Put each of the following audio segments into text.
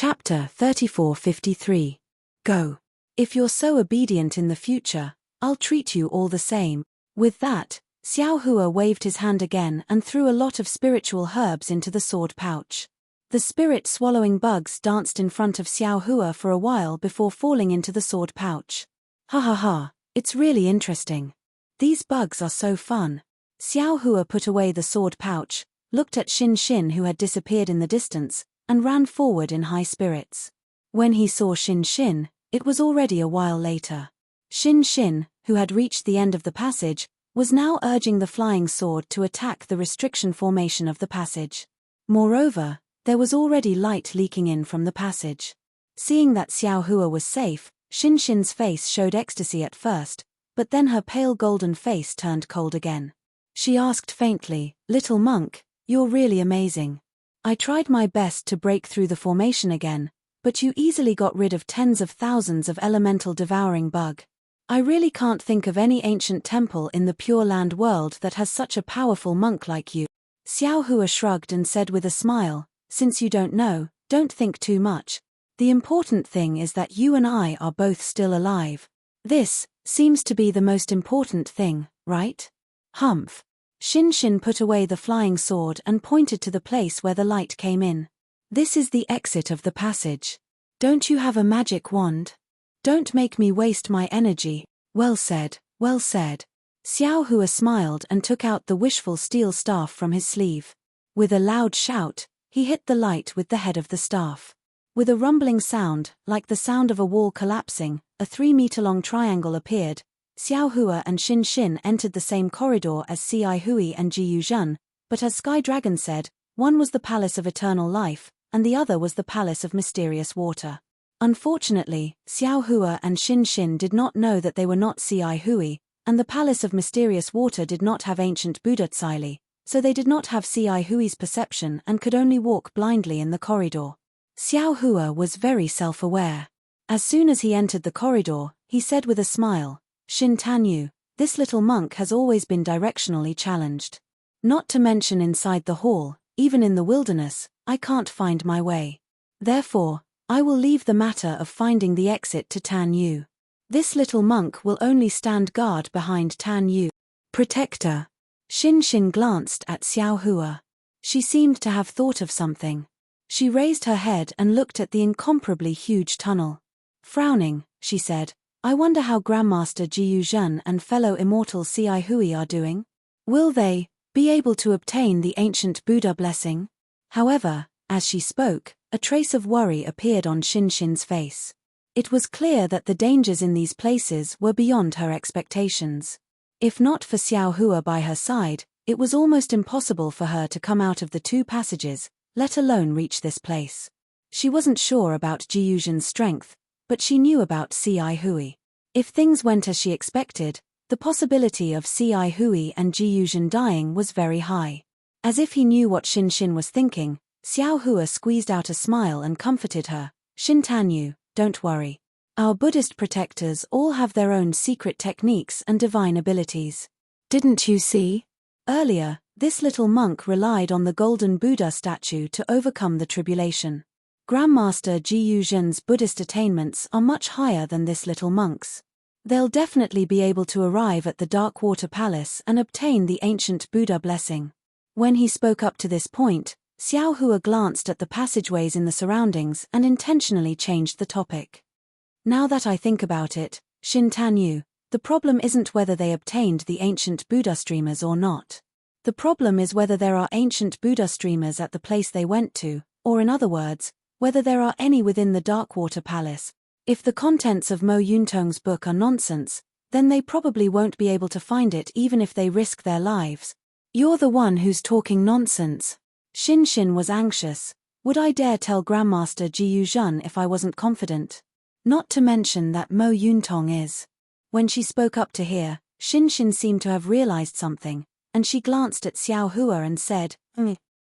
Chapter 3453. Go. If you're so obedient in the future, I'll treat you all the same. With that, Xiao Hua waved his hand again and threw a lot of spiritual herbs into the sword pouch. The spirit-swallowing bugs danced in front of Xiao Hua for a while before falling into the sword pouch. Ha ha ha, it's really interesting. These bugs are so fun. Xiao Hua put away the sword pouch, looked at Xin Xin who had disappeared in the distance, and ran forward in high spirits. When he saw Xin Xin, it was already a while later. Xin Xin, who had reached the end of the passage, was now urging the flying sword to attack the restriction formation of the passage. Moreover, there was already light leaking in from the passage. Seeing that Xiao Hua was safe, Xin Xin's face showed ecstasy at first, but then her pale golden face turned cold again. She asked faintly, "Little monk, you're really amazing. I tried my best to break through the formation again, but you easily got rid of tens of thousands of elemental devouring bug. I really can't think of any ancient temple in the Pure Land world that has such a powerful monk like you." Xiao Hua shrugged and said with a smile, "Since you don't know, don't think too much. The important thing is that you and I are both still alive. This seems to be the most important thing, right?" Humph. Xin Xin put away the flying sword and pointed to the place where the light came in. "This is the exit of the passage. Don't you have a magic wand? Don't make me waste my energy." Well said, well said. Xiao Hua smiled and took out the wishful steel staff from his sleeve. With a loud shout, he hit the light with the head of the staff. With a rumbling sound, like the sound of a wall collapsing, a 3-meter-long triangle appeared. Xiao Hua and Xin Xin entered the same corridor as Ci Hui and Ji Yuzhen, but as Sky Dragon said, one was the Palace of Eternal Life, and the other was the Palace of Mysterious Water. Unfortunately, Xiao Hua and Xin Xin did not know that they were not Ci Hui, and the Palace of Mysterious Water did not have ancient Buddha Tsili, so they did not have Ci Hui's perception and could only walk blindly in the corridor. Xiao Hua was very self-aware. As soon as he entered the corridor, he said with a smile, "Xin Tanyu, this little monk has always been directionally challenged. Not to mention inside the hall, even in the wilderness, I can't find my way. Therefore, I will leave the matter of finding the exit to Tan Yu. This little monk will only stand guard behind Tan Yu. Protector." Xin Xin glanced at Xiao Hua. She seemed to have thought of something. She raised her head and looked at the incomparably huge tunnel. Frowning, she said, "I wonder how Grandmaster Ji Yuzhen and fellow immortal Ci Hui are doing. Will they be able to obtain the ancient Buddha blessing?" However, as she spoke, a trace of worry appeared on Xin Xin's face. It was clear that the dangers in these places were beyond her expectations. If not for Xiao Hua by her side, it was almost impossible for her to come out of the 2 passages, let alone reach this place. She wasn't sure about Ji Yuzhen's strength, but she knew about Ci Hui. If things went as she expected, the possibility of Ci Hui and Ji Yuzhen dying was very high. As if he knew what Xin Xin was thinking, Xiao Hua squeezed out a smile and comforted her. "Xin Tanyu, don't worry. Our Buddhist protectors all have their own secret techniques and divine abilities. Didn't you see? Earlier, this little monk relied on the golden Buddha statue to overcome the tribulation. Grandmaster Ji Yuzhen's Buddhist attainments are much higher than this little monk's. They'll definitely be able to arrive at the Dark Water Palace and obtain the ancient Buddha blessing." When he spoke up to this point, Xiao Hua glanced at the passageways in the surroundings and intentionally changed the topic. "Now that I think about it, Xin Tanyu, the problem isn't whether they obtained the ancient Buddha streamers or not. The problem is whether there are ancient Buddha streamers at the place they went to, or in other words, whether there are any within the Darkwater Palace. If the contents of Mo Yuntong's book are nonsense, then they probably won't be able to find it even if they risk their lives." "You're the one who's talking nonsense." Xin Xin was anxious. "Would I dare tell Grandmaster Ji Yuzhen if I wasn't confident? Not to mention that Mo Yuntong is." When she spoke up to hear, Xin Xin seemed to have realized something, and she glanced at Xiao Hua and said,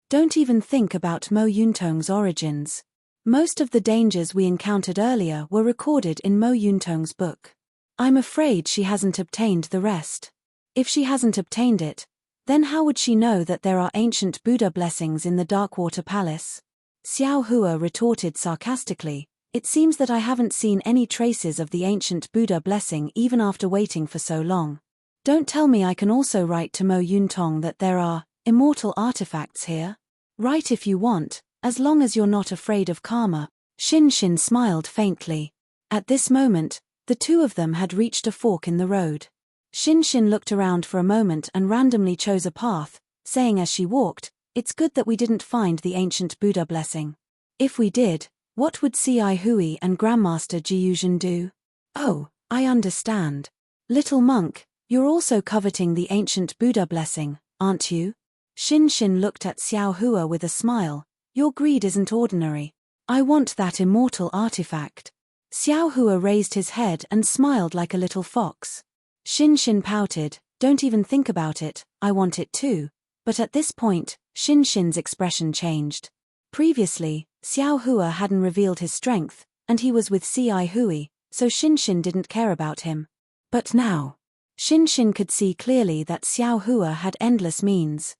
"Don't even think about Mo Yuntong's origins. Most of the dangers we encountered earlier were recorded in Mo Yuntong's book. I'm afraid she hasn't obtained the rest. If she hasn't obtained it, then how would she know that there are ancient Buddha blessings in the Darkwater Palace?" Xiao Hua retorted sarcastically, "It seems that I haven't seen any traces of the ancient Buddha blessing even after waiting for so long. Don't tell me I can also write to Mo Yuntong that there are immortal artifacts here? Write if you want, as long as you're not afraid of karma." Xin smiled faintly. At this moment, the two of them had reached a fork in the road. Xin looked around for a moment and randomly chose a path, saying as she walked, "It's good that we didn't find the ancient Buddha blessing. If we did, what would Ci Hui and Grandmaster Jiyuzhen do?" "Oh, I understand. Little monk, you're also coveting the ancient Buddha blessing, aren't you?" Xin looked at Xiao Hua with a smile. "Your greed isn't ordinary. I want that immortal artifact." Xiao Hua raised his head and smiled like a little fox. Xin pouted, "Don't even think about it, I want it too." But at this point, Xin's expression changed. Previously, Xiao Hua hadn't revealed his strength, and he was with Ci Hui, so Xin didn't care about him. But now, Xin could see clearly that Xiao Hua had endless means.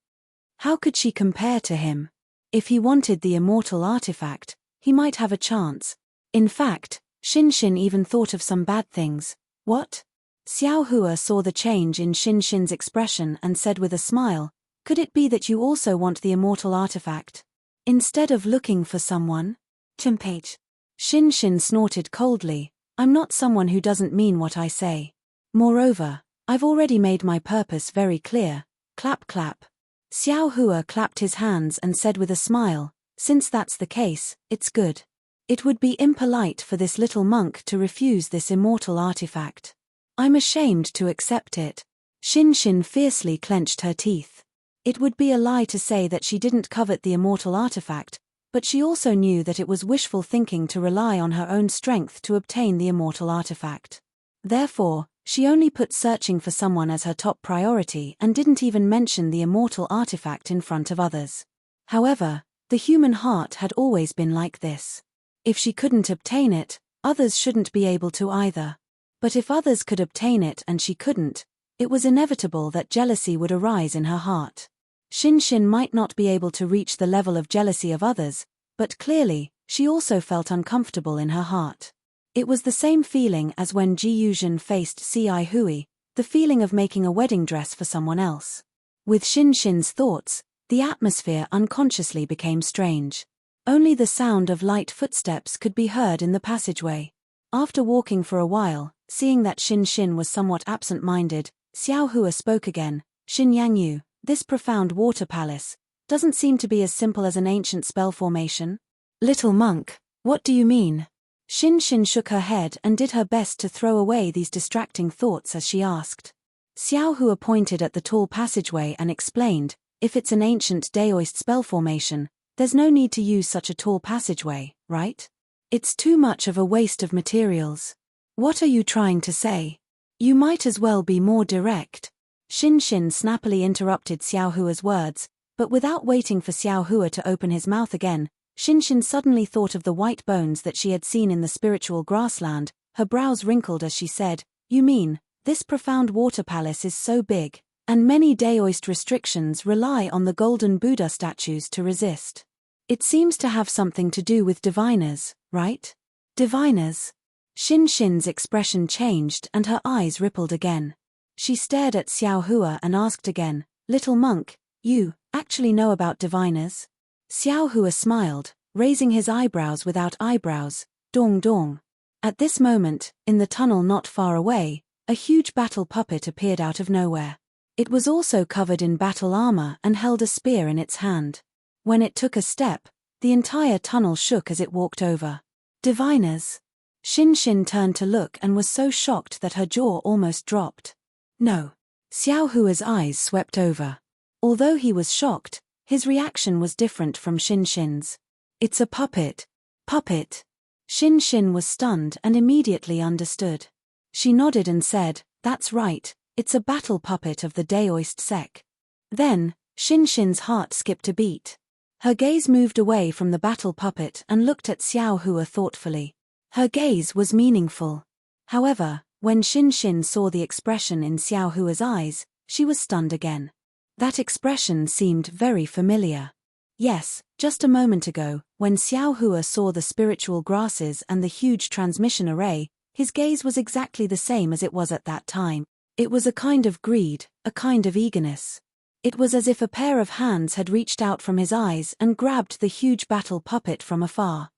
How could she compare to him? If he wanted the immortal artifact, he might have a chance. In fact, Xin even thought of some bad things. "What?" Xiao Hua saw the change in Xin's expression and said with a smile, "Could it be that you also want the immortal artifact? Instead of looking for someone?" "Chimpate." Xin snorted coldly, "I'm not someone who doesn't mean what I say. Moreover, I've already made my purpose very clear." Clap clap. Xiao Hua clapped his hands and said with a smile, "Since that's the case, it's good. It would be impolite for this little monk to refuse this immortal artifact. I'm ashamed to accept it." Xin fiercely clenched her teeth. It would be a lie to say that she didn't covet the immortal artifact, but she also knew that it was wishful thinking to rely on her own strength to obtain the immortal artifact. Therefore, she only put searching for someone as her top priority and didn't even mention the immortal artifact in front of others. However, the human heart had always been like this. If she couldn't obtain it, others shouldn't be able to either. But if others could obtain it and she couldn't, it was inevitable that jealousy would arise in her heart. Xin might not be able to reach the level of jealousy of others, but clearly, she also felt uncomfortable in her heart. It was the same feeling as when Jiyuzhen faced Ci Hui, the feeling of making a wedding dress for someone else. With Xin's thoughts, the atmosphere unconsciously became strange. Only the sound of light footsteps could be heard in the passageway. After walking for a while, seeing that Xin was somewhat absent-minded, Xiao Hua spoke again. "Xin Yangyu, this profound water palace doesn't seem to be as simple as an ancient spell formation." "Little monk, what do you mean?" Xin shook her head and did her best to throw away these distracting thoughts as she asked. Xiao Hua pointed at the tall passageway and explained, "If it's an ancient Daoist spell formation, there's no need to use such a tall passageway, right? It's too much of a waste of materials." "What are you trying to say? You might as well be more direct." Xin snappily interrupted Xiao Hua's words, but without waiting for Xiao Hua to open his mouth again, Xin suddenly thought of the white bones that she had seen in the spiritual grassland. Her brows wrinkled as she said, "You mean, this profound water palace is so big, and many Daoist restrictions rely on the golden Buddha statues to resist. It seems to have something to do with diviners, right?" "Diviners?" Xin's expression changed and her eyes rippled again. She stared at Xiao Hua and asked again, "Little monk, you actually know about diviners?" Xiao Hua smiled, raising his eyebrows without eyebrows. "Dong dong." At this moment, in the tunnel not far away, a huge battle puppet appeared out of nowhere. It was also covered in battle armor and held a spear in its hand. When it took a step, the entire tunnel shook as it walked over. "Diviners?" Xin turned to look and was so shocked that her jaw almost dropped. "No." Xiao Hua's eyes swept over. Although he was shocked, his reaction was different from Xin's. "It's a puppet." "Puppet?" Xin was stunned and immediately understood. She nodded and said, "That's right, it's a battle puppet of the Daoist sect." Then, Xin's heart skipped a beat. Her gaze moved away from the battle puppet and looked at Xiao Hua thoughtfully. Her gaze was meaningful. However, when Xin saw the expression in Xiao Hua's eyes, she was stunned again. That expression seemed very familiar. Yes, Just a moment ago, when Xiao Hua saw the spiritual grasses and the huge transmission array, his gaze was exactly the same as it was at that time. It was a kind of greed, a kind of eagerness. It was as if a pair of hands had reached out from his eyes and grabbed the huge battle puppet from afar.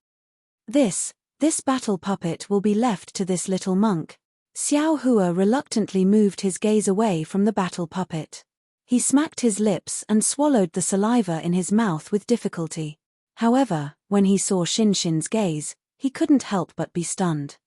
This battle puppet will be left to this little monk. Xiao Hua reluctantly moved his gaze away from the battle puppet. He smacked his lips and swallowed the saliva in his mouth with difficulty. However, when he saw Shin's gaze, he couldn't help but be stunned.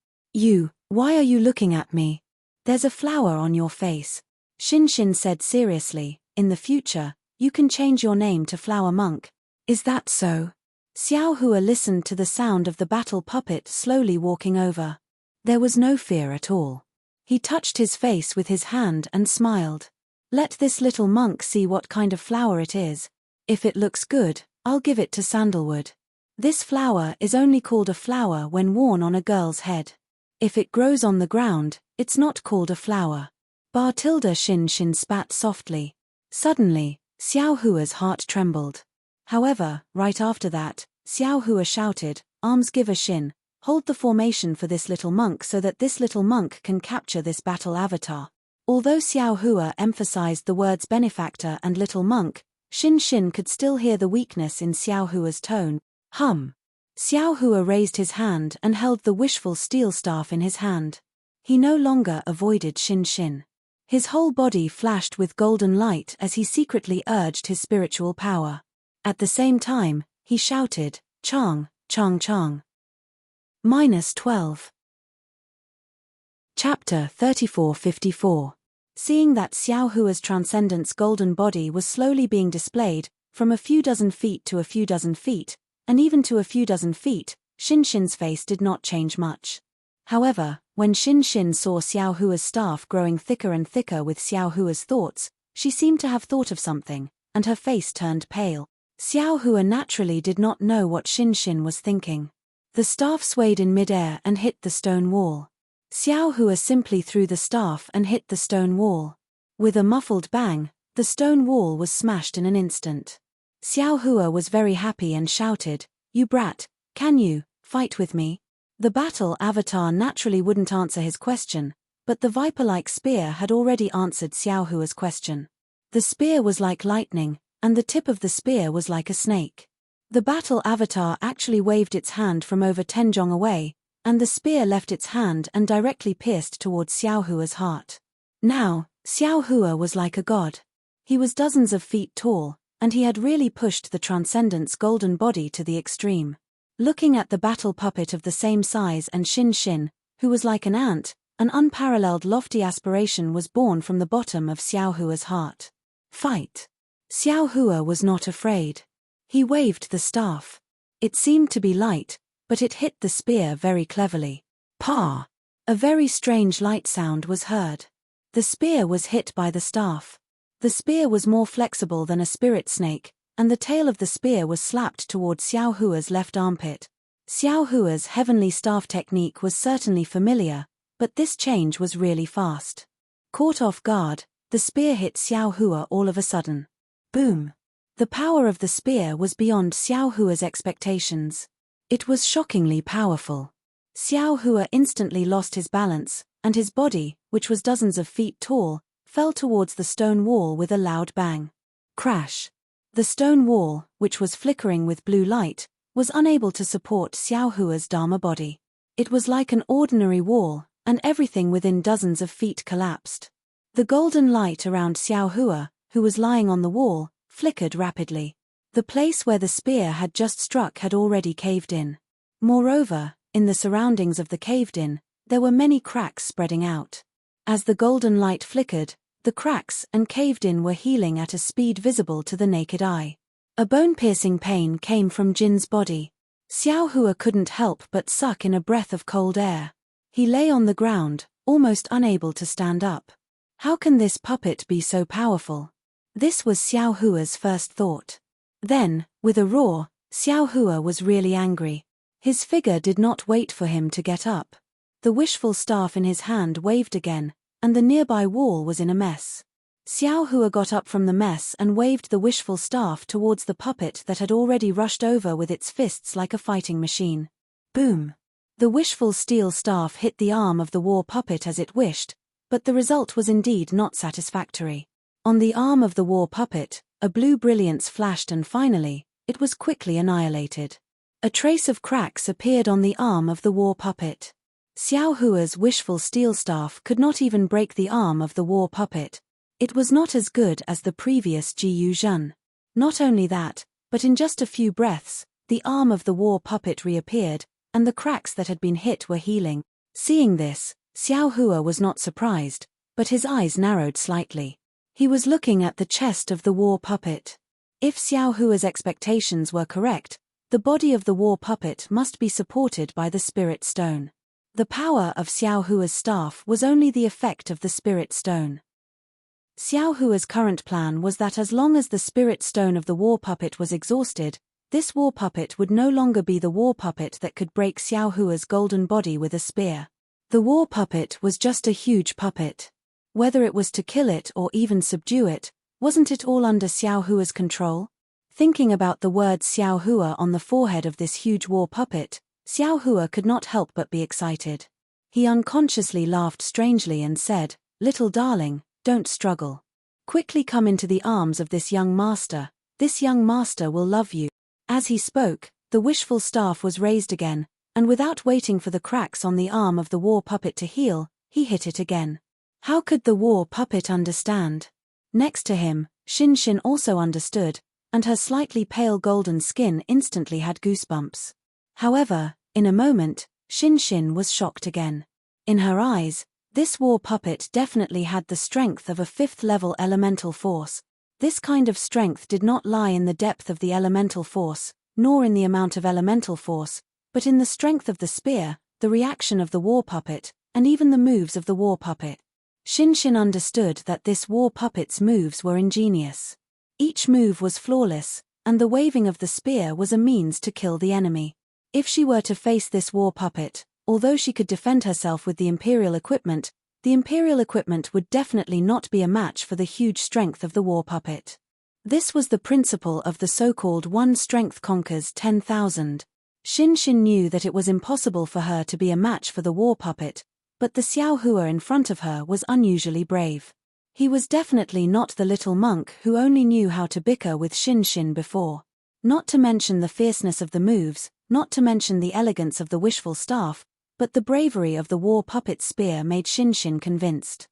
Why are you looking at me? There's a flower on your face. Shin said seriously, in the future, you can change your name to Flower Monk. Is that so? Xiao Hua listened to the sound of the battle puppet slowly walking over. There was no fear at all. He touched his face with his hand and smiled. Let this little monk see what kind of flower it is. If it looks good, I'll give it to Sandalwood. This flower is only called a flower when worn on a girl's head. If it grows on the ground, it's not called a flower. Shin spat softly. Suddenly, Xiao Hua's heart trembled. However, right after that, Xiao Hua shouted, "Arms giver Shin, hold the formation for this little monk so that this little monk can capture this battle avatar." Although Xiao Hua emphasized the words benefactor and little monk, Shin could still hear the weakness in Xiao Hua's tone. Xiao Hua raised his hand and held the wishful steel staff in his hand. He no longer avoided Shin. His whole body flashed with golden light as he secretly urged his spiritual power. At the same time, he shouted, "Chang, Chang Chang." -12. Chapter 3454. Seeing that Xiao Hua's transcendent's golden body was slowly being displayed, from a few dozen feet to a few dozen feet, and even to a few dozen feet, Shin's face did not change much. However, when Shin saw Xiao Hua's staff growing thicker and thicker with Xiao Hua's thoughts, she seemed to have thought of something, and her face turned pale. Xiao Hua naturally did not know what Shin was thinking. The staff swayed in midair and hit the stone wall. Xiao Hua simply threw the staff and hit the stone wall. With a muffled bang, the stone wall was smashed in an instant. Xiao Hua was very happy and shouted, "You brat, can you fight with me?" The battle avatar naturally wouldn't answer his question, but the viper-like spear had already answered Xiao Hua's question. The spear was like lightning, and the tip of the spear was like a snake. The battle avatar actually waved its hand from over 10 jong away, and the spear left its hand and directly pierced towards Xiao Hua's heart. Now, Xiao Hua was like a god. He was dozens of feet tall, and he had really pushed the transcendent's golden body to the extreme. Looking at the battle puppet of the same size and Shin, who was like an ant, an unparalleled lofty aspiration was born from the bottom of Xiao Hua's heart. Fight! Xiao Hua was not afraid. He waved the staff. It seemed to be light, but it hit the spear very cleverly. Pa! A very strange light sound was heard. The spear was hit by the staff. The spear was more flexible than a spirit snake, and the tail of the spear was slapped towards Xiao Hua's left armpit. Xiao Hua's heavenly staff technique was certainly familiar, but this change was really fast. Caught off guard, the spear hit Xiao Hua all of a sudden. Boom! The power of the spear was beyond Xiao Hua's expectations. It was shockingly powerful. Xiao Hua instantly lost his balance, and his body, which was dozens of feet tall, fell towards the stone wall with a loud bang. Crash! The stone wall, which was flickering with blue light, was unable to support Xiao Hua's Dharma body. It was like an ordinary wall, and everything within dozens of feet collapsed. The golden light around Xiao Hua, who was lying on the wall, flickered rapidly. The place where the spear had just struck had already caved in. Moreover, in the surroundings of the caved-in, there were many cracks spreading out. As the golden light flickered, the cracks and caved-in were healing at a speed visible to the naked eye. A bone-piercing pain came from Jin's body. Xiao Hua couldn't help but suck in a breath of cold air. He lay on the ground, almost unable to stand up. How can this puppet be so powerful? This was Xiao Hua's first thought. Then, with a roar, Xiao Hua was really angry. His figure did not wait for him to get up. The wishful staff in his hand waved again, and the nearby wall was in a mess. Xiao Hua got up from the mess and waved the wishful staff towards the puppet that had already rushed over with its fists like a fighting machine. Boom! The wishful steel staff hit the arm of the war puppet as it wished, but the result was indeed not satisfactory. On the arm of the war puppet, a blue brilliance flashed and finally, it was quickly annihilated. A trace of cracks appeared on the arm of the war puppet. Xiao Hua's wishful steel staff could not even break the arm of the war puppet. It was not as good as the previous Jiyu Zhen. Not only that, but in just a few breaths, the arm of the war puppet reappeared, and the cracks that had been hit were healing. Seeing this, Xiao Hua was not surprised, but his eyes narrowed slightly. He was looking at the chest of the war puppet. If Xiao Hua's expectations were correct, the body of the war puppet must be supported by the spirit stone. The power of Xiao Hua's staff was only the effect of the spirit stone. Xiao Hua's current plan was that as long as the spirit stone of the war puppet was exhausted, this war puppet would no longer be the war puppet that could break Xiao Hua's golden body with a spear. The war puppet was just a huge puppet. Whether it was to kill it or even subdue it, wasn't it all under Xiao Hua's control? Thinking about the words Xiao Hua on the forehead of this huge war puppet, Xiao Hua could not help but be excited. He unconsciously laughed strangely and said, "Little darling, don't struggle. Quickly come into the arms of this young master. This young master will love you." As he spoke, the wishful staff was raised again, and without waiting for the cracks on the arm of the war puppet to heal, he hit it again. How could the war puppet understand? Next to him, Xin also understood, and her slightly pale golden skin instantly had goosebumps. However, in a moment, Xin was shocked again. In her eyes, this war puppet definitely had the strength of a 5th-level elemental force. This kind of strength did not lie in the depth of the elemental force, nor in the amount of elemental force, but in the strength of the spear, the reaction of the war puppet, and even the moves of the war puppet. Xin understood that this war puppet's moves were ingenious. Each move was flawless, and the waving of the spear was a means to kill the enemy. If she were to face this war puppet, although she could defend herself with the Imperial equipment would definitely not be a match for the huge strength of the war puppet. This was the principle of the so-called one strength conquers 10,000. Xin knew that it was impossible for her to be a match for the war puppet, but the Xiao Hua in front of her was unusually brave. He was definitely not the little monk who only knew how to bicker with Xin before. Not to mention the fierceness of the moves, not to mention the elegance of the wishful staff, but the bravery of the war puppet's spear made Xin convinced.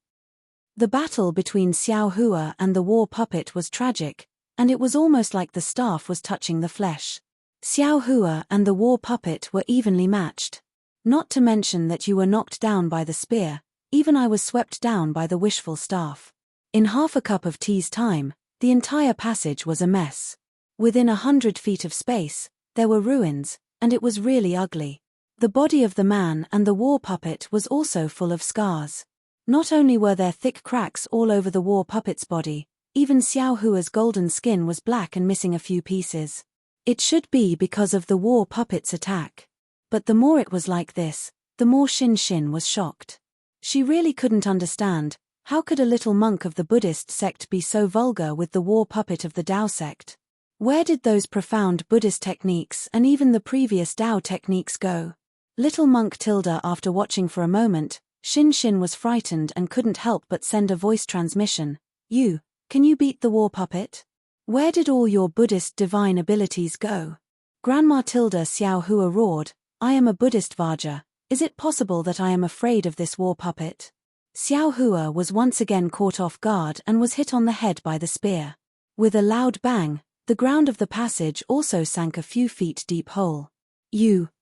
The battle between Xiao Hua and the war puppet was tragic, and it was almost like the staff was touching the flesh. Xiao Hua and the war puppet were evenly matched. Not to mention that you were knocked down by the spear, even I was swept down by the wishful staff. In half a cup of tea's time, the entire passage was a mess. Within 100 feet of space, there were ruins, and it was really ugly. The body of the man and the war puppet was also full of scars. Not only were there thick cracks all over the war puppet's body, even Xiao Hua's golden skin was black and missing a few pieces. It should be because of the war puppet's attack. But the more it was like this, the more Xin was shocked. She really couldn't understand, how could a little monk of the Buddhist sect be so vulgar with the war puppet of the Tao sect? Where did those profound Buddhist techniques and even the previous Tao techniques go? Little monk Tilda, after watching for a moment, Xin was frightened and couldn't help but send a voice transmission. Can you beat the war puppet? Where did all your Buddhist divine abilities go? Grandma Tilda Xiao Hua roared, I am a Buddhist Vaja, is it possible that I am afraid of this war puppet? Xiao Hua was once again caught off guard and was hit on the head by the spear. With a loud bang, the ground of the passage also sank a few feet deep hole.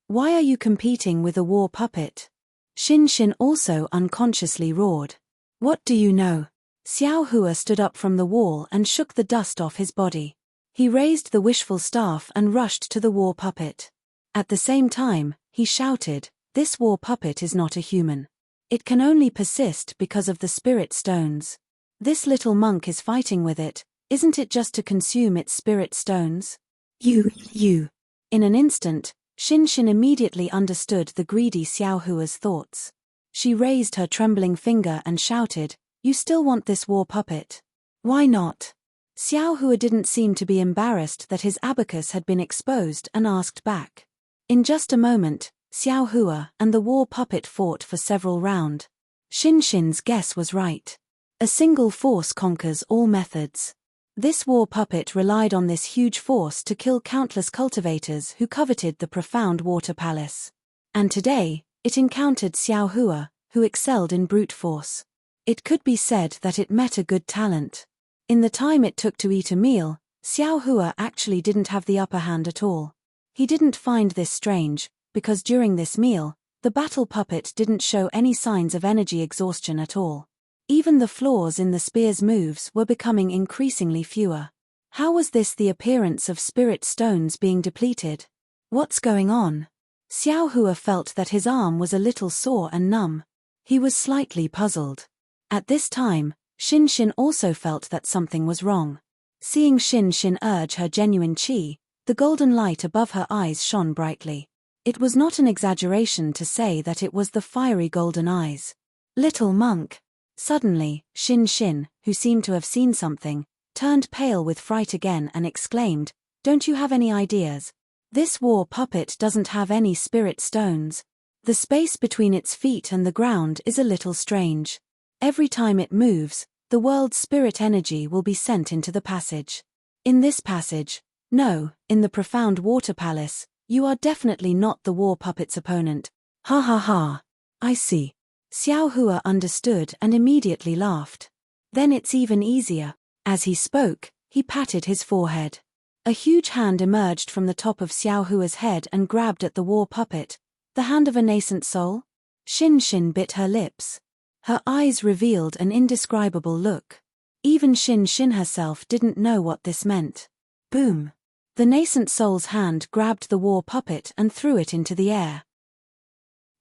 Why are you competing with a war puppet? Xin also unconsciously roared. What do you know? Xiao Hua stood up from the wall and shook the dust off his body. He raised the wishful staff and rushed to the war puppet. At the same time, he shouted, this war puppet is not a human. It can only persist because of the spirit stones. This little monk is fighting with it, isn't it just to consume its spirit stones? In an instant, Xin immediately understood the greedy Xiao Hua's thoughts. She raised her trembling finger and shouted, you still want this war puppet? Why not? Xiao Hua didn't seem to be embarrassed that his abacus had been exposed and asked back. In just a moment, Xiao Hua and the war puppet fought for several rounds. Shin's guess was right. A single force conquers all methods. This war puppet relied on this huge force to kill countless cultivators who coveted the profound water palace. And today, it encountered Xiao Hua, who excelled in brute force. It could be said that it met a good talent. In the time it took to eat a meal, Xiao Hua actually didn't have the upper hand at all. He didn't find this strange, because during this meal, the battle puppet didn't show any signs of energy exhaustion at all. Even the flaws in the spear's moves were becoming increasingly fewer. How was this the appearance of spirit stones being depleted? What's going on? Xiao Hua felt that his arm was a little sore and numb. He was slightly puzzled. At this time, Shin also felt that something was wrong. Seeing Shin urge her genuine qi, the golden light above her eyes shone brightly. It was not an exaggeration to say that it was the fiery golden eyes. Little monk. Suddenly, Shin, who seemed to have seen something, turned pale with fright again and exclaimed, "Don't you have any ideas? This war puppet doesn't have any spirit stones. The space between its feet and the ground is a little strange. Every time it moves, the world's spirit energy will be sent into the passage. In this passage, no, in the profound water palace, you are definitely not the war puppet's opponent." Ha ha ha. I see. Xiao Hua understood and immediately laughed. Then it's even easier. As he spoke, he patted his forehead. A huge hand emerged from the top of Xiao Hua's head and grabbed at the war puppet. The hand of a nascent soul? Shin bit her lips. Her eyes revealed an indescribable look. Even Shin herself didn't know what this meant. Boom. The nascent soul's hand grabbed the war puppet and threw it into the air.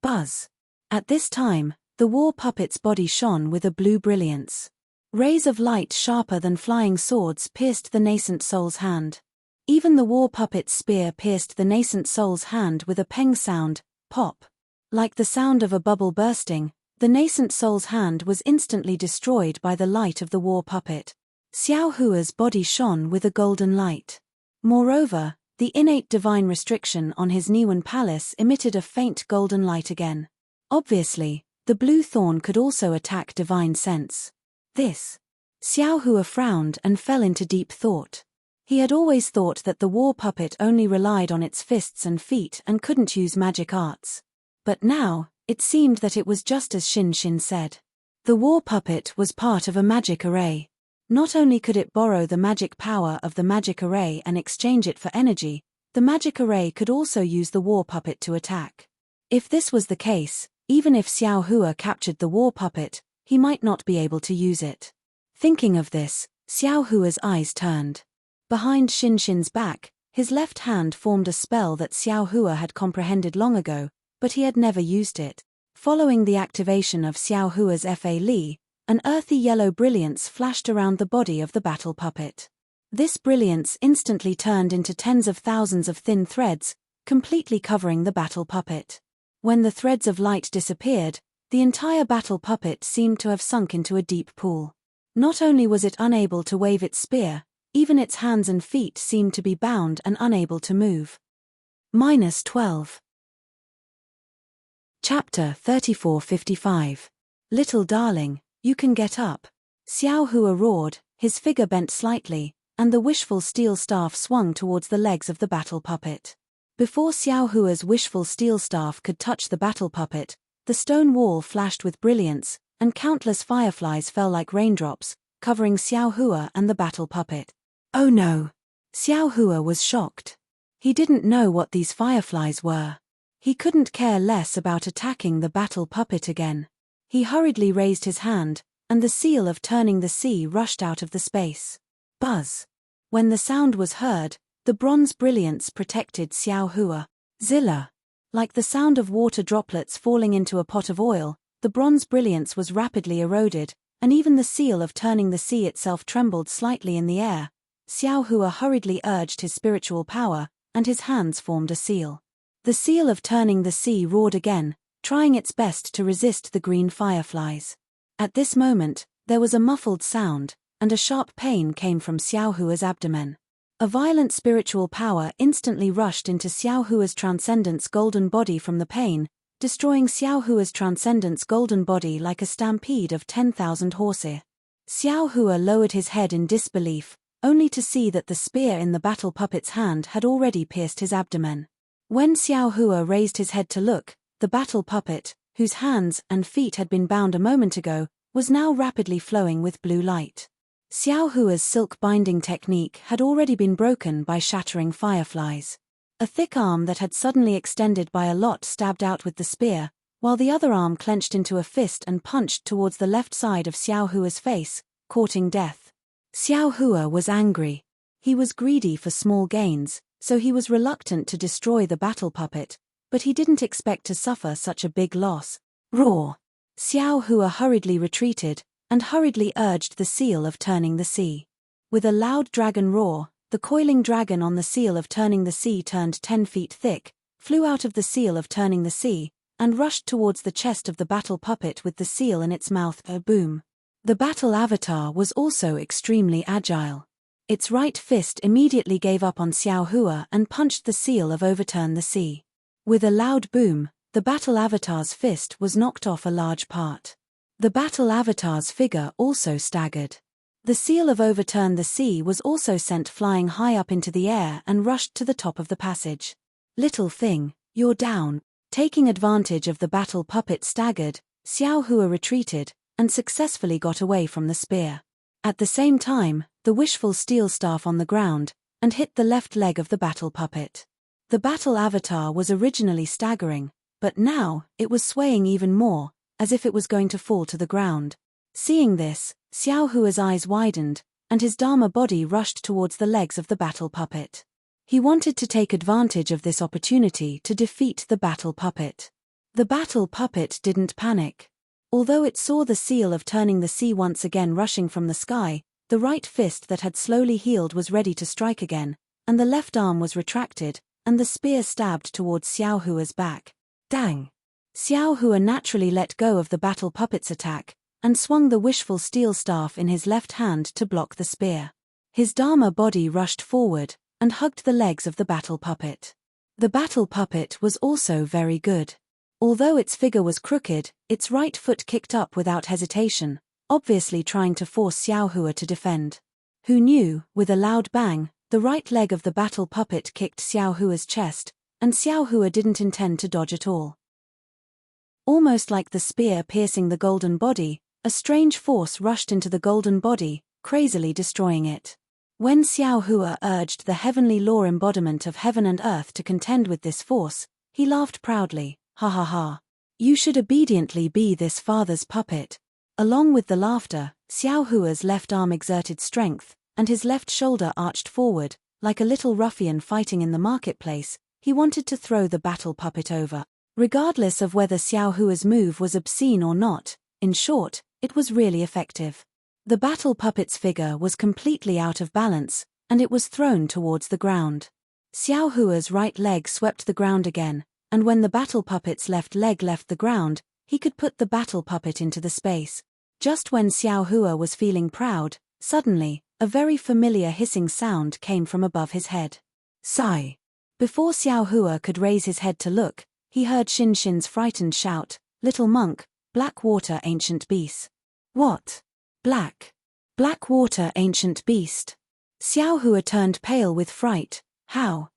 Buzz. At this time, the war puppet's body shone with a blue brilliance. Rays of light sharper than flying swords pierced the nascent soul's hand. Even the war puppet's spear pierced the nascent soul's hand with a peng sound, pop. Like the sound of a bubble bursting, the nascent soul's hand was instantly destroyed by the light of the war puppet. Xiao Hua's body shone with a golden light. Moreover, the innate divine restriction on his Niwen palace emitted a faint golden light again. Obviously, the blue thorn could also attack divine sense. This. Xiao Hua frowned and fell into deep thought. He had always thought that the war puppet only relied on its fists and feet and couldn't use magic arts. But now, it seemed that it was just as Shin said. The war puppet was part of a magic array. Not only could it borrow the magic power of the magic array and exchange it for energy, the magic array could also use the war puppet to attack. If this was the case, even if Xiao Hua captured the war puppet, he might not be able to use it. Thinking of this, Xiao Hua's eyes turned. Behind Shin's back, his left hand formed a spell that Xiao Hua had comprehended long ago, but he had never used it. Following the activation of Xiao Hua's Fa Li, an earthy yellow brilliance flashed around the body of the battle puppet. This brilliance instantly turned into tens of thousands of thin threads, completely covering the battle puppet. When the threads of light disappeared, the entire battle puppet seemed to have sunk into a deep pool. Not only was it unable to wave its spear, even its hands and feet seemed to be bound and unable to move. -12. Chapter 3455. Little darling, you can get up. Xiao Hua roared, his figure bent slightly, and the wishful steel staff swung towards the legs of the battle puppet. Before Xiao Hua's wishful steel staff could touch the battle puppet, the stone wall flashed with brilliance, and countless fireflies fell like raindrops, covering Xiao Hua and the battle puppet. Oh no! Xiao Hua was shocked. He didn't know what these fireflies were. He couldn't care less about attacking the battle puppet again. He hurriedly raised his hand, and the seal of turning the sea rushed out of the space. Buzz. When the sound was heard, the bronze brilliance protected Xiao Hua. Zilla. Like the sound of water droplets falling into a pot of oil, the bronze brilliance was rapidly eroded, and even the seal of turning the sea itself trembled slightly in the air. Xiao Hua hurriedly urged his spiritual power, and his hands formed a seal. The seal of turning the sea roared again, trying its best to resist the green fireflies. At this moment, there was a muffled sound, and a sharp pain came from Xiao Hua's abdomen. A violent spiritual power instantly rushed into Xiao Hua's transcendent's golden body from the pain, destroying Xiao Hua's transcendent's golden body like a stampede of 10,000 horses. Xiao Hua lowered his head in disbelief, only to see that the spear in the battle puppet's hand had already pierced his abdomen. When Xiao Hua raised his head to look, the battle puppet, whose hands and feet had been bound a moment ago, was now rapidly flowing with blue light. Xiao Hua's silk binding technique had already been broken by shattering fireflies. A thick arm that had suddenly extended by a lot stabbed out with the spear, while the other arm clenched into a fist and punched towards the left side of Xiao Hua's face, courting death. Xiao Hua was angry. He was greedy for small gains, so he was reluctant to destroy the battle puppet, but he didn't expect to suffer such a big loss. Roar! Xiao Hua hurriedly retreated, and hurriedly urged the seal of turning the sea. With a loud dragon roar, the coiling dragon on the seal of turning the sea turned 10 feet thick, flew out of the seal of turning the sea, and rushed towards the chest of the battle puppet with the seal in its mouth. A boom. The battle avatar was also extremely agile. Its right fist immediately gave up on Xiao Hua and punched the seal of overturn the sea. With a loud boom, the battle avatar's fist was knocked off a large part. The battle avatar's figure also staggered. The seal of overturn the sea was also sent flying high up into the air and rushed to the top of the passage. Little thing, you're down. Taking advantage of the battle puppet staggered, Xiao Hua retreated, and successfully got away from the spear. At the same time, the wishful steel staff on the ground, and hit the left leg of the battle puppet. The battle avatar was originally staggering, but now, it was swaying even more, as if it was going to fall to the ground. Seeing this, Xiao Hua's eyes widened, and his Dharma body rushed towards the legs of the battle puppet. He wanted to take advantage of this opportunity to defeat the battle puppet. The battle puppet didn't panic. Although it saw the seal of turning the sea once again rushing from the sky, the right fist that had slowly healed was ready to strike again, and the left arm was retracted, and the spear stabbed towards Xiao Hua's back. Dang! Xiao Hua naturally let go of the battle puppet's attack, and swung the wishful steel staff in his left hand to block the spear. His Dharma body rushed forward, and hugged the legs of the battle puppet. The battle puppet was also very good. Although its figure was crooked, its right foot kicked up without hesitation, obviously trying to force Xiao Hua to defend. Who knew, with a loud bang, the right leg of the battle puppet kicked Xiao Hua's chest, and Xiao Hua didn't intend to dodge at all. Almost like the spear piercing the golden body, a strange force rushed into the golden body, crazily destroying it. When Xiao Hua urged the heavenly law embodiment of heaven and earth to contend with this force, he laughed proudly, ha ha ha. You should obediently be this father's puppet. Along with the laughter, Xiao Hua's left arm exerted strength, and his left shoulder arched forward, like a little ruffian fighting in the marketplace. He wanted to throw the battle puppet over. Regardless of whether Xiao Hua's move was obscene or not, in short, it was really effective. The battle puppet's figure was completely out of balance, and it was thrown towards the ground. Xiao Hua's right leg swept the ground again, and when the battle puppet's left leg left the ground, he could put the battle puppet into the space. Just when Xiao Hua was feeling proud, suddenly, a very familiar hissing sound came from above his head. Sigh. Before Xiao Hua could raise his head to look, he heard Xin Xin's frightened shout, "Little monk, black water ancient beast." What? Black water ancient beast. Xiao Hua turned pale with fright. How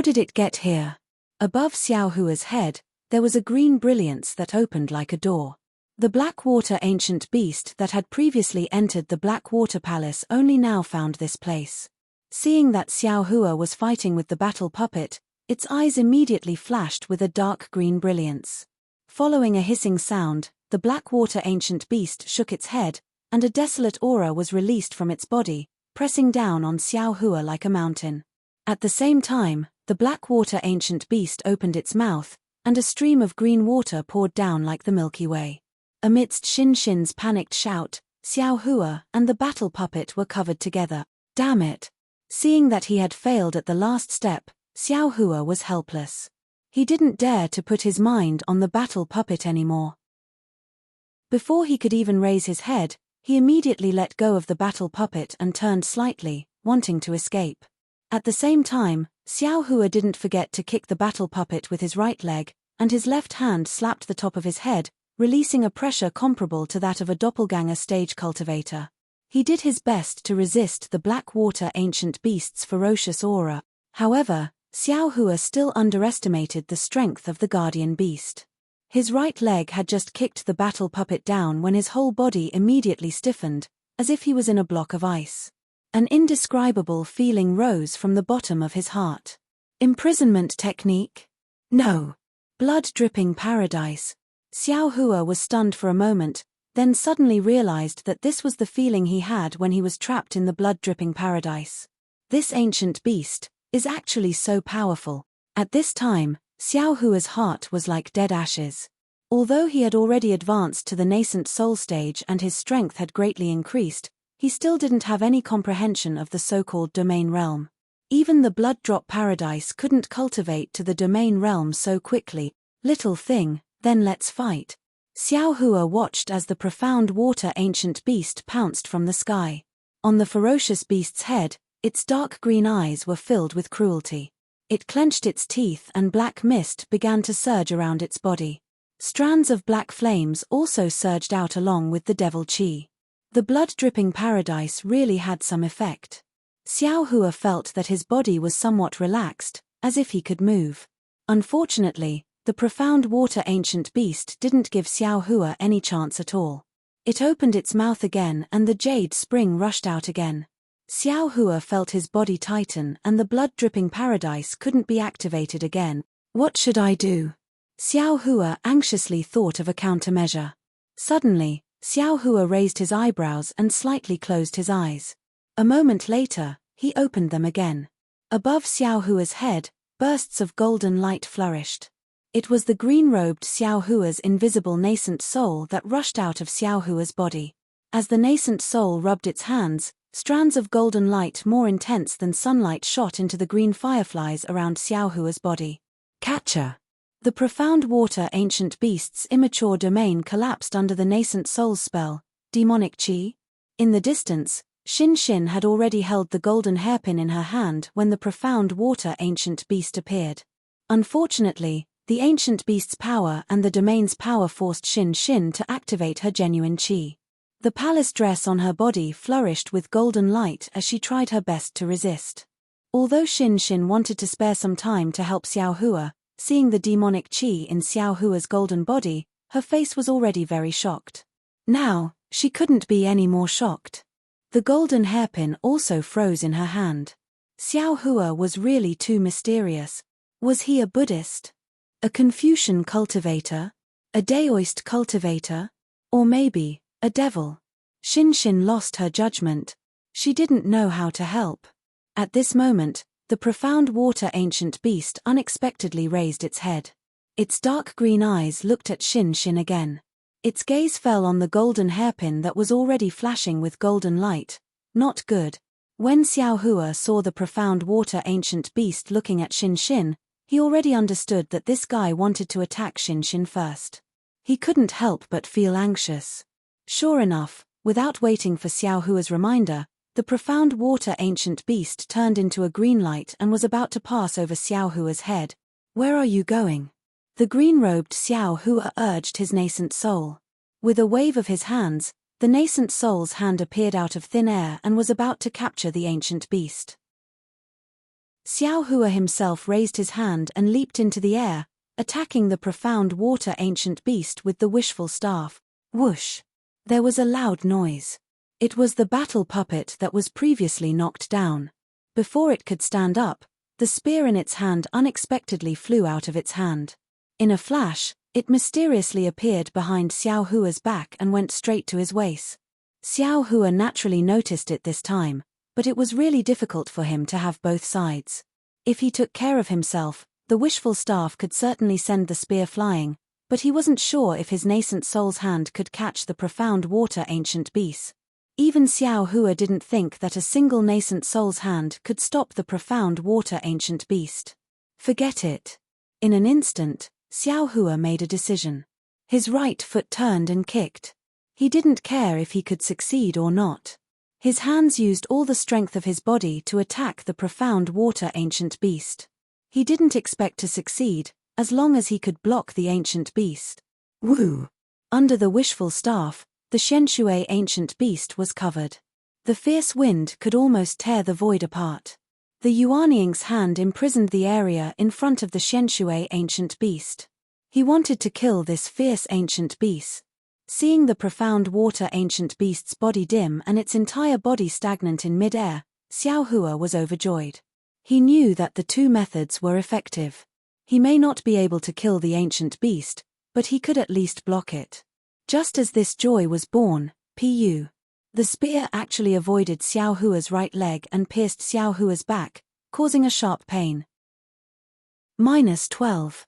did it get here? Above Xiao Hua's head, there was a green brilliance that opened like a door. The black water ancient beast that had previously entered the black water palace only now found this place. Seeing that Xiao Hua was fighting with the battle puppet, its eyes immediately flashed with a dark green brilliance. Following a hissing sound, the black water ancient beast shook its head, and a desolate aura was released from its body, pressing down on Xiao Hua like a mountain. At the same time, the black water ancient beast opened its mouth, and a stream of green water poured down like the Milky Way. Amidst Xin Xin's panicked shout, Xiao Hua and the battle puppet were covered together. Damn it! Seeing that he had failed at the last step, Xiao Hua was helpless. He didn't dare to put his mind on the battle puppet anymore. Before he could even raise his head, He immediately let go of the battle puppet and turned slightly, wanting to escape. At the same time, Xiao Hua didn't forget to kick the battle puppet with his right leg, and his left hand slapped the top of his head, releasing a pressure comparable to that of a doppelganger stage cultivator. He did his best to resist the black water ancient beast's ferocious aura. However, Xiao Hua still underestimated the strength of the guardian beast. His right leg had just kicked the battle puppet down when his whole body immediately stiffened, as if he was in a block of ice. An indescribable feeling rose from the bottom of his heart. Imprisonment technique? No. Blood-dripping paradise. Xiao Hua was stunned for a moment, then suddenly realized that this was the feeling he had when he was trapped in the blood-dripping paradise. This ancient beast is actually so powerful. At this time, Xiao Hua's heart was like dead ashes. Although he had already advanced to the nascent soul stage and his strength had greatly increased, he still didn't have any comprehension of the so-called domain realm. Even the blood-drop paradise couldn't cultivate to the domain realm so quickly. Little thing, then let's fight. Xiao Hua watched as the profound water ancient beast pounced from the sky. On the ferocious beast's head, its dark green eyes were filled with cruelty. It clenched its teeth and black mist began to surge around its body. Strands of black flames also surged out along with the devil chi. The blood-dripping paradise really had some effect. Xiao Hua felt that his body was somewhat relaxed, as if he could move. Unfortunately, the profound water ancient beast didn't give Xiao Hua any chance at all. It opened its mouth again and the jade spring rushed out again. Xiao Hua felt his body tighten and the blood-dripping paradise couldn't be activated again. What should I do? Xiao Hua anxiously thought of a countermeasure. Suddenly, Xiao Hua raised his eyebrows and slightly closed his eyes. A moment later, he opened them again. Above Xiao Hua's head, bursts of golden light flourished. It was the green-robed Xiao Hua's invisible nascent soul that rushed out of Xiao Hua's body. As the nascent soul rubbed its hands, strands of golden light more intense than sunlight shot into the green fireflies around Xiao Hua's body. Catcher! The profound water ancient beast's immature domain collapsed under the nascent soul's spell, demonic chi. In the distance, Xin Xin had already held the golden hairpin in her hand when the profound water ancient beast appeared. Unfortunately, the ancient beast's power and the domain's power forced Xin Xin to activate her genuine chi. The palace dress on her body flourished with golden light as she tried her best to resist. Although Xin Xin wanted to spare some time to help Xiao Hua, seeing the demonic chi in Xiao Hua's golden body, her face was already very shocked. Now, she couldn't be any more shocked. The golden hairpin also froze in her hand. Xiao Hua was really too mysterious. Was he a Buddhist? A Confucian cultivator? A Daoist cultivator? Or maybe a devil? Xin Xin lost her judgment. She didn't know how to help. At this moment, the profound water ancient beast unexpectedly raised its head. Its dark green eyes looked at Xin Xin again. Its gaze fell on the golden hairpin that was already flashing with golden light. Not good. When Xiao Hua saw the profound water ancient beast looking at Xin Xin, he already understood that this guy wanted to attack Xin Xin first. He couldn't help but feel anxious. Sure enough, without waiting for Xiao Hua's reminder, the profound water ancient beast turned into a green light and was about to pass over Xiao Hua's head. Where are you going? The green-robed Xiao Hua urged his nascent soul. With a wave of his hands, the nascent soul's hand appeared out of thin air and was about to capture the ancient beast. Xiao Hua himself raised his hand and leaped into the air, attacking the profound water ancient beast with the wishful staff. Whoosh! There was a loud noise. It was the battle puppet that was previously knocked down. Before it could stand up, the spear in its hand unexpectedly flew out of its hand. In a flash, it mysteriously appeared behind Xiao Hua's back and went straight to his waist. Xiao Hua naturally noticed it this time, but it was really difficult for him to have both sides. If he took care of himself, the wishful staff could certainly send the spear flying, but he wasn't sure if his nascent soul's hand could catch the profound water ancient beast. Even Xiao Hua didn't think that a single nascent soul's hand could stop the profound water ancient beast. Forget it. In an instant, Xiao Hua made a decision. His right foot turned and kicked. He didn't care if he could succeed or not. His hands used all the strength of his body to attack the profound water ancient beast. He didn't expect to succeed, as long as he could block the ancient beast. Woo! Under the wishful staff, the Shenshui ancient beast was covered. The fierce wind could almost tear the void apart. The Yuanying's hand imprisoned the area in front of the Shenshui ancient beast. He wanted to kill this fierce ancient beast. Seeing the profound water ancient beast's body dim and its entire body stagnant in mid-air, Xiao Hua was overjoyed. He knew that the two methods were effective. He may not be able to kill the ancient beast, but he could at least block it. Just as this joy was born, Pu. The spear actually avoided Xiao Hua's right leg and pierced Xiao Hua's back, causing a sharp pain. -12.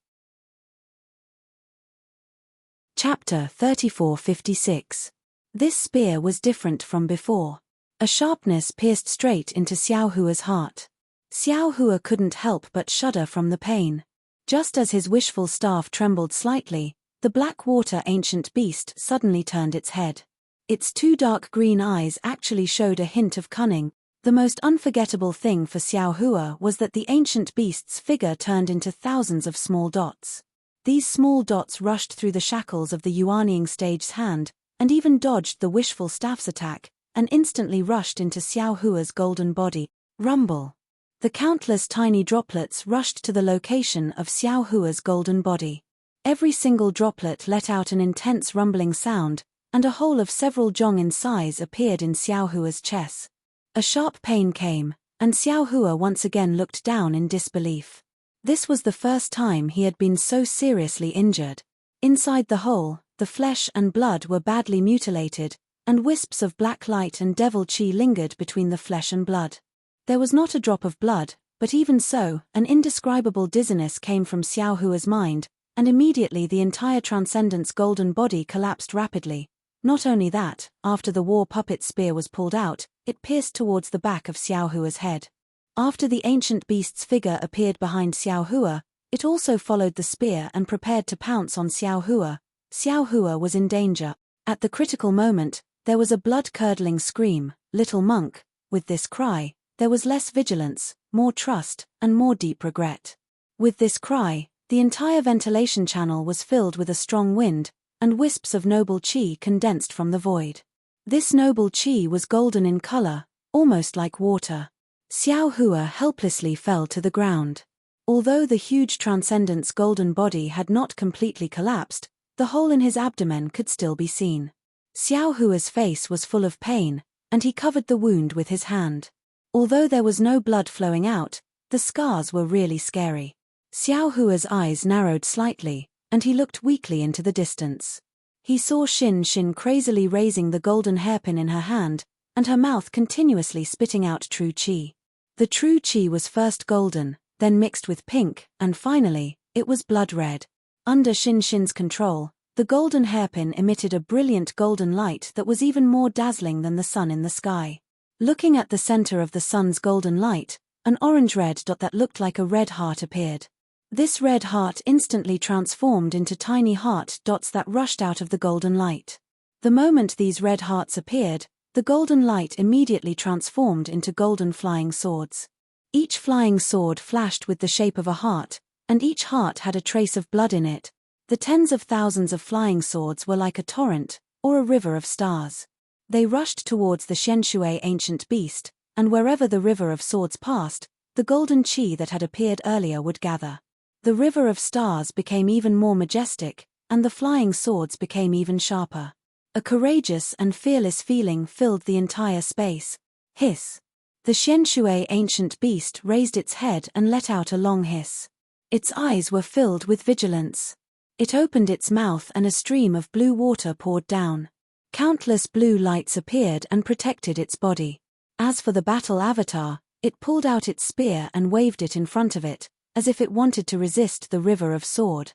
Chapter 3456. This spear was different from before. A sharpness pierced straight into Xiao Hua's heart. Xiao Hua couldn't help but shudder from the pain. Just as his wishful staff trembled slightly, the black water ancient beast suddenly turned its head. Its two dark green eyes actually showed a hint of cunning. The most unforgettable thing for Xiao Hua was that the ancient beast's figure turned into thousands of small dots. These small dots rushed through the shackles of the Yuanying stage's hand, and even dodged the wishful staff's attack, and instantly rushed into Xiao Hua's golden body. Rumble. The countless tiny droplets rushed to the location of Xiao Hua's golden body. Every single droplet let out an intense rumbling sound, and a hole of several zhong in size appeared in Xiao Hua's chest. A sharp pain came, and Xiao Hua once again looked down in disbelief. This was the first time he had been so seriously injured. Inside the hole, the flesh and blood were badly mutilated, and wisps of black light and devil chi lingered between the flesh and blood. There was not a drop of blood, but even so, an indescribable dizziness came from Xiao Hua's mind, and immediately the entire Transcendent's golden body collapsed rapidly. Not only that, after the war puppet spear was pulled out, it pierced towards the back of Xiao Hua's head. After the ancient beast's figure appeared behind Xiao Hua, it also followed the spear and prepared to pounce on Xiao Hua. Xiao Hua was in danger. At the critical moment, there was a blood-curdling scream. Little monk. With this cry, there was less vigilance, more trust, and more deep regret. With this cry, the entire ventilation channel was filled with a strong wind, and wisps of noble chi condensed from the void. This noble chi was golden in color, almost like water. Xiao Hua helplessly fell to the ground. Although the huge Transcendent's golden body had not completely collapsed, the hole in his abdomen could still be seen. Xiao Hua's face was full of pain, and he covered the wound with his hand. Although there was no blood flowing out, the scars were really scary. Xiao Hua's eyes narrowed slightly, and he looked weakly into the distance. He saw Xin crazily raising the golden hairpin in her hand, and her mouth continuously spitting out true chi. The true chi was first golden, then mixed with pink, and finally, it was blood red. Under Xin's control, the golden hairpin emitted a brilliant golden light that was even more dazzling than the sun in the sky. Looking at the center of the sun's golden light, an orange-red dot that looked like a red heart appeared. This red heart instantly transformed into tiny heart dots that rushed out of the golden light. The moment these red hearts appeared, the golden light immediately transformed into golden flying swords. Each flying sword flashed with the shape of a heart, and each heart had a trace of blood in it. The tens of thousands of flying swords were like a torrent, or a river of stars. They rushed towards the Shenshui ancient beast, and wherever the river of swords passed, the golden chi that had appeared earlier would gather. The river of stars became even more majestic, and the flying swords became even sharper. A courageous and fearless feeling filled the entire space. Hiss. The Shenshui ancient beast raised its head and let out a long hiss. Its eyes were filled with vigilance. It opened its mouth and a stream of blue water poured down. Countless blue lights appeared and protected its body. As for the battle avatar, it pulled out its spear and waved it in front of it, as if it wanted to resist the river of sword.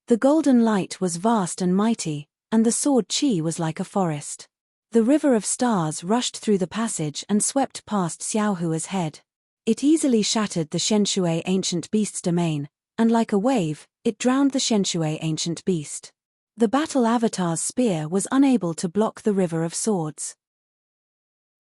The golden light was vast and mighty, and the sword chi was like a forest. The river of stars rushed through the passage and swept past Xiao Hua's head. It easily shattered the Shenshui ancient beast's domain, and like a wave, it drowned the Shenshui ancient beast. The battle avatar's spear was unable to block the river of swords.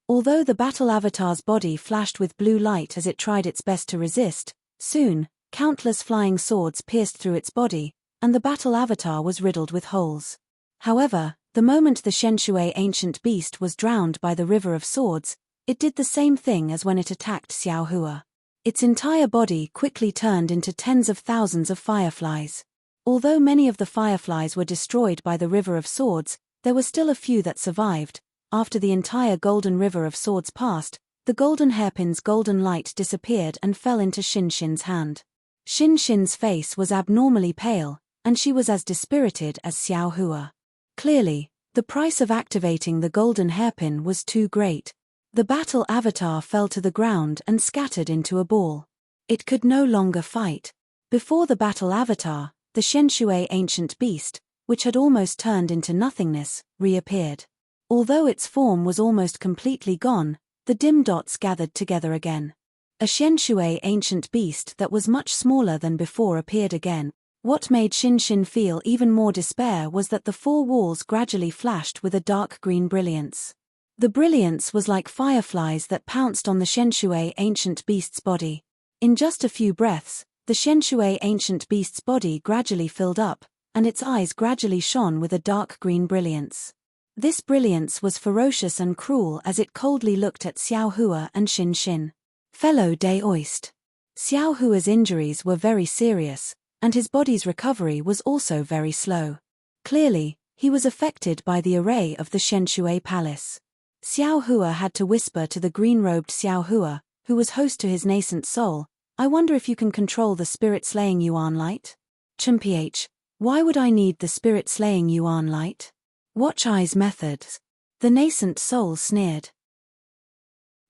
Although the battle avatar's body flashed with blue light as it tried its best to resist, soon, countless flying swords pierced through its body, and the battle avatar was riddled with holes. However, the moment the Shenshui ancient beast was drowned by the river of swords, it did the same thing as when it attacked Xiao Hua. Its entire body quickly turned into tens of thousands of fireflies. Although many of the fireflies were destroyed by the river of swords, there were still a few that survived. After the entire golden river of swords passed, the golden hairpin's golden light disappeared and fell into Shinshin's hand. Shinshin's face was abnormally pale, and she was as dispirited as Xiao Hua. Clearly, the price of activating the golden hairpin was too great. The battle avatar fell to the ground and scattered into a ball. It could no longer fight. Before the battle avatar, the Shenshui ancient beast, which had almost turned into nothingness, reappeared. Although its form was almost completely gone, the dim dots gathered together again. A Shenshui ancient beast that was much smaller than before appeared again. What made Shinshin feel even more despair was that the four walls gradually flashed with a dark green brilliance. The brilliance was like fireflies that pounced on the Shenshui ancient beast's body. In just a few breaths, the Shenshui ancient beast's body gradually filled up, and its eyes gradually shone with a dark green brilliance. This brilliance was ferocious and cruel as it coldly looked at Xiao Hua and Shinshin. Fellow Daoist. Xiao Hua's injuries were very serious, and his body's recovery was also very slow. Clearly, he was affected by the array of the Shenshui palace. Xiao Hua had to whisper to the green-robed Xiao Hua, who was host to his nascent soul, "I wonder if you can control the spirit-slaying Yuan light?" Chumph, why would I need the spirit-slaying Yuan light? Watch Eye's methods. The nascent soul sneered.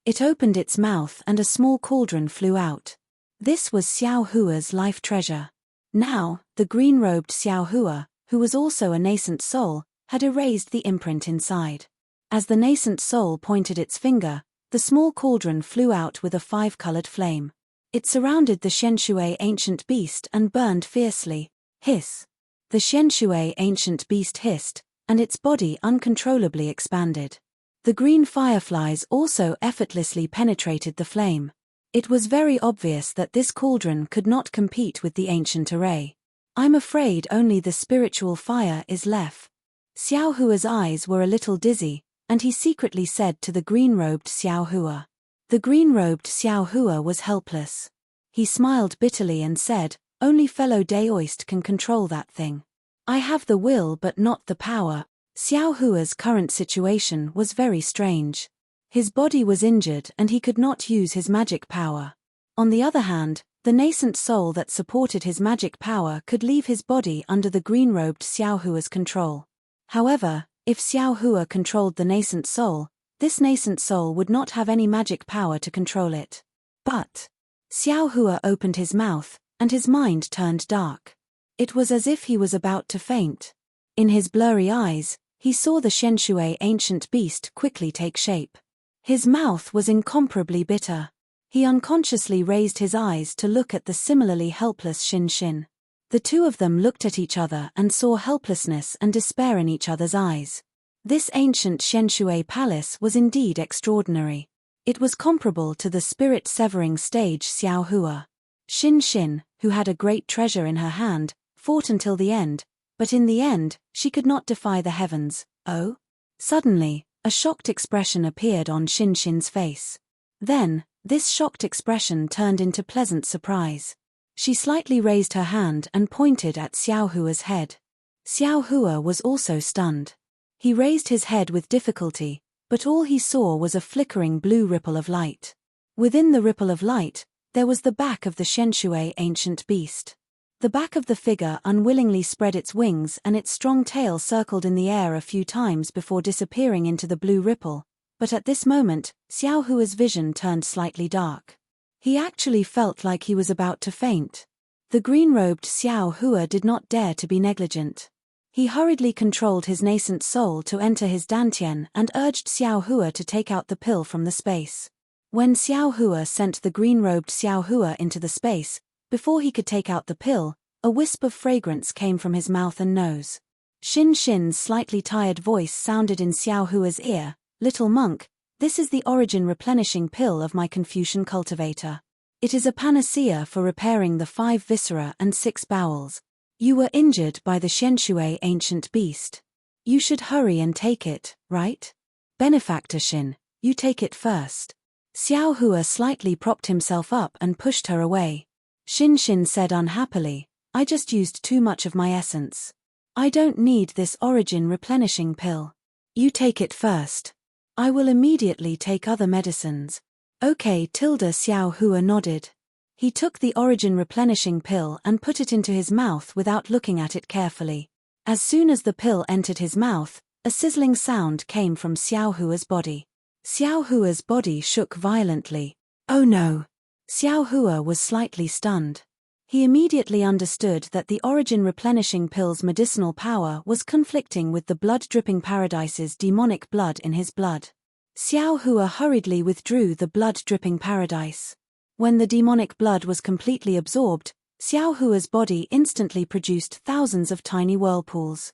It opened its mouth and a small cauldron flew out. This was Xiao Hua's life treasure. Now, the green-robed Xiao Hua, who was also a nascent soul, had erased the imprint inside. As the nascent soul pointed its finger, the small cauldron flew out with a five-colored flame. It surrounded the Shenshui ancient beast and burned fiercely. Hiss. The Shenshui ancient beast hissed, and its body uncontrollably expanded. The green fireflies also effortlessly penetrated the flame. It was very obvious that this cauldron could not compete with the ancient array. "I'm afraid only the spiritual fire is left." Xiao Hua's eyes were a little dizzy, and he secretly said to the green-robed Xiao Hua. The green-robed Xiao Hua was helpless. He smiled bitterly and said, "Only fellow Daoist can control that thing. I have the will but not the power." Xiao Hua's current situation was very strange. His body was injured and he could not use his magic power. On the other hand, the nascent soul that supported his magic power could leave his body under the green-robed Xiao Hua's control. However, if Xiao Hua controlled the nascent soul, this nascent soul would not have any magic power to control it. But Xiao Hua opened his mouth, and his mind turned dark. It was as if he was about to faint. In his blurry eyes, he saw the Shenshui ancient beast quickly take shape. His mouth was incomparably bitter. He unconsciously raised his eyes to look at the similarly helpless Shinshin. The two of them looked at each other and saw helplessness and despair in each other's eyes. This ancient Shenshui palace was indeed extraordinary. It was comparable to the spirit-severing stage Xiao Hua. Shinshin, who had a great treasure in her hand, fought until the end, but in the end, she could not defy the heavens. Oh? Suddenly, a shocked expression appeared on Shinshin's face. Then, this shocked expression turned into pleasant surprise. She slightly raised her hand and pointed at Xiao Hua's head. Xiao Hua was also stunned. He raised his head with difficulty, but all he saw was a flickering blue ripple of light. Within the ripple of light, there was the back of the Shenshui ancient beast. The back of the figure unwillingly spread its wings and its strong tail circled in the air a few times before disappearing into the blue ripple, but at this moment, Xiao Hua's vision turned slightly dark. He actually felt like he was about to faint. The green-robed Xiao Hua did not dare to be negligent. He hurriedly controlled his nascent soul to enter his dantian and urged Xiao Hua to take out the pill from the space. When Xiao Hua sent the green-robed Xiao Hua into the space, before he could take out the pill, a wisp of fragrance came from his mouth and nose. Shin Shin's slightly tired voice sounded in Xiao Hua's ear. Little monk, this is the origin replenishing pill of my Confucian cultivator. It is a panacea for repairing the 5 viscera and 6 bowels. You were injured by the Shenshui ancient beast. You should hurry and take it, right? Benefactor Shin, you take it first. Xiao Hua slightly propped himself up and pushed her away. Shin Shin said unhappily, I just used too much of my essence. I don't need this origin replenishing pill. You take it first. I will immediately take other medicines. Okay. Xiao Hua nodded. He took the origin replenishing pill and put it into his mouth without looking at it carefully. As soon as the pill entered his mouth, a sizzling sound came from Xiao Hua's body. Xiao Hua's body shook violently. Oh no! Xiao Hua was slightly stunned. He immediately understood that the origin replenishing pill's medicinal power was conflicting with the blood-dripping paradise's demonic blood in his blood. Xiao Hua hurriedly withdrew the blood-dripping paradise. When the demonic blood was completely absorbed, Xiao Hua's body instantly produced thousands of tiny whirlpools.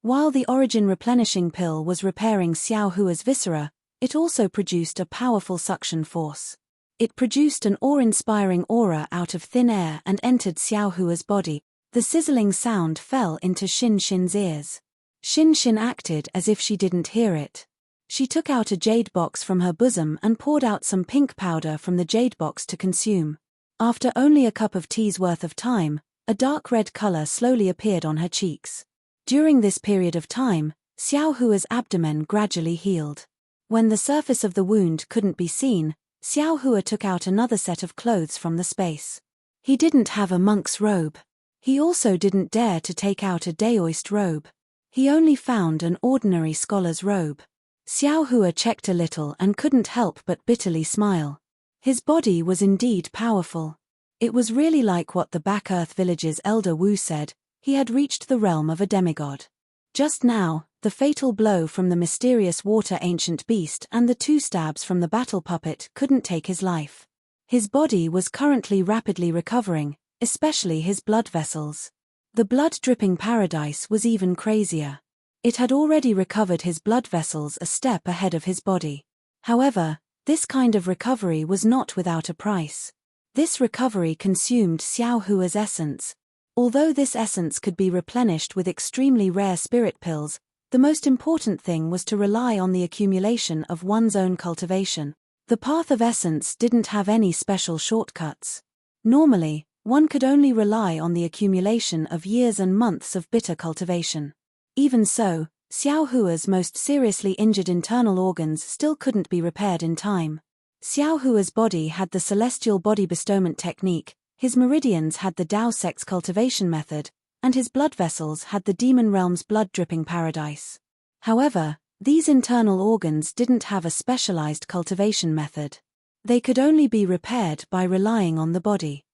While the origin replenishing pill was repairing Xiao Hua's viscera, it also produced a powerful suction force. It produced an awe-inspiring aura out of thin air and entered Xiao Hua's body. The sizzling sound fell into Shin Shin's ears. Shin Shin acted as if she didn't hear it. She took out a jade box from her bosom and poured out some pink powder from the jade box to consume. After only a cup of tea's worth of time, a dark red color slowly appeared on her cheeks. During this period of time, Xiao Hua's abdomen gradually healed. When the surface of the wound couldn't be seen, Xiao Hua took out another set of clothes from the space. He didn't have a monk's robe. He also didn't dare to take out a daoist robe. He only found an ordinary scholar's robe. Xiao Hua checked a little and couldn't help but bitterly smile. His body was indeed powerful. It was really like what the Back Earth Village's elder Wu said, he had reached the realm of a demigod. Just now, the fatal blow from the mysterious water ancient beast and the 2 stabs from the battle puppet couldn't take his life. His body was currently rapidly recovering, especially his blood vessels. The blood-dripping paradise was even crazier. It had already recovered his blood vessels a step ahead of his body. However, this kind of recovery was not without a price. This recovery consumed Xiao Hua's essence. Although this essence could be replenished with extremely rare spirit pills, the most important thing was to rely on the accumulation of one's own cultivation. The path of essence didn't have any special shortcuts. Normally, one could only rely on the accumulation of years and months of bitter cultivation. Even so, Xiao Hua's most seriously injured internal organs still couldn't be repaired in time. Xiao Hua's body had the celestial body bestowment technique, his meridians had the Dao sect's cultivation method, and his blood vessels had the demon realm's blood-dripping paradise. However, these internal organs didn't have a specialized cultivation method. They could only be repaired by relying on the body.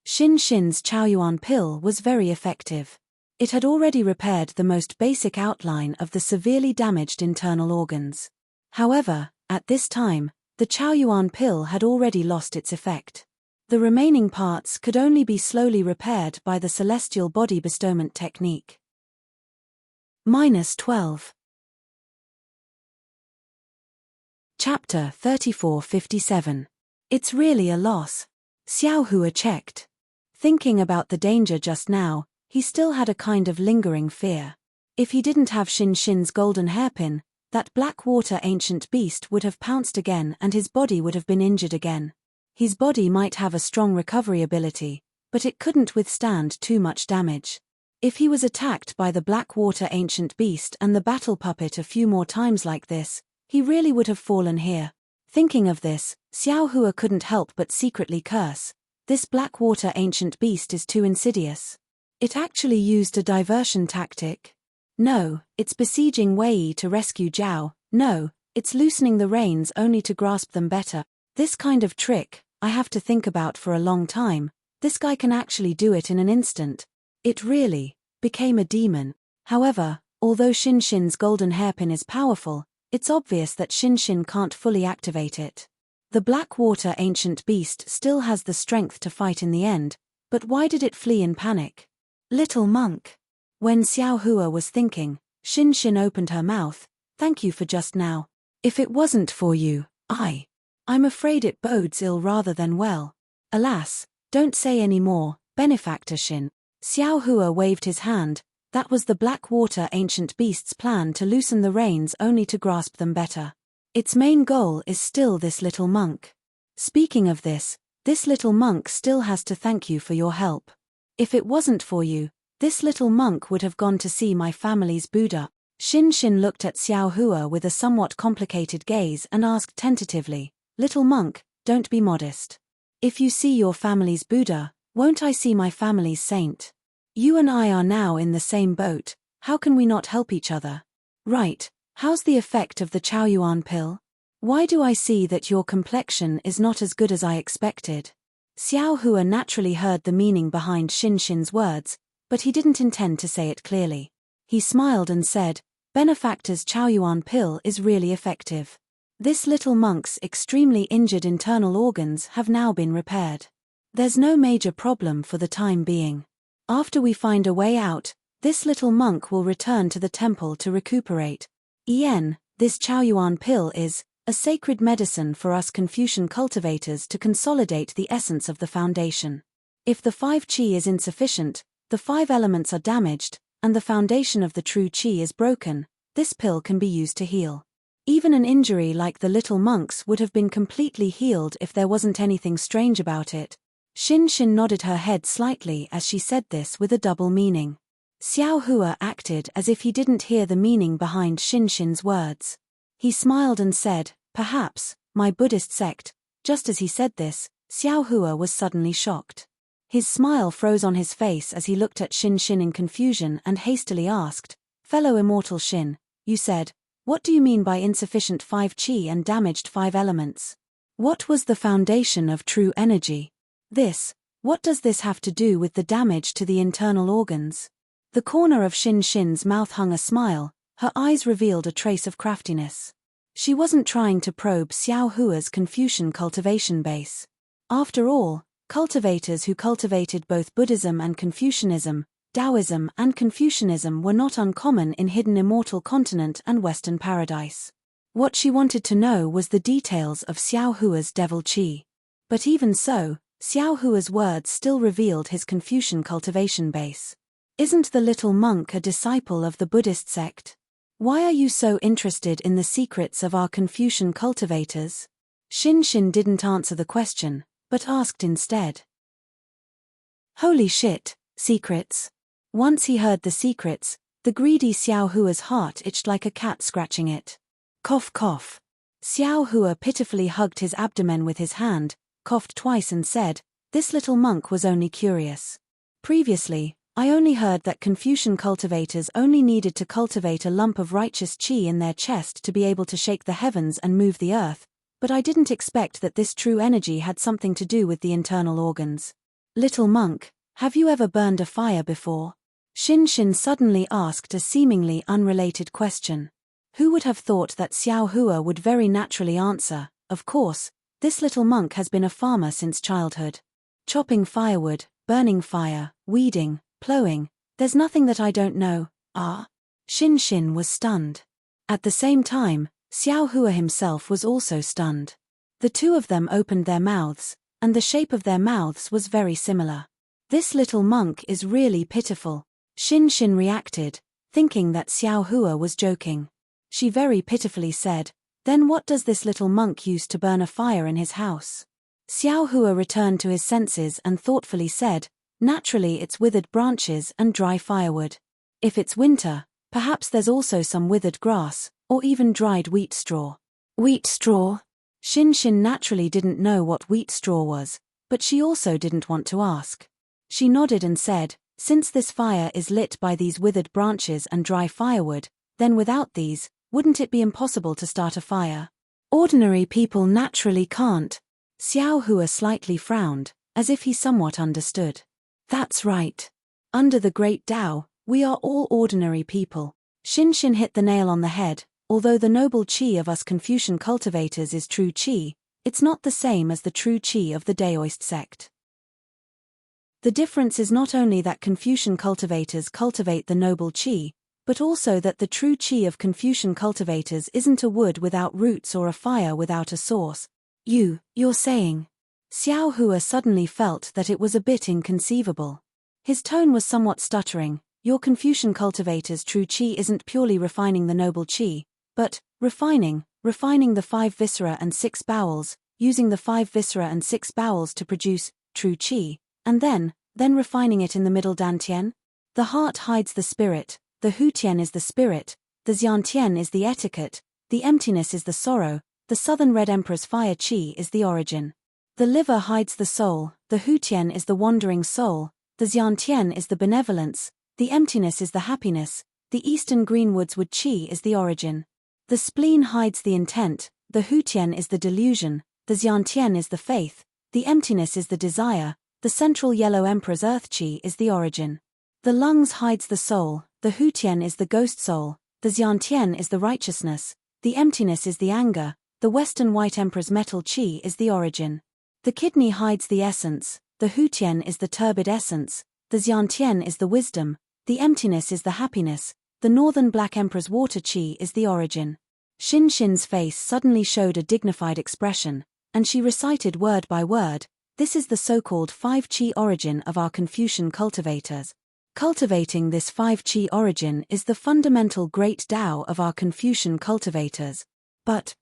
Shin Shin's Chaoyuan pill was very effective. It had already repaired the most basic outline of the severely damaged internal organs. However, at this time, the Chaoyuan pill had already lost its effect. The remaining parts could only be slowly repaired by the celestial body bestowment technique. -12. Chapter 3457. It's really a loss. Xiao Hua checked. Thinking about the danger just now, he still had a kind of lingering fear. If he didn't have Shin Shin's golden hairpin, that black water ancient beast would have pounced again and his body would have been injured again. His body might have a strong recovery ability, but it couldn't withstand too much damage. If he was attacked by the black water ancient beast and the battle puppet a few more times like this, he really would have fallen here. Thinking of this, Xiao Hua couldn't help but secretly curse. This black water ancient beast is too insidious. It actually used a diversion tactic. No, it's besieging Wei to rescue Zhao. No, it's loosening the reins only to grasp them better. This kind of trick, I have to think about for a long time. This guy can actually do it in an instant. It really became a demon. However, although Shin Shin's golden hairpin is powerful, it's obvious that Shin Shin can't fully activate it. The Blackwater ancient beast still has the strength to fight in the end, but why did it flee in panic? Little monk. When Xiao Hua was thinking, Xin Xin opened her mouth. Thank you for just now. If it wasn't for you, I'm afraid it bodes ill rather than well. Alas, don't say any more, benefactor Xin. Xiao Hua waved his hand. That was the Blackwater ancient beast's plan to loosen the reins only to grasp them better. Its main goal is still this little monk. Speaking of this little monk still has to thank you for your help. If it wasn't for you, this little monk would have gone to see my family's Buddha. Xin Xin looked at Xiao Hua with a somewhat complicated gaze and asked tentatively, Little monk, don't be modest. If you see your family's Buddha, won't I see my family's saint? You and I are now in the same boat, how can we not help each other? Right, how's the effect of the Chaoyuan pill? Why do I see that your complexion is not as good as I expected? Xiao Hua naturally heard the meaning behind Xin Xin's words, but he didn't intend to say it clearly. He smiled and said, Benefactor's Chaoyuan pill is really effective. This little monk's extremely injured internal organs have now been repaired. There's no major problem for the time being. After we find a way out, this little monk will return to the temple to recuperate. This Chaoyuan pill is a sacred medicine for us Confucian cultivators to consolidate the essence of the foundation. If the 5 qi is insufficient, the 5 elements are damaged, and the foundation of the true qi is broken, this pill can be used to heal. Even an injury like the little monk's would have been completely healed if there wasn't anything strange about it. Xin Xin nodded her head slightly as she said this with a double meaning. Xiao Hua acted as if he didn't hear the meaning behind Xin Xin's words. He smiled and said, Perhaps, my Buddhist sect. Just as he said this, Xiao Hua was suddenly shocked. His smile froze on his face as he looked at Xin Xin in confusion and hastily asked, Fellow immortal Xin, you said, what do you mean by insufficient 5 qi and damaged 5 elements? What was the foundation of true energy? What does this have to do with the damage to the internal organs? The corner of Xin Xin's mouth hung a smile, her eyes revealed a trace of craftiness. She wasn't trying to probe Xiao Hua's Confucian cultivation base. After all, cultivators who cultivated both Buddhism and Confucianism, Taoism and Confucianism were not uncommon in hidden immortal continent and Western paradise. What she wanted to know was the details of Xiao Hua's devil qi. But even so, Xiao Hua's words still revealed his Confucian cultivation base. Isn't the little monk a disciple of the Buddhist sect? Why are you so interested in the secrets of our Confucian cultivators? Xin Xin didn't answer the question, but asked instead. Holy shit, secrets. Once he heard the secrets, the greedy Xiao Hua's heart itched like a cat scratching it. Cough cough. Xiao Hua pitifully hugged his abdomen with his hand, coughed twice and said, This little monk was only curious. Previously, I only heard that Confucian cultivators only needed to cultivate a lump of righteous qi in their chest to be able to shake the heavens and move the earth, but I didn't expect that this true energy had something to do with the internal organs. Little monk, have you ever burned a fire before? Xin Xin suddenly asked a seemingly unrelated question. Who would have thought that Xiao Hua would very naturally answer, of course, this little monk has been a farmer since childhood. Chopping firewood, burning fire, weeding, plowing, there's nothing that I don't know. Xin Xin was stunned. At the same time, Xiao Hua himself was also stunned. The two of them opened their mouths, and the shape of their mouths was very similar. This little monk is really pitiful. Xin Xin reacted, thinking that Xiao Hua was joking. She very pitifully said, Then what does this little monk use to burn a fire in his house? Xiao Hua returned to his senses and thoughtfully said, Naturally it's withered branches and dry firewood. If it's winter, perhaps there's also some withered grass, or even dried wheat straw. Wheat straw? Xin Xin naturally didn't know what wheat straw was, but she also didn't want to ask. She nodded and said, Since this fire is lit by these withered branches and dry firewood, then without these, wouldn't it be impossible to start a fire? Ordinary people naturally can't. Xiao Hua slightly frowned, as if he somewhat understood. That's right. Under the Great Tao, we are all ordinary people. Xin Xin hit the nail on the head. Although the noble qi of us Confucian cultivators is true qi, it's not the same as the true qi of the Daoist sect. The difference is not only that Confucian cultivators cultivate the noble qi, but also that the true qi of Confucian cultivators isn't a wood without roots or a fire without a source. You're saying? Xiao Hua suddenly felt that it was a bit inconceivable. His tone was somewhat stuttering. Your Confucian cultivator's true qi isn't purely refining the noble qi, but refining the 5 viscera and 6 bowels, using the 5 viscera and 6 bowels to produce true qi, and then refining it in the middle dantian? The heart hides the spirit, the hutian is the spirit, the xiantian is the etiquette, the emptiness is the sorrow, the southern red emperor's fire qi is the origin. The liver hides the soul, the hutian is the wandering soul, the xiantian is the benevolence, the emptiness is the happiness, the eastern greenwood's wood qi is the origin. The spleen hides the intent, the hutian is the delusion, the xiantian is the faith, the emptiness is the desire, the central yellow emperor's earth qi is the origin. The lungs hides the soul, the hutian is the ghost soul, the xiantian is the righteousness, the emptiness is the anger, the western white emperor's metal qi is the origin. The kidney hides the essence, the hutian is the turbid essence, the xiantian is the wisdom, the emptiness is the happiness, the northern black emperor's water qi is the origin. Xin Xin's face suddenly showed a dignified expression, and she recited word by word, this is the so-called 5 qi origin of our Confucian cultivators. Cultivating this 5 qi origin is the fundamental great Tao of our Confucian cultivators. But,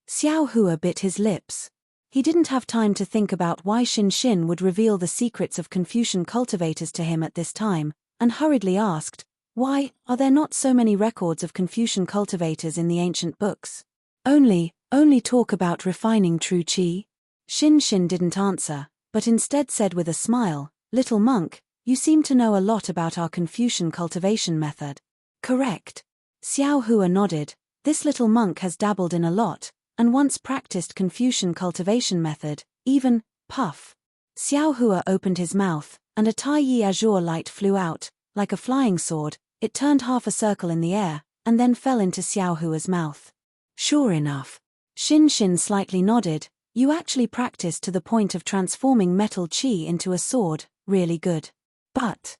Xiao Hua bit his lips. He didn't have time to think about why Xin Xin would reveal the secrets of Confucian cultivators to him at this time, and hurriedly asked, why are there not so many records of Confucian cultivators in the ancient books? Only talk about refining true qi? Xin Xin didn't answer, but instead said with a smile, little monk, you seem to know a lot about our Confucian cultivation method. Correct. Xiao Hua nodded. This little monk has dabbled in a lot, and once practiced Confucian cultivation method, even, puff. Xiao Hua opened his mouth, and a Taiyi azure light flew out, like a flying sword, it turned half a circle in the air, and then fell into Xiao Hua's mouth. Sure enough. Xin Xin slightly nodded, you actually practiced to the point of transforming metal qi into a sword, really good. But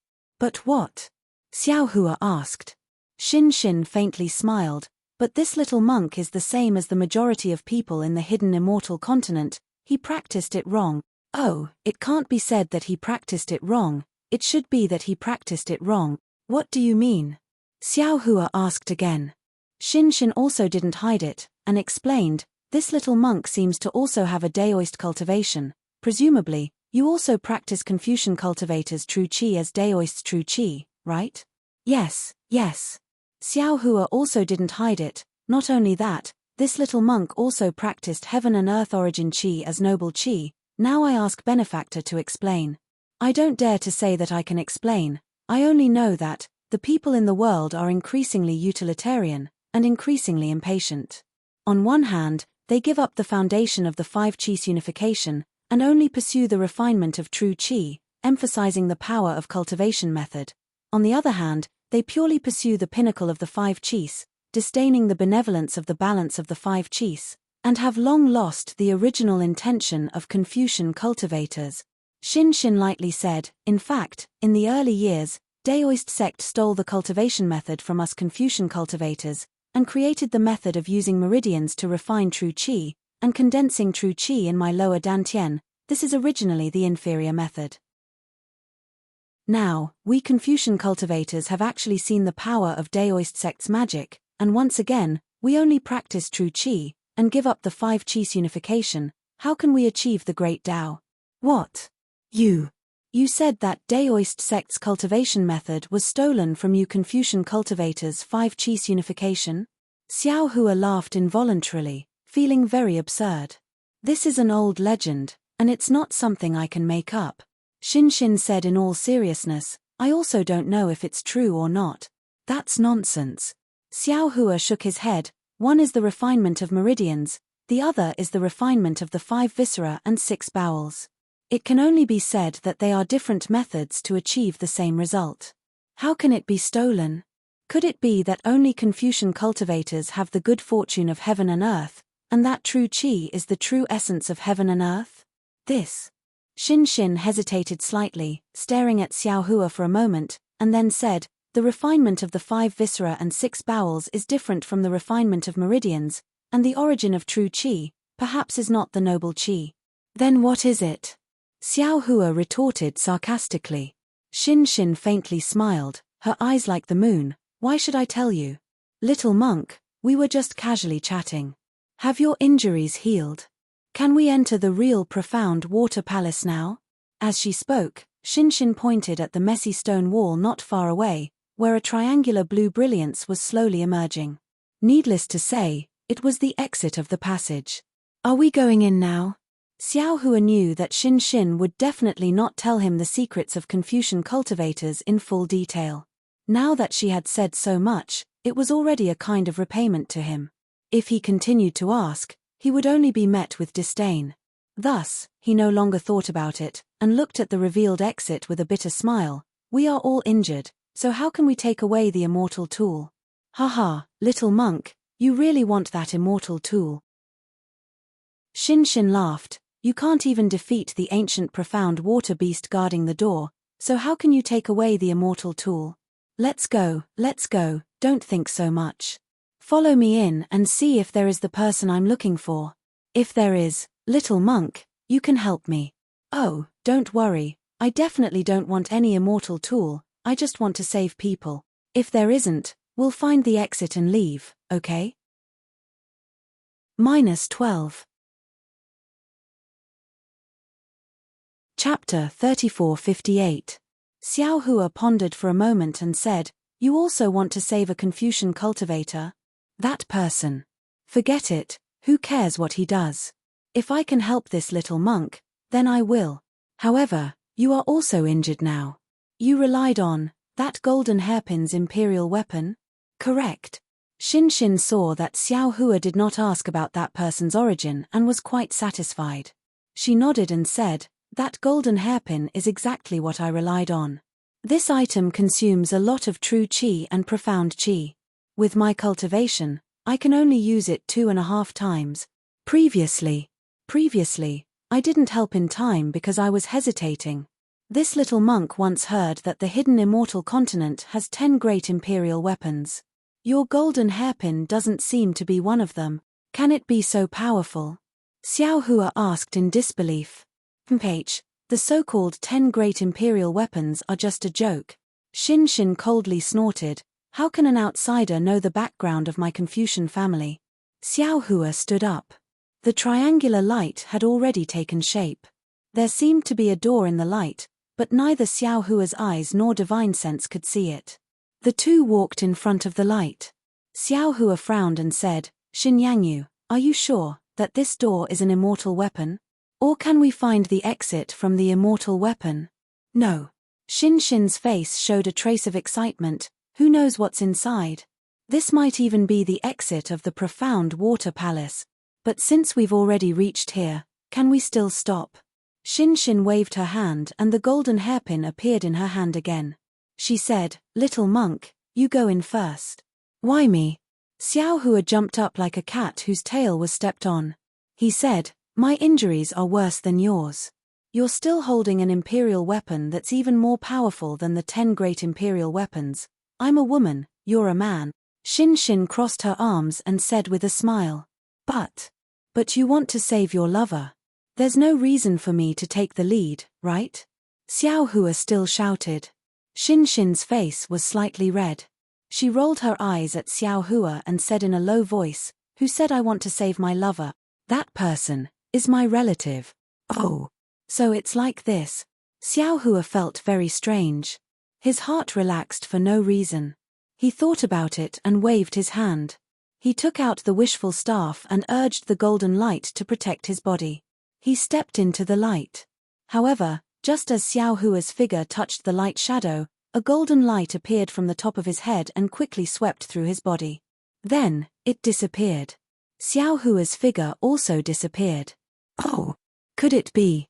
what? Xiao Hua asked. Xin Xin faintly smiled, but this little monk is the same as the majority of people in the hidden immortal continent, he practiced it wrong. Oh, it can't be said that he practiced it wrong, it should be that he practiced it wrong. What do you mean? Xiao Hua asked again. Xin Xin also didn't hide it, and explained, this little monk seems to also have a Daoist cultivation, presumably, you also practice Confucian cultivators' true qi as Daoist's true qi, right? Yes. Xiao Hua also didn't hide it, not only that, this little monk also practiced heaven and earth origin qi as noble qi, now I ask benefactor to explain. I don't dare to say that I can explain, I only know that, the people in the world are increasingly utilitarian, and increasingly impatient. On one hand, they give up the foundation of the 5 qis unification, and only pursue the refinement of true qi, emphasizing the power of cultivation method. On the other hand, they purely pursue the pinnacle of the 5 qis, disdaining the benevolence of the balance of the 5 qis, and have long lost the original intention of Confucian cultivators. Xin Xin lightly said, in fact, in the early years, Daoist sect stole the cultivation method from us Confucian cultivators, and created the method of using meridians to refine true qi, and condensing true qi in my lower dantian. This is originally the inferior method. Now, we Confucian cultivators have actually seen the power of Daoist sect's magic, and once again, we only practice true qi, and give up the 5 qis unification. How can we achieve the great Tao? What? You said that Daoist sect's cultivation method was stolen from you Confucian cultivators' 5 qis unification? Xiao Hua laughed involuntarily, feeling very absurd. This is an old legend, and it's not something I can make up. Xin Xin said in all seriousness, I also don't know if it's true or not. That's nonsense. Xiao Hua shook his head, one is the refinement of meridians, the other is the refinement of the 5 viscera and 6 bowels. It can only be said that they are different methods to achieve the same result. How can it be stolen? Could it be that only Confucian cultivators have the good fortune of heaven and earth, and that true qi is the true essence of heaven and earth? This Xin hesitated slightly, staring at Xiao Hua for a moment, and then said, "The refinement of the 5 viscera and 6 bowels is different from the refinement of meridians, and the origin of true qi, perhaps is not the noble qi." "Then what is it?" Xiao Hua retorted sarcastically. Xin faintly smiled, her eyes like the moon. "Why should I tell you? Little monk, we were just casually chatting. Have your injuries healed? Can we enter the real profound water palace now?" As she spoke, Xin pointed at the messy stone wall not far away, where a triangular blue brilliance was slowly emerging. Needless to say, it was the exit of the passage. "Are we going in now?" Xiao Hua knew that Xin would definitely not tell him the secrets of Confucian cultivators in full detail. Now that she had said so much, it was already a kind of repayment to him. If he continued to ask, he would only be met with disdain. Thus, he no longer thought about it, and looked at the revealed exit with a bitter smile. "We are all injured, so how can we take away the immortal tool?" "Haha, little monk, you really want that immortal tool?" Xin laughed. "You can't even defeat the ancient profound water beast guarding the door, so how can you take away the immortal tool? Let's go, don't think so much. Follow me in and see if there is the person I'm looking for. If there is, little monk, you can help me." "Oh, don't worry, I definitely don't want any immortal tool, I just want to save people. If there isn't, we'll find the exit and leave, okay?" -12. Chapter 3458. Xiao Hua pondered for a moment and said, "You also want to save a Confucian cultivator? That person. Forget it, who cares what he does? If I can help this little monk, then I will. However, you are also injured now. You relied on that golden hairpin's imperial weapon?" "Correct." Xin saw that Xiao Hua did not ask about that person's origin and was quite satisfied. She nodded and said, "That golden hairpin is exactly what I relied on. This item consumes a lot of true qi and profound qi. With my cultivation, I can only use it 2.5 times. Previously, I didn't help in time because I was hesitating. This little monk once heard that the hidden immortal continent has 10 great imperial weapons. Your golden hairpin doesn't seem to be one of them. Can it be so powerful?" Xiao Hua asked in disbelief. The so-called 10 great imperial weapons are just a joke." Xin coldly snorted. "How can an outsider know the background of my Confucian family?" Xiao Hua stood up. The triangular light had already taken shape. There seemed to be a door in the light, but neither Xiao Hua's eyes nor divine sense could see it. The two walked in front of the light. Xiao Hua frowned and said, "Xin Yangyu, are you sure that this door is an immortal weapon? Or can we find the exit from the immortal weapon?" "No." Xin's face showed a trace of excitement. "Who knows what's inside? This might even be the exit of the profound water palace. But since we've already reached here, can we still stop?" Xin waved her hand and the golden hairpin appeared in her hand again. She said, "Little monk, you go in first." "Why me?" Xiao Hua jumped up like a cat whose tail was stepped on. He said, "My injuries are worse than yours. You're still holding an imperial weapon that's even more powerful than the 10 great imperial weapons. I'm a woman, you're a man." Xin crossed her arms and said with a smile, But you want to save your lover. There's no reason for me to take the lead, right?" Xiao Hua still shouted. Xin's face was slightly red. She rolled her eyes at Xiao Hua and said in a low voice, "Who said I want to save my lover? That person is my relative." "Oh. So it's like this." Xiao Hua felt very strange. His heart relaxed for no reason. He thought about it and waved his hand. He took out the wishful staff and urged the golden light to protect his body. He stepped into the light. However, just as Xiao Hua's figure touched the light shadow, a golden light appeared from the top of his head and quickly swept through his body. Then, it disappeared. Xiao Hua's figure also disappeared. "Oh, could it be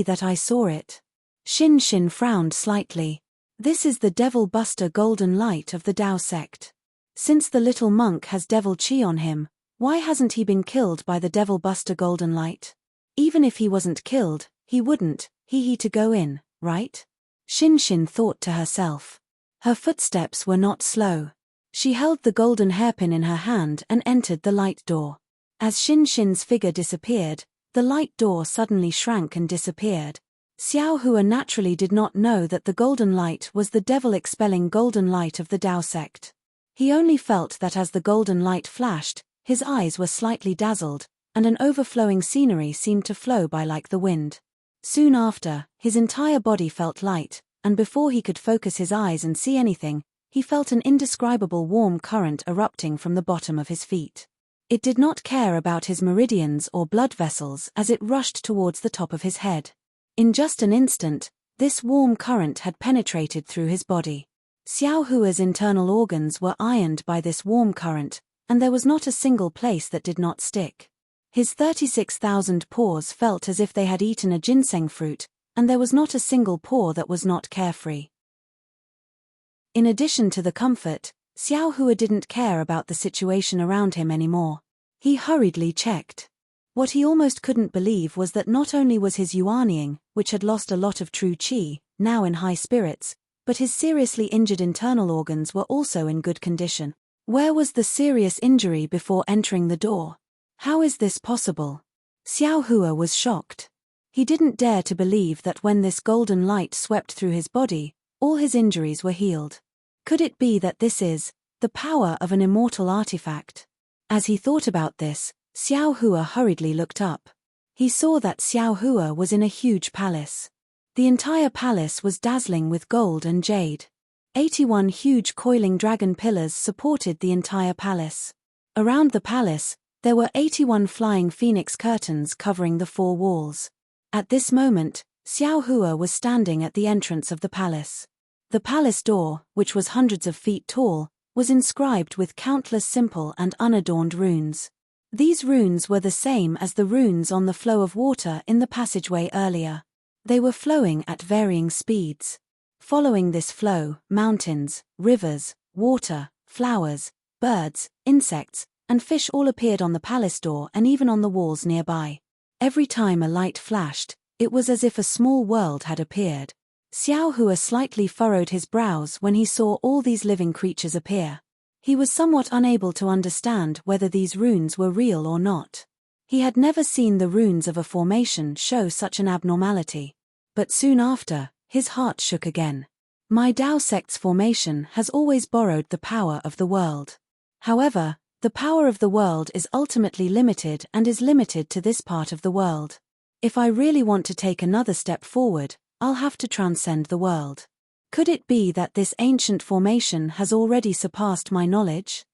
that I saw it?" Xin frowned slightly. "This is the Devil Buster golden light of the Dao sect. Since the little monk has devil chi on him, why hasn't he been killed by the Devil Buster golden light? Even if he wasn't killed, He wouldn't, he to go in, right? Xin thought to herself. Her footsteps were not slow. She held the golden hairpin in her hand and entered the light door. As Xin's figure disappeared, the light door suddenly shrank and disappeared. Xiao Hua naturally did not know that the golden light was the devil-expelling golden light of the Dao sect. He only felt that as the golden light flashed, his eyes were slightly dazzled, and an overflowing scenery seemed to flow by like the wind. Soon after, his entire body felt light, and before he could focus his eyes and see anything, he felt an indescribable warm current erupting from the bottom of his feet. It did not care about his meridians or blood vessels as it rushed towards the top of his head. In just an instant, this warm current had penetrated through his body. Xiao Hua's internal organs were ironed by this warm current, and there was not a single place that did not stick. His 36,000 pores felt as if they had eaten a ginseng fruit, and there was not a single pore that was not carefree. In addition to the comfort, Xiao Hua didn't care about the situation around him anymore. He hurriedly checked. What he almost couldn't believe was that not only was his Yuanying, which had lost a lot of true qi, now in high spirits, but his seriously injured internal organs were also in good condition. Where was the serious injury before entering the door? How is this possible? Xiao Hua was shocked. He didn't dare to believe that when this golden light swept through his body, all his injuries were healed. Could it be that this is the power of an immortal artifact? As he thought about this, Xiao Hua hurriedly looked up. He saw that Xiao Hua was in a huge palace. The entire palace was dazzling with gold and jade. 81 huge coiling dragon pillars supported the entire palace. Around the palace, there were 81 flying phoenix curtains covering the 4 walls. At this moment, Xiao Hua was standing at the entrance of the palace. The palace door, which was hundreds of feet tall, was inscribed with countless simple and unadorned runes. These runes were the same as the runes on the flow of water in the passageway earlier. They were flowing at varying speeds. Following this flow, mountains, rivers, water, flowers, birds, insects, and fish all appeared on the palace door and even on the walls nearby. Every time a light flashed, it was as if a small world had appeared. Xiao Hua slightly furrowed his brows when he saw all these living creatures appear. He was somewhat unable to understand whether these runes were real or not. He had never seen the runes of a formation show such an abnormality. But soon after, his heart shook again. My Dao sect's formation has always borrowed the power of the world. However, the power of the world is ultimately limited and is limited to this part of the world. If I really want to take another step forward, I'll have to transcend the world. Could it be that this ancient formation has already surpassed my knowledge?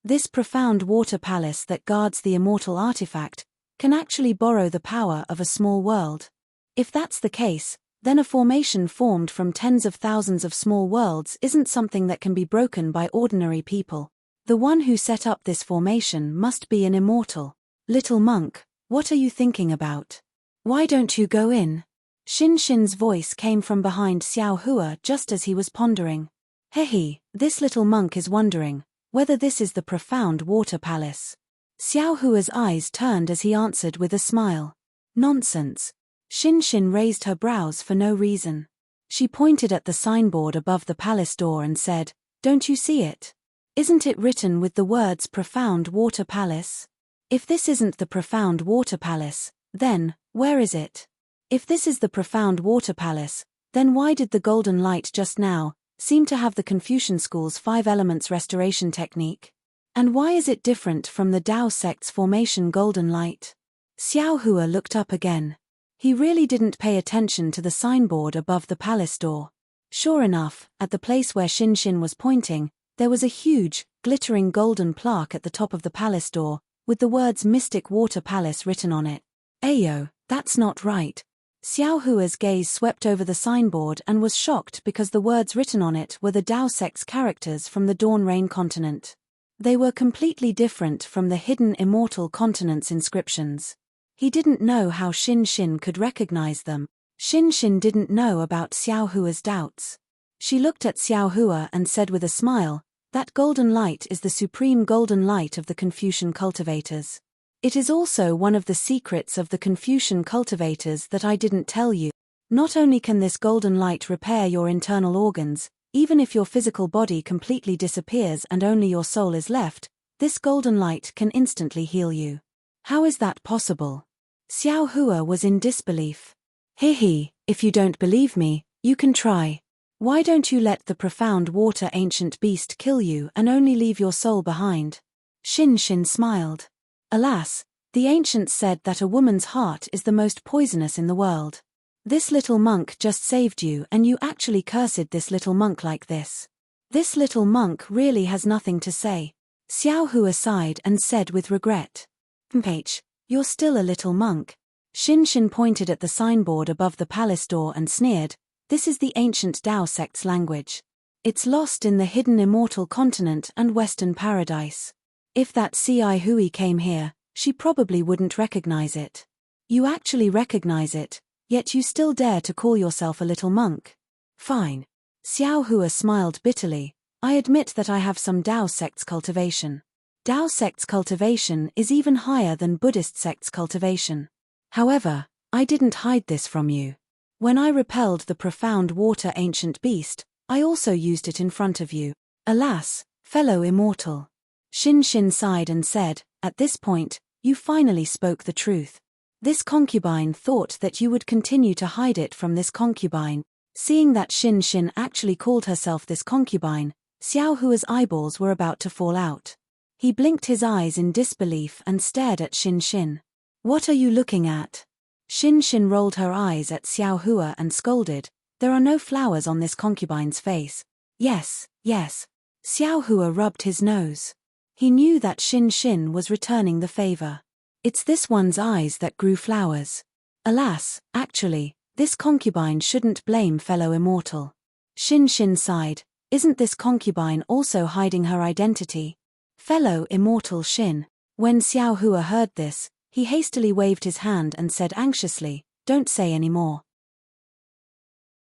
This profound water palace that guards the immortal artifact can actually borrow the power of a small world. If that's the case, then a formation formed from tens of thousands of small worlds isn't something that can be broken by ordinary people. The one who set up this formation must be an immortal. Little monk, what are you thinking about? Why don't you go in? Xin's voice came from behind Xiao Hua just as he was pondering. Hehe, this little monk is wondering whether this is the profound water palace. Xiao Hua's eyes turned as he answered with a smile. Nonsense. Xin raised her brows for no reason. She pointed at the signboard above the palace door and said, Don't you see it? Isn't it written with the words profound water palace? If this isn't the profound water palace, then, where is it? If this is the profound water palace, then why did the golden light just now seem to have the Confucian school's 5 elements restoration technique? And why is it different from the Dao sect's formation golden light? Xiao Hua looked up again. He really didn't pay attention to the signboard above the palace door. Sure enough, at the place where Xin was pointing, there was a huge, glittering golden plaque at the top of the palace door, with the words Mystic Water Palace written on it. Ayo, that's not right. Xiao Hua's gaze swept over the signboard and was shocked because the words written on it were the Dao sect's characters from the Dawn Rain continent. They were completely different from the hidden immortal continent's inscriptions. He didn't know how Xin could recognize them. Xin didn't know about Xiao Hua's doubts. She looked at Xiao Hua and said with a smile, That golden light is the supreme golden light of the Confucian cultivators. It is also one of the secrets of the Confucian cultivators that I didn't tell you. Not only can this golden light repair your internal organs, even if your physical body completely disappears and only your soul is left, this golden light can instantly heal you. How is that possible? Xiao Hua was in disbelief. Hihi, if you don't believe me, you can try. Why don't you let the profound water ancient beast kill you and only leave your soul behind? Xin Xin smiled. Alas, the ancients said that a woman's heart is the most poisonous in the world. This little monk just saved you and you actually cursed this little monk like this. This little monk really has nothing to say. Xiao Hua sighed and said with regret. Mph, you're still a little monk. Xin Xin pointed at the signboard above the palace door and sneered, this is the ancient Tao sect's language. It's lost in the hidden immortal continent and western paradise. If that Ci Hui came here, she probably wouldn't recognize it. You actually recognize it, yet you still dare to call yourself a little monk. Fine. Xiao Hua smiled bitterly. I admit that I have some Tao sect's cultivation. Tao sect's cultivation is even higher than Buddhist sect's cultivation. However, I didn't hide this from you. When I repelled the profound water ancient beast, I also used it in front of you. Alas, fellow immortal. Xin Xin sighed and said, at this point, you finally spoke the truth. This concubine thought that you would continue to hide it from this concubine. Seeing that Xin Xin actually called herself this concubine, Xiao Hua's eyeballs were about to fall out. He blinked his eyes in disbelief and stared at Xin Xin. What are you looking at? Xin Xin rolled her eyes at Xiao Hua and scolded, there are no flowers on this concubine's face. Yes, yes. Xiao Hua rubbed his nose. He knew that Xin Xin was returning the favor. It's this one's eyes that grew flowers. Alas, actually, this concubine shouldn't blame fellow immortal. Xin Xin sighed, isn't this concubine also hiding her identity? Fellow immortal Xin. When Xiao Hua heard this, he hastily waved his hand and said anxiously, don't say any more.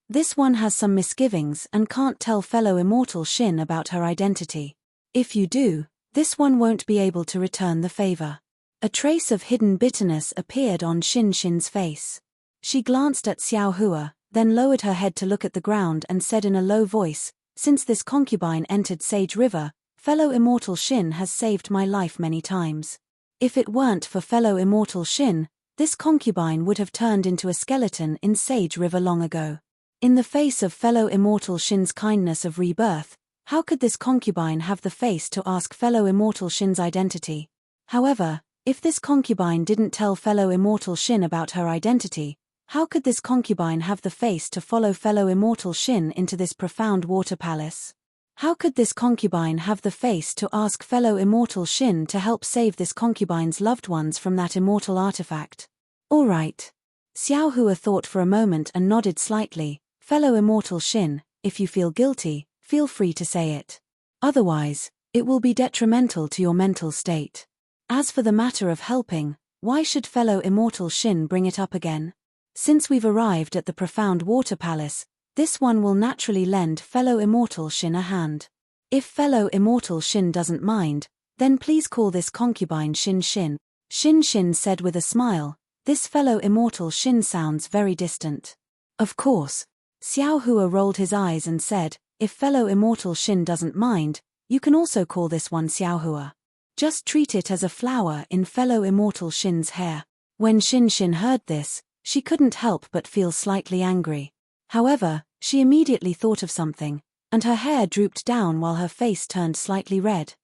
This one has some misgivings and can't tell fellow immortal Xin about her identity. If you do, this one won't be able to return the favor. A trace of hidden bitterness appeared on Xin Xin's face. She glanced at Xiao Hua, then lowered her head to look at the ground and said in a low voice, since this concubine entered Sage River, fellow immortal Xin has saved my life many times. If it weren't for fellow immortal Xin, this concubine would have turned into a skeleton in Sage River long ago. In the face of fellow immortal Xin's kindness of rebirth, how could this concubine have the face to ask fellow immortal Xin's identity? However, if this concubine didn't tell fellow immortal Xin about her identity, how could this concubine have the face to follow fellow immortal Xin into this profound water palace? How could this concubine have the face to ask fellow immortal Xin to help save this concubine's loved ones from that immortal artifact? All right. Xiao Hua thought for a moment and nodded slightly. Fellow immortal Xin, if you feel guilty, feel free to say it. Otherwise, it will be detrimental to your mental state. As for the matter of helping, why should fellow immortal Xin bring it up again? Since we've arrived at the profound water palace, this one will naturally lend fellow immortal Xin a hand. If fellow immortal Xin doesn't mind, then please call this concubine Xin Xin. Xin Xin said with a smile, this fellow immortal Xin sounds very distant. Of course. Xiao Hua rolled his eyes and said, if fellow immortal Xin doesn't mind, you can also call this one Xiao Hua. Just treat it as a flower in fellow immortal Xin's hair. When Xin Xin heard this, she couldn't help but feel slightly angry. However, she immediately thought of something, and her hair drooped down while her face turned slightly red.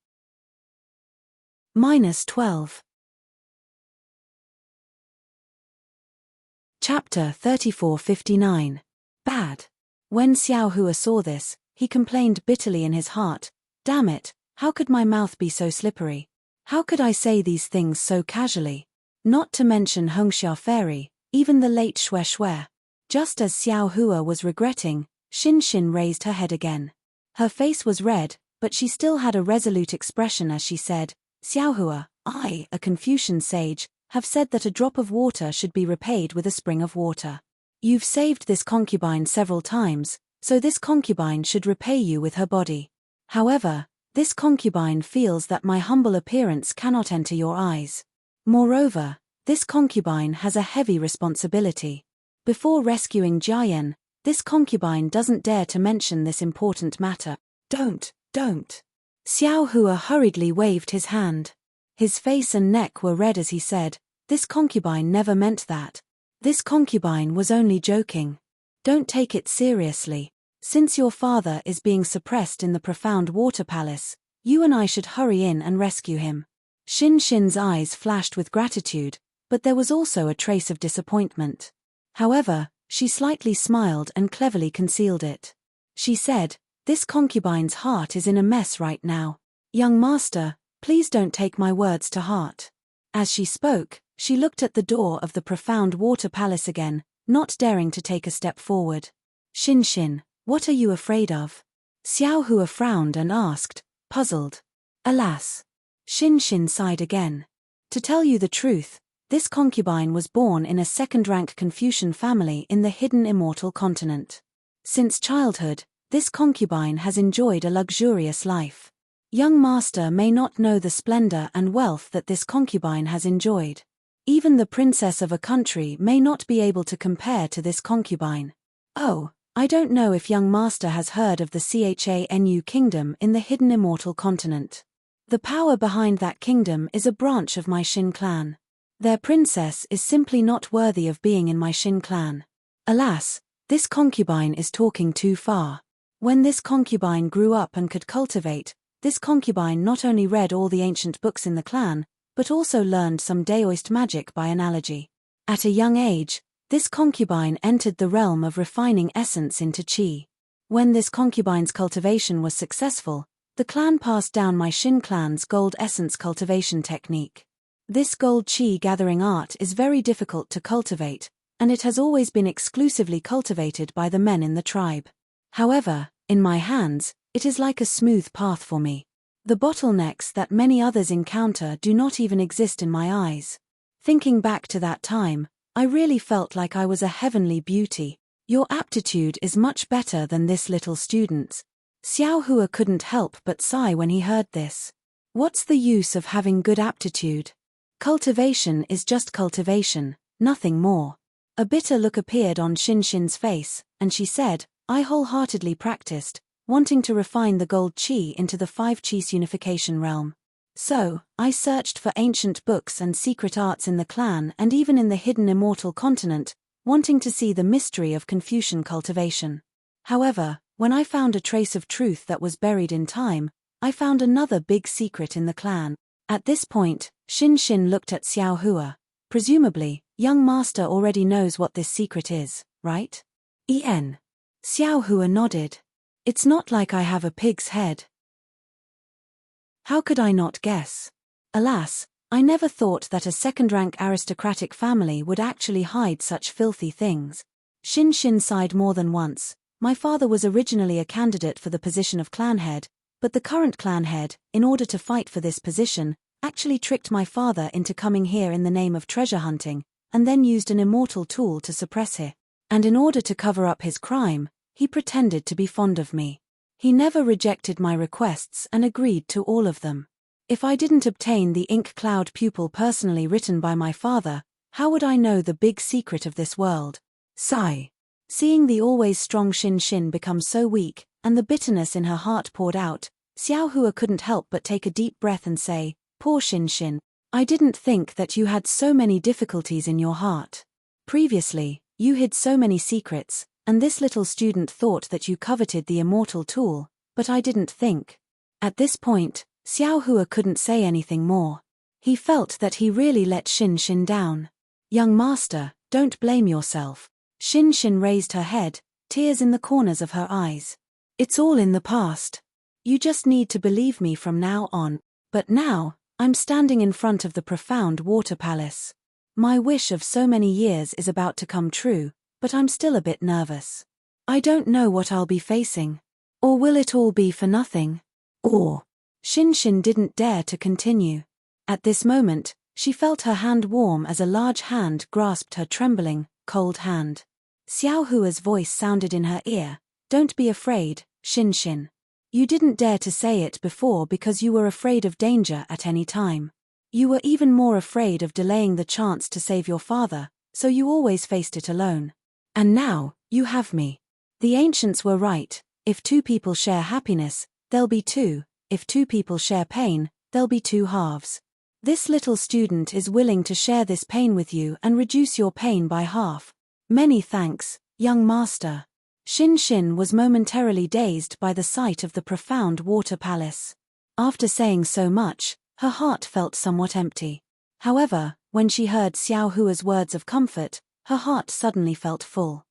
-12. Chapter 3459. Bad. When Xiao Hua saw this, he complained bitterly in his heart, damn it, how could my mouth be so slippery? How could I say these things so casually? Not to mention Hongxia Fairy, even the late Xue Xue. Just as Xiao Hua was regretting, Xin Xin raised her head again. Her face was red, but she still had a resolute expression as she said, Xiao Hua, I, a Confucian sage, have said that a drop of water should be repaid with a spring of water. You've saved this concubine several times, so this concubine should repay you with her body. However, this concubine feels that my humble appearance cannot enter your eyes. Moreover, this concubine has a heavy responsibility. Before rescuing Jiayan, this concubine doesn't dare to mention this important matter. Don't. Xiao Hua hurriedly waved his hand. His face and neck were red as he said, "This concubine never meant that. This concubine was only joking. Don't take it seriously. Since your father is being suppressed in the profound water palace, you and I should hurry in and rescue him." Shin's eyes flashed with gratitude, but there was also a trace of disappointment. However, she slightly smiled and cleverly concealed it. She said, "This concubine's heart is in a mess right now. Young master, please don't take my words to heart." As she spoke, she looked at the door of the profound water palace again, not daring to take a step forward. Shin, what are you afraid of?" Xiao Hua frowned and asked, puzzled. "Alas." Shin sighed again. "To tell you the truth, this concubine was born in a second-rank Confucian family in the hidden immortal continent. Since childhood, this concubine has enjoyed a luxurious life. Young master may not know the splendor and wealth that this concubine has enjoyed. Even the princess of a country may not be able to compare to this concubine. Oh, I don't know if young master has heard of the Chanu kingdom in the hidden immortal continent. The power behind that kingdom is a branch of my Shin clan. Their princess is simply not worthy of being in my Shin clan. Alas, this concubine is talking too far. When this concubine grew up and could cultivate, this concubine not only read all the ancient books in the clan, but also learned some Daoist magic by analogy. At a young age, this concubine entered the realm of refining essence into qi. When this concubine's cultivation was successful, the clan passed down my Shin clan's gold essence cultivation technique. This gold qi gathering art is very difficult to cultivate, and it has always been exclusively cultivated by the men in the tribe. However, in my hands, it is like a smooth path for me. The bottlenecks that many others encounter do not even exist in my eyes. Thinking back to that time, I really felt like I was a heavenly beauty. Your aptitude is much better than this little student's. Xiao Hua couldn't help but sigh when he heard this. What's the use of having good aptitude? Cultivation is just cultivation, nothing more. A bitter look appeared on Shin's face, and she said, "I wholeheartedly practiced, wanting to refine the gold qi into the 5 qis unification realm. So, I searched for ancient books and secret arts in the clan and even in the hidden immortal continent, wanting to see the mystery of Confucian cultivation. However, when I found a trace of truth that was buried in time, I found another big secret in the clan." At this point, Shin looked at Xiao Hua. "Presumably, young master already knows what this secret is, right?" Xiao Hua nodded. "It's not like I have a pig's head. How could I not guess? Alas, I never thought that a second-rank aristocratic family would actually hide such filthy things." Shin sighed more than once. "My father was originally a candidate for the position of clan head, but the current clan head, in order to fight for this position, actually tricked my father into coming here in the name of treasure hunting, and then used an immortal tool to suppress him. And in order to cover up his crime, he pretended to be fond of me. He never rejected my requests and agreed to all of them. If I didn't obtain the ink cloud pupil personally written by my father, how would I know the big secret of this world?" Sigh. Seeing the always strong Shin become so weak, and the bitterness in her heart poured out, Xiao Hua couldn't help but take a deep breath and say, "Poor Shin, I didn't think that you had so many difficulties in your heart. Previously, you hid so many secrets, and this little student thought that you coveted the immortal tool, but I didn't think." At this point, Xiao Hua couldn't say anything more. He felt that he really let Shin down. "Young master, don't blame yourself." Shin raised her head, tears in the corners of her eyes. "It's all in the past. You just need to believe me from now on. But now, I'm standing in front of the profound water palace. My wish of so many years is about to come true, but I'm still a bit nervous. I don't know what I'll be facing. Or will it all be for nothing? Or..." Shin didn't dare to continue. At this moment, she felt her hand warm as a large hand grasped her trembling, cold hand. Xiao Hua's voice sounded in her ear, "Don't be afraid, Shin. You didn't dare to say it before because you were afraid of danger at any time. You were even more afraid of delaying the chance to save your father, so you always faced it alone. And now, you have me. The ancients were right: if two people share happiness, there'll be two; if two people share pain, there'll be two halves. This little student is willing to share this pain with you and reduce your pain by half. Many thanks, young master. Shin Shin was momentarily dazed by the sight of the profound water palace. After saying so much, her heart felt somewhat empty. However, when she heard Xiao Hua's words of comfort, her heart suddenly felt full.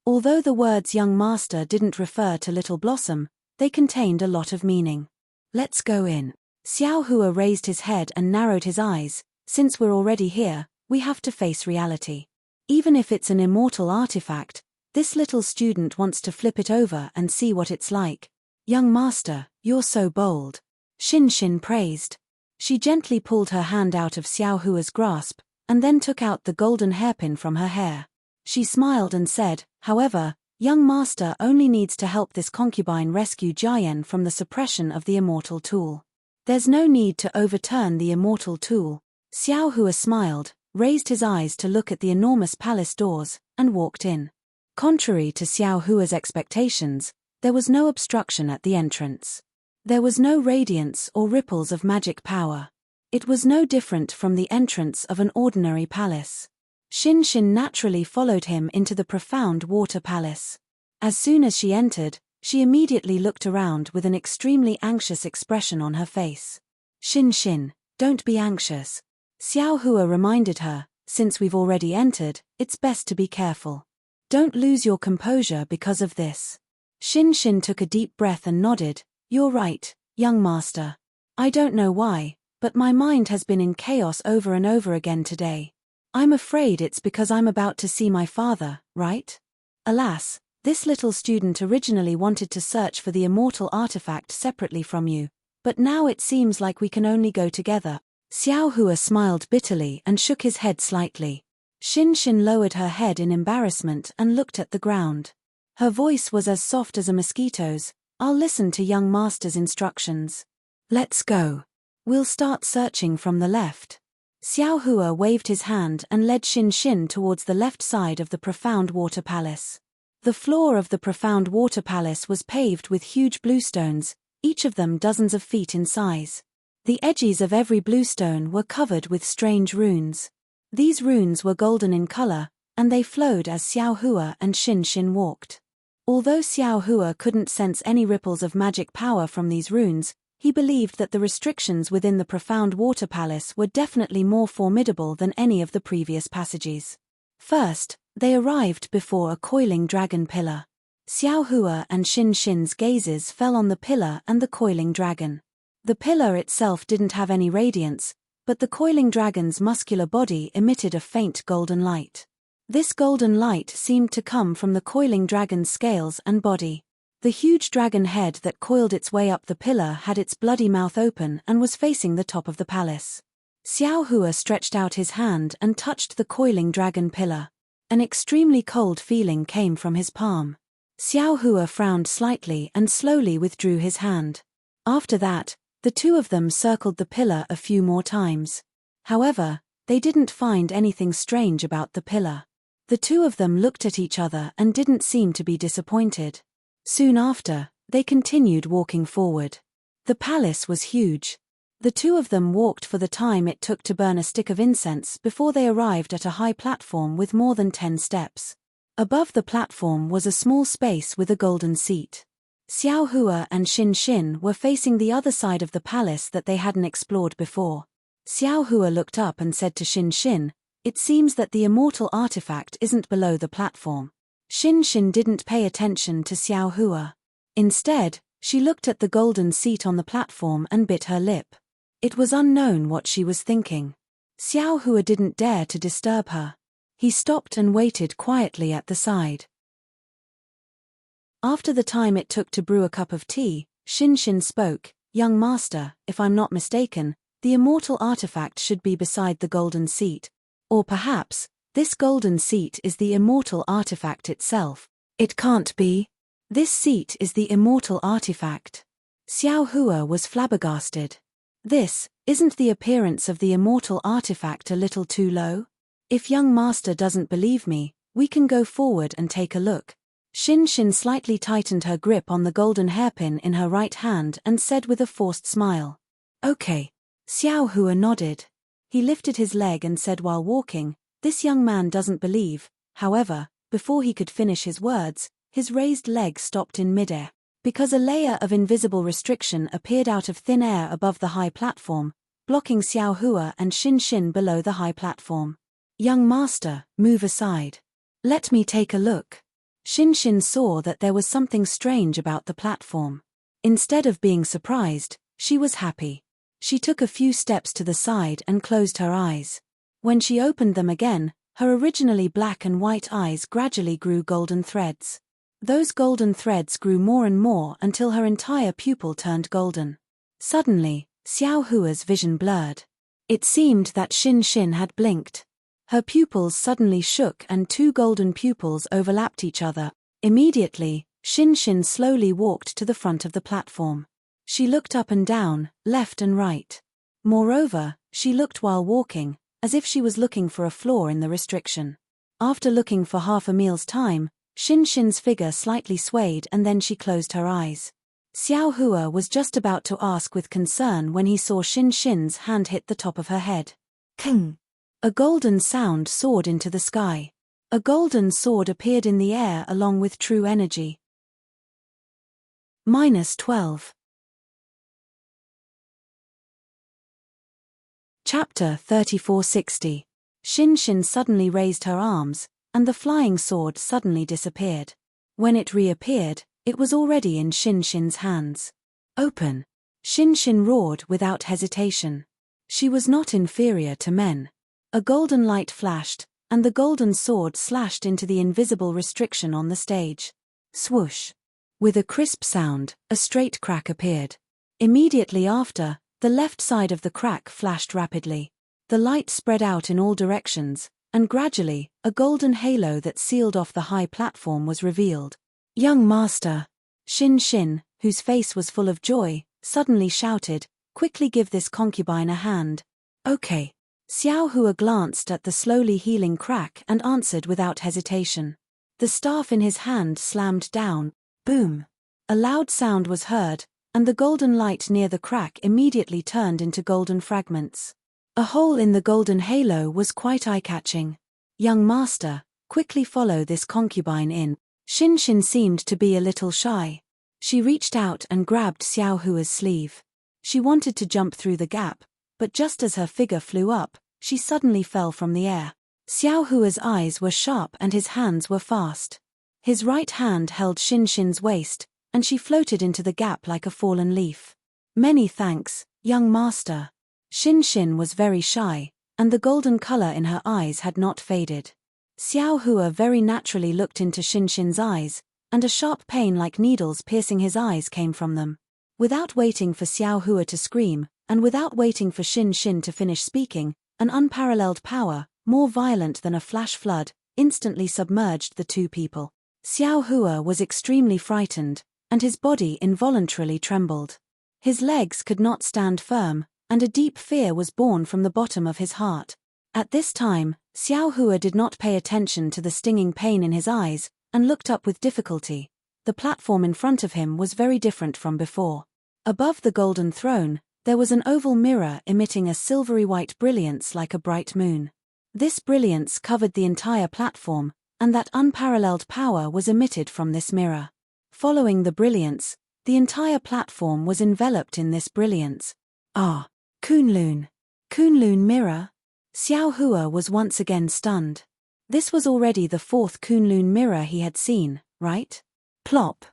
Although the words young master didn't refer to Little Blossom, they contained a lot of meaning. Let's go in. Xiao Hua raised his head and narrowed his eyes. Since we're already here, we have to face reality. Even if it's an immortal artifact, this little student wants to flip it over and see what it's like. Young master, you're so bold. Shin Shin praised. She gently pulled her hand out of Xiao Hua's grasp, and then took out the golden hairpin from her hair. She smiled and said, however, young master only needs to help this concubine rescue Jiayan from the suppression of the immortal tool. There's no need to overturn the immortal tool. Xiao Hua smiled, raised his eyes to look at the enormous palace doors, and walked in. Contrary to Xiao Hua's expectations, there was no obstruction at the entrance. There was no radiance or ripples of magic power. It was no different from the entrance of an ordinary palace. Shin Shin naturally followed him into the profound water palace. As soon as she entered, she immediately looked around with an extremely anxious expression on her face. Shin Shin, don't be anxious. Xiao Hua reminded her, since we've already entered, it's best to be careful. Don't lose your composure because of this. Shin Shin took a deep breath and nodded. You're right, young master. I don't know why, but my mind has been in chaos over and over again today. I'm afraid it's because I'm about to see my father, right? Alas, this little student originally wanted to search for the immortal artifact separately from you, but now it seems like we can only go together. Xiao Hua smiled bitterly and shook his head slightly. Shin Shin lowered her head in embarrassment and looked at the ground. Her voice was as soft as a mosquito's. I'll listen to young master's instructions. Let's go. We'll start searching from the left. Xiao Hua waved his hand and led Shin Shin towards the left side of the profound water palace. The floor of the profound water palace was paved with huge bluestones, each of them dozens of feet in size. The edges of every bluestone were covered with strange runes. These runes were golden in color, and they flowed as Xiao Hua and Shin Shin walked. Although Xiao Hua couldn't sense any ripples of magic power from these runes, he believed that the restrictions within the profound water palace were definitely more formidable than any of the previous passages. First, they arrived before a coiling dragon pillar. Xiao Hua and Shin Shin's gazes fell on the pillar and the coiling dragon. The pillar itself didn't have any radiance, but the coiling dragon's muscular body emitted a faint golden light. This golden light seemed to come from the coiling dragon's scales and body. The huge dragon head that coiled its way up the pillar had its bloody mouth open and was facing the top of the palace. Xiao Hua stretched out his hand and touched the coiling dragon pillar. An extremely cold feeling came from his palm. Xiao Hua frowned slightly and slowly withdrew his hand. After that, the two of them circled the pillar a few more times. However, they didn't find anything strange about the pillar. The two of them looked at each other and didn't seem to be disappointed. Soon after, they continued walking forward. The palace was huge. The two of them walked for the time it took to burn a stick of incense before they arrived at a high platform with more than 10 steps. Above the platform was a small space with a golden seat. Xiao Hua and Shin Shin were facing the other side of the palace that they hadn't explored before. Xiao Hua looked up and said to Shin Shin, "It seems that the immortal artifact isn't below the platform." Shin Shin didn't pay attention to Xiao Hua. Instead, she looked at the golden seat on the platform and bit her lip. It was unknown what she was thinking. Xiao Hua didn't dare to disturb her. He stopped and waited quietly at the side. After the time it took to brew a cup of tea, Shin Shin spoke, "Young master, if I'm not mistaken, the immortal artifact should be beside the golden seat. Or perhaps, this golden seat is the immortal artifact itself." "It can't be. This seat is the immortal artifact." Xiao Hua was flabbergasted. Isn't the appearance of the immortal artifact a little too low? If young master doesn't believe me, we can go forward and take a look. Xin Xin slightly tightened her grip on the golden hairpin in her right hand and said with a forced smile. Okay. Xiao Hua nodded. He lifted his leg and said while walking, this young man doesn't believe. However, before he could finish his words, his raised leg stopped in midair. Because a layer of invisible restriction appeared out of thin air above the high platform, blocking Xiao Hua and Xin Xin below the high platform. Young master, move aside. Let me take a look. Xin Xin saw that there was something strange about the platform. Instead of being surprised, she was happy. She took a few steps to the side and closed her eyes. When she opened them again, her originally black and white eyes gradually grew golden threads. Those golden threads grew more and more until her entire pupil turned golden. Suddenly, Xiao Hua's vision blurred. It seemed that Xin Xin had blinked. Her pupils suddenly shook and two golden pupils overlapped each other. Immediately, Xin Xin slowly walked to the front of the platform. She looked up and down, left and right. Moreover, she looked while walking, as if she was looking for a flaw in the restriction. After looking for half a meal's time, Xin Xin's figure slightly swayed and then she closed her eyes. Xiao Hua was just about to ask with concern when he saw Xin Xin's hand hit the top of her head. King! A golden sound soared into the sky. A golden sword appeared in the air along with true energy. -12. Chapter 3460. Xin Xin suddenly raised her arms, and the flying sword suddenly disappeared. When it reappeared, it was already in Xin Xin's hands. Open! Xin Xin roared without hesitation. She was not inferior to men. A golden light flashed, and the golden sword slashed into the invisible restriction on the stage. Swoosh! With a crisp sound, a straight crack appeared. Immediately after, the left side of the crack flashed rapidly. The light spread out in all directions, and gradually, a golden halo that sealed off the high platform was revealed. Young master! Xin Xin, whose face was full of joy, suddenly shouted, quickly give this concubine a hand. Okay. Xiao Hua glanced at the slowly healing crack and answered without hesitation. The staff in his hand slammed down. Boom! A loud sound was heard, and the golden light near the crack immediately turned into golden fragments. A hole in the golden halo was quite eye-catching. Young master, quickly follow this concubine in. Xin Xin seemed to be a little shy. She reached out and grabbed Xiao Hua's sleeve. She wanted to jump through the gap, but just as her figure flew up, she suddenly fell from the air. Xiao Hua's eyes were sharp and his hands were fast. His right hand held Xin Xin's waist, and she floated into the gap like a fallen leaf. Many thanks, young master. Xin Xin was very shy, and the golden color in her eyes had not faded. Xiao Hua very naturally looked into Xin Xin's eyes, and a sharp pain like needles piercing his eyes came from them. Without waiting for Xiao Hua to scream, and without waiting for Xin Xin to finish speaking, an unparalleled power, more violent than a flash flood, instantly submerged the two people. Xiao Hua was extremely frightened, and his body involuntarily trembled. His legs could not stand firm, and a deep fear was born from the bottom of his heart. At this time, Xiao Hua did not pay attention to the stinging pain in his eyes, and looked up with difficulty. The platform in front of him was very different from before. Above the golden throne, there was an oval mirror emitting a silvery white brilliance like a bright moon. This brilliance covered the entire platform, and that unparalleled power was emitted from this mirror. Following the brilliance, the entire platform was enveloped in this brilliance. Ah! Kunlun! Kunlun mirror? Xiao Hua was once again stunned. This was already the fourth Kunlun mirror he had seen, right? Plop!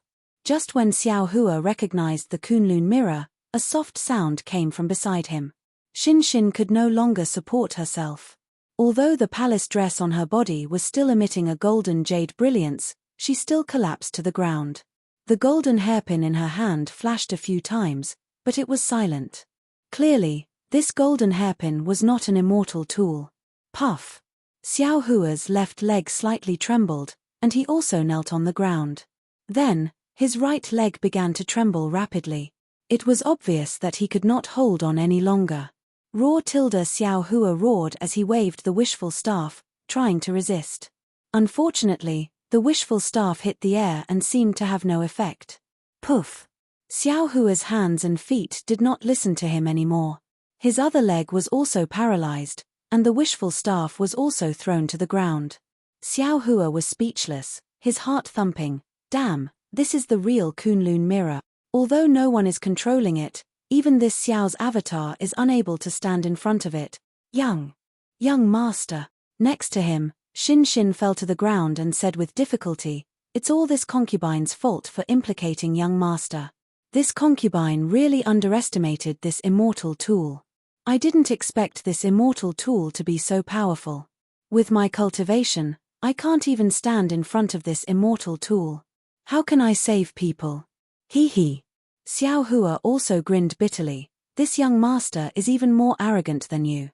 Just when Xiao Hua recognized the Kunlun mirror, a soft sound came from beside him. Xin Xin could no longer support herself. Although the palace dress on her body was still emitting a golden jade brilliance, she still collapsed to the ground. The golden hairpin in her hand flashed a few times, but it was silent. Clearly, this golden hairpin was not an immortal tool. Puff! Xiao Hua's left leg slightly trembled, and he also knelt on the ground. Then, his right leg began to tremble rapidly. It was obvious that he could not hold on any longer. Roar tilde Xiao Hua roared as he waved the wishful staff, trying to resist. Unfortunately, the wishful staff hit the air and seemed to have no effect. Poof! Xiao Hua's hands and feet did not listen to him anymore. His other leg was also paralyzed, and the wishful staff was also thrown to the ground. Xiao Hua was speechless, his heart thumping. Damn, this is the real Kunlun mirror. Although no one is controlling it, even this Xiao's avatar is unable to stand in front of it. Young master. Next to him, Xin fell to the ground and said with difficulty, "It's all this concubine's fault for implicating young master. This concubine really underestimated this immortal tool. I didn't expect this immortal tool to be so powerful. With my cultivation, I can't even stand in front of this immortal tool. How can I save people? Hee hee." Xiao Hua also grinned bitterly. "This young master is even more arrogant than you.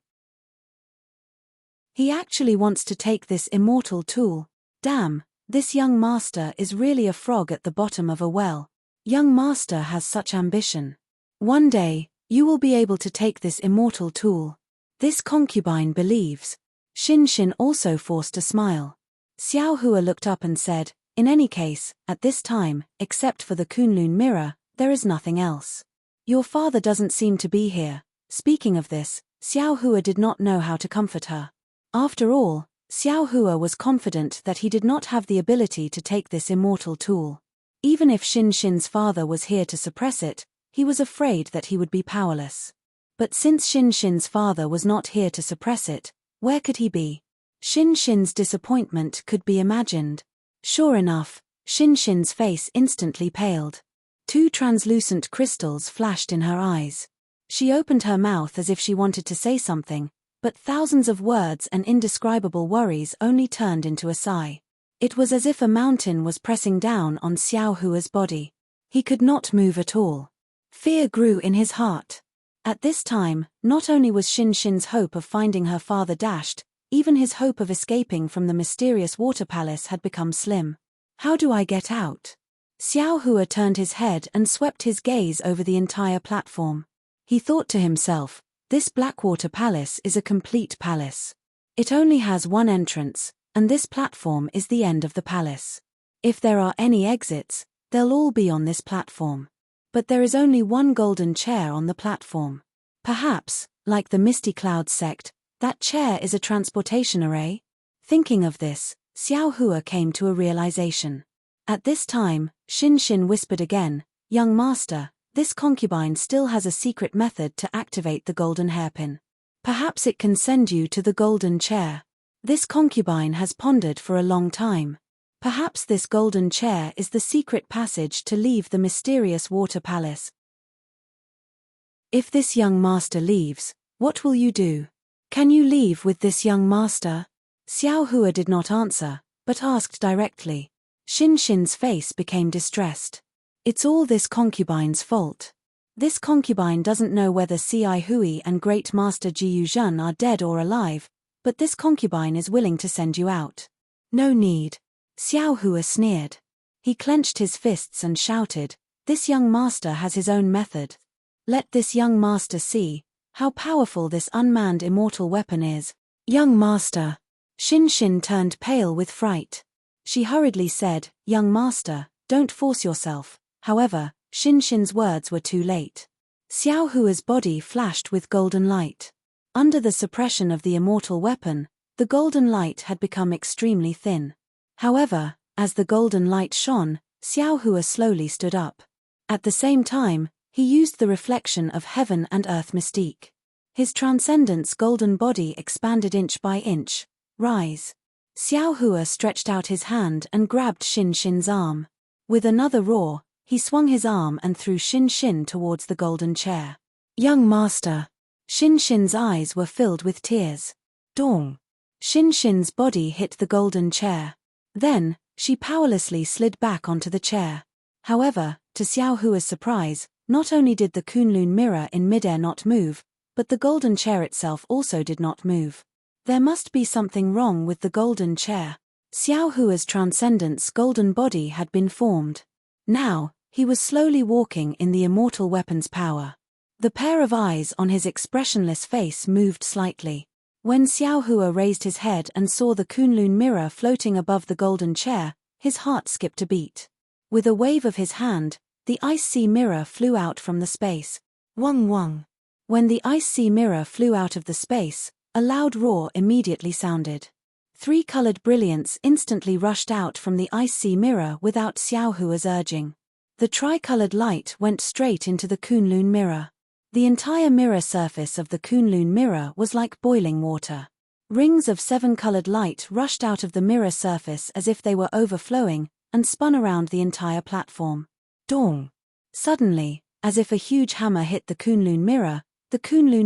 He actually wants to take this immortal tool. Damn, this young master is really a frog at the bottom of a well. Young master has such ambition. One day, you will be able to take this immortal tool. This concubine believes." Xin also forced a smile. Xiao Hua looked up and said, "In any case, at this time, except for the Kunlun mirror, there is nothing else. Your father doesn't seem to be here." Speaking of this, Xiao Hua did not know how to comfort her. After all, Xiao Hua was confident that he did not have the ability to take this immortal tool. Even if Xin's father was here to suppress it, he was afraid that he would be powerless. But since Xin's father was not here to suppress it, where could he be? Xin's disappointment could be imagined. Sure enough, Xin's face instantly paled. Two translucent crystals flashed in her eyes. She opened her mouth as if she wanted to say something, but thousands of words and indescribable worries only turned into a sigh. It was as if a mountain was pressing down on Xiao Hua's body. He could not move at all. Fear grew in his heart. At this time, not only was Xin's hope of finding her father dashed, even his hope of escaping from the mysterious water palace had become slim. How do I get out? Xiao Hua turned his head and swept his gaze over the entire platform. He thought to himself, this Blackwater Palace is a complete palace. It only has one entrance, and this platform is the end of the palace. If there are any exits, they'll all be on this platform. But there is only one golden chair on the platform. Perhaps, like the Misty Clouds sect, that chair is a transportation array? Thinking of this, Xiao Hua came to a realization. At this time, Xin whispered again, "Young master, this concubine still has a secret method to activate the golden hairpin. Perhaps it can send you to the golden chair. This concubine has pondered for a long time. Perhaps this golden chair is the secret passage to leave the mysterious water palace. If this young master leaves, what will you do? Can you leave with this young master?" Xiao Hua did not answer, but asked directly. Xin's face became distressed. It's all this concubine's fault. This concubine doesn't know whether Ci Hui and Great Master Jiyu Zhen are dead or alive, but this concubine is willing to send you out. No need. Xiao Hua sneered. He clenched his fists and shouted, "This young master has his own method. Let this young master see how powerful this unmanned immortal weapon is." "Young master." Xin turned pale with fright. She hurriedly said, "Young master, don't force yourself." However, Xin's words were too late. Xiao Hua's body flashed with golden light. Under the suppression of the immortal weapon, the golden light had become extremely thin. However, as the golden light shone, Xiao Hua slowly stood up. At the same time, he used the reflection of heaven and earth mystique. His transcendence golden body expanded inch by inch. "Rise." Xiao Hua stretched out his hand and grabbed Xin's arm. With another roar, he swung his arm and threw Xin towards the golden chair. "Young master." Xin's eyes were filled with tears. Dong. Xin's body hit the golden chair. Then, she powerlessly slid back onto the chair. However, to Xiao Hua's surprise, not only did the Kunlun mirror in midair not move, but the golden chair itself also did not move. There must be something wrong with the golden chair. Xiao Hua's transcendence golden body had been formed. Now, He was slowly walking in the immortal weapon's power. The pair of eyes on his expressionless face moved slightly. When Xiao Hua raised his head and saw the Kunlun mirror floating above the golden chair, his heart skipped a beat. With a wave of his hand, the ice sea mirror flew out from the space. Wang wang. When the ice sea mirror flew out of the space, a loud roar immediately sounded. 3 colored brilliance instantly rushed out from the ice sea mirror without Xiao Hua's urging. The tricolored light went straight into the Kunlun mirror. The entire mirror surface of the Kunlun mirror was like boiling water. Rings of 7-colored light rushed out of the mirror surface as if they were overflowing, and spun around the entire platform. Dong! Suddenly, as if a huge hammer hit the Kunlun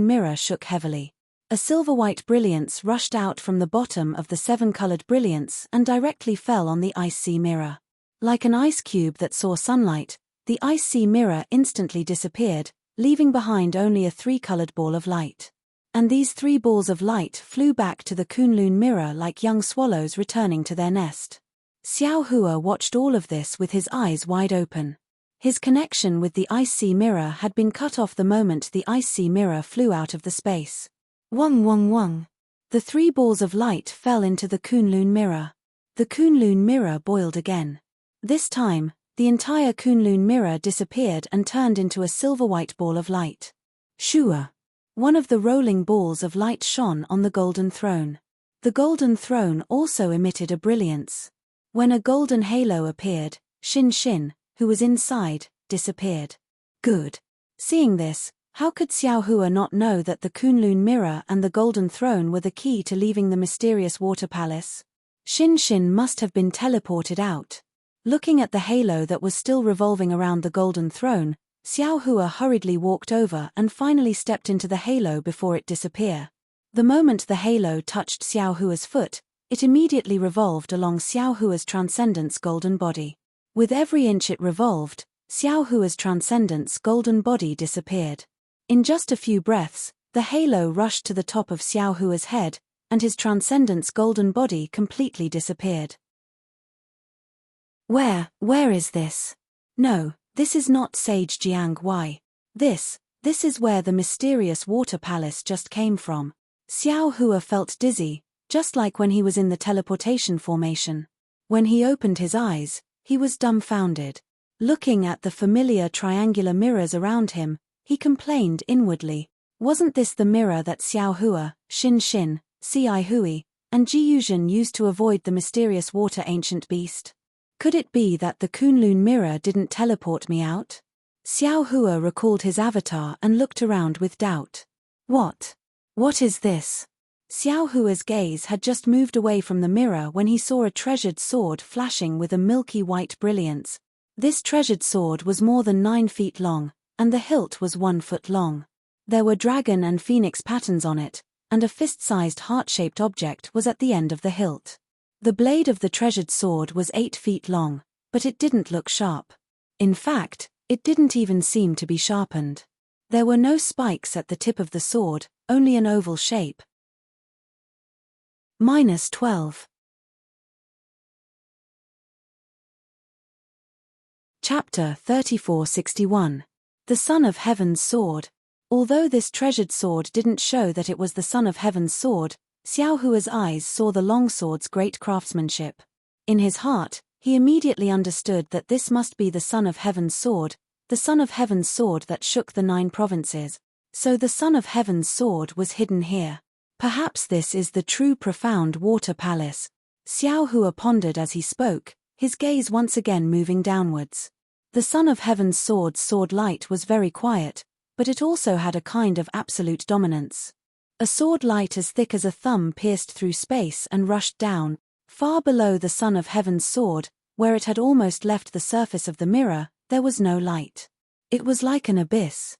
mirror shook heavily. A silver-white brilliance rushed out from the bottom of the 7-colored brilliance and directly fell on the ice sea mirror. Like an ice cube that saw sunlight, the ice sea mirror instantly disappeared, leaving behind only a 3-colored ball of light. And these 3 balls of light flew back to the Kunlun mirror like young swallows returning to their nest. Xiao Hua watched all of this with his eyes wide open. His connection with the ice sea mirror had been cut off the moment the ice sea mirror flew out of the space. Wang wang wang. The 3 balls of light fell into the Kunlun mirror. The Kunlun mirror boiled again. This time, the entire Kunlun mirror disappeared and turned into a silver-white ball of light. Shua. One of the rolling balls of light shone on the golden throne. The golden throne also emitted a brilliance. When a golden halo appeared, Xin, who was inside, disappeared. Good. Seeing this, how could Xiao Hua not know that the Kunlun mirror and the golden throne were the key to leaving the mysterious water palace? Xin must have been teleported out. Looking at the halo that was still revolving around the golden throne, Xiao Hua hurriedly walked over and finally stepped into the halo before it disappeared. The moment the halo touched Xiao Hua's foot, it immediately revolved along Xiao Hua's transcendent's golden body. With every inch it revolved, Xiao Hua's transcendent's golden body disappeared. In just a few breaths, the halo rushed to the top of Xiao Hua's head, and his transcendent's golden body completely disappeared. Where is this? No, this is not Sage Jiang Wei. This is where the mysterious water palace just came from. Xiao Hua felt dizzy, just like when he was in the teleportation formation. When he opened his eyes, he was dumbfounded. Looking at the familiar triangular mirrors around him, he complained inwardly. Wasn't this the mirror that Xiao Hua, Xin, Ci Hui, and Ji Yuzhen used to avoid the mysterious water ancient beast? Could it be that the Kunlun mirror didn't teleport me out? Xiao Hua recalled his avatar and looked around with doubt. What is this? Xiao Hua's gaze had just moved away from the mirror when he saw a treasured sword flashing with a milky white brilliance. This treasured sword was more than 9 feet long, and the hilt was 1 foot long. There were dragon and phoenix patterns on it, and a fist-sized heart-shaped object was at the end of the hilt. The blade of the treasured sword was 8 feet long, but it didn't look sharp. In fact, it didn't even seem to be sharpened. There were no spikes at the tip of the sword, only an oval shape. -12. Chapter 3461. The Son of Heaven's Sword. Although this treasured sword didn't show that it was the Son of Heaven's sword, Xiao Hua's eyes saw the longsword's great craftsmanship. In his heart, he immediately understood that this must be the Son of Heaven's sword, the Son of Heaven's sword that shook the 9 provinces. So the Son of Heaven's sword was hidden here. Perhaps this is the true profound water palace. Xiao Hua pondered as he spoke, his gaze once again moving downwards. The Son of Heaven's sword light was very quiet, but it also had a kind of absolute dominance. A sword light as thick as a thumb pierced through space and rushed down, far below the Son of Heaven's sword, where it had almost left the surface of the mirror. There was no light. It was like an abyss.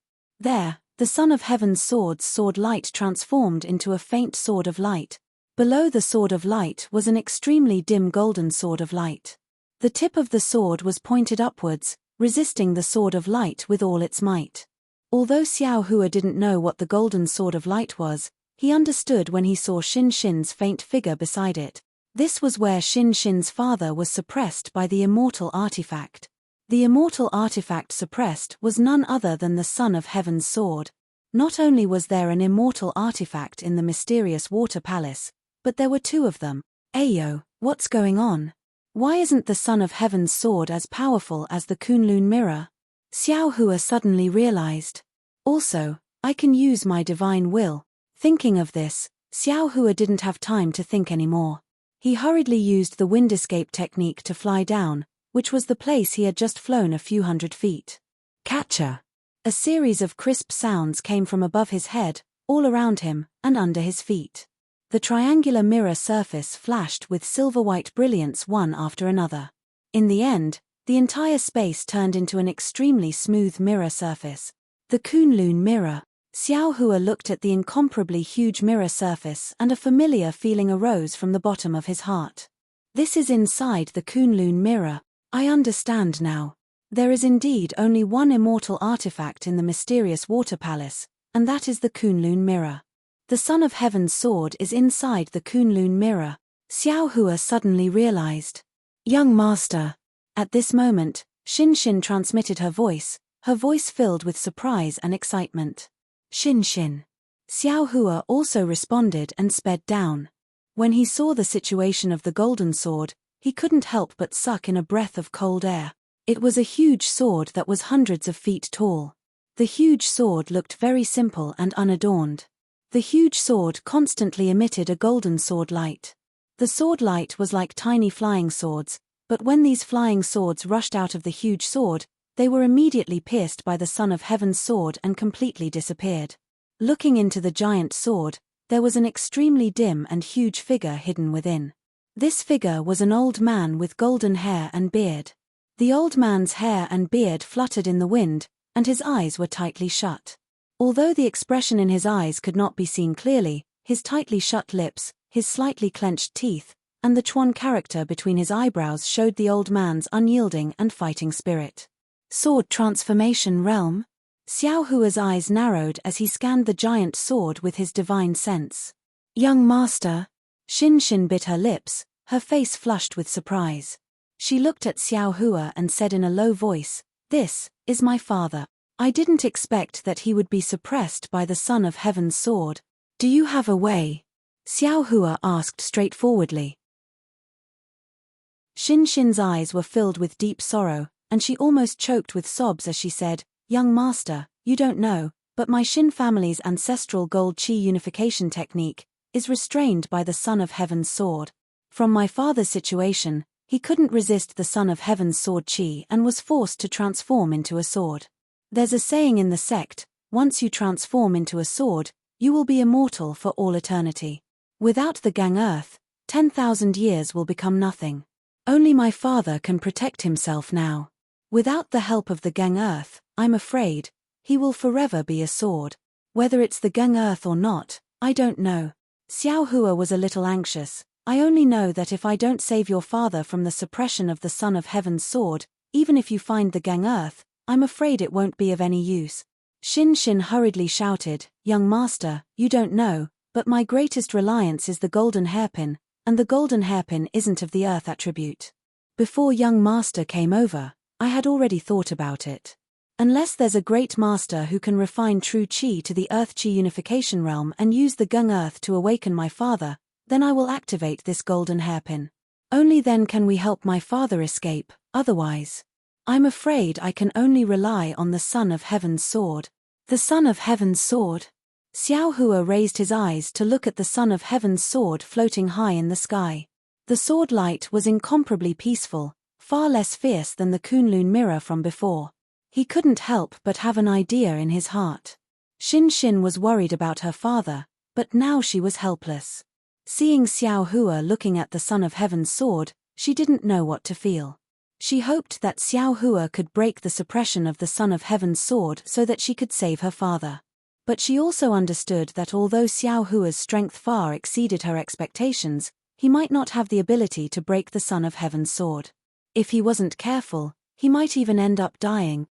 There, the Son of Heaven's sword light transformed into a faint sword of light. Below the sword of light was an extremely dim golden sword of light. The tip of the sword was pointed upwards, resisting the sword of light with all its might. Although Xiao Hua didn't know what the golden sword of light was, he understood when he saw Xin's faint figure beside it. This was where Xin's father was suppressed by the immortal artifact. The immortal artifact suppressed was none other than the Son of Heaven's sword. Not only was there an immortal artifact in the mysterious water palace, but there were two of them. Ayo, what's going on? Why isn't the Son of Heaven's sword as powerful as the Kunlun mirror? Xiao Hua suddenly realized. Also, I can use my divine will. Thinking of this, Xiao Hua didn't have time to think anymore. He hurriedly used the wind escape technique to fly down, which was the place he had just flown a few hundred feet. Catcher! A series of crisp sounds came from above his head, all around him, and under his feet. The triangular mirror surface flashed with silver-white brilliance one after another. In the end, the entire space turned into an extremely smooth mirror surface. The Kunlun mirror. Xiao Hua looked at the incomparably huge mirror surface and a familiar feeling arose from the bottom of his heart. This is inside the Kunlun mirror. I understand now. There is indeed only one immortal artifact in the mysterious water palace, and that is the Kunlun mirror. The Son of Heaven's sword is inside the Kunlun mirror. Xiao Hua suddenly realized. Young master. At this moment, Xin transmitted her voice filled with surprise and excitement. Xin. Xiao Hua also responded and sped down. When he saw the situation of the golden sword, he couldn't help but suck in a breath of cold air. It was a huge sword that was hundreds of feet tall. The huge sword looked very simple and unadorned. The huge sword constantly emitted a golden sword light. The sword light was like tiny flying swords, but when these flying swords rushed out of the huge sword, they were immediately pierced by the Son of Heaven's sword and completely disappeared. Looking into the giant sword, there was an extremely dim and huge figure hidden within. This figure was an old man with golden hair and beard. The old man's hair and beard fluttered in the wind, and his eyes were tightly shut. Although the expression in his eyes could not be seen clearly, his tightly shut lips, his slightly clenched teeth, and the Chuan character between his eyebrows showed the old man's unyielding and fighting spirit. Sword transformation realm? Xiao Hua's eyes narrowed as he scanned the giant sword with his divine sense. Young master. Xin bit her lips, her face flushed with surprise. She looked at Xiao Hua and said in a low voice, "This is my father. I didn't expect that he would be suppressed by the Son of Heaven's sword. Do you have a way?" Xiao Hua asked straightforwardly. Xin's eyes were filled with deep sorrow, and she almost choked with sobs as she said, "Young master, you don't know, but my Xin family's ancestral gold qi unification technique is restrained by the Son of Heaven's sword. From my father's situation, he couldn't resist the Son of Heaven's sword qi and was forced to transform into a sword. There's a saying in the sect, once you transform into a sword, you will be immortal for all eternity. Without the Gang Earth, 10,000 years will become nothing. Only my father can protect himself now. Without the help of the Gang Earth, I'm afraid, he will forever be a sword. Whether it's the Gang Earth or not, I don't know." Xiao Hua was a little anxious. "I only know that if I don't save your father from the suppression of the Son of Heaven's sword, even if you find the Gang Earth, I'm afraid it won't be of any use." Xin hurriedly shouted, "Young master, you don't know, but my greatest reliance is the golden hairpin, and the golden hairpin isn't of the earth attribute. Before young master came over, I had already thought about it. Unless there's a great master who can refine true qi to the earth qi unification realm and use the Gung Earth to awaken my father, then I will activate this golden hairpin. Only then can we help my father escape, otherwise. I'm afraid I can only rely on the Son of Heaven's sword." The Son of Heaven's sword? Xiao Hua raised his eyes to look at the Son of Heaven's sword floating high in the sky. The sword light was incomparably peaceful, far less fierce than the Kunlun mirror from before. He couldn't help but have an idea in his heart. Xin was worried about her father, but now she was helpless. Seeing Xiao Hua looking at the Son of Heaven's sword, she didn't know what to feel. She hoped that Xiao Hua could break the suppression of the Son of Heaven's sword so that she could save her father. But she also understood that although Xiao Hua's strength far exceeded her expectations, he might not have the ability to break the Son of Heaven's sword. If he wasn't careful, he might even end up dying.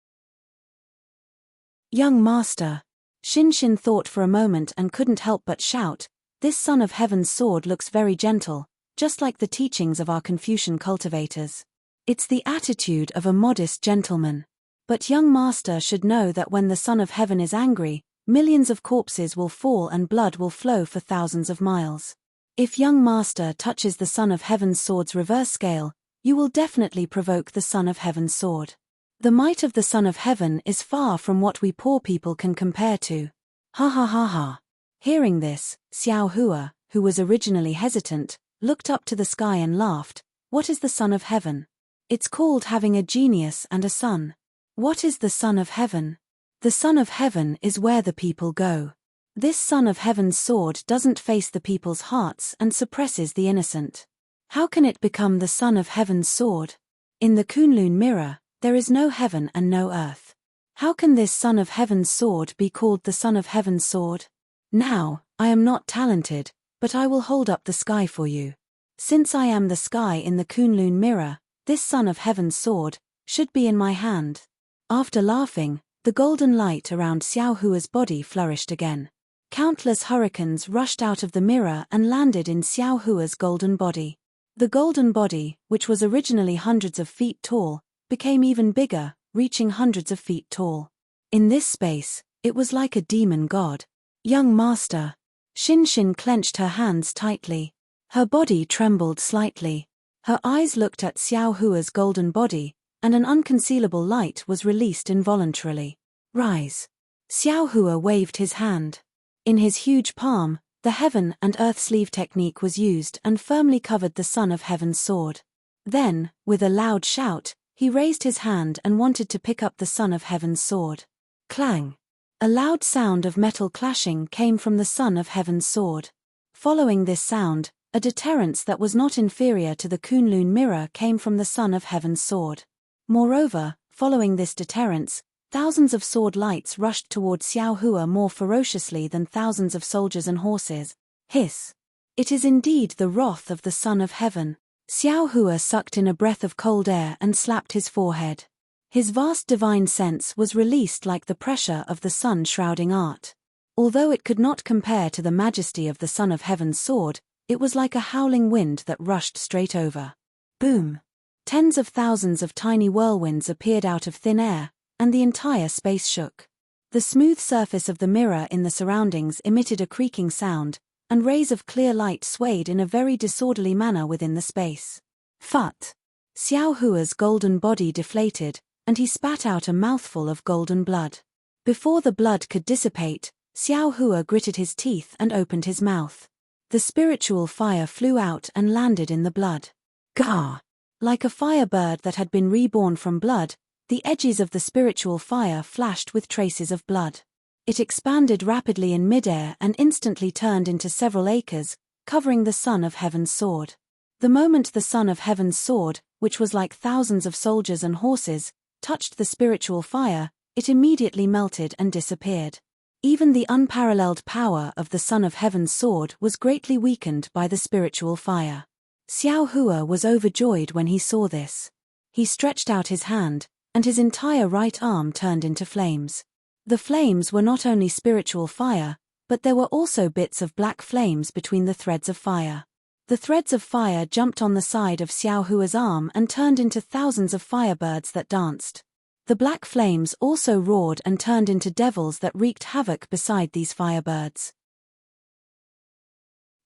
Young master. Xin thought for a moment and couldn't help but shout, "This Son of Heaven's sword looks very gentle, just like the teachings of our Confucian cultivators. It's the attitude of a modest gentleman. But young master should know that when the Son of Heaven is angry, millions of corpses will fall and blood will flow for thousands of miles. If young master touches the Son of Heaven's sword's reverse scale, you will definitely provoke the Son of Heaven's sword. The might of the Son of Heaven is far from what we poor people can compare to. Ha ha ha ha. Hearing this, Xiao Hua, who was originally hesitant, looked up to the sky and laughed. What is the Son of Heaven? It's called having a genius and a son. What is the Son of Heaven? The Son of Heaven is where the people go. This Son of Heaven's sword doesn't face the people's hearts and suppresses the innocent. How can it become the Son of Heaven's sword? In the Kunlun mirror, there is no heaven and no earth. How can this Son of Heaven's sword be called the Son of Heaven's sword? Now, I am not talented, but I will hold up the sky for you. Since I am the sky in the Kunlun mirror, this Son of Heaven's sword should be in my hand. After laughing, the golden light around Xiao Hua's body flourished again. Countless hurricanes rushed out of the mirror and landed in Xiao Hua's golden body. The golden body, which was originally hundreds of feet tall, became even bigger, reaching hundreds of feet tall. In this space, it was like a demon god. Young master. Xin clenched her hands tightly. Her body trembled slightly. Her eyes looked at Xiao Hua's golden body, and an unconcealable light was released involuntarily. Rise. Xiao Hua waved his hand. In his huge palm, the heaven and earth sleeve technique was used and firmly covered the Son of Heaven's sword. Then, with a loud shout, he raised his hand and wanted to pick up the Son of Heaven's sword. Clang! A loud sound of metal clashing came from the Son of Heaven's sword. Following this sound, a deterrence that was not inferior to the Kunlun mirror came from the Son of Heaven's sword. Moreover, following this deterrence, thousands of sword lights rushed toward Xiao Hua more ferociously than thousands of soldiers and horses. Hiss! It is indeed the wrath of the Son of Heaven. Xiao Hua sucked in a breath of cold air and slapped his forehead. His vast divine sense was released like the pressure of the sun shrouding art. Although it could not compare to the majesty of the Son of Heaven's sword, it was like a howling wind that rushed straight over. Boom! Tens of thousands of tiny whirlwinds appeared out of thin air, and the entire space shook. The smooth surface of the mirror in the surroundings emitted a creaking sound, and rays of clear light swayed in a very disorderly manner within the space. Phut! Xiao Hua's golden body deflated, and he spat out a mouthful of golden blood. Before the blood could dissipate, Xiao Hua gritted his teeth and opened his mouth. The spiritual fire flew out and landed in the blood. Gah! Like a firebird that had been reborn from blood, the edges of the spiritual fire flashed with traces of blood. It expanded rapidly in midair and instantly turned into several acres, covering the Son of Heaven's sword. The moment the Son of Heaven's sword, which was like thousands of soldiers and horses, touched the spiritual fire, it immediately melted and disappeared. Even the unparalleled power of the Son of Heaven's sword was greatly weakened by the spiritual fire. Xiao Hua was overjoyed when he saw this. He stretched out his hand, and his entire right arm turned into flames. The flames were not only spiritual fire, but there were also bits of black flames between the threads of fire. The threads of fire jumped on the side of Xiao Hua's arm and turned into thousands of firebirds that danced. The black flames also roared and turned into devils that wreaked havoc beside these firebirds.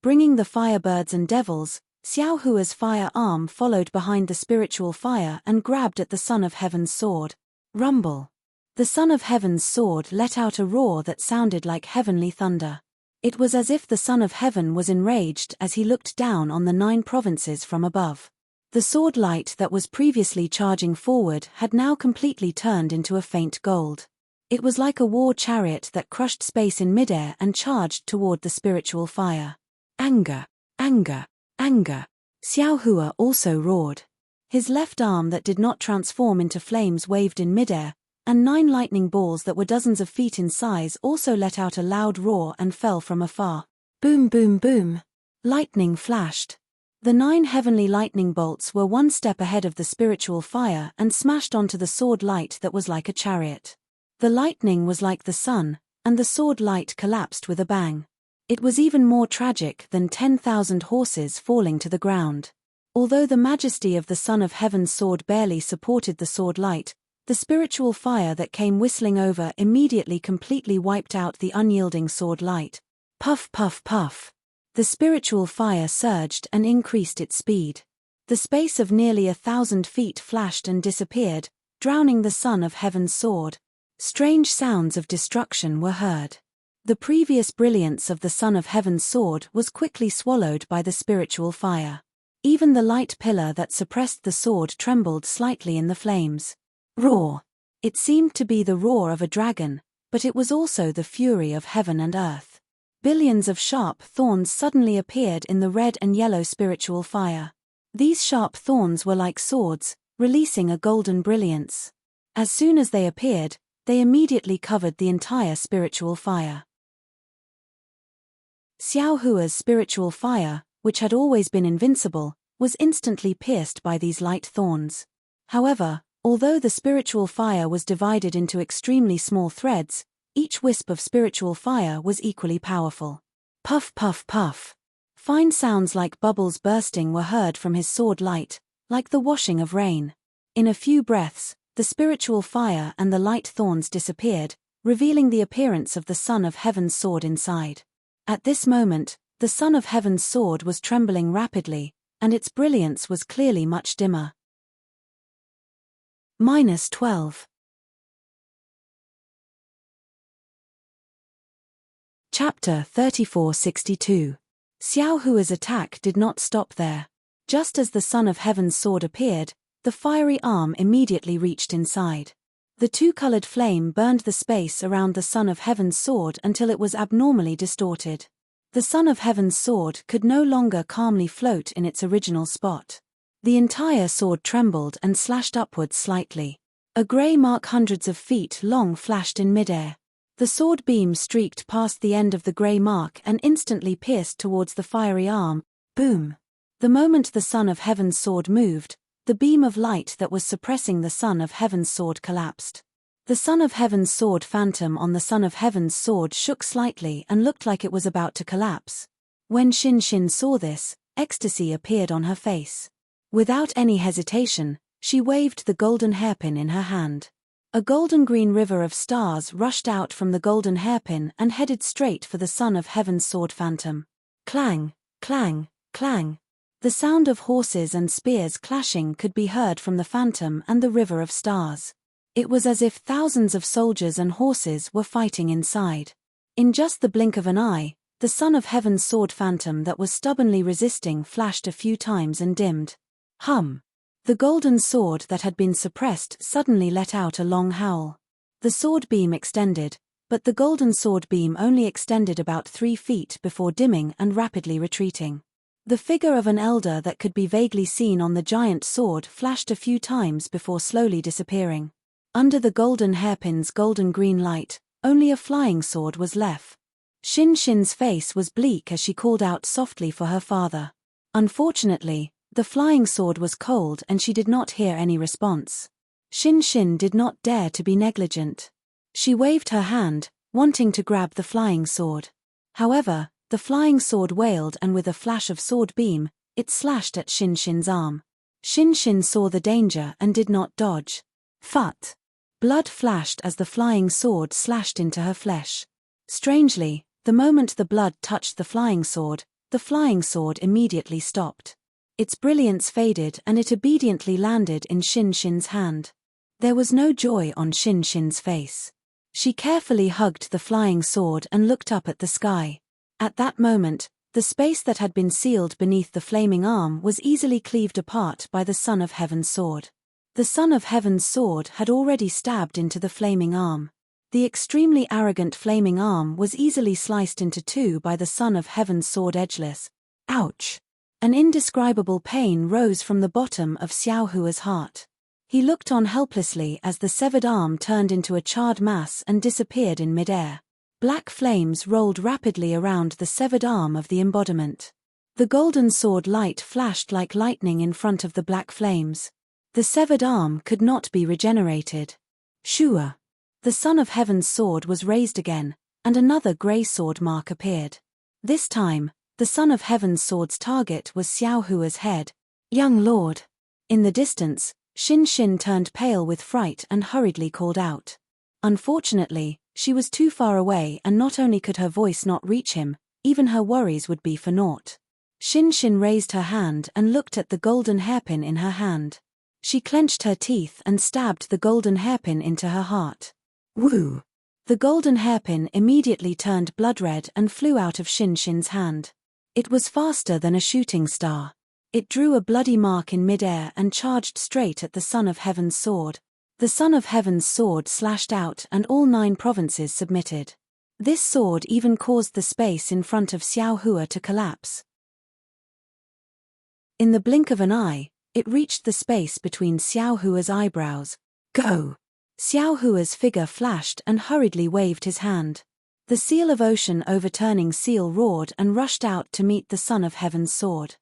Bringing the firebirds and devils, Xiao Hua's fire arm followed behind the spiritual fire and grabbed at the Son of Heaven's sword. Rumble! The Son of Heaven's sword let out a roar that sounded like heavenly thunder. It was as if the Son of Heaven was enraged as he looked down on the 9 provinces from above. The sword light that was previously charging forward had now completely turned into a faint gold. It was like a war chariot that crushed space in midair and charged toward the spiritual fire. Anger! Anger! Anger! Xiao Hua also roared. His left arm that did not transform into flames waved in midair, and 9 lightning balls that were dozens of feet in size also let out a loud roar and fell from afar. Boom boom boom! Lightning flashed. The 9 heavenly lightning bolts were one step ahead of the spiritual fire and smashed onto the sword light that was like a chariot. The lightning was like the sun, and the sword light collapsed with a bang. It was even more tragic than 10,000 horses falling to the ground. Although the majesty of the Son of Heaven's sword barely supported the sword light, the spiritual fire that came whistling over immediately completely wiped out the unyielding sword light. Puff, puff, puff. The spiritual fire surged and increased its speed. The space of nearly 1,000 feet flashed and disappeared, drowning the Son of Heaven's sword. Strange sounds of destruction were heard. The previous brilliance of the Son of Heaven's sword was quickly swallowed by the spiritual fire. Even the light pillar that suppressed the sword trembled slightly in the flames. Roar! It seemed to be the roar of a dragon, but it was also the fury of heaven and earth. Billions of sharp thorns suddenly appeared in the red and yellow spiritual fire. These sharp thorns were like swords, releasing a golden brilliance. As soon as they appeared, they immediately covered the entire spiritual fire. Xiao Hua's spiritual fire, which had always been invincible, was instantly pierced by these light thorns. However, although the spiritual fire was divided into extremely small threads, each wisp of spiritual fire was equally powerful. Puff, puff, puff. Fine sounds like bubbles bursting were heard from his sword light, like the washing of rain. In a few breaths, the spiritual fire and the light thorns disappeared, revealing the appearance of the Son of Heaven's sword inside. At this moment, the Son of Heaven's sword was trembling rapidly, and its brilliance was clearly much dimmer. -12. Chapter 3462. Xiao Hua's attack did not stop there. Just as the Son of Heaven's sword appeared, the fiery arm immediately reached inside. The two-colored flame burned the space around the Son of Heaven's sword until it was abnormally distorted. The Son of Heaven's sword could no longer calmly float in its original spot. The entire sword trembled and slashed upwards slightly. A grey mark hundreds of feet long flashed in midair. The sword beam streaked past the end of the grey mark and instantly pierced towards the fiery arm. Boom! The moment the Son of Heaven's sword moved, the beam of light that was suppressing the Son of Heaven's sword collapsed. The Son of Heaven's sword phantom on the Son of Heaven's sword shook slightly and looked like it was about to collapse. When Xin Xin saw this, ecstasy appeared on her face. Without any hesitation, she waved the golden hairpin in her hand. A golden-green river of stars rushed out from the golden hairpin and headed straight for the Son of Heaven's sword phantom. Clang, clang, clang. The sound of horses and spears clashing could be heard from the phantom and the river of stars. It was as if thousands of soldiers and horses were fighting inside. In just the blink of an eye, the Son of Heaven's sword phantom that was stubbornly resisting flashed a few times and dimmed. Hum! The golden sword that had been suppressed suddenly let out a long howl. The sword beam extended, but the golden sword beam only extended about 3 feet before dimming and rapidly retreating. The figure of an elder that could be vaguely seen on the giant sword flashed a few times before slowly disappearing. Under the golden hairpin's golden-green light, only a flying sword was left. Xin Xin's face was bleak as she called out softly for her father. Unfortunately, the flying sword was cold and she did not hear any response. Xin Xin did not dare to be negligent. She waved her hand, wanting to grab the flying sword. However, the flying sword wailed and with a flash of sword beam, it slashed at Xin Xin's arm. Xin Xin saw the danger and did not dodge. Phut! Blood flashed as the flying sword slashed into her flesh. Strangely, the moment the blood touched the flying sword immediately stopped. Its brilliance faded and it obediently landed in Xin Xin's hand. There was no joy on Xin Xin's face. She carefully hugged the flying sword and looked up at the sky. At that moment, the space that had been sealed beneath the flaming arm was easily cleaved apart by the Son of Heaven's sword. The Son of Heaven's sword had already stabbed into the flaming arm. The extremely arrogant flaming arm was easily sliced into 2 by the Son of Heaven's sword edgeless. Ouch! An indescribable pain rose from the bottom of Xiao Hua's heart. He looked on helplessly as the severed arm turned into a charred mass and disappeared in midair. Black flames rolled rapidly around the severed arm of the embodiment. The golden sword light flashed like lightning in front of the black flames. The severed arm could not be regenerated. Shua! The Son of Heaven's sword was raised again, and another grey sword mark appeared. This time, the Son of Heaven's sword's target was Xiao Hua's head. Young lord. In the distance, Shin Shin turned pale with fright and hurriedly called out. Unfortunately, she was too far away, and not only could her voice not reach him, even her worries would be for naught. Shin Shin raised her hand and looked at the golden hairpin in her hand. She clenched her teeth and stabbed the golden hairpin into her heart. Woo! The golden hairpin immediately turned blood-red and flew out of Shin Shin's hand. It was faster than a shooting star. It drew a bloody mark in mid-air and charged straight at the Son of Heaven's sword. The Son of Heaven's sword slashed out and all 9 provinces submitted. This sword even caused the space in front of Xiao Hua to collapse. In the blink of an eye, it reached the space between Xiao Hua's eyebrows. Go! Xiao Hua's figure flashed and hurriedly waved his hand. The seal of ocean overturning seal roared and rushed out to meet the Son of Heaven's sword.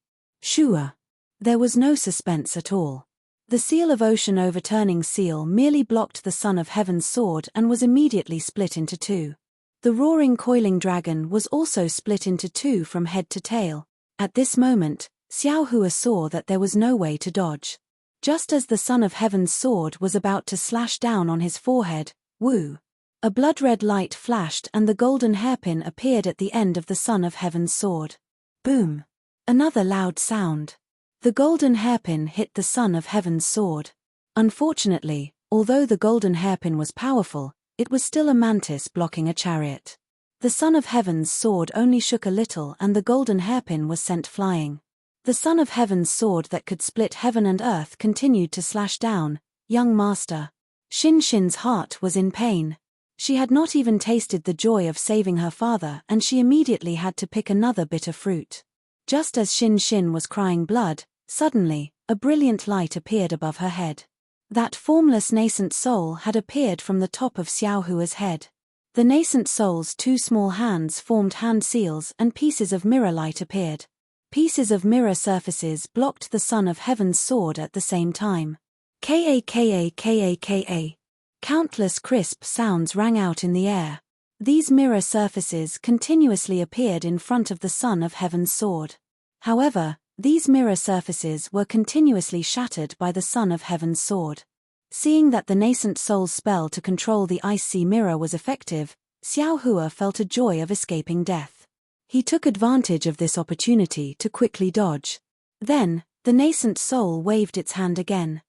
Shua! There was no suspense at all. The seal of ocean overturning seal merely blocked the Son of Heaven's sword and was immediately split into 2. The roaring coiling dragon was also split into 2 from head to tail. At this moment, Xiao Hua saw that there was no way to dodge. Just as the Son of Heaven's sword was about to slash down on his forehead, woo! A blood-red light flashed and the golden hairpin appeared at the end of the Son of Heaven's sword. Boom! Another loud sound. The golden hairpin hit the Son of Heaven's sword. Unfortunately, although the golden hairpin was powerful, it was still a mantis blocking a chariot. The Son of Heaven's sword only shook a little and the golden hairpin was sent flying. The Son of Heaven's sword that could split heaven and earth continued to slash down. Young master. Shin Shin's heart was in pain. She had not even tasted the joy of saving her father and she immediately had to pick another bitter fruit. Just as Shin Shin was crying blood, suddenly, a brilliant light appeared above her head. That formless nascent soul had appeared from the top of Xiao Hua's head. The nascent soul's 2 small hands formed hand seals and pieces of mirror light appeared. Pieces of mirror surfaces blocked the Son of Heaven's sword at the same time. Ka. Countless crisp sounds rang out in the air. These mirror surfaces continuously appeared in front of the Son of Heaven's sword. However, these mirror surfaces were continuously shattered by the Son of Heaven's sword. Seeing that the nascent soul's spell to control the ice sea mirror was effective, Xiao Hua felt a joy of escaping death. He took advantage of this opportunity to quickly dodge. Then, the nascent soul waved its hand again.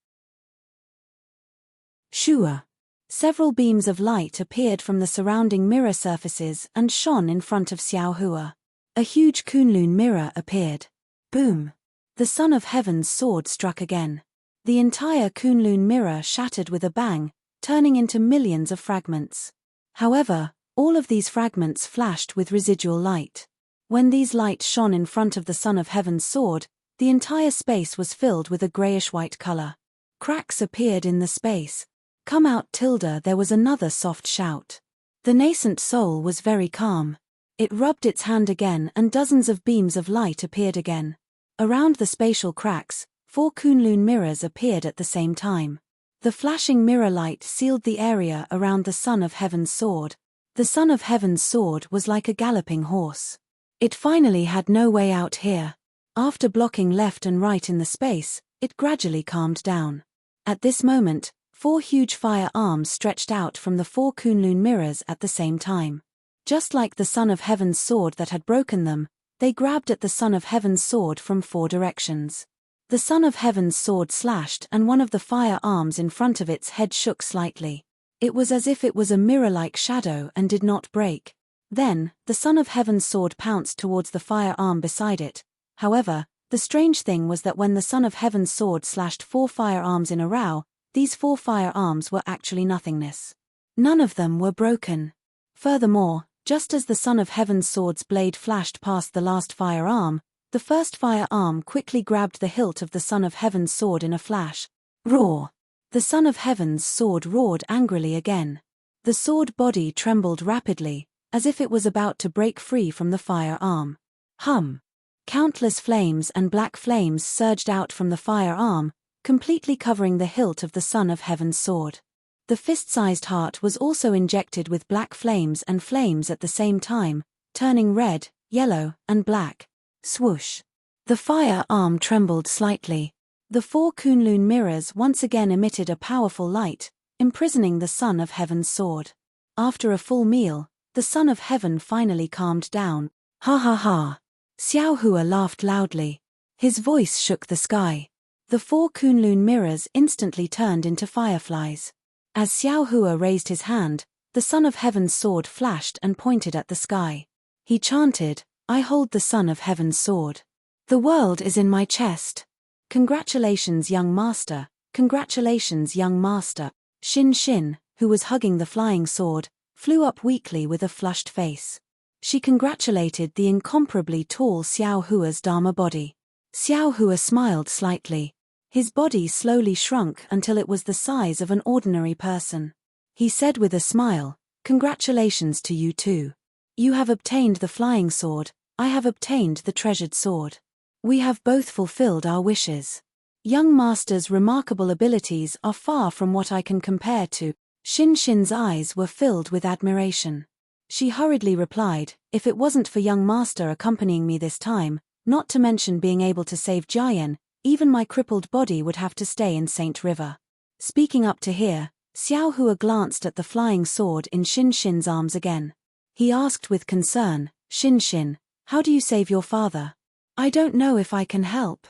Shua! Several beams of light appeared from the surrounding mirror surfaces and shone in front of Xiao Hua. A huge Kunlun mirror appeared. Boom! The Son of Heaven's sword struck again. The entire Kunlun mirror shattered with a bang, turning into millions of fragments. However, all of these fragments flashed with residual light. When these lights shone in front of the Son of Heaven's sword, the entire space was filled with a grayish-white color. Cracks appeared in the space. Come out tilde, there was another soft shout. The nascent soul was very calm. It rubbed its hand again and dozens of beams of light appeared again. Around the spatial cracks, 4 Kunlun mirrors appeared at the same time. The flashing mirror light sealed the area around the Son of Heaven's sword. The Son of Heaven's sword was like a galloping horse. It finally had no way out here. After blocking left and right in the space, it gradually calmed down. At this moment, 4 huge fire arms stretched out from the 4 Kunlun mirrors at the same time. Just like the Son of Heaven's sword that had broken them, they grabbed at the Son of Heaven's sword from 4 directions. The Son of Heaven's sword slashed and one of the fire arms in front of its head shook slightly. It was as if it was a mirror-like shadow and did not break. Then, the Son of Heaven's sword pounced towards the fire arm beside it. However, the strange thing was that when the Son of Heaven's sword slashed 4 firearms in a row, these 4 firearms were actually nothingness. None of them were broken. Furthermore, just as the Son of Heaven's sword's blade flashed past the last firearm, the first firearm quickly grabbed the hilt of the Son of Heaven's sword in a flash. Roar! The Son of Heaven's sword roared angrily again. The sword body trembled rapidly, as if it was about to break free from the firearm. Hum! Countless flames and black flames surged out from the firearm, completely covering the hilt of the Son of Heaven's sword. The fist-sized heart was also injected with black flames and flames at the same time, turning red, yellow, and black. Swoosh! The fire arm trembled slightly. The 4 Kunlun mirrors once again emitted a powerful light, imprisoning the Son of Heaven's sword. After a full meal, the Son of Heaven finally calmed down. Ha ha ha! Xiao Hua laughed loudly. His voice shook the sky. The 4 Kunlun mirrors instantly turned into fireflies. As Xiao Hua raised his hand, the Son of Heaven's sword flashed and pointed at the sky. He chanted, "I hold the Son of Heaven's sword. The world is in my chest. Congratulations, young master, congratulations, young master." Xin Xin, who was hugging the flying sword, flew up weakly with a flushed face. She congratulated the incomparably tall Xiao Hua's Dharma body. Xiao Hua smiled slightly. His body slowly shrunk until it was the size of an ordinary person. He said with a smile, "Congratulations to you too. You have obtained the flying sword, I have obtained the treasured sword. We have both fulfilled our wishes. Young master's remarkable abilities are far from what I can compare to." Xin Xin's eyes were filled with admiration. She hurriedly replied, "If it wasn't for young master accompanying me this time, not to mention being able to save Jian, even my crippled body would have to stay in Saint River." Speaking up to here, Xiao Hua glanced at the flying sword in Xin Xin's arms again. He asked with concern, "Xin Xin, how do you save your father?" "I don't know if I can help."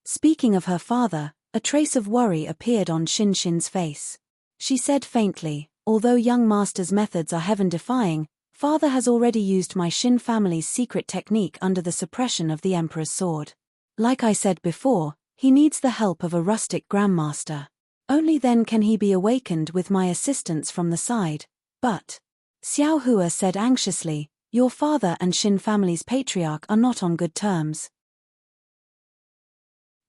Speaking of her father, a trace of worry appeared on Xin Xin's face. She said faintly, "Although young master's methods are heaven-defying, father has already used my Xin family's secret technique under the suppression of the Emperor's sword. Like I said before, he needs the help of a rustic grandmaster. Only then can he be awakened with my assistance from the side. But," Xiao Hua said anxiously, "your father and Xin family's patriarch are not on good terms.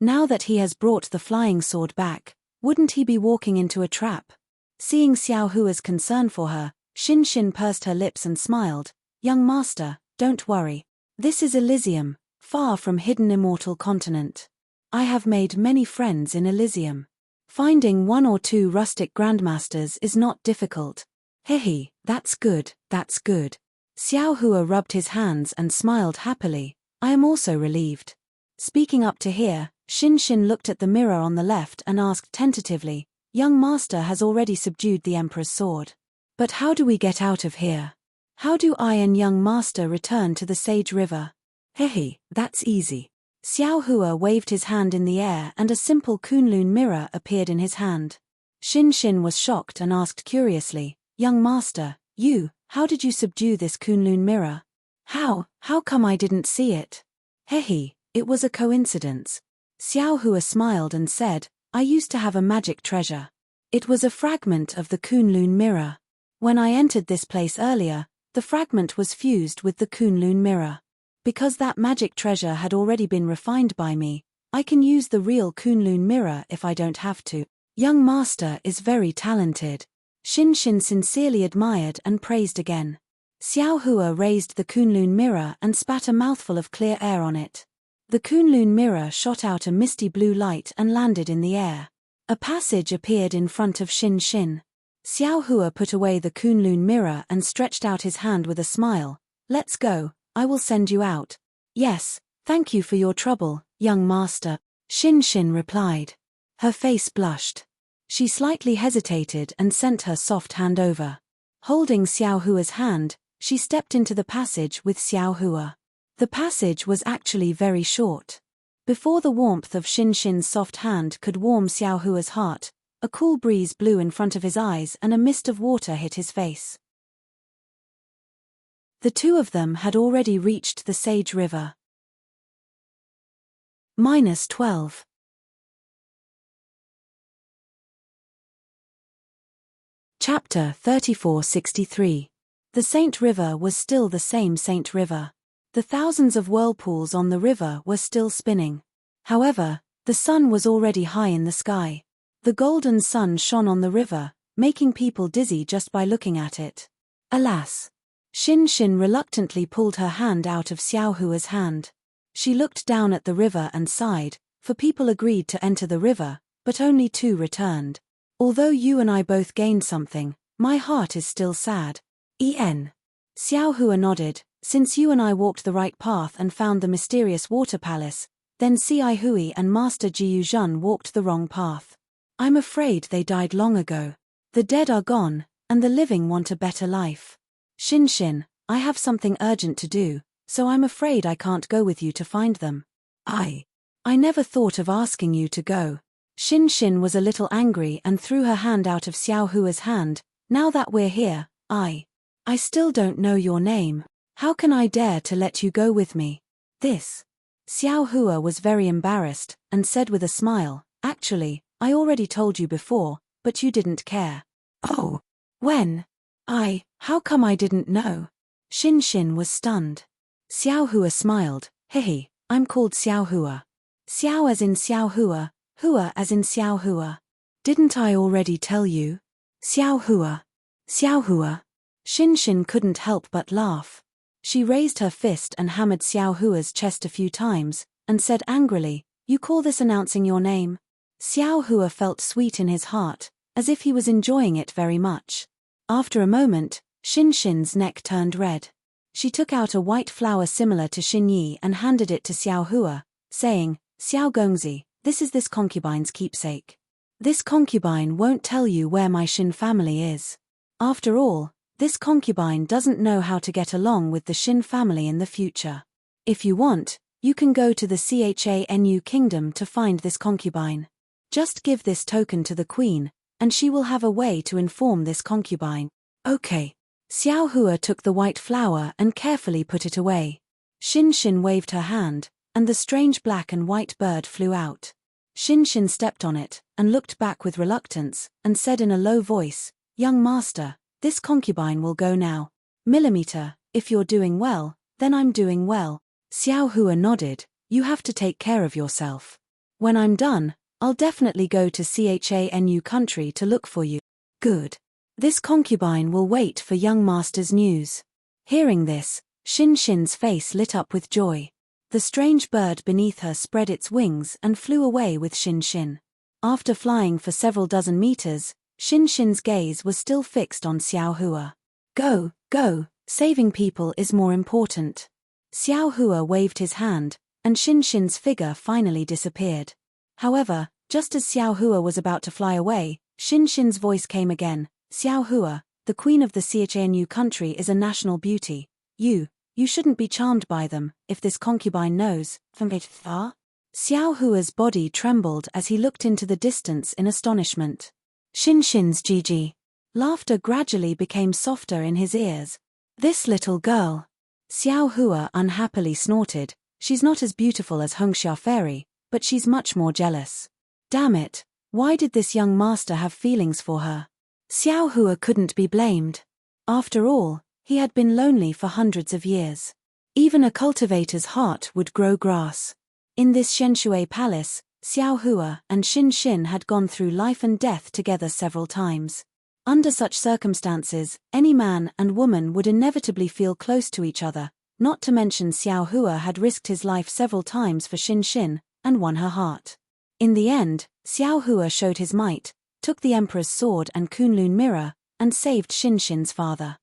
Now that he has brought the flying sword back, wouldn't he be walking into a trap?" Seeing Xiao Hua's concern for her, Xin Xin pursed her lips and smiled, "Young master, don't worry. This is Elysium, far from hidden immortal continent. I have made many friends in Elysium. Finding 1 or 2 rustic grandmasters is not difficult." "Hehe, that's good, that's good." Xiao Hua rubbed his hands and smiled happily, "I am also relieved." Speaking up to here, Xin Xin looked at the mirror on the left and asked tentatively, "Young master has already subdued the Emperor's sword. But how do we get out of here? How do I and young master return to the Sage River?" "Hehe, that's easy." Xiao Hua waved his hand in the air and a simple Kunlun mirror appeared in his hand. Xin Xin was shocked and asked curiously, "Young master, how did you subdue this Kunlun mirror? How come I didn't see it?" "Hehe, it was a coincidence." Xiao Hua smiled and said, "I used to have a magic treasure. It was a fragment of the Kunlun mirror. When I entered this place earlier, the fragment was fused with the Kunlun mirror. Because that magic treasure had already been refined by me, I can use the real Kunlun mirror if I don't have to. Young master is very talented." Xin Xin sincerely admired and praised again. Xiao Hua raised the Kunlun mirror and spat a mouthful of clear air on it. The Kunlun mirror shot out a misty blue light and landed in the air. A passage appeared in front of Xin Xin. Xiao Hua put away the Kunlun mirror and stretched out his hand with a smile. "Let's go, I will send you out." "Yes, thank you for your trouble, young master," Xin Xin replied. Her face blushed. She slightly hesitated and sent her soft hand over. Holding Xiao Hua's hand, she stepped into the passage with Xiao Hua. The passage was actually very short. Before the warmth of Xin Xin's soft hand could warm Xiao Hua's heart, a cool breeze blew in front of his eyes and a mist of water hit his face. The two of them had already reached the Sage River. -12. Chapter 3463. The Saint River was still the same Saint River. The thousands of whirlpools on the river were still spinning. However, the sun was already high in the sky. The golden sun shone on the river, making people dizzy just by looking at it. Alas! Xin Xin reluctantly pulled her hand out of Xiao Hua's hand. She looked down at the river and sighed, for people agreed to enter the river, but only 2 returned. "Although you and I both gained something, my heart is still sad." Xiao Hua nodded. "Since you and I walked the right path and found the mysterious water palace, Then Xiao Hui and Master Jiu Zhun walked the wrong path. I'm afraid they died long ago. The dead are gone, and the living want a better life. Xin, I have something urgent to do, so I'm afraid I can't go with you to find them. I never thought of asking you to go. Xin was a little angry and threw her hand out of Xiao Hua's hand. Now that we're here, I still don't know your name. How can I dare to let you go with me? This. Xiao Hua was very embarrassed, and said with a smile, actually, I already told you before, but you didn't care. Oh. When? How come I didn't know? Xin was stunned. Xiao Hua smiled, hehe, I'm called Xiao Hua. Xiao as in Xiao Hua, Hua as in Xiao Hua. Didn't I already tell you? Xiao Hua. Xiao Hua. Xin couldn't help but laugh. She raised her fist and hammered Xiao Hua's chest a few times, and said angrily, you call this announcing your name? Xiao Hua felt sweet in his heart, as if he was enjoying it very much. After a moment, Xin's neck turned red. She took out a white flower similar to Xin Yi and handed it to Xiao Hua, saying, Xiao Gongzi, this is this concubine's keepsake. This concubine won't tell you where my Xin family is. After all, this concubine doesn't know how to get along with the Xin family in the future. If you want, you can go to the Chanu kingdom to find this concubine. Just give this token to the queen, and she will have a way to inform this concubine. Okay. Xiao Hua took the white flower and carefully put it away. Xin waved her hand, and the strange black and white bird flew out. Xin stepped on it, and looked back with reluctance, and said in a low voice, young master, this concubine will go now. Millimeter, if you're doing well, then I'm doing well. Xiao Hua nodded, you have to take care of yourself. When I'm done, I'll definitely go to Chanu country to look for you. Good. This concubine will wait for young master's news. Hearing this, Xin's face lit up with joy. The strange bird beneath her spread its wings and flew away with Xin. After flying for several dozen meters, Xin's gaze was still fixed on Xiao Hua. Go, go, saving people is more important. Xiao Hua waved his hand, and Xin's figure finally disappeared. However, just as Xiao Hua was about to fly away, Xin's voice came again, Xiao Hua, the queen of the Chanu country is a national beauty. You shouldn't be charmed by them, if this concubine knows. Xiao Hua's body trembled as he looked into the distance in astonishment. Xin's Gigi. Laughter gradually became softer in his ears. This little girl. Xiao Hua unhappily snorted, she's not as beautiful as Hongxia Fairy, but she's much more jealous. Damn it, why did this young master have feelings for her? Xiao Hua couldn't be blamed. After all, he had been lonely for hundreds of years. Even a cultivator's heart would grow grass. In this Shenshui palace, Xiao Hua and Xin had gone through life and death together several times. Under such circumstances, any man and woman would inevitably feel close to each other, not to mention Xiao Hua had risked his life several times for Xin, and won her heart. In the end, Xiao Hua showed his might, took the emperor's sword and Kunlun mirror, and saved Xin's father.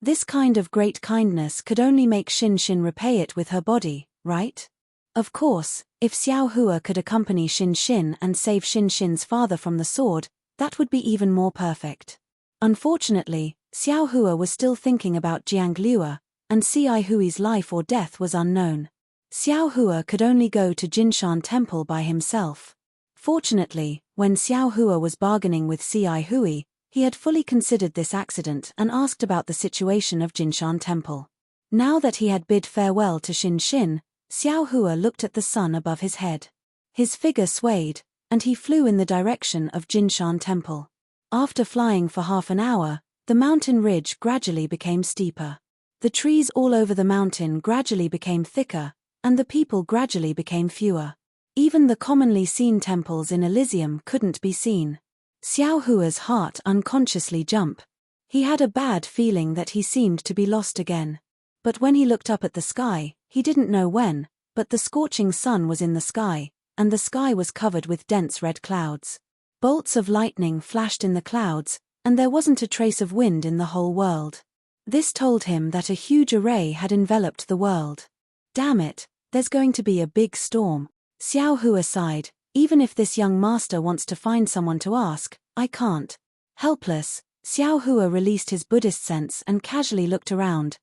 This kind of great kindness could only make Xin repay it with her body, right? Of course, if Xiao Hua could accompany Xin and save Xin's father from the sword, that would be even more perfect. Unfortunately, Xiao Hua was still thinking about Jiang Liuer, and Xiao Hui's life or death was unknown. Xiao Hua could only go to Jinshan Temple by himself. Fortunately, when Xiao Hua was bargaining with Xiao Hui, he had fully considered this accident and asked about the situation of Jinshan Temple. Now that he had bid farewell to Xin, Xiao Hua looked at the sun above his head. His figure swayed, and he flew in the direction of Jinshan Temple. After flying for half an hour, the mountain ridge gradually became steeper. The trees all over the mountain gradually became thicker, and the people gradually became fewer. Even the commonly seen temples in Elysium couldn't be seen. Xiao Hua's heart unconsciously jumped. He had a bad feeling that he seemed to be lost again. But when he looked up at the sky, he didn't know when, but the scorching sun was in the sky, and the sky was covered with dense red clouds. Bolts of lightning flashed in the clouds, and there wasn't a trace of wind in the whole world. This told him that a huge array had enveloped the world. Damn it, There's going to be a big storm. Xiao Hua sighed. Even if this young master wants to find someone to ask, I can't. Helpless, Xiao Hua released his Buddhist sense and casually looked around.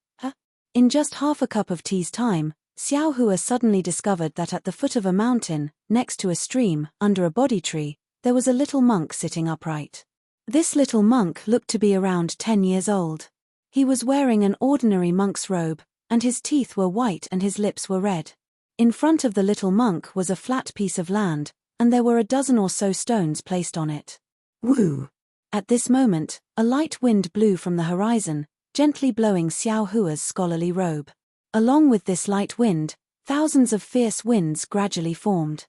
In just half a cup of tea's time, Xiao Hua suddenly discovered that at the foot of a mountain, next to a stream, under a bodhi tree, there was a little monk sitting upright. This little monk looked to be around 10 years old. He was wearing an ordinary monk's robe, and his teeth were white and his lips were red. In front of the little monk was a flat piece of land, and there were a dozen or so stones placed on it. Woo! At this moment, a light wind blew from the horizon, gently blowing Xiao Hua's scholarly robe. Along with this light wind, thousands of fierce winds gradually formed.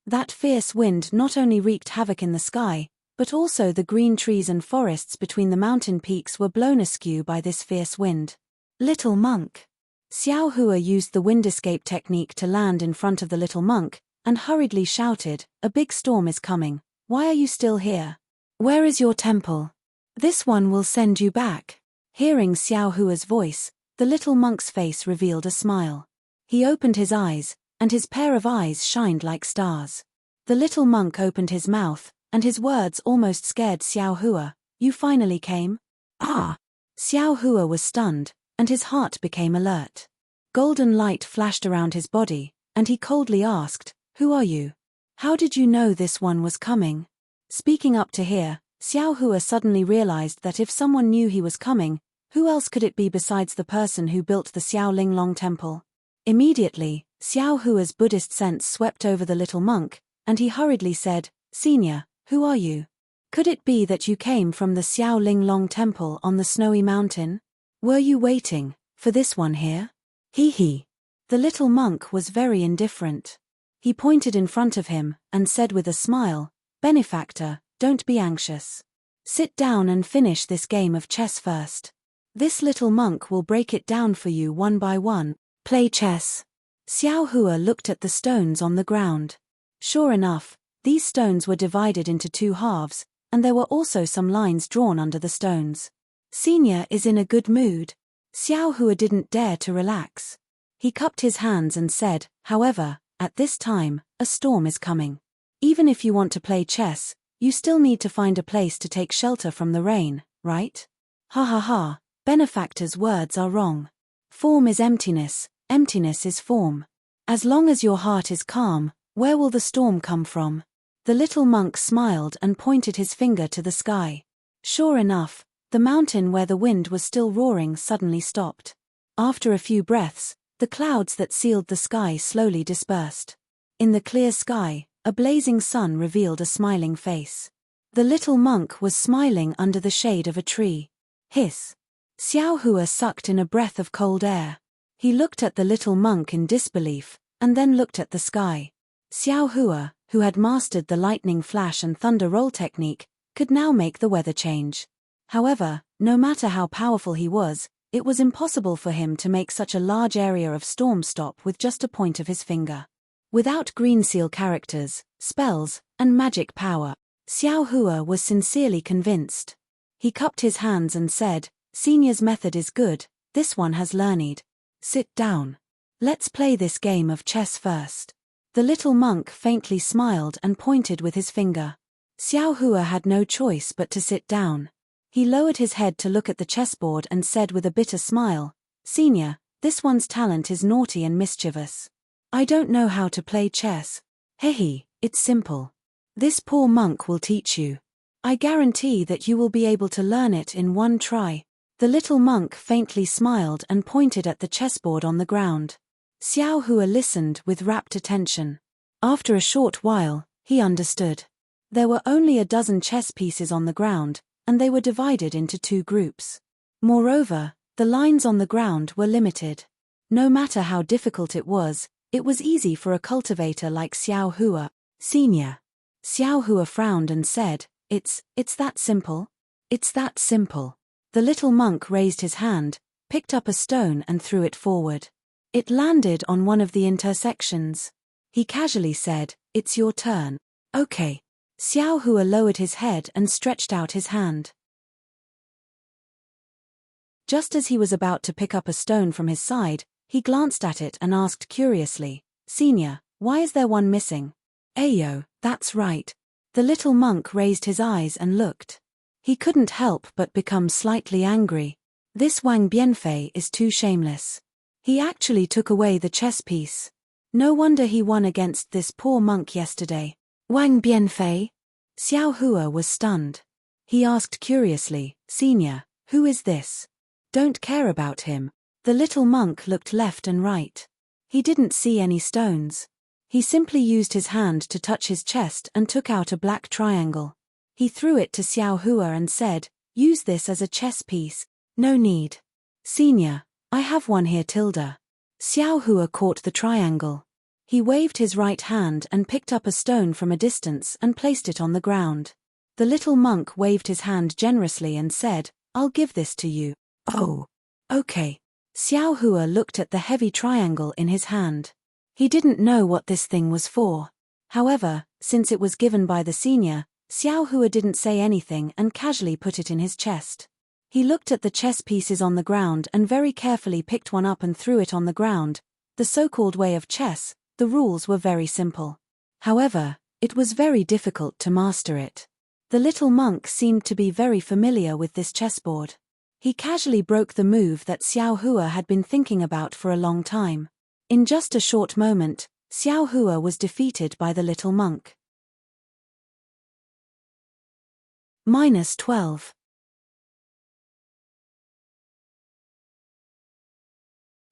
That fierce wind not only wreaked havoc in the sky, but also the green trees and forests between the mountain peaks were blown askew by this fierce wind. Little monk. Xiao Hua used the wind escape technique to land in front of the little monk, and hurriedly shouted, "A big storm is coming. Why are you still here? Where is your temple? This one will send you back." Hearing Xiao Hua's voice, the little monk's face revealed a smile. He opened his eyes, and his pair of eyes shined like stars. The little monk opened his mouth, and his words almost scared Xiao Hua. "You finally came?" "Ah!" Xiao Hua was stunned, and his heart became alert. Golden light flashed around his body, and he coldly asked, "Who are you? How did you know this one was coming?" Speaking up to hear, Xiao Hua suddenly realized that if someone knew he was coming, who else could it be besides the person who built the Xiao Linglong temple? Immediately, Xiao Hua's Buddhist sense swept over the little monk, and he hurriedly said, "Senior, who are you? Could it be that you came from the Xiao Linglong temple on the snowy mountain? Were you waiting for this one here?" He. The little monk was very indifferent. He pointed in front of him, and said with a smile, "Benefactor, don't be anxious. Sit down and finish this game of chess first. This little monk will break it down for you one by one. Play chess." Xiao Hua looked at the stones on the ground. Sure enough, these stones were divided into two halves, and there were also some lines drawn under the stones. Senior is in a good mood. Xiao Hua didn't dare to relax. He cupped his hands and said, "However, at this time, a storm is coming. Even if you want to play chess, you still need to find a place to take shelter from the rain, right?" "Ha ha ha, benefactor's words are wrong. Form is emptiness, emptiness is form. As long as your heart is calm, where will the storm come from?" The little monk smiled and pointed his finger to the sky. Sure enough, the mountain where the wind was still roaring suddenly stopped. After a few breaths, the clouds that sealed the sky slowly dispersed. In the clear sky, a blazing sun revealed a smiling face. The little monk was smiling under the shade of a tree. Hiss. Xiao Hua sucked in a breath of cold air. He looked at the little monk in disbelief, and then looked at the sky. Xiao Hua, who had mastered the lightning flash and thunder roll technique, could now make the weather change. However, no matter how powerful he was, it was impossible for him to make such a large area of storm stop with just a point of his finger. Without green seal characters, spells, and magic power, Xiao Hua was sincerely convinced. He cupped his hands and said, "Senior's method is good, this one has learned. Sit down. Let's play this game of chess first." The little monk faintly smiled and pointed with his finger. Xiao Hua had no choice but to sit down. He lowered his head to look at the chessboard and said with a bitter smile, "Senior, this one's talent is naughty and mischievous. I don't know how to play chess. Hehe, it's simple. This poor monk will teach you. I guarantee that you will be able to learn it in one try." The little monk faintly smiled and pointed at the chessboard on the ground. Xiao Hua listened with rapt attention. After a short while, he understood. There were only a dozen chess pieces on the ground, and they were divided into two groups. Moreover, the lines on the ground were limited. No matter how difficult it was easy for a cultivator like Xiao Hua. "Senior." Xiao Hua frowned and said, It's that simple? It's that simple." The little monk raised his hand, picked up a stone and threw it forward. It landed on one of the intersections. He casually said, "It's your turn." "Okay." Xiao Hua lowered his head and stretched out his hand. Just as he was about to pick up a stone from his side, He glanced at it and asked curiously, "Senior, why is there one missing?" "Ayo, that's right." The little monk raised his eyes and looked. He couldn't help but become slightly angry. This Wang Bianfei is too shameless. He actually took away the chess piece. No wonder he won against this poor monk yesterday. "Wang Bianfei?" Xiao Hua was stunned. He asked curiously, "Senior, who is this?" "Don't care about him." The little monk looked left and right. He didn't see any stones. He simply used his hand to touch his chest and took out a black triangle. He threw it to Xiao Hua and said, "Use this as a chess piece." "No need." "Senior, I have one here tilde." Xiao Hua caught the triangle. He waved his right hand and picked up a stone from a distance and placed it on the ground. The little monk waved his hand generously and said, "I'll give this to you." "Oh. Okay." Xiao Hua looked at the heavy triangle in his hand. He didn't know what this thing was for. However, since it was given by the senior, Xiao Hua didn't say anything and casually put it in his chest. He looked at the chess pieces on the ground and very carefully picked one up and threw it on the ground. The so-called way of chess, the rules were very simple. However, it was very difficult to master it. The little monk seemed to be very familiar with this chessboard. He casually broke the move that Xiao Hua had been thinking about for a long time. In just a short moment, Xiao Hua was defeated by the little monk. -12.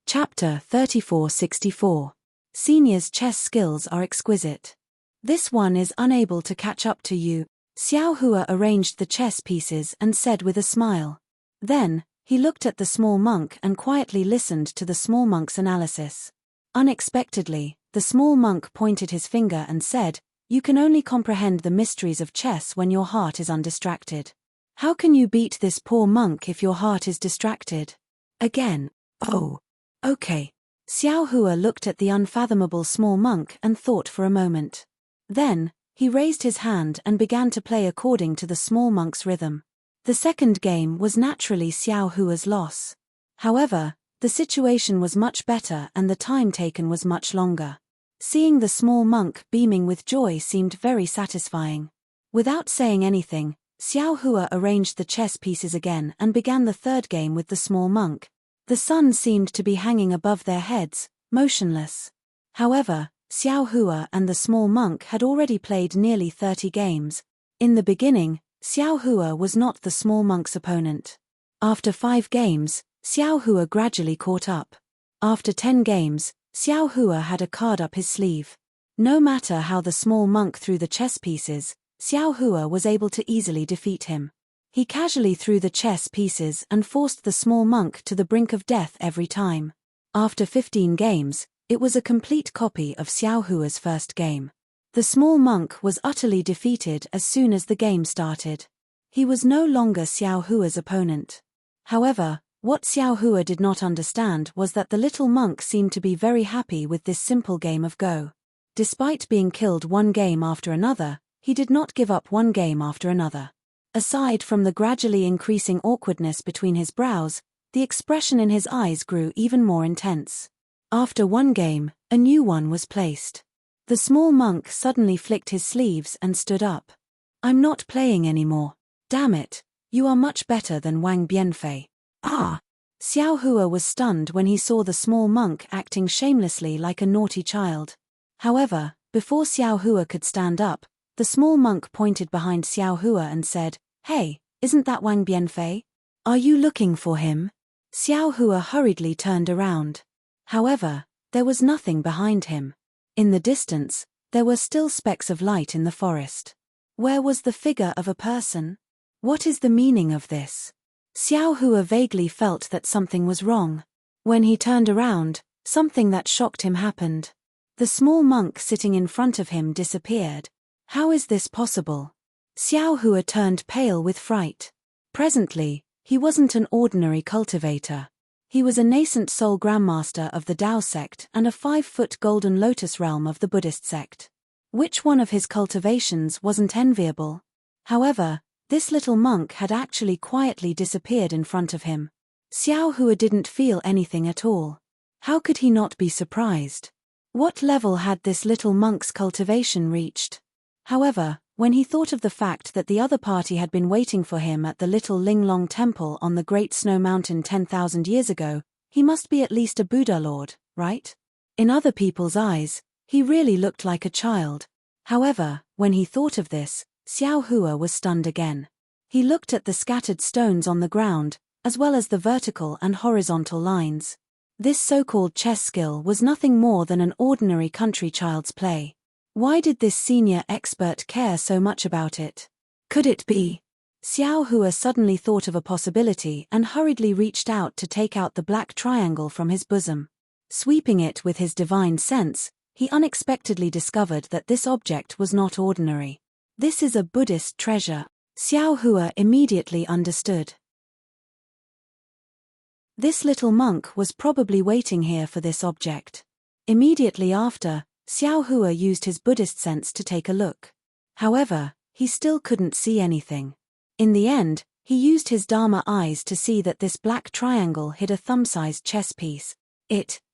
Chapter 3464. Senior's chess skills are exquisite. This one is unable to catch up to you. Xiao Hua arranged the chess pieces and said with a smile. Then, he looked at the small monk and quietly listened to the small monk's analysis. Unexpectedly, the small monk pointed his finger and said, "You can only comprehend the mysteries of chess when your heart is undistracted. How can you beat this poor monk if your heart is distracted?" Again, "Oh. Okay." Xiao Hua looked at the unfathomable small monk and thought for a moment. Then, he raised his hand and began to play according to the small monk's rhythm. The second game was naturally Xiao Hua's loss. However, the situation was much better and the time taken was much longer. Seeing the small monk beaming with joy seemed very satisfying. Without saying anything, Xiao Hua arranged the chess pieces again and began the third game with the small monk. The sun seemed to be hanging above their heads, motionless. However, Xiao Hua and the small monk had already played nearly 30 games. In the beginning, Xiao Hua was not the small monk's opponent. After 5 games, Xiao Hua gradually caught up. After 10 games, Xiao Hua had a card up his sleeve. No matter how the small monk threw the chess pieces, Xiao Hua was able to easily defeat him. He casually threw the chess pieces and forced the small monk to the brink of death every time. After 15 games, it was a complete copy of Xiao Hua's first game. The small monk was utterly defeated as soon as the game started. He was no longer Xiao Hua's opponent. However, what Xiao Hua did not understand was that the little monk seemed to be very happy with this simple game of Go. Despite being killed one game after another, he did not give up one game after another. Aside from the gradually increasing awkwardness between his brows, the expression in his eyes grew even more intense. After one game, a new one was placed. The small monk suddenly flicked his sleeves and stood up. "I'm not playing anymore. Damn it, you are much better than Wang Bianfei." "Ah!" Xiao Hua was stunned when he saw the small monk acting shamelessly like a naughty child. However, before Xiao Hua could stand up, the small monk pointed behind Xiao Hua and said, "Hey, isn't that Wang Bianfei? Are you looking for him?" Xiao Hua hurriedly turned around. However, there was nothing behind him. In the distance, there were still specks of light in the forest. Where was the figure of a person? What is the meaning of this? Xiao Hua vaguely felt that something was wrong. When he turned around, something that shocked him happened. The small monk sitting in front of him disappeared. How is this possible? Xiao Hua turned pale with fright. Presently, he wasn't an ordinary cultivator. He was a nascent soul grandmaster of the Tao sect and a 5-foot golden lotus realm of the Buddhist sect. Which one of his cultivations wasn't enviable? However, this little monk had actually quietly disappeared in front of him. Xiao Hua didn't feel anything at all. How could he not be surprised? What level had this little monk's cultivation reached? However, when he thought of the fact that the other party had been waiting for him at the little Linglong temple on the Great Snow Mountain 10,000 years ago, he must be at least a Buddha Lord, right? In other people's eyes, he really looked like a child. However, when he thought of this, Xiao Hua was stunned again. He looked at the scattered stones on the ground, as well as the vertical and horizontal lines. This so-called chess skill was nothing more than an ordinary country child's play. Why did this senior expert care so much about it? Could it be? Xiao Hua suddenly thought of a possibility and hurriedly reached out to take out the black triangle from his bosom. Sweeping it with his divine sense, he unexpectedly discovered that this object was not ordinary. This is a Buddhist treasure. Xiao Hua immediately understood. This little monk was probably waiting here for this object. Immediately after, Xiao Hua used his Buddhist sense to take a look. However, he still couldn't see anything. In the end, he used his Dharma eyes to see that this black triangle hid a thumb-sized chess piece.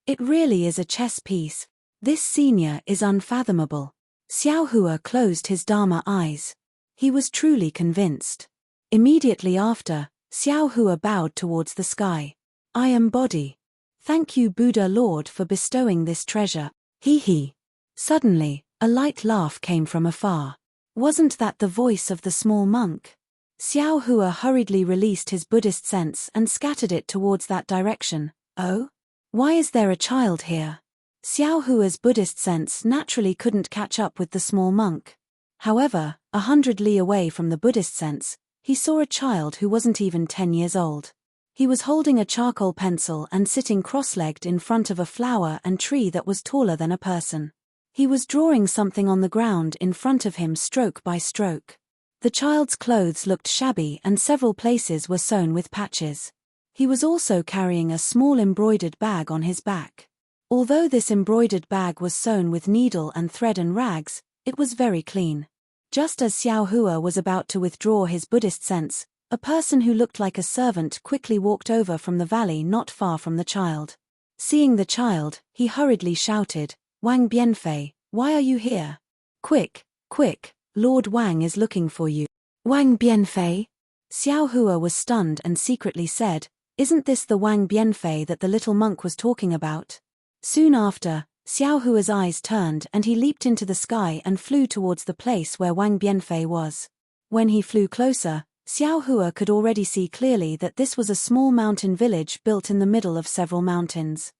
It really is a chess piece. This senior is unfathomable. Xiao Hua closed his Dharma eyes. He was truly convinced. Immediately after, Xiao Hua bowed towards the sky. I embody. Thank you, Buddha Lord, for bestowing this treasure. Hee hee. Suddenly, a light laugh came from afar. Wasn't that the voice of the small monk? Xiao Hua hurriedly released his Buddhist sense and scattered it towards that direction. Oh? Why is there a child here? Xiao Hua's Buddhist sense naturally couldn't catch up with the small monk. However, 100 li away from the Buddhist sense, he saw a child who wasn't even 10 years old. He was holding a charcoal pencil and sitting cross-legged in front of a flower and tree that was taller than a person. He was drawing something on the ground in front of him stroke by stroke. The child's clothes looked shabby and several places were sewn with patches. He was also carrying a small embroidered bag on his back. Although this embroidered bag was sewn with needle and thread and rags, it was very clean. Just as Xiao Hua was about to withdraw his Buddhist sense, a person who looked like a servant quickly walked over from the valley not far from the child. Seeing the child, he hurriedly shouted, Wang Bianfei, why are you here? Quick, quick, Lord Wang is looking for you. Wang Bianfei? Xiao Hua was stunned and secretly said, isn't this the Wang Bianfei that the little monk was talking about? Soon after, Xiao Hua's eyes turned and he leaped into the sky and flew towards the place where Wang Bianfei was. When he flew closer, Xiao Hua could already see clearly that this was a small mountain village built in the middle of several mountains.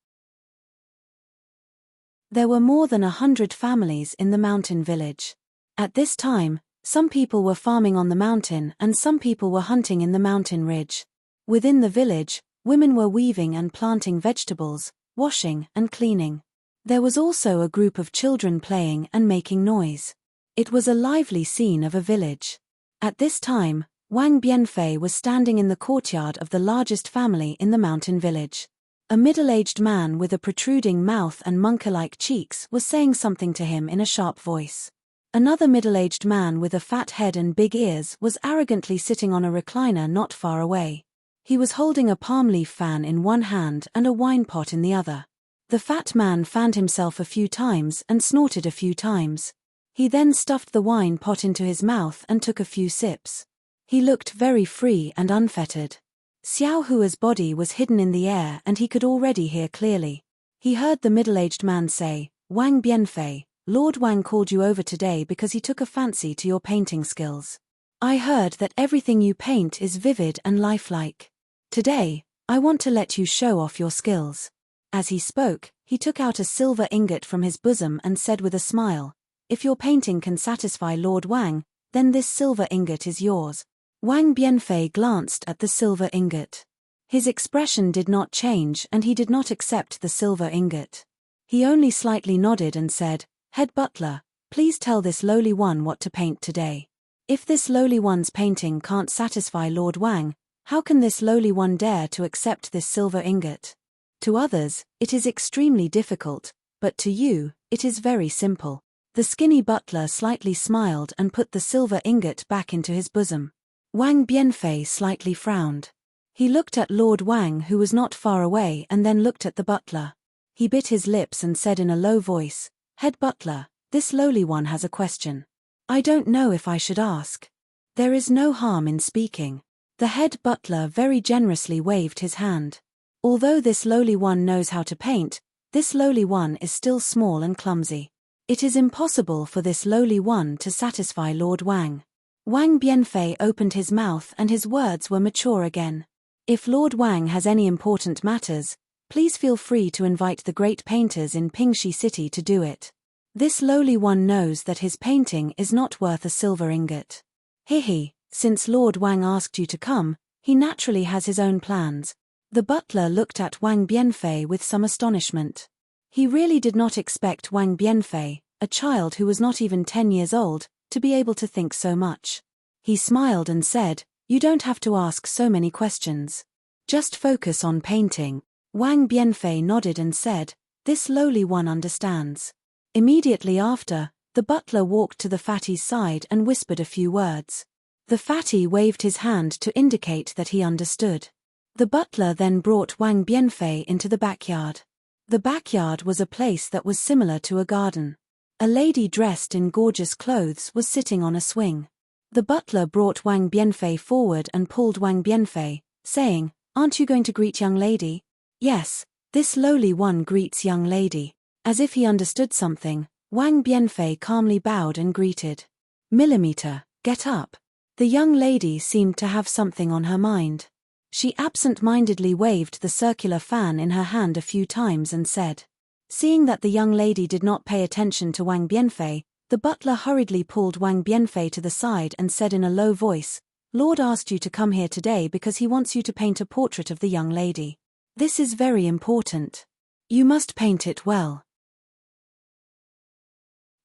There were more than 100 families in the mountain village. At this time, some people were farming on the mountain and some people were hunting in the mountain ridge. Within the village, women were weaving and planting vegetables, washing and cleaning. There was also a group of children playing and making noise. It was a lively scene of a village. At this time, Wang Bianfei was standing in the courtyard of the largest family in the mountain village. A middle-aged man with a protruding mouth and monkey-like cheeks was saying something to him in a sharp voice. Another middle-aged man with a fat head and big ears was arrogantly sitting on a recliner not far away. He was holding a palm leaf fan in one hand and a wine pot in the other. The fat man fanned himself a few times and snorted a few times. He then stuffed the wine pot into his mouth and took a few sips. He looked very free and unfettered. Xiao Hua's body was hidden in the air and he could already hear clearly. He heard the middle-aged man say, Wang Bianfei, Lord Wang called you over today because he took a fancy to your painting skills. I heard that everything you paint is vivid and lifelike. Today, I want to let you show off your skills. As he spoke, he took out a silver ingot from his bosom and said with a smile, if your painting can satisfy Lord Wang, then this silver ingot is yours. Wang Bianfei glanced at the silver ingot. His expression did not change and he did not accept the silver ingot. He only slightly nodded and said, Head butler, please tell this lowly one what to paint today. If this lowly one's painting can't satisfy Lord Wang, how can this lowly one dare to accept this silver ingot? To others, it is extremely difficult, but to you, it is very simple. The skinny butler slightly smiled and put the silver ingot back into his bosom. Wang Bianfei slightly frowned. He looked at Lord Wang who was not far away and then looked at the butler. He bit his lips and said in a low voice, "Head butler, this lowly one has a question. I don't know if I should ask." "There is no harm in speaking." The head butler very generously waved his hand. "Although this lowly one knows how to paint, this lowly one is still small and clumsy. It is impossible for this lowly one to satisfy Lord Wang." Wang Bianfei opened his mouth and his words were mature again. "If Lord Wang has any important matters, please feel free to invite the great painters in Pingxi City to do it. This lowly one knows that his painting is not worth a silver ingot. Hihi, since Lord Wang asked you to come, he naturally has his own plans." The butler looked at Wang Bianfei with some astonishment. He really did not expect Wang Bianfei, a child who was not even 10 years old, to be able to think so much. He smiled and said, "You don't have to ask so many questions. Just focus on painting." Wang Bianfei nodded and said, "This lowly one understands." Immediately after, the butler walked to the fatty's side and whispered a few words. The fatty waved his hand to indicate that he understood. The butler then brought Wang Bianfei into the backyard. The backyard was a place that was similar to a garden. A lady dressed in gorgeous clothes was sitting on a swing. The butler brought Wang Bianfei forward and pulled Wang Bianfei, saying, "Aren't you going to greet young lady?" "Yes, this lowly one greets young lady." As if he understood something, Wang Bianfei calmly bowed and greeted. "Millimeter, get up." The young lady seemed to have something on her mind. She absent-mindedly waved the circular fan in her hand a few times and said. Seeing that the young lady did not pay attention to Wang Bianfei, the butler hurriedly pulled Wang Bianfei to the side and said in a low voice, "Lord asked you to come here today because he wants you to paint a portrait of the young lady. This is very important. You must paint it well.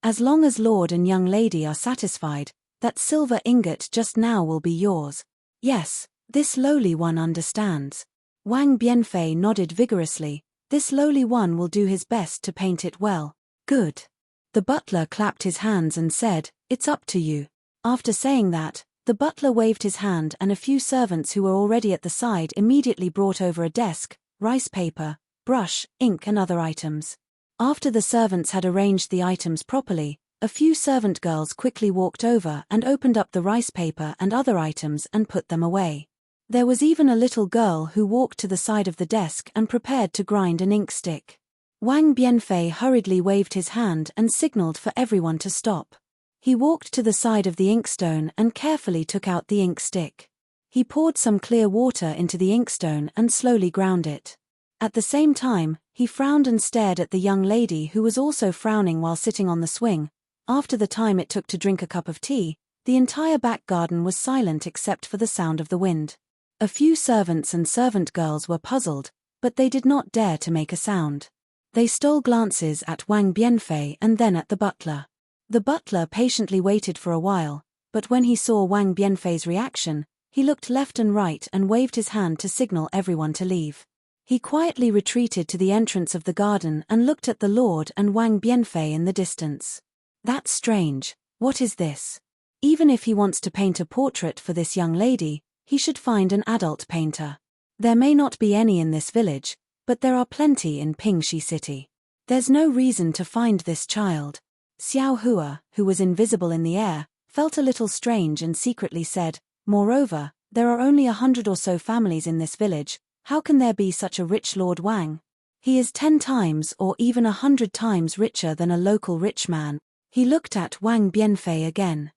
As long as Lord and young lady are satisfied, that silver ingot just now will be yours." "Yes, this lowly one understands." Wang Bianfei nodded vigorously. "This lowly one will do his best to paint it well." "Good." The butler clapped his hands and said, "It's up to you." After saying that, the butler waved his hand and a few servants who were already at the side immediately brought over a desk, rice paper, brush, ink and other items. After the servants had arranged the items properly, a few servant girls quickly walked over and opened up the rice paper and other items and put them away. There was even a little girl who walked to the side of the desk and prepared to grind an ink stick. Wang Bianfei hurriedly waved his hand and signaled for everyone to stop. He walked to the side of the inkstone and carefully took out the ink stick. He poured some clear water into the inkstone and slowly ground it. At the same time, he frowned and stared at the young lady who was also frowning while sitting on the swing. After the time it took to drink a cup of tea, the entire back garden was silent except for the sound of the wind. A few servants and servant girls were puzzled, but they did not dare to make a sound. They stole glances at Wang Bianfei and then at the butler. The butler patiently waited for a while, but when he saw Wang Bianfei's reaction, he looked left and right and waved his hand to signal everyone to leave. He quietly retreated to the entrance of the garden and looked at the Lord and Wang Bianfei in the distance. "That's strange. What is this? Even if he wants to paint a portrait for this young lady, he should find an adult painter. There may not be any in this village, but there are plenty in Pingxi City. There's no reason to find this child." Xiao Hua, who was invisible in the air, felt a little strange and secretly said, "Moreover, there are only 100 or so families in this village. How can there be such a rich Lord Wang? He is 10 times or even 100 times richer than a local rich man." He looked at Wang Bianfei again.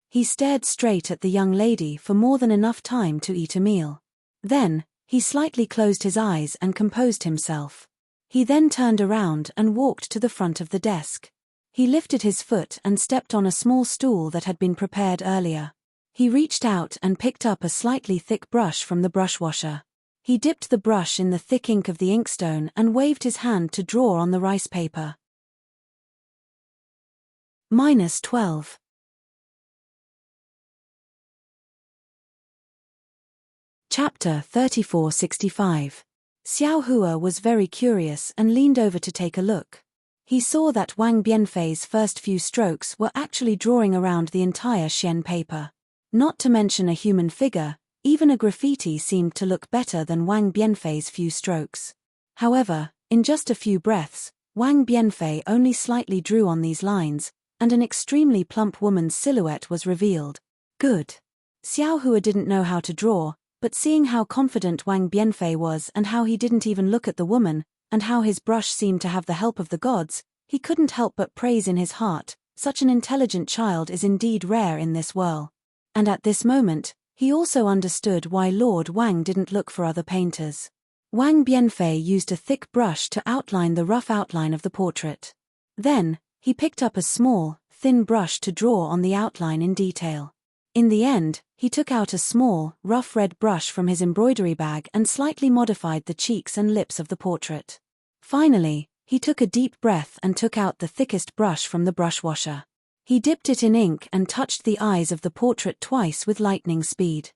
He stared straight at the young lady for more than enough time to eat a meal. Then, he slightly closed his eyes and composed himself. He then turned around and walked to the front of the desk. He lifted his foot and stepped on a small stool that had been prepared earlier. He reached out and picked up a slightly thick brush from the brush washer. He dipped the brush in the thick ink of the inkstone and waved his hand to draw on the rice paper. -12. Chapter 3465. Xiao Hua was very curious and leaned over to take a look. He saw that Wang Bianfei's first few strokes were actually drawing around the entire xian paper. Not to mention a human figure, even a graffiti seemed to look better than Wang Bianfei's few strokes. However, in just a few breaths, Wang Bianfei only slightly drew on these lines, and an extremely plump woman's silhouette was revealed. Good. Xiao Hua didn't know how to draw, but seeing how confident Wang Bianfei was and how he didn't even look at the woman, and how his brush seemed to have the help of the gods, he couldn't help but praise in his heart, such an intelligent child is indeed rare in this world. And at this moment, he also understood why Lord Wang didn't look for other painters. Wang Bianfei used a thick brush to outline the rough outline of the portrait. Then, he picked up a small, thin brush to draw on the outline in detail. In the end, he took out a small, rough red brush from his embroidery bag and slightly modified the cheeks and lips of the portrait. Finally, he took a deep breath and took out the thickest brush from the brush washer. He dipped it in ink and touched the eyes of the portrait twice with lightning speed.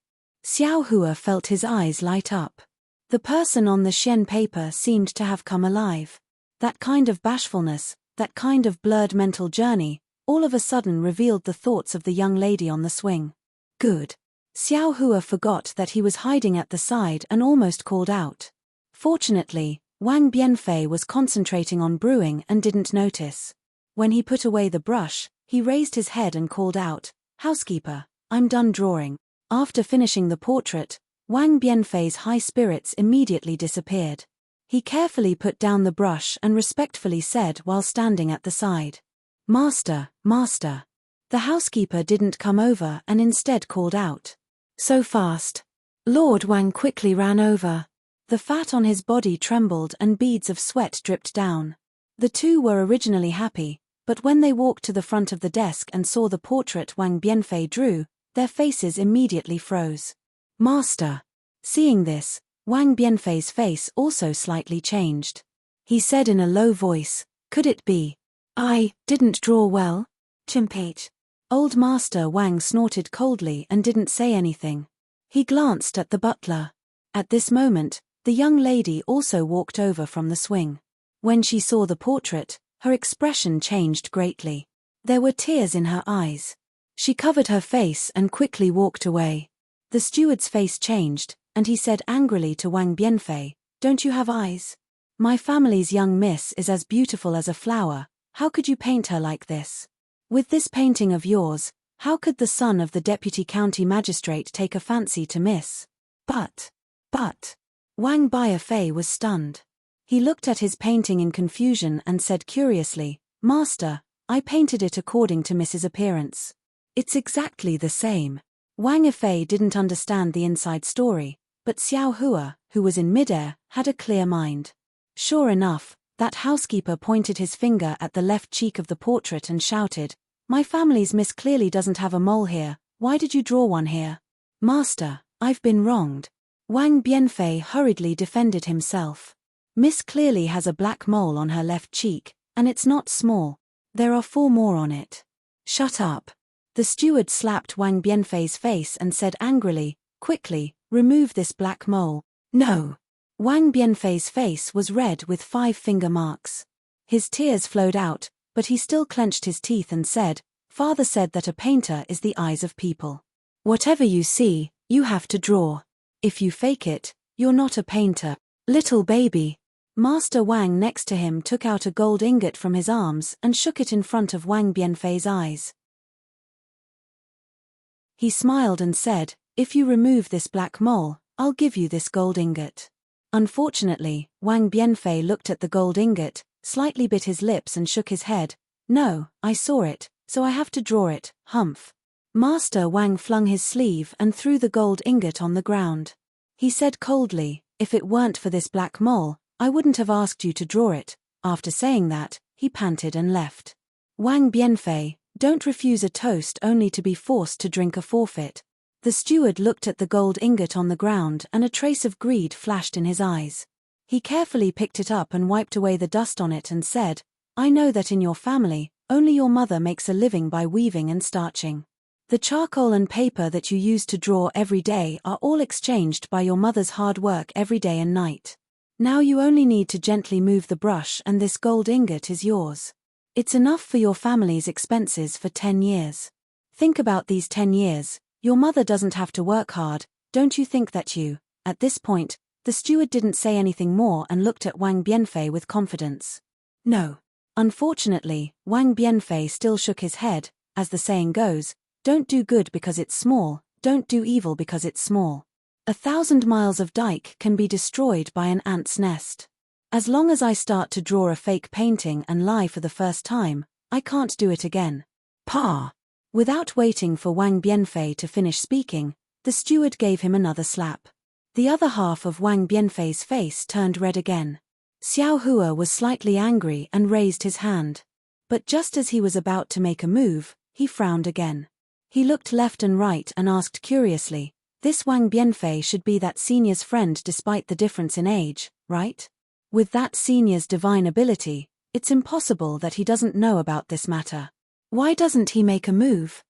Xiao Hua felt his eyes light up. The person on the Xian paper seemed to have come alive. That kind of bashfulness, that kind of blurred mental journey, all of a sudden revealed the thoughts of the young lady on the swing. Good. Xiao Hua forgot that he was hiding at the side and almost called out. Fortunately, Wang Bianfei was concentrating on brewing and didn't notice. When he put away the brush, he raised his head and called out, "Housekeeper, I'm done drawing." After finishing the portrait, Wang Bianfei's high spirits immediately disappeared. He carefully put down the brush and respectfully said while standing at the side, "Master, master." The housekeeper didn't come over and instead called out, "So fast." Lord Wang quickly ran over. The fat on his body trembled and beads of sweat dripped down. The two were originally happy, but when they walked to the front of the desk and saw the portrait Wang Bianfei drew, their faces immediately froze. "Master." Seeing this, Wang Bianfei's face also slightly changed. He said in a low voice, "Could it be I didn't draw well?" "Chimpate." Old Master Wang snorted coldly and didn't say anything. He glanced at the butler. At this moment, the young lady also walked over from the swing. When she saw the portrait, her expression changed greatly. There were tears in her eyes. She covered her face and quickly walked away. The steward's face changed, and he said angrily to Wang Bianfei, "Don't you have eyes? My family's young miss is as beautiful as a flower. How could you paint her like this? With this painting of yours, how could the son of the deputy county magistrate take a fancy to miss?" But, Wang Bianfei was stunned. He looked at his painting in confusion and said curiously, "Master, I painted it according to Miss's appearance. It's exactly the same." Wang Bianfei didn't understand the inside story, but Xiao Hua, who was in midair, had a clear mind. Sure enough, that housekeeper pointed his finger at the left cheek of the portrait and shouted, "My family's miss clearly doesn't have a mole here, why did you draw one here?" "Master, I've been wronged." Wang Bianfei hurriedly defended himself. "Miss clearly has a black mole on her left cheek, and it's not small. There are 4 more on it." "Shut up." The steward slapped Wang Bianfei's face and said angrily, "Quickly, remove this black mole." "No." Wang Bianfei's face was red with 5 finger marks. His tears flowed out, but he still clenched his teeth and said, "Father said that a painter is the eyes of people. Whatever you see, you have to draw. If you fake it, you're not a painter. Little baby." Master Wang next to him took out a gold ingot from his arms and shook it in front of Wang Bianfei's eyes. He smiled and said, "If you remove this black mole, I'll give you this gold ingot." Unfortunately, Wang Bianfei looked at the gold ingot, slightly bit his lips and shook his head. "No, I saw it, so I have to draw it, humph." Master Wang flung his sleeve and threw the gold ingot on the ground. He said coldly, "If it weren't for this black mole, I wouldn't have asked you to draw it." After saying that, he panted and left. "Wang Bianfei, don't refuse a toast only to be forced to drink a forfeit." The steward looked at the gold ingot on the ground and a trace of greed flashed in his eyes. He carefully picked it up and wiped away the dust on it and said, "I know that in your family, only your mother makes a living by weaving and starching. The charcoal and paper that you use to draw every day are all exchanged by your mother's hard work every day and night. Now you only need to gently move the brush and this gold ingot is yours. It's enough for your family's expenses for 10 years. Think about these 10 years. Your mother doesn't have to work hard, don't you think that you..." At this point, The steward didn't say anything more and looked at Wang Bianfei with confidence. No. Unfortunately, Wang Bianfei still shook his head. As the saying goes, don't do good because it's small, don't do evil because it's small. 1,000 miles of dike can be destroyed by an ant's nest. As long as I start to draw a fake painting and lie for the first time, I can't do it again. Pa! Without waiting for Wang Bianfei to finish speaking, the steward gave him another slap. The other half of Wang Bianfei's face turned red again. Xiao Hua was slightly angry and raised his hand. But just as he was about to make a move, he frowned again. He looked left and right and asked curiously, this Wang Bianfei should be that senior's friend despite the difference in age, right? With that senior's divine ability, it's impossible that he doesn't know about this matter. Why doesn't he make a move?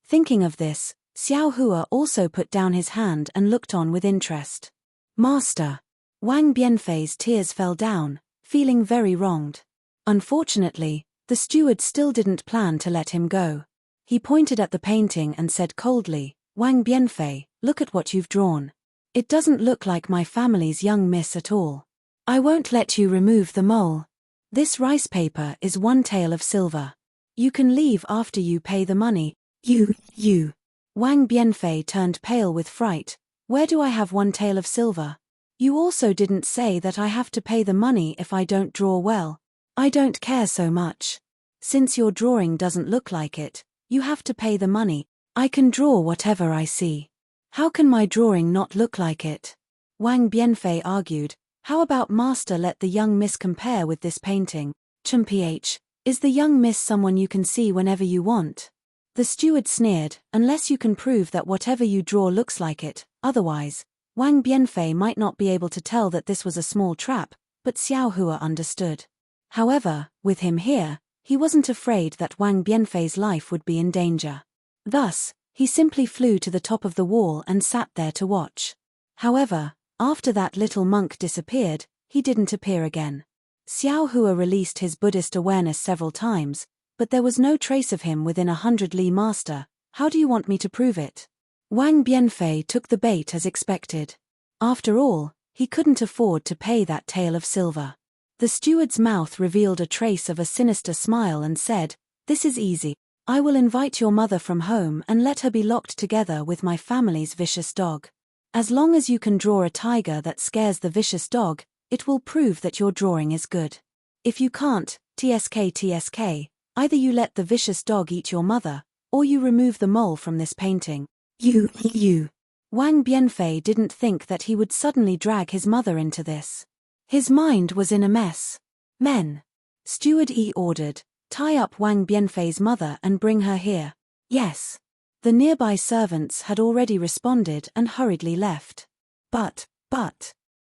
Thinking of this, Xiao Hua also put down his hand and looked on with interest. Master! Wang Bianfei's tears fell down, feeling very wronged. Unfortunately, the steward still didn't plan to let him go. He pointed at the painting and said coldly, Wang Bianfei, look at what you've drawn. It doesn't look like my family's young miss at all. I won't let you remove the mole. This rice paper is 1 tael of silver. You can leave after you pay the money. You. Wang Bianfei turned pale with fright. Where do I have 1 tael of silver? You also didn't say that I have to pay the money if I don't draw well. I don't care so much. Since your drawing doesn't look like it, you have to pay the money. I can draw whatever I see. How can my drawing not look like it? Wang Bianfei argued. How about master let the young miss compare with this painting? Chumph, is the young miss someone you can see whenever you want? The steward sneered, unless you can prove that whatever you draw looks like it, otherwise, Wang Bianfei might not be able to tell that this was a small trap, but Xiao Hua understood. However, with him here, he wasn't afraid that Wang Bianfei's life would be in danger. Thus, he simply flew to the top of the wall and sat there to watch. However, after that little monk disappeared, he didn't appear again. Xiao Hua released his Buddhist awareness several times, but there was no trace of him within 100 li. Master, how do you want me to prove it? Wang Bianfei took the bait as expected. After all, he couldn't afford to pay that tael of silver. The steward's mouth revealed a trace of a sinister smile and said, this is easy. I will invite your mother from home and let her be locked together with my family's vicious dog. As long as you can draw a tiger that scares the vicious dog, it will prove that your drawing is good. If you can't, tsk, either you let the vicious dog eat your mother, or you remove the mole from this painting. You. Wang Bianfei didn't think that he would suddenly drag his mother into this. His mind was in a mess. Men. Steward E ordered, tie up Wang Bianfei's mother and bring her here. Yes. The nearby servants had already responded and hurriedly left. But,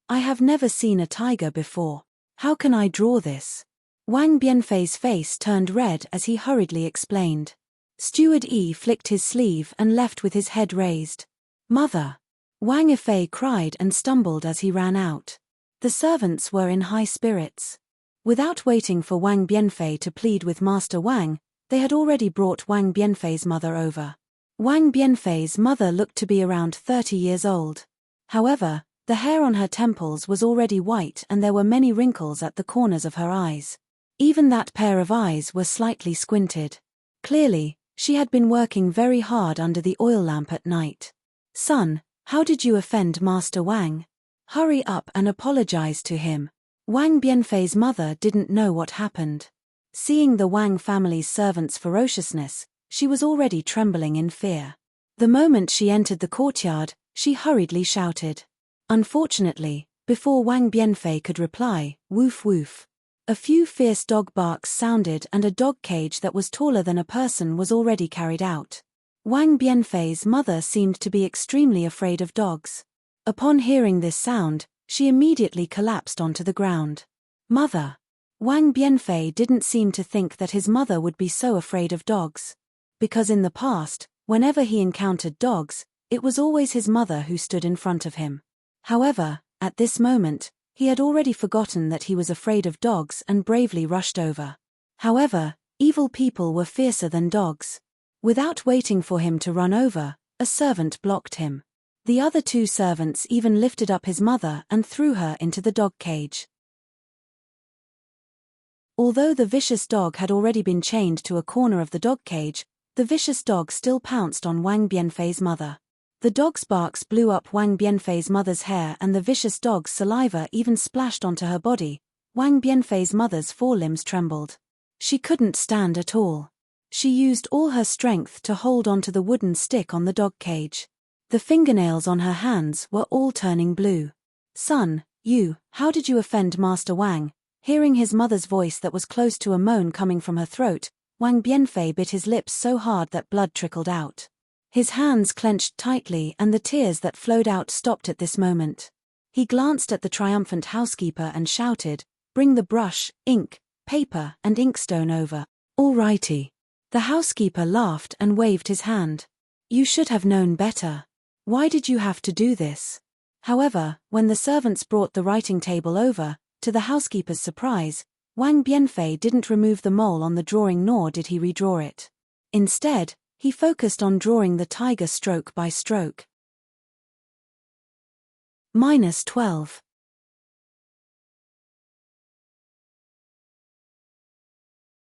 I have never seen a tiger before. How can I draw this? Wang Bianfei's face turned red as he hurriedly explained. Steward E flicked his sleeve and left with his head raised. Mother! Wang Yifei cried and stumbled as he ran out. The servants were in high spirits. Without waiting for Wang Bianfei to plead with Master Wang, they had already brought Wang Bianfei's mother over. Wang Bianfei's mother looked to be around 30 years old. However, the hair on her temples was already white and there were many wrinkles at the corners of her eyes. Even that pair of eyes were slightly squinted. Clearly, she had been working very hard under the oil lamp at night. Son, how did you offend Master Wang? Hurry up and apologize to him. Wang Bianfei's mother didn't know what happened. Seeing the Wang family's servants' ferociousness, she was already trembling in fear. The moment she entered the courtyard, she hurriedly shouted. Unfortunately, before Wang Bianfei could reply, woof woof. A few fierce dog barks sounded and a dog cage that was taller than a person was already carried out. Wang Bianfei's mother seemed to be extremely afraid of dogs. Upon hearing this sound, she immediately collapsed onto the ground. Mother! Wang Bianfei didn't seem to think that his mother would be so afraid of dogs. Because in the past, whenever he encountered dogs, it was always his mother who stood in front of him. However, at this moment, he had already forgotten that he was afraid of dogs and bravely rushed over. However, evil people were fiercer than dogs. Without waiting for him to run over, a servant blocked him. The other two servants even lifted up his mother and threw her into the dog cage. Although the vicious dog had already been chained to a corner of the dog cage, the vicious dog still pounced on Wang Bianfei's mother. The dog's barks blew up Wang Bianfei's mother's hair, and the vicious dog's saliva even splashed onto her body. Wang Bianfei's mother's forelimbs trembled. She couldn't stand at all. She used all her strength to hold onto the wooden stick on the dog cage. The fingernails on her hands were all turning blue. "Son, how did you offend Master Wang?" Hearing his mother's voice that was close to a moan coming from her throat, Wang Bianfei bit his lips so hard that blood trickled out. His hands clenched tightly and the tears that flowed out stopped at this moment. He glanced at the triumphant housekeeper and shouted, "Bring the brush, ink, paper, and inkstone over." "All righty." The housekeeper laughed and waved his hand. "You should have known better. Why did you have to do this?" However, when the servants brought the writing table over, to the housekeeper's surprise, Wang Bianfei didn't remove the mole on the drawing, nor did he redraw it. Instead, he focused on drawing the tiger stroke by stroke. -12.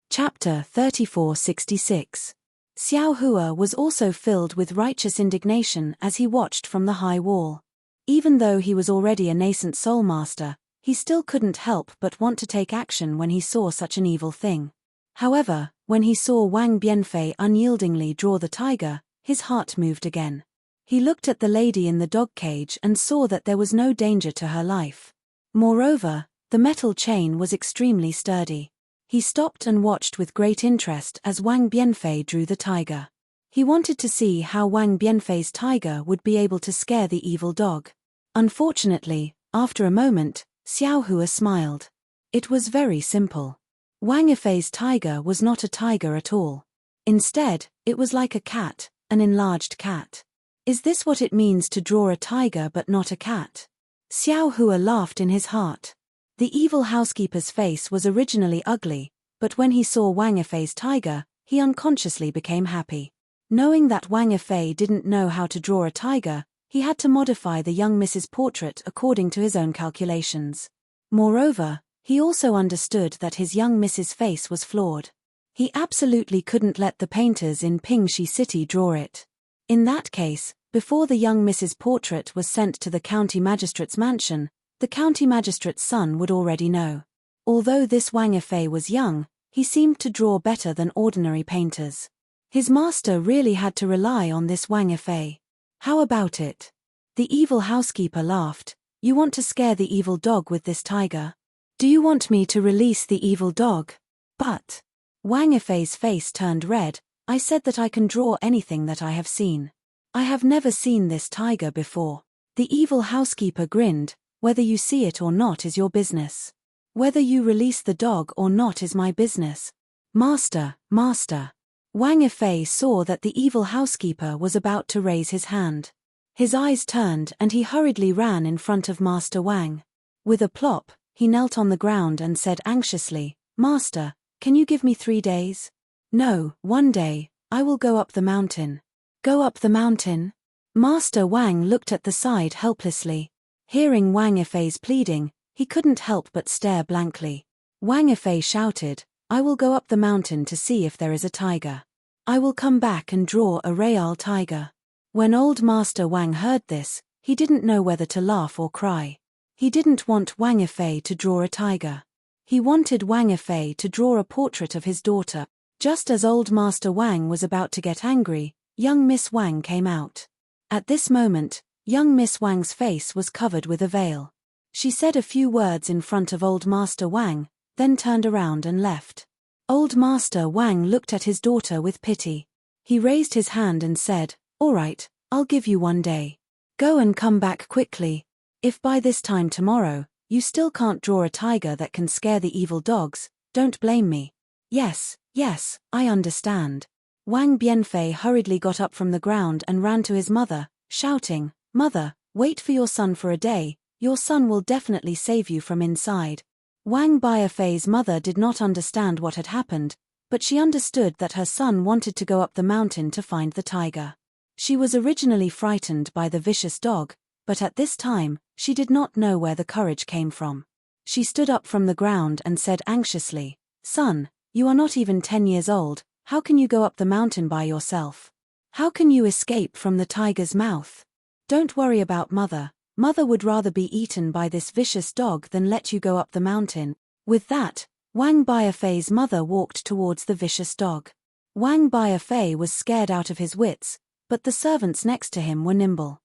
Chapter 3466. Xiao Hua was also filled with righteous indignation as he watched from the high wall. Even though he was already a nascent soul master, he still couldn't help but want to take action when he saw such an evil thing. However, when he saw Wang Bianfei unyieldingly draw the tiger, his heart moved again. He looked at the lady in the dog cage and saw that there was no danger to her life. Moreover, the metal chain was extremely sturdy. He stopped and watched with great interest as Wang Bianfei drew the tiger. He wanted to see how Wang Bianfei's tiger would be able to scare the evil dog. Unfortunately, after a moment, Xiao Hua smiled. It was very simple. Wang Bianfei's tiger was not a tiger at all. Instead, it was like a cat, an enlarged cat. Is this what it means to draw a tiger but not a cat? Xiao Hua laughed in his heart. The evil housekeeper's face was originally ugly, but when he saw Wang Bianfei's tiger, he unconsciously became happy. Knowing that Wang Bianfei didn't know how to draw a tiger, he had to modify the young Mrs. portrait according to his own calculations. Moreover, he also understood that his young Mrs. face was flawed. He absolutely couldn't let the painters in Pingxi City draw it. In that case, before the young Mrs. portrait was sent to the county magistrate's mansion, the county magistrate's son would already know. Although this Wang Bianfei was young, he seemed to draw better than ordinary painters. His master really had to rely on this Wang Bianfei. How about it? The evil housekeeper laughed. "You want to scare the evil dog with this tiger? Do you want me to release the evil dog?" "But..." Wang Bianfei's face turned red. "I said that I can draw anything that I have seen. I have never seen this tiger before." The evil housekeeper grinned. "Whether you see it or not is your business. Whether you release the dog or not is my business." Master." Wang Bianfei saw that the evil housekeeper was about to raise his hand. His eyes turned and he hurriedly ran in front of Master Wang. With a plop, he knelt on the ground and said anxiously, "Master, can you give me 3 days?" "No, 1 day, I will go up the mountain." "Go up the mountain?" Master Wang looked at the side helplessly. Hearing Wang Bianfei's pleading, he couldn't help but stare blankly. Wang Bianfei shouted, "I will go up the mountain to see if there is a tiger. I will come back and draw a real tiger." When old Master Wang heard this, he didn't know whether to laugh or cry. He didn't want Wang Bianfei to draw a tiger. He wanted Wang Bianfei to draw a portrait of his daughter. Just as old Master Wang was about to get angry, young Miss Wang came out. At this moment, young Miss Wang's face was covered with a veil. She said a few words in front of old Master Wang, then turned around and left. Old Master Wang looked at his daughter with pity. He raised his hand and said, "All right, I'll give you 1 day. Go and come back quickly. If by this time tomorrow, you still can't draw a tiger that can scare the evil dogs, don't blame me." Yes, I understand." Wang Bianfei hurriedly got up from the ground and ran to his mother, shouting, "Mother, wait for your son for a day, your son will definitely save you from inside." Wang Bianfei's mother did not understand what had happened, but she understood that her son wanted to go up the mountain to find the tiger. She was originally frightened by the vicious dog, but at this time, she did not know where the courage came from. She stood up from the ground and said anxiously, "Son, you are not even 10 years old, how can you go up the mountain by yourself? How can you escape from the tiger's mouth? Don't worry about mother. Mother would rather be eaten by this vicious dog than let you go up the mountain." With that, Wang Biafei's mother walked towards the vicious dog. Wang Biafei was scared out of his wits, but the servants next to him were nimble.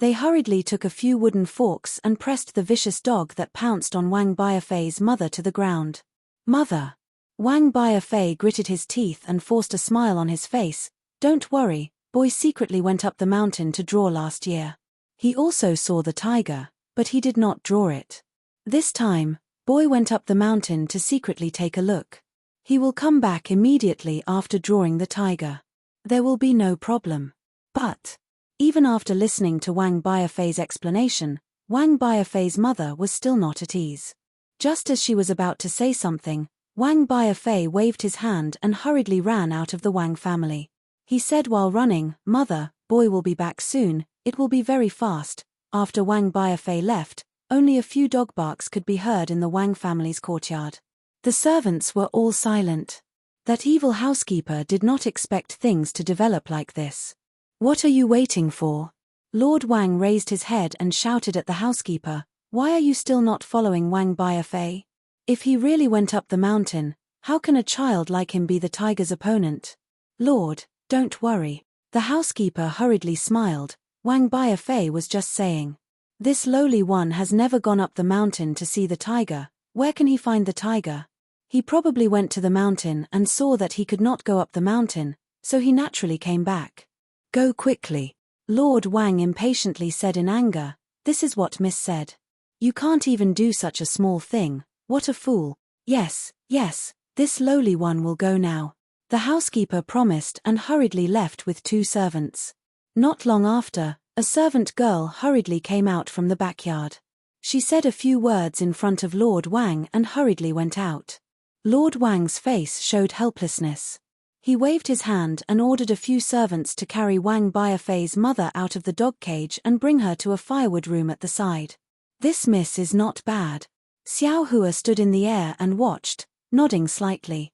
They hurriedly took a few wooden forks and pressed the vicious dog that pounced on Wang Biafei's mother to the ground. "Mother!" Wang Biafei gritted his teeth and forced a smile on his face. "Don't worry, boy secretly went up the mountain to draw last year. He also saw the tiger, but he did not draw it. This time, boy went up the mountain to secretly take a look. He will come back immediately after drawing the tiger. There will be no problem." But even after listening to Wang Biafei's explanation, Wang Biafei's mother was still not at ease. Just as she was about to say something, Wang Biafei waved his hand and hurriedly ran out of the Wang family. He said while running, "Mother, boy will be back soon, it will be very fast." After Wang Biafei left, only a few dog barks could be heard in the Wang family's courtyard. The servants were all silent. That evil housekeeper did not expect things to develop like this. "What are you waiting for?" Lord Wang raised his head and shouted at the housekeeper, "Why are you still not following Wang Biafei? If he really went up the mountain, how can a child like him be the tiger's opponent?" "Lord, don't worry." The housekeeper hurriedly smiled. "Wang Biafei was just saying. This lowly one has never gone up the mountain to see the tiger. Where can he find the tiger? He probably went to the mountain and saw that he could not go up the mountain, so he naturally came back." "Go quickly." Lord Wang impatiently said in anger, "This is what Miss said. You can't even do such a small thing, what a fool." Yes, this lowly one will go now." The housekeeper promised and hurriedly left with 2 servants. Not long after, a servant girl hurriedly came out from the backyard. She said a few words in front of Lord Wang and hurriedly went out. Lord Wang's face showed helplessness. He waved his hand and ordered a few servants to carry Wang Biafei's mother out of the dog cage and bring her to a firewood room at the side. "This miss is not bad." Xiao Hua stood in the air and watched, nodding slightly.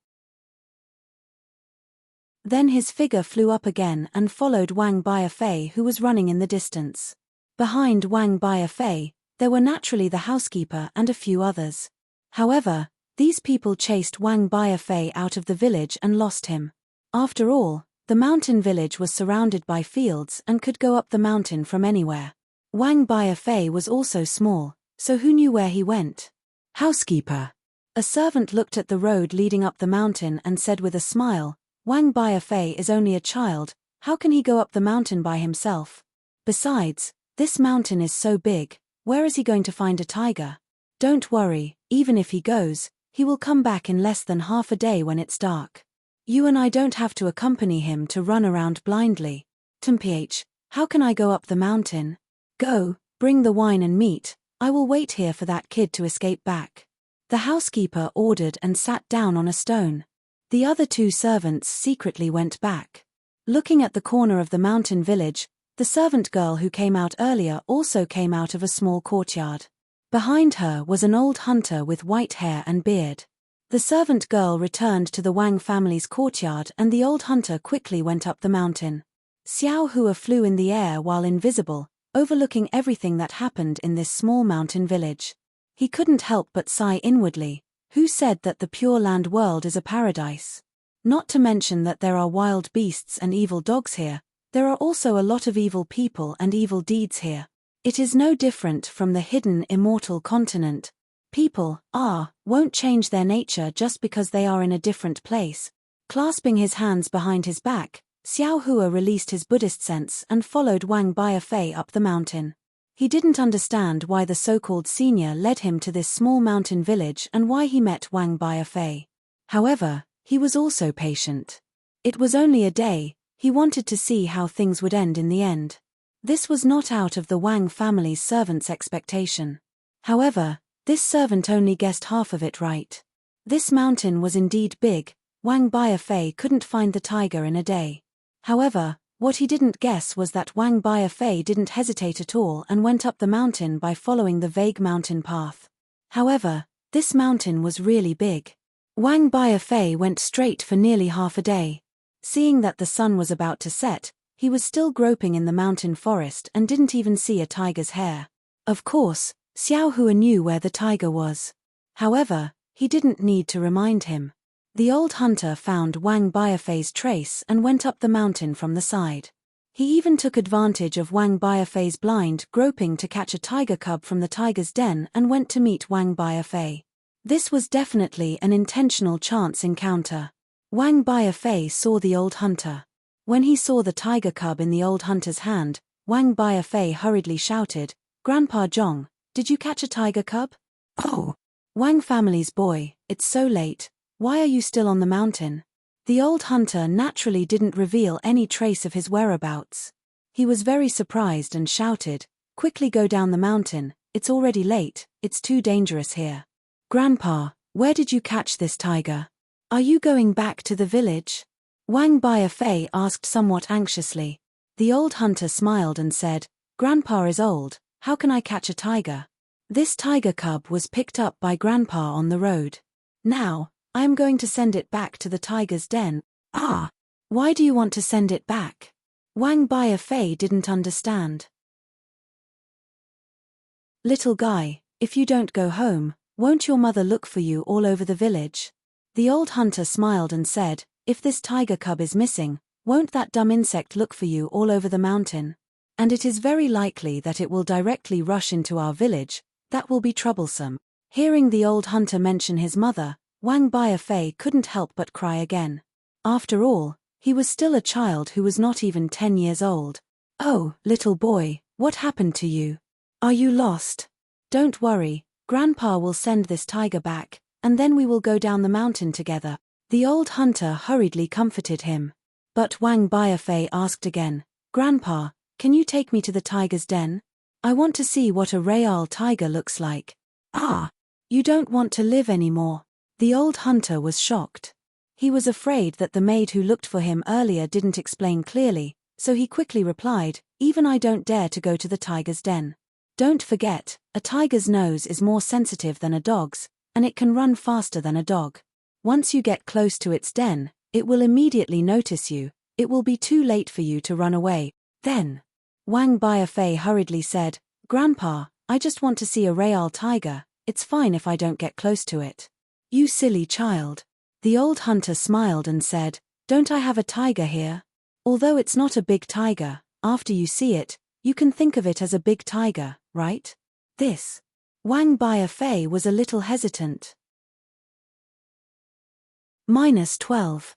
Then his figure flew up again and followed Wang Biafei, who was running in the distance. Behind Wang Biafei, there were naturally the housekeeper and a few others. However, these people chased Wang Biafei out of the village and lost him. After all, the mountain village was surrounded by fields and could go up the mountain from anywhere. Wang Biafei was also small, so who knew where he went? "Housekeeper." A servant looked at the road leading up the mountain and said with a smile, "Wang Biafei is only a child, how can he go up the mountain by himself? Besides, this mountain is so big, where is he going to find a tiger? Don't worry, even if he goes, he will come back in less than half a day when it's dark. You and I don't have to accompany him to run around blindly. Temph, how can I go up the mountain? Go, bring the wine and meat, I will wait here for that kid to escape back." The housekeeper ordered and sat down on a stone. The other 2 servants secretly went back. Looking at the corner of the mountain village, the servant girl who came out earlier also came out of a small courtyard. Behind her was an old hunter with white hair and beard. The servant girl returned to the Wang family's courtyard and the old hunter quickly went up the mountain. Xiao Hua flew in the air while invisible, overlooking everything that happened in this small mountain village. He couldn't help but sigh inwardly. Who said that the Pure Land world is a paradise? Not to mention that there are wild beasts and evil dogs here, there are also a lot of evil people and evil deeds here. It is no different from the hidden immortal continent. People won't change their nature just because they are in a different place. Clasping his hands behind his back, Xiao Hua released his Buddhist sense and followed Wang Biafei up the mountain. He didn't understand why the so-called senior led him to this small mountain village and why he met Wang Biafei. However, he was also patient. It was only a day, he wanted to see how things would end in the end. This was not out of the Wang family's servant's expectation. However, this servant only guessed half of it right. This mountain was indeed big. Wang Biafei couldn't find the tiger in a day. However, what he didn't guess was that Wang Biafei didn't hesitate at all and went up the mountain by following the vague mountain path. However, this mountain was really big. Wang Biafei went straight for nearly half a day. Seeing that the sun was about to set, he was still groping in the mountain forest and didn't even see a tiger's hair. Of course, Xiao Hua knew where the tiger was. However, he didn't need to remind him. The old hunter found Wang Biafei's trace and went up the mountain from the side. He even took advantage of Wang Biafei's blind groping to catch a tiger cub from the tiger's den and went to meet Wang Biafei. This was definitely an intentional chance encounter. Wang Biafei saw the old hunter. When he saw the tiger cub in the old hunter's hand, Wang Biafei hurriedly shouted, "Grandpa Zhong, did you catch a tiger cub?" "Oh, Wang family's boy, it's so late. Why are you still on the mountain?" The old hunter naturally didn't reveal any trace of his whereabouts. He was very surprised and shouted, "Quickly go down the mountain, it's already late, it's too dangerous here." "Grandpa, where did you catch this tiger? Are you going back to the village?" Wang Biafei asked somewhat anxiously. The old hunter smiled and said, "Grandpa is old, how can I catch a tiger? This tiger cub was picked up by Grandpa on the road. Now, I am going to send it back to the tiger's den." "Ah, why do you want to send it back?" Wang Biafei didn't understand. "Little guy, if you don't go home, won't your mother look for you all over the village?" The old hunter smiled and said, "If this tiger cub is missing, won't that dumb insect look for you all over the mountain? And it is very likely that it will directly rush into our village. That will be troublesome." Hearing the old hunter mention his mother, Wang Biafei couldn't help but cry again. After all, he was still a child who was not even 10 years old. "Oh, little boy, what happened to you? Are you lost? Don't worry, Grandpa will send this tiger back, and then we will go down the mountain together." The old hunter hurriedly comforted him. But Wang Biafei asked again, "Grandpa, can you take me to the tiger's den? I want to see what a real tiger looks like." "Ah, you don't want to live anymore?" The old hunter was shocked. He was afraid that the maid who looked for him earlier didn't explain clearly, so he quickly replied, "Even I don't dare to go to the tiger's den. Don't forget, a tiger's nose is more sensitive than a dog's, and it can run faster than a dog. Once you get close to its den, it will immediately notice you. It will be too late for you to run away then." Wang Biafei hurriedly said, "Grandpa, I just want to see a real tiger, it's fine if I don't get close to it." "You silly child." The old hunter smiled and said, "Don't I have a tiger here? Although it's not a big tiger, after you see it, you can think of it as a big tiger, right?" This. Wang Biafei was a little hesitant. -12.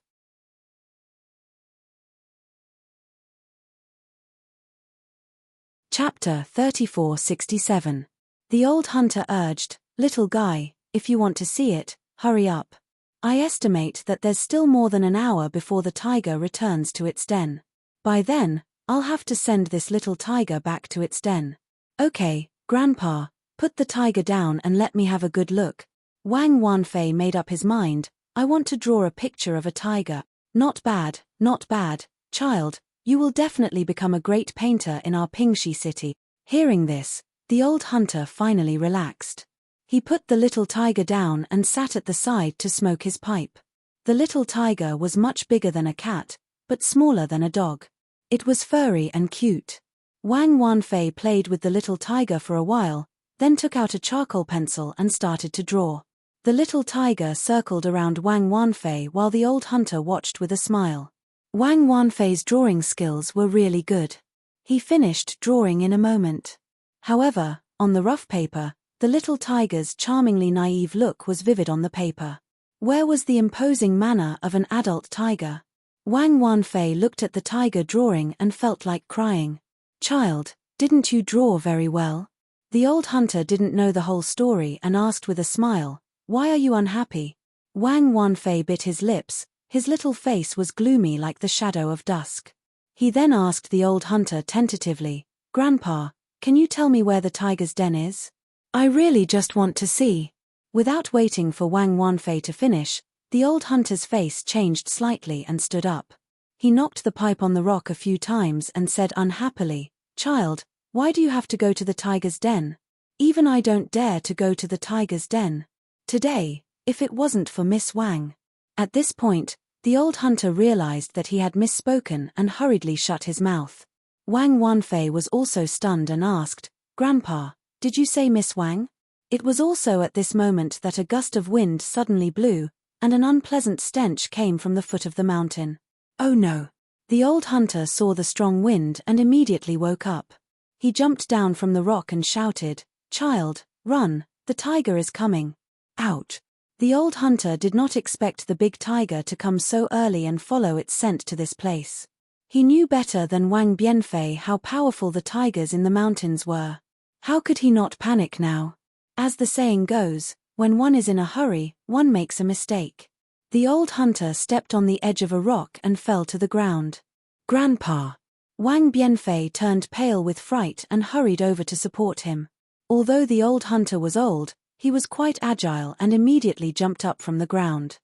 Chapter 3467. The old hunter urged, "Little guy, if you want to see it, hurry up. I estimate that there's still more than an hour before the tiger returns to its den. By then, I'll have to send this little tiger back to its den." "Okay, Grandpa, put the tiger down and let me have a good look." Wang Wanfei made up his mind, "I want to draw a picture of a tiger." Not bad, child, you will definitely become a great painter in our Pingxi city." Hearing this, the old hunter finally relaxed. He put the little tiger down and sat at the side to smoke his pipe. The little tiger was much bigger than a cat, but smaller than a dog. It was furry and cute. Wang Wanfei played with the little tiger for a while, then took out a charcoal pencil and started to draw. The little tiger circled around Wang Wanfei while the old hunter watched with a smile. Wang Wanfei's drawing skills were really good. He finished drawing in a moment. However, on the rough paper, the little tiger's charmingly naive look was vivid on the paper. Where was the imposing manner of an adult tiger? Wang Wanfei looked at the tiger drawing and felt like crying. "Child, didn't you draw very well?" The old hunter didn't know the whole story and asked with a smile, "Why are you unhappy?" Wang Wanfei bit his lips, his little face was gloomy like the shadow of dusk. He then asked the old hunter tentatively, "Grandpa, can you tell me where the tiger's den is? I really just want to see." Without waiting for Wang Wanfei to finish, the old hunter's face changed slightly and stood up. He knocked the pipe on the rock a few times and said unhappily, "Child, why do you have to go to the tiger's den? Even I don't dare to go to the tiger's den today, if it wasn't for Miss Wang." At this point, the old hunter realized that he had misspoken and hurriedly shut his mouth. Wang Wanfei was also stunned and asked, "Grandpa, did you say Miss Wang?" It was also at this moment that a gust of wind suddenly blew, and an unpleasant stench came from the foot of the mountain. Oh no! The old hunter saw the strong wind and immediately woke up. He jumped down from the rock and shouted, "Child, run, the tiger is coming." Ouch! The old hunter did not expect the big tiger to come so early and follow its scent to this place. He knew better than Wang Bianfei how powerful the tigers in the mountains were. How could he not panic now? As the saying goes, when one is in a hurry, one makes a mistake. The old hunter stepped on the edge of a rock and fell to the ground. "Grandpa!" Wang Bianfei turned pale with fright and hurried over to support him. Although the old hunter was old, he was quite agile and immediately jumped up from the ground.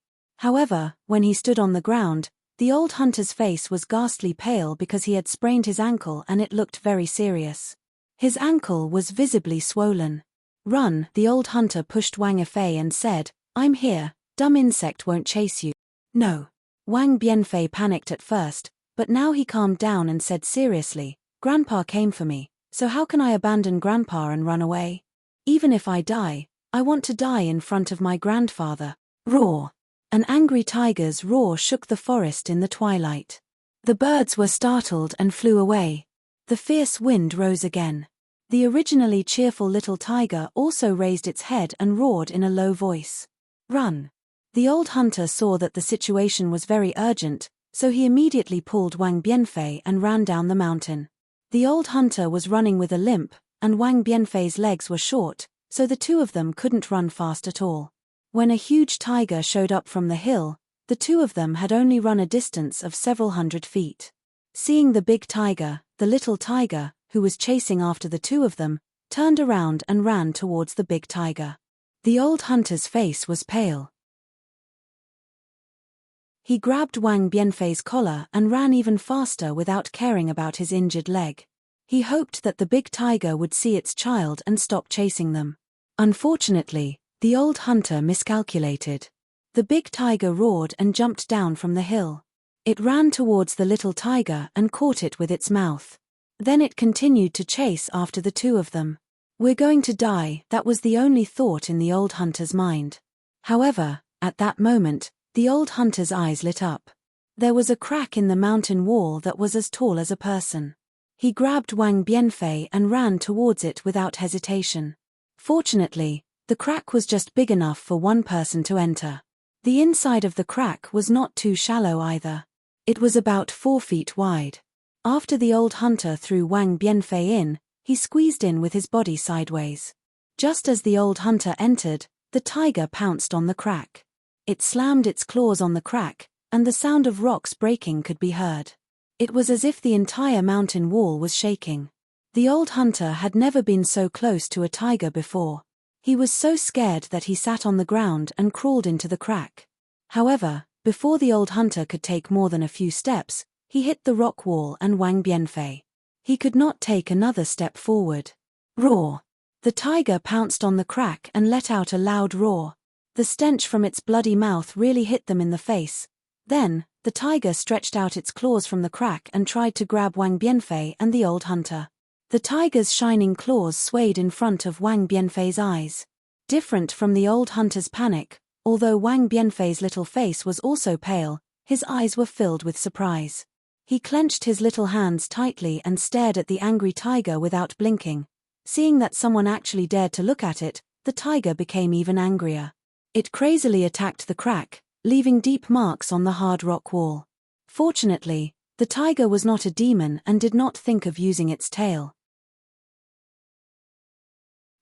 However, when he stood on the ground, the old hunter's face was ghastly pale because he had sprained his ankle and it looked very serious. His ankle was visibly swollen. "Run!" The old hunter pushed Wang Yifei and said, "I'm here, dumb insect won't chase you." "No." Wang Bianfei panicked at first, but now he calmed down and said seriously, "Grandpa came for me, so how can I abandon Grandpa and run away? Even if I die, I want to die in front of my grandfather." Roar! An angry tiger's roar shook the forest in the twilight. The birds were startled and flew away. The fierce wind rose again. The originally cheerful little tiger also raised its head and roared in a low voice. "Run!" The old hunter saw that the situation was very urgent, so he immediately pulled Wang Bianfei and ran down the mountain. The old hunter was running with a limp, and Wang Bianfei's legs were short, so the two of them couldn't run fast at all. When a huge tiger showed up from the hill, the two of them had only run a distance of several hundred feet. Seeing the big tiger, the little tiger, who was chasing after the two of them, turned around and ran towards the big tiger. The old hunter's face was pale. He grabbed Wang Bianfei's collar and ran even faster without caring about his injured leg. He hoped that the big tiger would see its child and stop chasing them. Unfortunately, the old hunter miscalculated. The big tiger roared and jumped down from the hill. It ran towards the little tiger and caught it with its mouth. Then it continued to chase after the two of them. "We're going to die," that was the only thought in the old hunter's mind. However, at that moment, the old hunter's eyes lit up. There was a crack in the mountain wall that was as tall as a person. He grabbed Wang Bianfei and ran towards it without hesitation. Fortunately, the crack was just big enough for one person to enter. The inside of the crack was not too shallow either. It was about 4 feet wide. After the old hunter threw Wang Bianfei in, he squeezed in with his body sideways. Just as the old hunter entered, the tiger pounced on the crack. It slammed its claws on the crack, and the sound of rocks breaking could be heard. It was as if the entire mountain wall was shaking. The old hunter had never been so close to a tiger before. He was so scared that he sat on the ground and crawled into the crack. However, before the old hunter could take more than a few steps, he hit the rock wall and Wang Bianfei. He could not take another step forward. Roar! The tiger pounced on the crack and let out a loud roar. The stench from its bloody mouth really hit them in the face. Then, the tiger stretched out its claws from the crack and tried to grab Wang Bianfei and the old hunter. The tiger's shining claws swayed in front of Wang Bianfei's eyes. Different from the old hunter's panic, although Wang Bianfei's little face was also pale, his eyes were filled with surprise. He clenched his little hands tightly and stared at the angry tiger without blinking. Seeing that someone actually dared to look at it, the tiger became even angrier. It crazily attacked the crack, leaving deep marks on the hard rock wall. Fortunately, the tiger was not a demon and did not think of using its tail.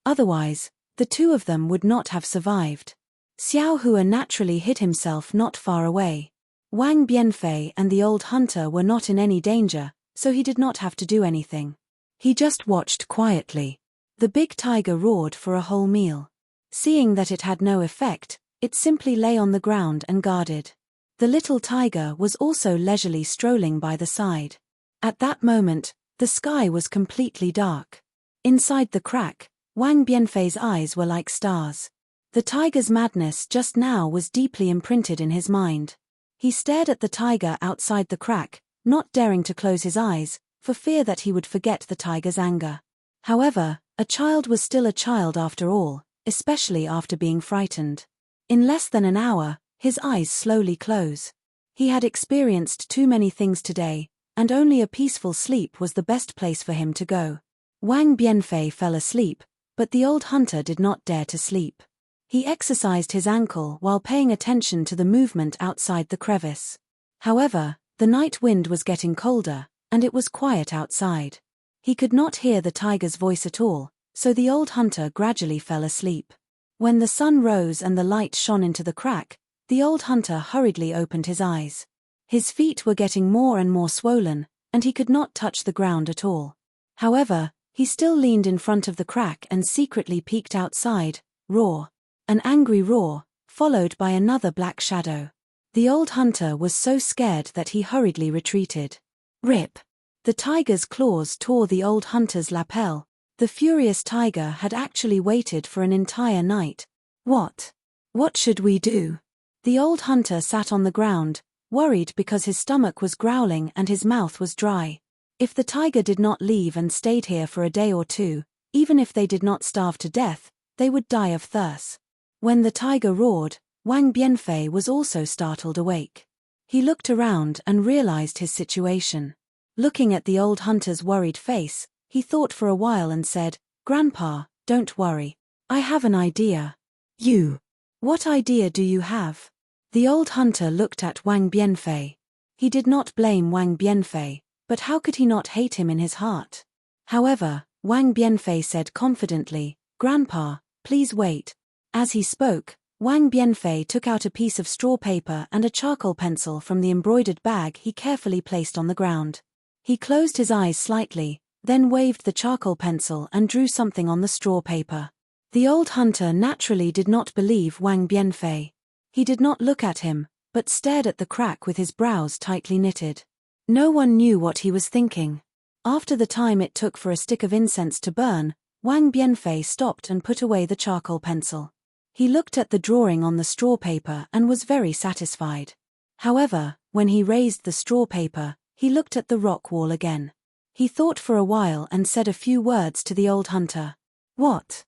Otherwise, the two of them would not have survived. Xiao Hua naturally hid himself not far away. Wang Bianfei and the old hunter were not in any danger, so he did not have to do anything. He just watched quietly. The big tiger roared for a whole meal. Seeing that it had no effect, it simply lay on the ground and guarded. The little tiger was also leisurely strolling by the side. At that moment, the sky was completely dark. Inside the crack, Wang Bianfei's eyes were like stars. The tiger's madness just now was deeply imprinted in his mind. He stared at the tiger outside the crack, not daring to close his eyes, for fear that he would forget the tiger's anger. However, a child was still a child after all, especially after being frightened. In less than an hour, his eyes slowly close. He had experienced too many things today, and only a peaceful sleep was the best place for him to go. Wang Bianfei fell asleep, but the old hunter did not dare to sleep. He exercised his ankle while paying attention to the movement outside the crevice. However, the night wind was getting colder, and it was quiet outside. He could not hear the tiger's voice at all, so the old hunter gradually fell asleep. When the sun rose and the light shone into the crack, the old hunter hurriedly opened his eyes. His feet were getting more and more swollen, and he could not touch the ground at all. However, he still leaned in front of the crack and secretly peeked outside. Roar. An angry roar, followed by another black shadow. The old hunter was so scared that he hurriedly retreated. Rip! The tiger's claws tore the old hunter's lapel. The furious tiger had actually waited for an entire night. What? What should we do? The old hunter sat on the ground, worried because his stomach was growling and his mouth was dry. If the tiger did not leave and stayed here for a day or two, even if they did not starve to death, they would die of thirst. When the tiger roared, Wang Bianfei was also startled awake. He looked around and realized his situation. Looking at the old hunter's worried face, he thought for a while and said, "Grandpa, don't worry. I have an idea." "You? What idea do you have?" The old hunter looked at Wang Bianfei. He did not blame Wang Bianfei, but how could he not hate him in his heart? However, Wang Bianfei said confidently, "Grandpa, please wait." As he spoke, Wang Bianfei took out a piece of straw paper and a charcoal pencil from the embroidered bag he carefully placed on the ground. He closed his eyes slightly, then waved the charcoal pencil and drew something on the straw paper. The old hunter naturally did not believe Wang Bianfei. He did not look at him, but stared at the crack with his brows tightly knitted. No one knew what he was thinking. After the time it took for a stick of incense to burn, Wang Bianfei stopped and put away the charcoal pencil. He looked at the drawing on the straw paper and was very satisfied. However, when he raised the straw paper, he looked at the rock wall again. He thought for a while and said a few words to the old hunter. "What?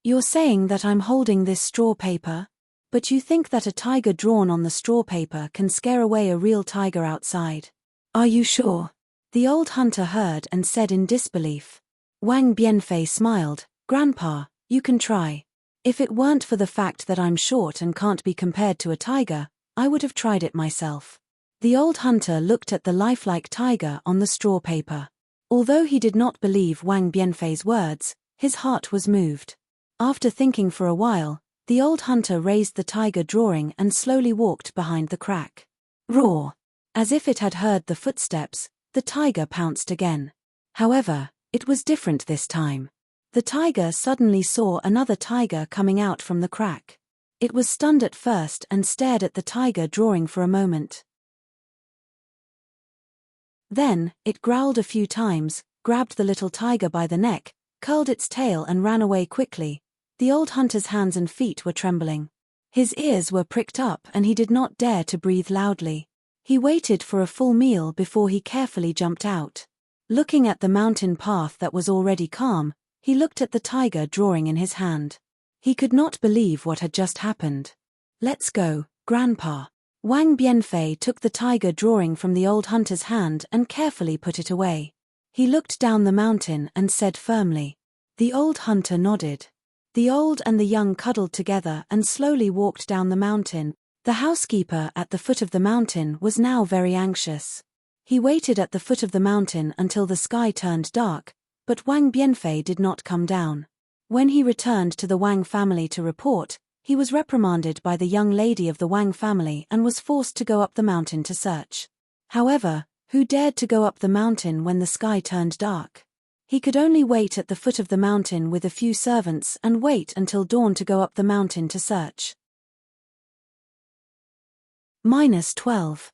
You're saying that I'm holding this straw paper? But you think that a tiger drawn on the straw paper can scare away a real tiger outside? Are you sure?" The old hunter heard and said in disbelief. Wang Bianfei smiled, "Grandpa, you can try. If it weren't for the fact that I'm short and can't be compared to a tiger, I would have tried it myself." The old hunter looked at the lifelike tiger on the straw paper. Although he did not believe Wang Bianfei's words, his heart was moved. After thinking for a while, the old hunter raised the tiger drawing and slowly walked behind the crack. Roar! As if it had heard the footsteps, the tiger pounced again. However, it was different this time. The tiger suddenly saw another tiger coming out from the crack. It was stunned at first and stared at the tiger drawing for a moment. Then, it growled a few times, grabbed the little tiger by the neck, curled its tail and ran away quickly. The old hunter's hands and feet were trembling. His ears were pricked up and he did not dare to breathe loudly. He waited for a full meal before he carefully jumped out. Looking at the mountain path that was already calm, he looked at the tiger drawing in his hand. He could not believe what had just happened. "Let's go, Grandpa." Wang Bianfei took the tiger drawing from the old hunter's hand and carefully put it away. He looked down the mountain and said firmly. The old hunter nodded. The old and the young cuddled together and slowly walked down the mountain. The housekeeper at the foot of the mountain was now very anxious. He waited at the foot of the mountain until the sky turned dark, but Wang Bianfei did not come down. When he returned to the Wang family to report, he was reprimanded by the young lady of the Wang family and was forced to go up the mountain to search. However, who dared to go up the mountain when the sky turned dark? He could only wait at the foot of the mountain with a few servants and wait until dawn to go up the mountain to search. -12.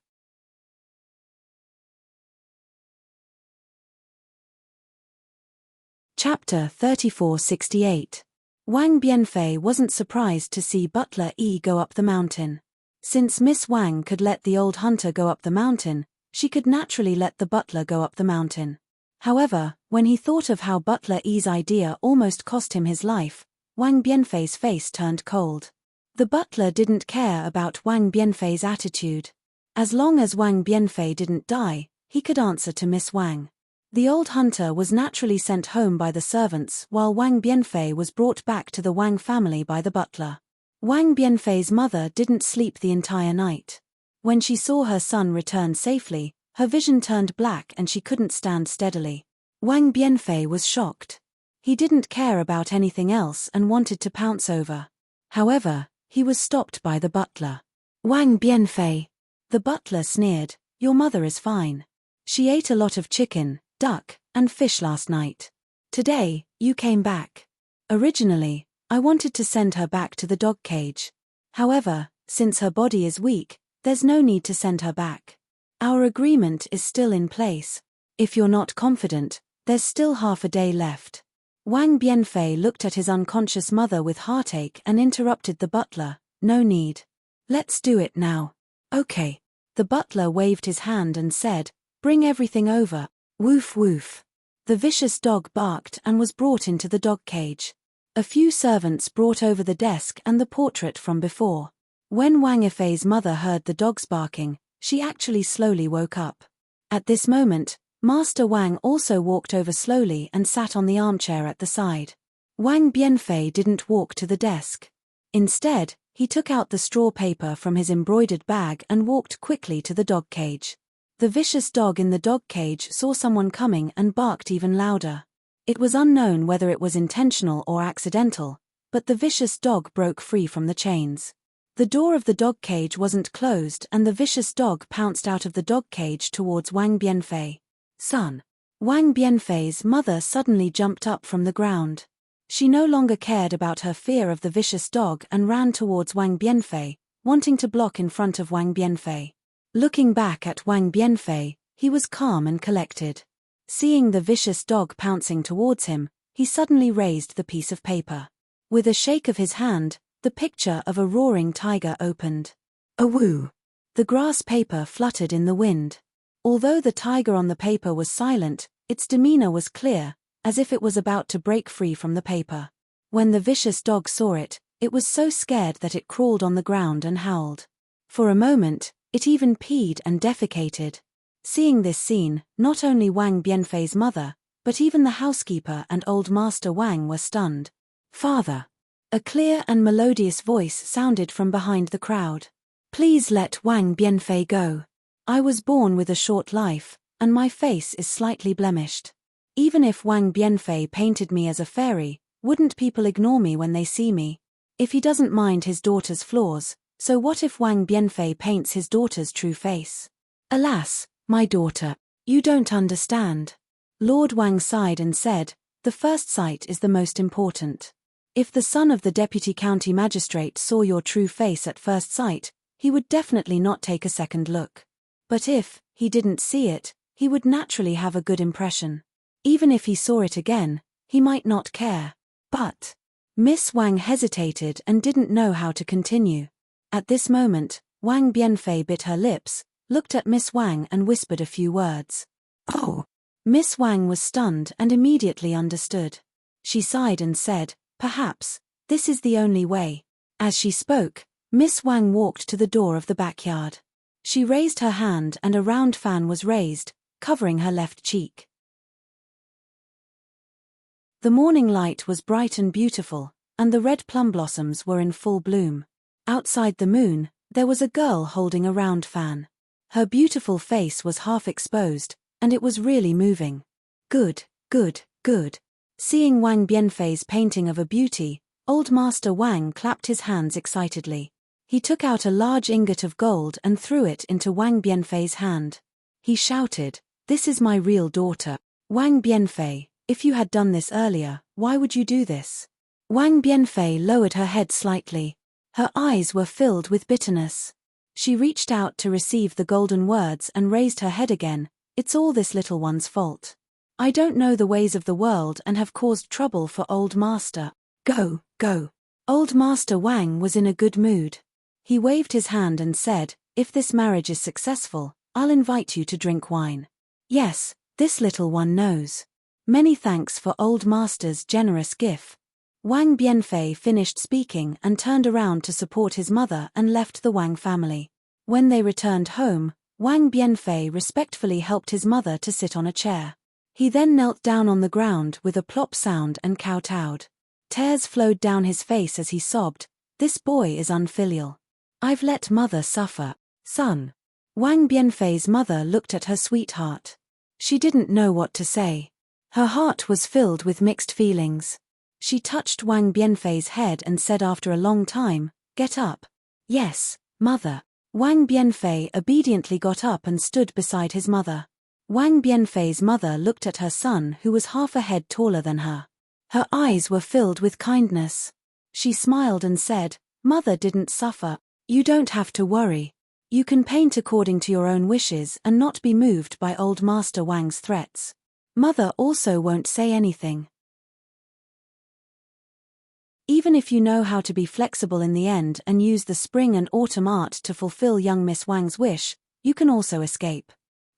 Chapter 3468. Wang Bianfei wasn't surprised to see Butler Yi go up the mountain. Since Miss Wang could let the old hunter go up the mountain, she could naturally let the butler go up the mountain. However, when he thought of how Butler Yi's idea almost cost him his life, Wang Bianfei's face turned cold. The butler didn't care about Wang Bianfei's attitude. As long as Wang Bianfei didn't die, he could answer to Miss Wang. The old hunter was naturally sent home by the servants while Wang Bianfei was brought back to the Wang family by the butler. Wang Bianfei's mother didn't sleep the entire night. When she saw her son return safely, her vision turned black and she couldn't stand steadily. Wang Bianfei was shocked. He didn't care about anything else and wanted to pounce over. However, he was stopped by the butler. "Wang Bianfei." The butler sneered, "Your mother is fine. She ate a lot of chicken, duck, and fish last night. Today, you came back. Originally, I wanted to send her back to the dog cage. However, since her body is weak, there's no need to send her back. Our agreement is still in place. If you're not confident, there's still half a day left." Wang Bianfei looked at his unconscious mother with heartache and interrupted the butler, "No need. Let's do it now." "Okay." The butler waved his hand and said, "Bring everything over." Woof woof. The vicious dog barked and was brought into the dog cage. A few servants brought over the desk and the portrait from before. When Wang Ifei's mother heard the dogs barking, she actually slowly woke up. At this moment, Master Wang also walked over slowly and sat on the armchair at the side. Wang Bianfei didn't walk to the desk. Instead, he took out the straw paper from his embroidered bag and walked quickly to the dog cage. The vicious dog in the dog cage saw someone coming and barked even louder. It was unknown whether it was intentional or accidental, but the vicious dog broke free from the chains. The door of the dog cage wasn't closed and the vicious dog pounced out of the dog cage towards Wang Bianfei. "Son." Wang Bianfei's mother suddenly jumped up from the ground. She no longer cared about her fear of the vicious dog and ran towards Wang Bianfei, wanting to block in front of Wang Bianfei. Looking back at Wang Bianfei, he was calm and collected. Seeing the vicious dog pouncing towards him, he suddenly raised the piece of paper. With a shake of his hand, the picture of a roaring tiger opened. "Awoo!" The grass paper fluttered in the wind. Although the tiger on the paper was silent, its demeanor was clear, as if it was about to break free from the paper. When the vicious dog saw it, it was so scared that it crawled on the ground and howled. For a moment, it even peed and defecated. Seeing this scene, not only Wang Bianfei's mother, but even the housekeeper and old Master Wang were stunned. "Father." A clear and melodious voice sounded from behind the crowd. "Please let Wang Bianfei go. I was born with a short life, and my face is slightly blemished. Even if Wang Bianfei painted me as a fairy, wouldn't people ignore me when they see me? If he doesn't mind his daughter's flaws, so what if Wang Bianfei paints his daughter's true face? Alas, my daughter, you don't understand." Lord Wang sighed and said, "The first sight is the most important. If the son of the deputy county magistrate saw your true face at first sight, he would definitely not take a second look. But if he didn't see it, he would naturally have a good impression. Even if he saw it again, he might not care." But Miss Wang hesitated and didn't know how to continue. At this moment, Wang Bianfei bit her lips, looked at Miss Wang and whispered a few words. "Oh." Miss Wang was stunned and immediately understood. She sighed and said, "Perhaps this is the only way." As she spoke, Miss Wang walked to the door of the backyard. She raised her hand and a round fan was raised, covering her left cheek. The morning light was bright and beautiful, and the red plum blossoms were in full bloom. Outside the moon, there was a girl holding a round fan. Her beautiful face was half exposed, and it was really moving. Good, good, good. Seeing Wang Bianfei's painting of a beauty, old Master Wang clapped his hands excitedly. He took out a large ingot of gold and threw it into Wang Bianfei's hand. He shouted, "This is my real daughter. Wang Bianfei, if you had done this earlier, why would you do this?" Wang Bianfei lowered her head slightly. Her eyes were filled with bitterness. She reached out to receive the golden words and raised her head again. It's all this little one's fault. I don't know the ways of the world and have caused trouble for old master. Go, go. Old Master Wang was in a good mood. He waved his hand and said, if this marriage is successful, I'll invite you to drink wine. Yes, this little one knows. Many thanks for old master's generous gift. Wang Bianfei finished speaking and turned around to support his mother and left the Wang family. When they returned home, Wang Bianfei respectfully helped his mother to sit on a chair. He then knelt down on the ground with a plop sound and kowtowed. Tears flowed down his face as he sobbed, this boy is unfilial. I've let mother suffer, son. Wang Bianfei's mother looked at her sweetheart. She didn't know what to say. Her heart was filled with mixed feelings. She touched Wang Bianfei's head and said after a long time, get up. Yes, mother. Wang Bianfei obediently got up and stood beside his mother. Wang Bianfei's mother looked at her son who was half a head taller than her. Her eyes were filled with kindness. She smiled and said, mother didn't suffer. You don't have to worry. You can paint according to your own wishes and not be moved by old Master Wang's threats. Mother also won't say anything. Even if you know how to be flexible in the end and use the spring and autumn art to fulfill young Miss Wang's wish, you can also escape.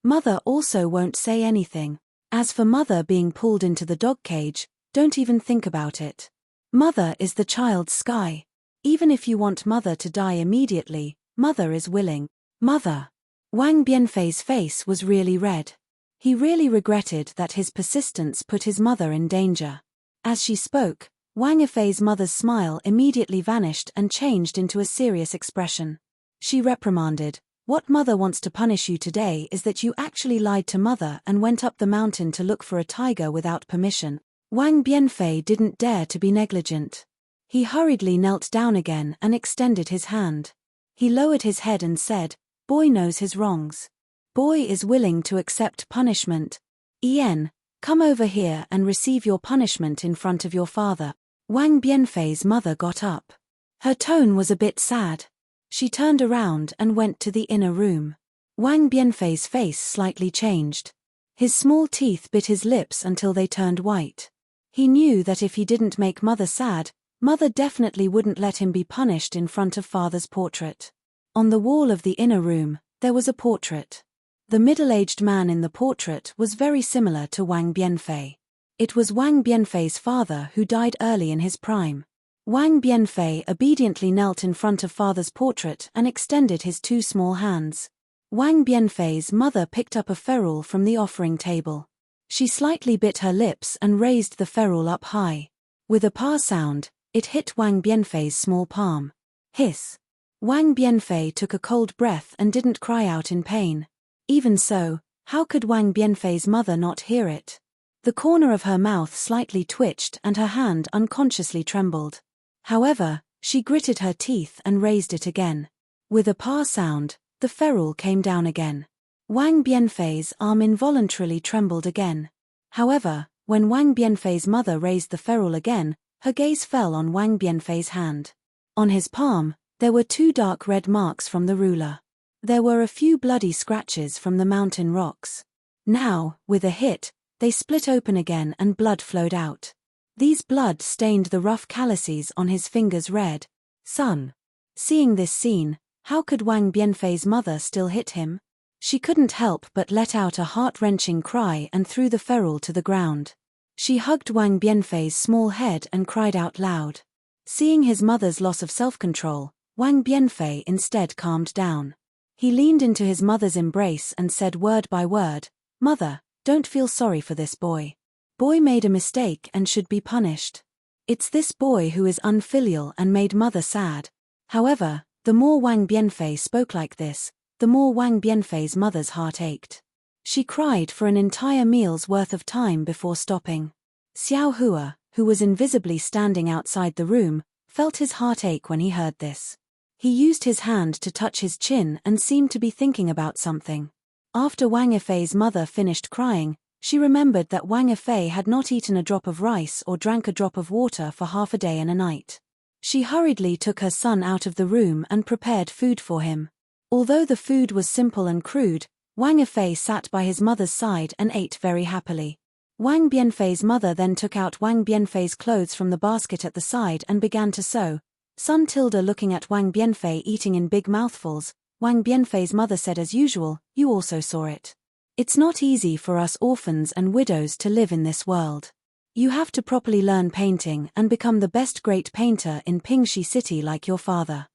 Mother also won't say anything. As for mother being pulled into the dog cage, don't even think about it. Mother is the child's sky. Even if you want mother to die immediately, mother is willing. Mother. Wang Bianfei's face was really red. He really regretted that his persistence put his mother in danger. As she spoke, Wang Yifei's mother's smile immediately vanished and changed into a serious expression. She reprimanded, what mother wants to punish you today is that you actually lied to mother and went up the mountain to look for a tiger without permission. Wang Bianfei didn't dare to be negligent. He hurriedly knelt down again and extended his hand. He lowered his head and said, boy knows his wrongs. Boy is willing to accept punishment. Ian, come over here and receive your punishment in front of your father. Wang Bianfei's mother got up. Her tone was a bit sad. She turned around and went to the inner room. Wang Bianfei's face slightly changed. His small teeth bit his lips until they turned white. He knew that if he didn't make mother sad, mother definitely wouldn't let him be punished in front of father's portrait. On the wall of the inner room, there was a portrait. The middle-aged man in the portrait was very similar to Wang Bianfei. It was Wang Bianfei's father who died early in his prime. Wang Bianfei obediently knelt in front of father's portrait and extended his two small hands. Wang Bianfei's mother picked up a ferule from the offering table. She slightly bit her lips and raised the ferule up high. With a pa sound, it hit Wang Bianfei's small palm. Hiss. Wang Bianfei took a cold breath and didn't cry out in pain. Even so, how could Wang Bianfei's mother not hear it? The corner of her mouth slightly twitched and her hand unconsciously trembled. However, she gritted her teeth and raised it again. With a pa sound, the ferule came down again. Wang Bianfei's arm involuntarily trembled again. However, when Wang Bianfei's mother raised the ferule again, her gaze fell on Wang Bianfei's hand. On his palm, there were two dark red marks from the ruler. There were a few bloody scratches from the mountain rocks. Now, with a hit, they split open again and blood flowed out. These blood stained the rough calluses on his fingers red. Son. Seeing this scene, how could Wang Bianfei's mother still hit him? She couldn't help but let out a heart-wrenching cry and threw the ferule to the ground. She hugged Wang Bianfei's small head and cried out loud. Seeing his mother's loss of self-control, Wang Bianfei instead calmed down. He leaned into his mother's embrace and said word by word, Mother, don't feel sorry for this boy. Boy made a mistake and should be punished. It's this boy who is unfilial and made mother sad. However, the more Wang Bianfei spoke like this, the more Wang Bianfei's mother's heart ached. She cried for an entire meal's worth of time before stopping. Xiao Hua, who was invisibly standing outside the room, felt his heart ache when he heard this. He used his hand to touch his chin and seemed to be thinking about something. After Wang Yifei's mother finished crying, she remembered that Wang Yifei had not eaten a drop of rice or drank a drop of water for half a day and a night. She hurriedly took her son out of the room and prepared food for him. Although the food was simple and crude, Wang Yifei sat by his mother's side and ate very happily. Wang Bianfei's mother then took out Wang Bianfei's clothes from the basket at the side and began to sew. Son Tilda looking at Wang Bianfei eating in big mouthfuls, Wang Bianfei's mother said as usual, "You also saw it. It's not easy for us orphans and widows to live in this world. You have to properly learn painting and become the best great painter in Pingxi City like your father.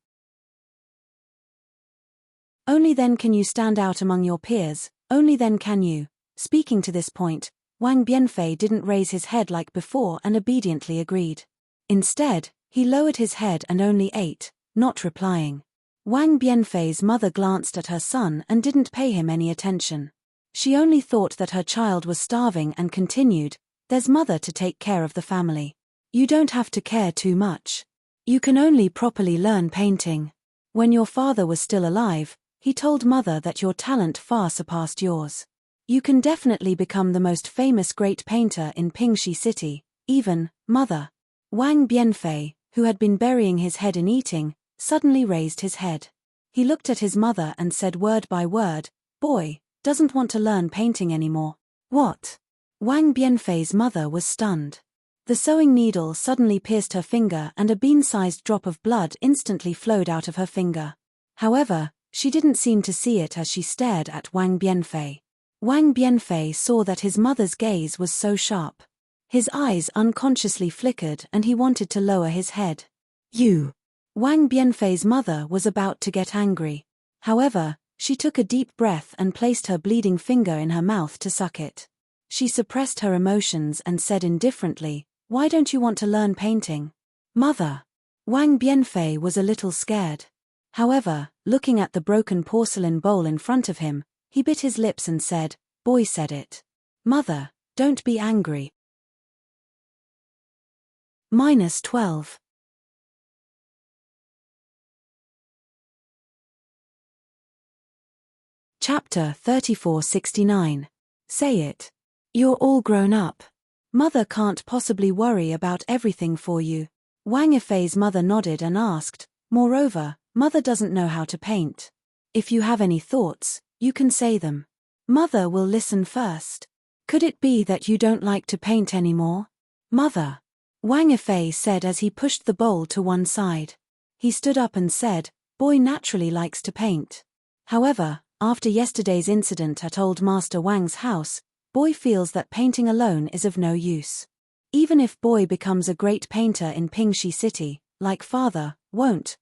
Only then can you stand out among your peers, only then can you." Speaking to this point, Wang Bianfei didn't raise his head like before and obediently agreed. Instead, he lowered his head and only ate, not replying. Wang Bianfei's mother glanced at her son and didn't pay him any attention. She only thought that her child was starving and continued, "There's mother to take care of the family. You don't have to care too much. You can only properly learn painting. When your father was still alive, he told mother that your talent far surpassed yours. You can definitely become the most famous great painter in Pingxi City, even, mother." Wang Bianfei, who had been burying his head in eating, suddenly raised his head. He looked at his mother and said word by word, "Boy, doesn't want to learn painting anymore. What?" Wang Bianfei's mother was stunned. The sewing needle suddenly pierced her finger and a bean-sized drop of blood instantly flowed out of her finger. However, she didn't seem to see it as she stared at Wang Bianfei. Wang Bianfei saw that his mother's gaze was so sharp. His eyes unconsciously flickered and he wanted to lower his head. "You!" Wang Bianfei's mother was about to get angry. However, she took a deep breath and placed her bleeding finger in her mouth to suck it. She suppressed her emotions and said indifferently, "Why don't you want to learn painting, mother?" Wang Bianfei was a little scared. However, looking at the broken porcelain bowl in front of him, he bit his lips and said, "Boy said it. Mother, don't be angry." -12. Chapter 3469. Say it. You're all grown up. Mother can't possibly worry about everything for you. Wang Yifei's mother nodded and asked, "Moreover, mother doesn't know how to paint. If you have any thoughts, you can say them. Mother will listen first. Could it be that you don't like to paint anymore, mother?" Wang Yifei said as he pushed the bowl to one side. He stood up and said, "Boy naturally likes to paint. However, after yesterday's incident at old Master Wang's house, Boy feels that painting alone is of no use. Even if Boy becomes a great painter in Pingxi City, like father, won't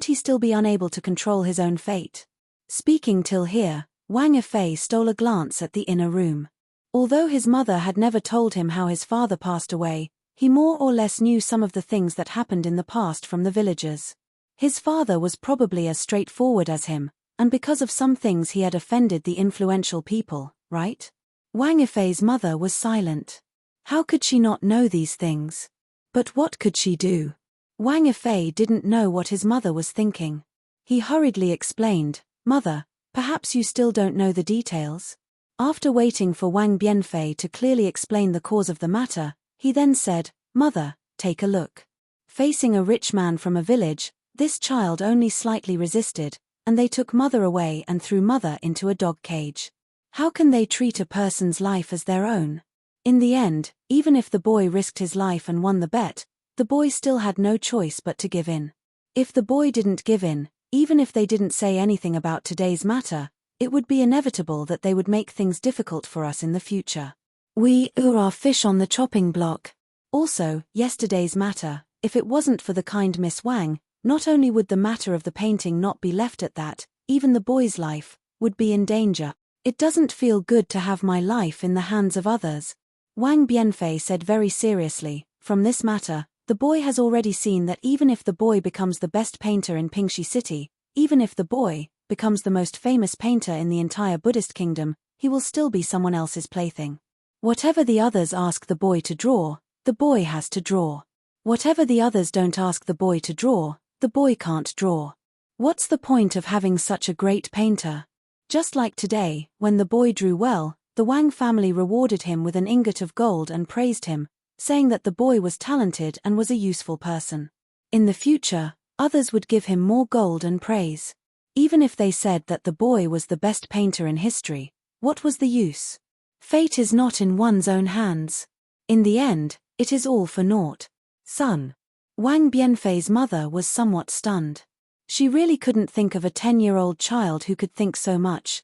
he still be unable to control his own fate?" Speaking till here, Wang Yifei stole a glance at the inner room. Although his mother had never told him how his father passed away, he more or less knew some of the things that happened in the past from the villagers. His father was probably as straightforward as him, and because of some things he had offended the influential people, right? Wang Yifei's mother was silent. How could she not know these things? But what could she do? Wang Yifei didn't know what his mother was thinking. He hurriedly explained, "Mother, perhaps you still don't know the details?" After waiting for Wang Bianfei to clearly explain the cause of the matter, he then said, "Mother, take a look." Facing a rich man from a village, this child only slightly resisted, and they took mother away and threw mother into a dog cage. How can they treat a person's life as their own? In the end, even if the boy risked his life and won the bet, the boy still had no choice but to give in. If the boy didn't give in, even if they didn't say anything about today's matter, it would be inevitable that they would make things difficult for us in the future. We are fish on the chopping block. Also, yesterday's matter, if it wasn't for the kind Miss Wang, not only would the matter of the painting not be left at that, even the boy's life would be in danger. It doesn't feel good to have my life in the hands of others. Wang Bianfei said very seriously, from this matter, the boy has already seen that even if the boy becomes the best painter in Pingxi City, even if the boy becomes the most famous painter in the entire Buddhist kingdom, he will still be someone else's plaything. Whatever the others ask the boy to draw, the boy has to draw. Whatever the others don't ask the boy to draw, the boy can't draw. What's the point of having such a great painter? Just like today, when the boy drew well, the Wang family rewarded him with an ingot of gold and praised him, saying that the boy was talented and was a useful person. In the future, others would give him more gold and praise. Even if they said that the boy was the best painter in history, what was the use? Fate is not in one's own hands. In the end, it is all for naught. Son. Wang Bianfei's mother was somewhat stunned. She really couldn't think of a 10-year-old child who could think so much.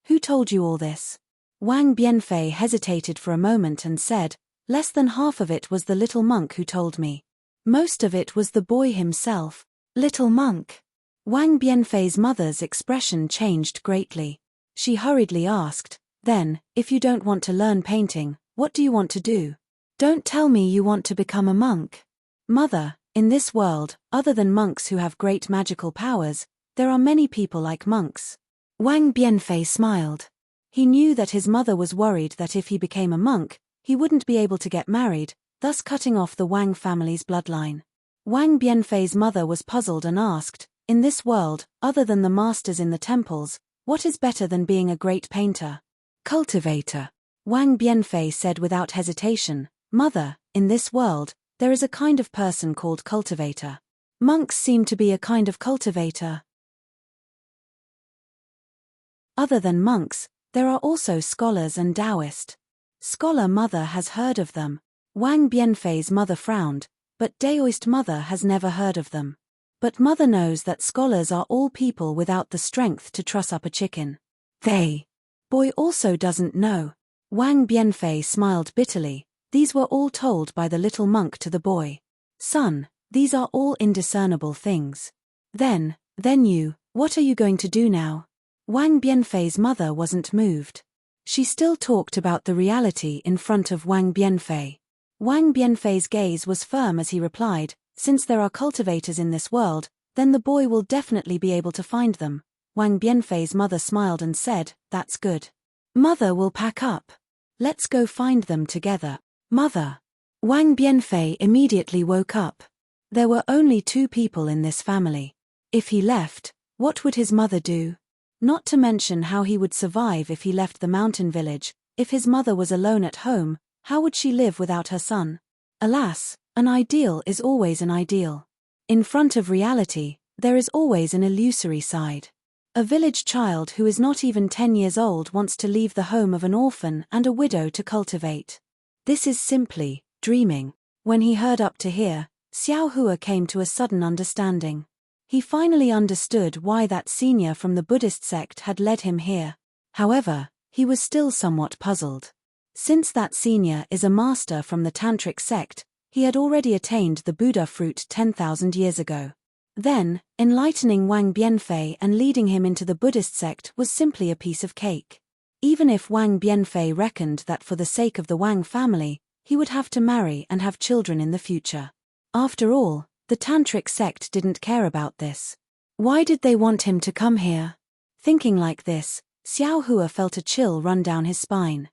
Who told you all this? Wang Bianfei hesitated for a moment and said, less than half of it was the little monk who told me. Most of it was the boy himself. Little monk. Wang Bianfei's mother's expression changed greatly. She hurriedly asked, then, if you don't want to learn painting, what do you want to do? Don't tell me you want to become a monk. Mother, in this world, other than monks who have great magical powers, there are many people like monks. Wang Bianfei smiled. He knew that his mother was worried that if he became a monk, he wouldn't be able to get married, thus cutting off the Wang family's bloodline. Wang Bianfei's mother was puzzled and asked, in this world, other than the masters in the temples, what is better than being a great painter? Cultivator. Wang Bianfei said without hesitation, Mother, in this world, there is a kind of person called cultivator. Monks seem to be a kind of cultivator. Other than monks, there are also scholars and Taoist. Scholar mother has heard of them. Wang Bianfei's mother frowned, but Daoist mother has never heard of them. But mother knows that scholars are all people without the strength to truss up a chicken. Boy also doesn't know. Wang Bianfei smiled bitterly. These were all told by the little monk to the boy. Son, these are all indiscernible things. Then you, what are you going to do now? Wang Bianfei's mother wasn't moved. She still talked about the reality in front of Wang Bianfei. Wang Bianfei's gaze was firm as he replied, since there are cultivators in this world, then the boy will definitely be able to find them. Wang Bianfei's mother smiled and said, that's good. Mother will pack up. Let's go find them together. Mother. Wang Bianfei immediately woke up. There were only 2 people in this family. If he left, what would his mother do? Not to mention how he would survive if he left the mountain village. If his mother was alone at home, how would she live without her son? Alas, an ideal is always an ideal. In front of reality, there is always an illusory side. A village child who is not even 10 years old wants to leave the home of an orphan and a widow to cultivate. This is simply dreaming. When he heard up to here, Xiao Hua came to a sudden understanding. He finally understood why that senior from the Buddhist sect had led him here. However, he was still somewhat puzzled. Since that senior is a master from the Tantric sect, he had already attained the Buddha fruit 10,000 years ago. Then, enlightening Wang Bianfei and leading him into the Buddhist sect was simply a piece of cake. Even if Wang Bianfei reckoned that for the sake of the Wang family, he would have to marry and have children in the future. After all, the Tantric sect didn't care about this. Why did they want him to come here? Thinking like this, Xiao Hua felt a chill run down his spine.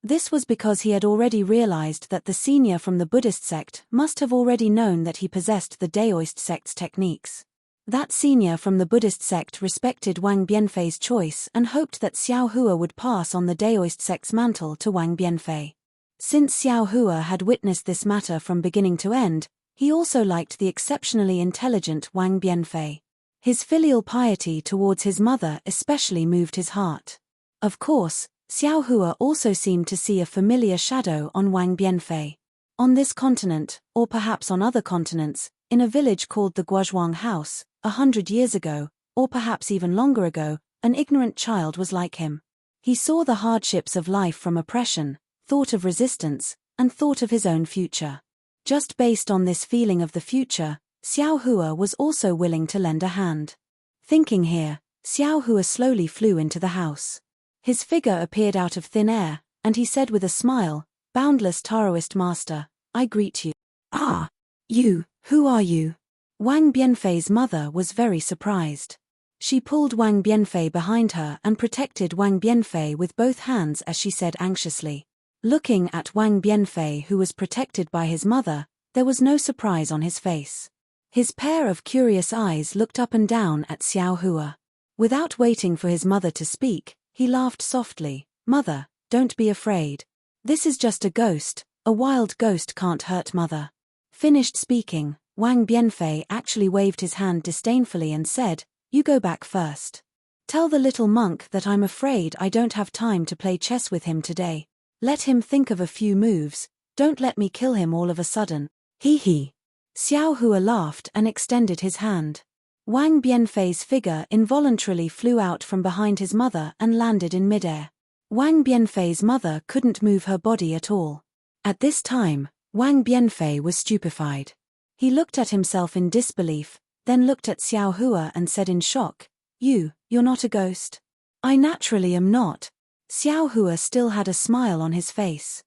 This was because he had already realized that the senior from the Buddhist sect must have already known that he possessed the Daoist sect's techniques. That senior from the Buddhist sect respected Wang Bianfei's choice and hoped that Xiao Hua would pass on the Daoist sect's mantle to Wang Bianfei. Since Xiao Hua had witnessed this matter from beginning to end, he also liked the exceptionally intelligent Wang Bianfei. His filial piety towards his mother especially moved his heart. Of course, Xiao Hua also seemed to see a familiar shadow on Wang Bianfei. On this continent, or perhaps on other continents, in a village called the Guozhuang House, 100 years ago, or perhaps even longer ago, an ignorant child was like him. He saw the hardships of life from oppression, thought of resistance, and thought of his own future. Just based on this feeling of the future, Xiao Hua was also willing to lend a hand. Thinking here, Xiao Hua slowly flew into the house. His figure appeared out of thin air, and he said with a smile, "Boundless Taoist master, I greet you." "Ah, you, who are you?" Wang Bianfei's mother was very surprised. She pulled Wang Bianfei behind her and protected Wang Bianfei with both hands as she said anxiously. Looking at Wang Bianfei, who was protected by his mother, there was no surprise on his face. His pair of curious eyes looked up and down at Xiao Hua. Without waiting for his mother to speak, he laughed softly. "Mother, don't be afraid. This is just a ghost. A wild ghost can't hurt mother." Finished speaking, Wang Bianfei actually waved his hand disdainfully and said, "You go back first. Tell the little monk that I'm afraid I don't have time to play chess with him today. Let him think of a few moves, don't let me kill him all of a sudden. Hee hee." Xiao Hua laughed and extended his hand. Wang Bianfei's figure involuntarily flew out from behind his mother and landed in midair. Wang Bianfei's mother couldn't move her body at all. At this time, Wang Bianfei was stupefied. He looked at himself in disbelief, then looked at Xiao Hua and said in shock, You're not a ghost?" "I naturally am not." Xiao Hua still had a smile on his face.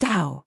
Dao.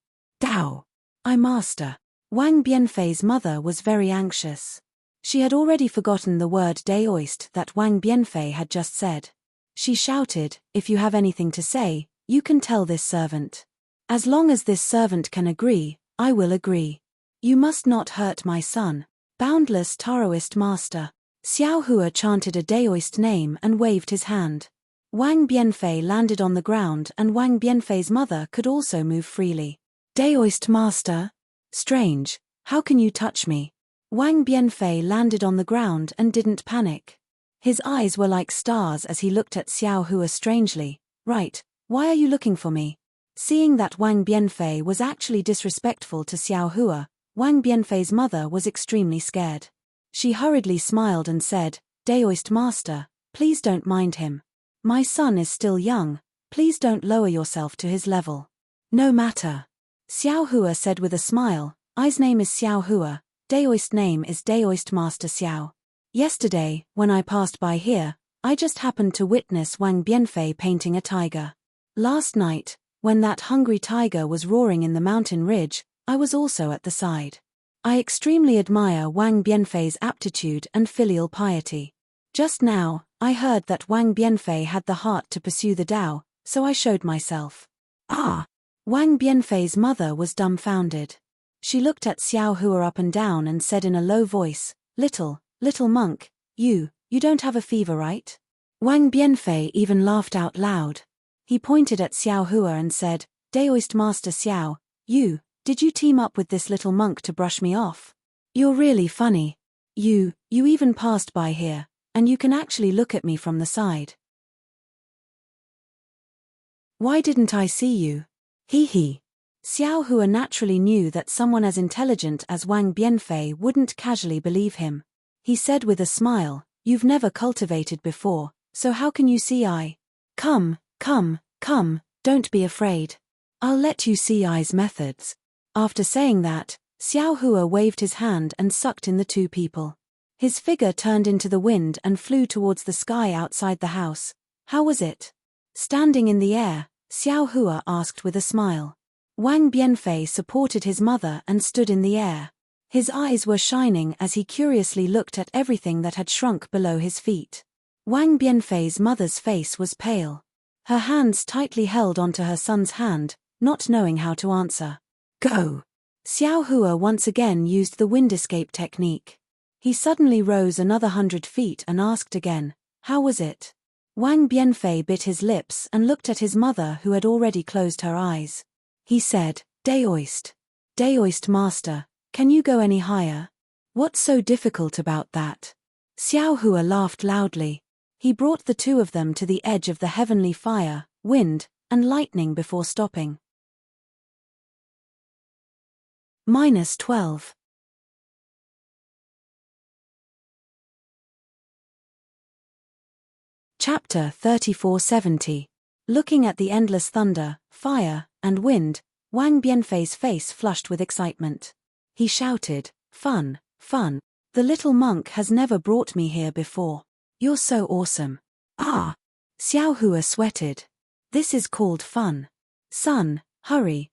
I master." Wang Bianfei's mother was very anxious. She had already forgotten the word daoist that Wang Bianfei had just said. She shouted, "If you have anything to say, you can tell this servant. As long as this servant can agree, I will agree. You must not hurt my son. Boundless Taoist master." Xiao Hua chanted a daoist name and waved his hand. Wang Bianfei landed on the ground and Wang Bianfei's mother could also move freely. "Daoist master? Strange, how can you touch me?" Wang Bianfei landed on the ground and didn't panic. His eyes were like stars as he looked at Xiao Hua strangely. "Right, why are you looking for me?" Seeing that Wang Bianfei was actually disrespectful to Xiao Hua, Wang Bianfei's mother was extremely scared. She hurriedly smiled and said, "Daoist master, please don't mind him. My son is still young, please don't lower yourself to his level." "No matter." Xiao Hua said with a smile, "I's name is Xiao Hua, Daoist name is Daoist Master Xiao. Yesterday, when I passed by here, I just happened to witness Wang Bianfei painting a tiger. Last night, when that hungry tiger was roaring in the mountain ridge, I was also at the side. I extremely admire Wang Bianfei's aptitude and filial piety. Just now, I heard that Wang Bianfei had the heart to pursue the Tao, so I showed myself." Wang Bianfei's mother was dumbfounded. She looked at Xiao Hua up and down and said in a low voice, Little monk, you don't have a fever, right?" Wang Bianfei even laughed out loud. He pointed at Xiao Hua and said, "Daoist Master Xiao, did you team up with this little monk to brush me off? You're really funny. You even passed by here, and you can actually look at me from the side. Why didn't I see you? Hee hee." Xiao Hua naturally knew that someone as intelligent as Wang Bianfei wouldn't casually believe him. He said with a smile, "You've never cultivated before, so how can you see I? Come, don't be afraid. I'll let you see I's methods." After saying that, Xiao Hua waved his hand and sucked in the two people. His figure turned into the wind and flew towards the sky outside the house. "How was it?" Standing in the air, Xiao Hua asked with a smile. Wang Bianfei supported his mother and stood in the air. His eyes were shining as he curiously looked at everything that had shrunk below his feet. Wang Bianfei's mother's face was pale. Her hands tightly held onto her son's hand, not knowing how to answer. "Go!" Xiao Hua once again used the wind escape technique. He suddenly rose another 100 feet and asked again, "How was it?" Wang Bianfei bit his lips and looked at his mother who had already closed her eyes. He said, Daoist master, can you go any higher? What's so difficult about that?" Xiao Hua laughed loudly. He brought the two of them to the edge of the heavenly fire, wind, and lightning before stopping. -12. Chapter 3470. Looking at the endless thunder, fire, and wind, Wang Bianfei's face flushed with excitement. He shouted, Fun! The little monk has never brought me here before. You're so awesome." Xiao Hua sweated. "This is called fun. Son, hurry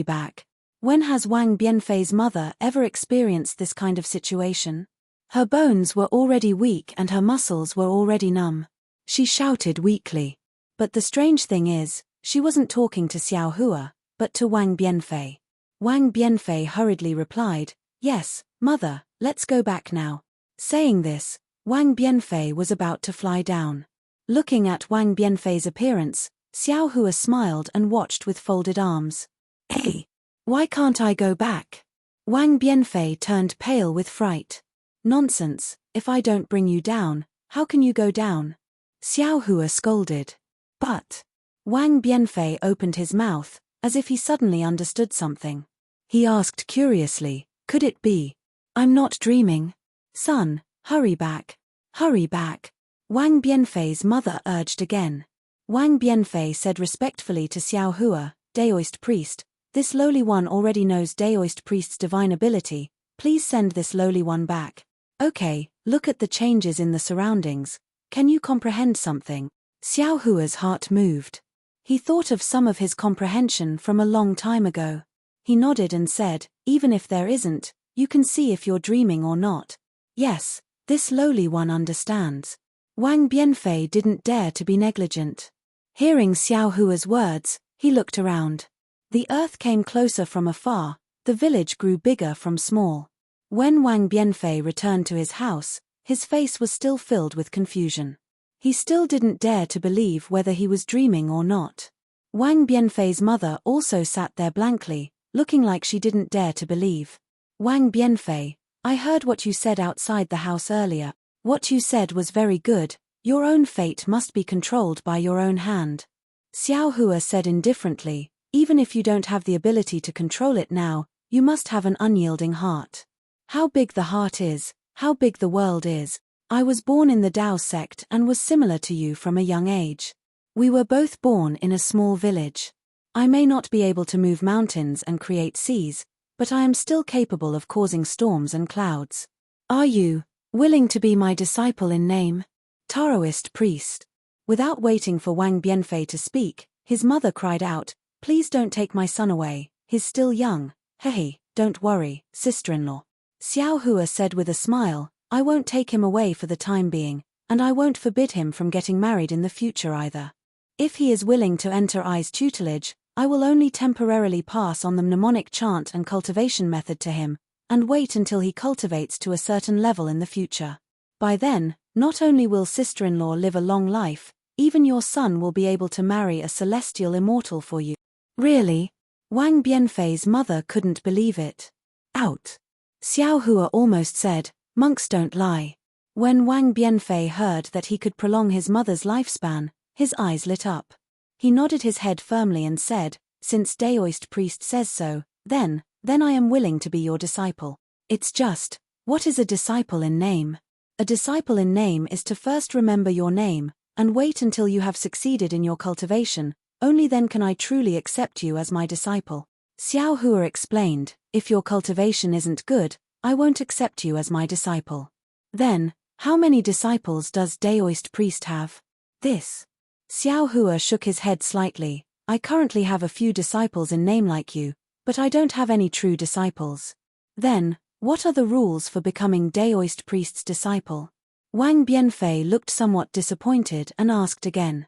back. When has Wang Bianfei's mother ever experienced this kind of situation?" Her bones were already weak and her muscles were already numb. She shouted weakly. But the strange thing is, she wasn't talking to Xiao Hua, but to Wang Bianfei. Wang Bianfei hurriedly replied, "Yes, mother, let's go back now." Saying this, Wang Bianfei was about to fly down. Looking at Wang Bianfei's appearance, Xiao Hua smiled and watched with folded arms. "Hey, why can't I go back?" Wang Bianfei turned pale with fright. Nonsense, if I don't bring you down, how can you go down? Xiao Hua scolded. But Wang Bianfei opened his mouth, as if he suddenly understood something. He asked curiously, could it be? I'm not dreaming. Son, hurry back. Hurry back. Wang Bianfei's mother urged again. Wang Bianfei said respectfully to Xiao Hua, Daoist priest, this lowly one already knows Daoist priest's divine ability, please send this lowly one back. Okay, look at the changes in the surroundings. Can you comprehend something? Xiao Hua's heart moved. He thought of some of his comprehension from a long time ago. He nodded and said, even if there isn't, you can see if you're dreaming or not. Yes, this lowly one understands. Wang Bianfei didn't dare to be negligent. Hearing Xiao Hua's words, he looked around. The earth came closer from afar, the village grew bigger from small. When Wang Bianfei returned to his house, his face was still filled with confusion. He still didn't dare to believe whether he was dreaming or not. Wang Bianfei's mother also sat there blankly, looking like she didn't dare to believe. Wang Bianfei, I heard what you said outside the house earlier. What you said was very good, your own fate must be controlled by your own hand. Xiao Hua said indifferently, even if you don't have the ability to control it now, you must have an unyielding heart. How big the heart is, how big the world is. I was born in the Dao sect and was similar to you from a young age. We were both born in a small village. I may not be able to move mountains and create seas, but I am still capable of causing storms and clouds. Are you willing to be my disciple in name? Taoist priest. Without waiting for Wang Bianfei to speak, his mother cried out, please don't take my son away, he's still young. Hey, don't worry, sister-in-law. Xiao Hua said with a smile, I won't take him away for the time being, and I won't forbid him from getting married in the future either. If he is willing to enter I's tutelage, I will only temporarily pass on the mnemonic chant and cultivation method to him, and wait until he cultivates to a certain level in the future. By then, not only will sister-in-law live a long life, even your son will be able to marry a celestial immortal for you. Really? Wang Bianfei's mother couldn't believe it. Out. Xiao Hua almost said, monks don't lie. When Wang Bianfei heard that he could prolong his mother's lifespan, his eyes lit up. He nodded his head firmly and said, since Daoist priest says so, then I am willing to be your disciple. It's just, what is a disciple in name? A disciple in name is to first remember your name, and wait until you have succeeded in your cultivation, only then can I truly accept you as my disciple. Xiao Hua explained, if your cultivation isn't good, I won't accept you as my disciple. Then, how many disciples does Daoist priest have? This. Xiao Hua shook his head slightly, I currently have a few disciples in name like you, but I don't have any true disciples. Then, what are the rules for becoming Daoist priest's disciple? Wang Bianfei looked somewhat disappointed and asked again.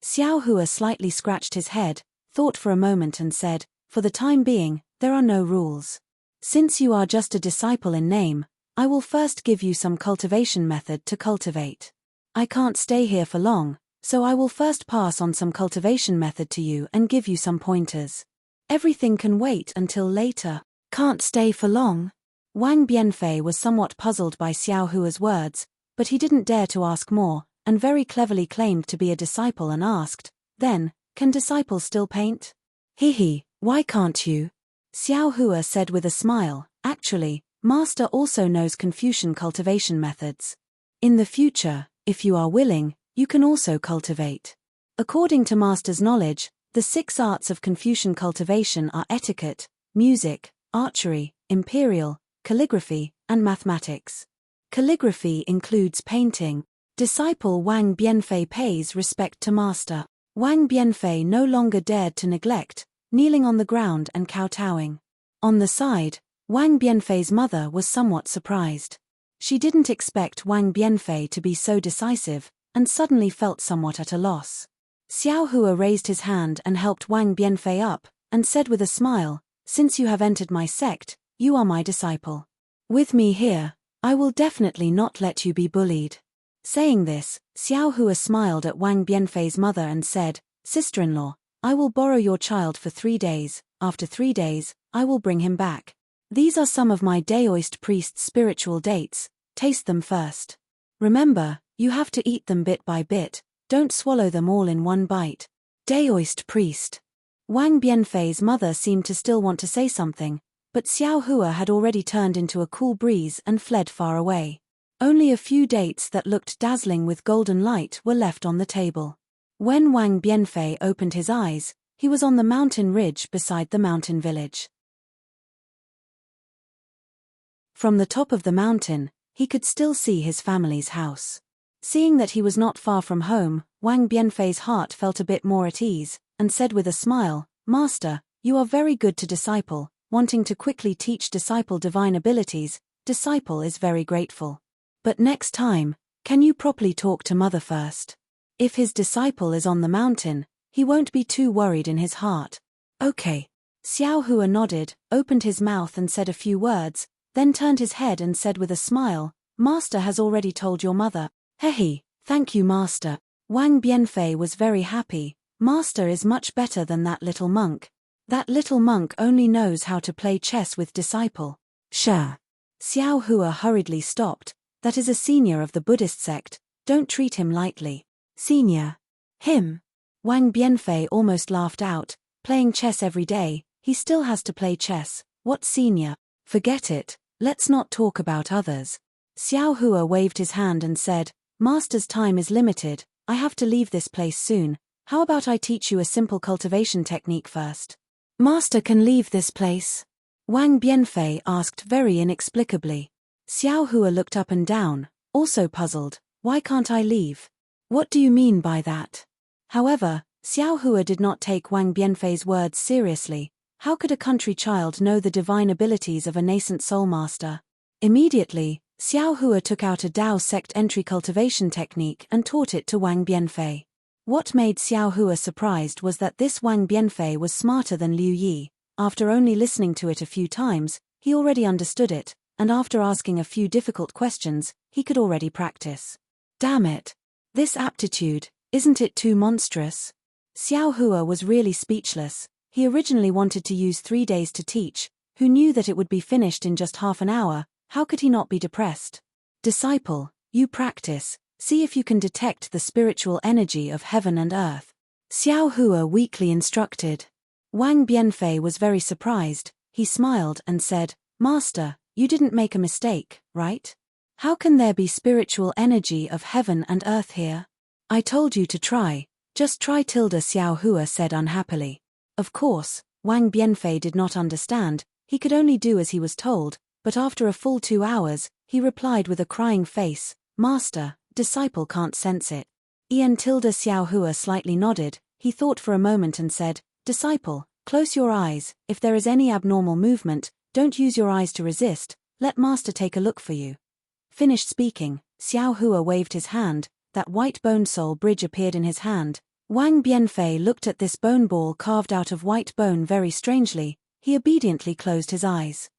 Xiao Hua slightly scratched his head, thought for a moment and said, for the time being, there are no rules. Since you are just a disciple in name, I will first give you some cultivation method to cultivate. I can't stay here for long, so I will first pass on some cultivation method to you and give you some pointers. Everything can wait until later. Can't stay for long? Wang Bianfei was somewhat puzzled by Xiao Hua's words, but he didn't dare to ask more, and very cleverly claimed to be a disciple and asked, then, can disciples still paint? Hehe, why can't you? Xiao Hua said with a smile, actually, Master also knows Confucian cultivation methods. In the future, if you are willing, you can also cultivate. According to Master's knowledge, the 6 arts of Confucian cultivation are etiquette, music, archery, imperial, calligraphy, and mathematics. Calligraphy includes painting. Disciple Wang Bianfei pays respect to Master. Wang Bianfei no longer dared to neglect, kneeling on the ground and kowtowing. On the side, Wang Bianfei's mother was somewhat surprised. She didn't expect Wang Bianfei to be so decisive, and suddenly felt somewhat at a loss. Xiao Hua raised his hand and helped Wang Bianfei up, and said with a smile, since you have entered my sect, you are my disciple. With me here, I will definitely not let you be bullied. Saying this, Xiao Hua smiled at Wang Bianfei's mother and said, sister-in-law, I will borrow your child for 3 days, after 3 days, I will bring him back. These are some of my Daoist priest's spiritual dates, taste them first. Remember, you have to eat them bit by bit, don't swallow them all in one bite. Daoist priest. Wang Bianfei's mother seemed to still want to say something, but Xiao Hua had already turned into a cool breeze and fled far away. Only a few dates that looked dazzling with golden light were left on the table. When Wang Bianfei opened his eyes, he was on the mountain ridge beside the mountain village. From the top of the mountain, he could still see his family's house. Seeing that he was not far from home, Wang Bianfei's heart felt a bit more at ease, and said with a smile, "Master, you are very good to disciple, wanting to quickly teach disciple divine abilities, disciple is very grateful. But next time, can you properly talk to mother first? If his disciple is on the mountain, he won't be too worried in his heart." "Okay." Xiao Hua nodded, opened his mouth and said a few words, then turned his head and said with a smile, "Master has already told your mother." "Hehe, thank you, Master." Wang Bianfei was very happy. Master is much better than that little monk. That little monk only knows how to play chess with disciple. Sure. Xiao Hua hurriedly stopped. That is a senior of the Buddhist sect, don't treat him lightly. Senior? Him? Wang Bianfei almost laughed out, playing chess every day, he still has to play chess, what senior? Forget it, let's not talk about others. Xiao Hua waved his hand and said, "Master's time is limited, I have to leave this place soon, how about I teach you a simple cultivation technique first?" "Master can leave this place?" Wang Bianfei asked very inexplicably. Xiao Hua looked up and down, also puzzled, "Why can't I leave? What do you mean by that?" However, Xiao Hua did not take Wang Bianfei's words seriously. How could a country child know the divine abilities of a nascent soul master? Immediately, Xiao Hua took out a Dao sect entry cultivation technique and taught it to Wang Bianfei. What made Xiao Hua surprised was that this Wang Bianfei was smarter than Liu Yi. After only listening to it a few times, he already understood it, and after asking a few difficult questions, he could already practice. Damn it! This aptitude, isn't it too monstrous? Xiao Hua was really speechless. He originally wanted to use 3 days to teach, who knew that it would be finished in just half an hour, how could he not be depressed? Disciple, you practice, see if you can detect the spiritual energy of heaven and earth. Xiao Hua weakly instructed. Wang Bianfei was very surprised, he smiled and said, "Master, you didn't make a mistake, right? How can there be spiritual energy of heaven and earth here? I told you to try, just try." Xiao Hua said unhappily. Of course, Wang Bianfei did not understand, he could only do as he was told, but after a full 2 hours, he replied with a crying face, "Master, disciple can't sense it." Xiao Hua slightly nodded, he thought for a moment and said, "Disciple, close your eyes, if there is any abnormal movement, don't use your eyes to resist, let Master take a look for you." Finished speaking, Xiao Hua waved his hand, that white bone soul bridge appeared in his hand. Wang Bianfei looked at this bone ball carved out of white bone very strangely, he obediently closed his eyes.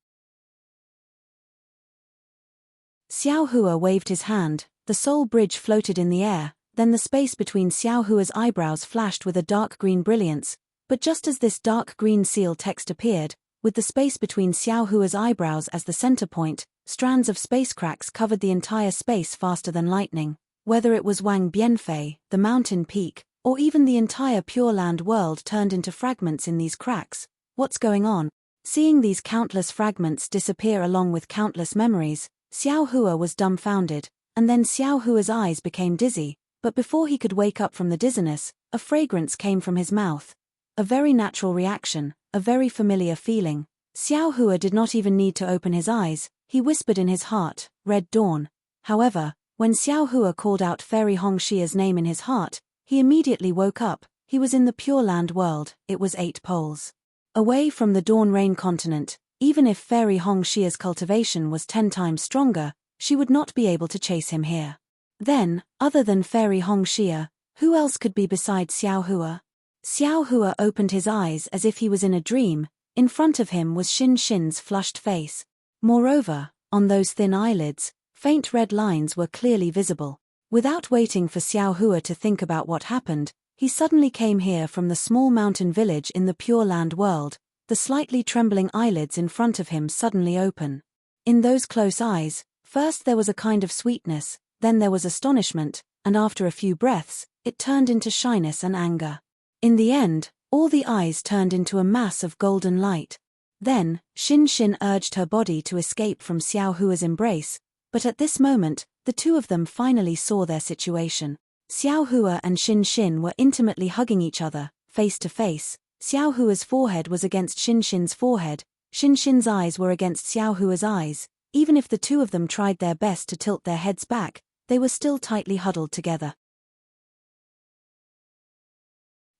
Xiao Hua waved his hand, the soul bridge floated in the air, then the space between Xiao Hua's eyebrows flashed with a dark green brilliance, but just as this dark green seal text appeared, with the space between Xiao Hua's eyebrows as the center point, strands of space cracks covered the entire space faster than lightning. Whether it was Wang Bianfei, the mountain peak, or even the entire Pure Land world turned into fragments in these cracks. What's going on? Seeing these countless fragments disappear along with countless memories, Xiao Hua was dumbfounded, and then Xiao Hua's eyes became dizzy, but before he could wake up from the dizziness, a fragrance came from his mouth. A very natural reaction, a very familiar feeling. Xiao Hua did not even need to open his eyes, he whispered in his heart, "Red Dawn." However, when Xiao Hua called out Fairy Hong Xia's name in his heart, he immediately woke up. He was in the Pure Land world, it was 8 poles away from the Dawn Rain continent. Even if Fairy Hong Xia's cultivation was 10 times stronger, she would not be able to chase him here. Then, other than Fairy Hong Xia, who else could be beside Xiao Hua? Xiao Hua opened his eyes as if he was in a dream. In front of him was Xin Xin's flushed face. Moreover, on those thin eyelids, faint red lines were clearly visible. Without waiting for Xiao Hua to think about what happened, he suddenly came here from the small mountain village in the Pure Land world. the slightly trembling eyelids in front of him suddenly open. In those close eyes, first there was a kind of sweetness, then there was astonishment, and after a few breaths, it turned into shyness and anger. In the end, all the eyes turned into a mass of golden light. Then, Xin urged her body to escape from Xiao Hua's embrace, but at this moment, the two of them finally saw their situation. Xiao Hua and Xin were intimately hugging each other, face to face. Xiao Hua's forehead was against Xin's forehead, Xin's eyes were against Xiao Hua's eyes. Even if the two of them tried their best to tilt their heads back, they were still tightly huddled together.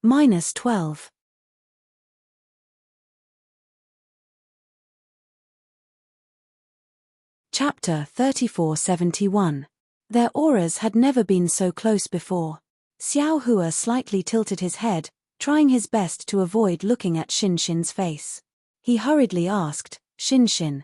-12. Chapter 3471. Their auras had never been so close before. Xiao Hua slightly tilted his head, trying his best to avoid looking at Xin's face. He hurriedly asked, Xin,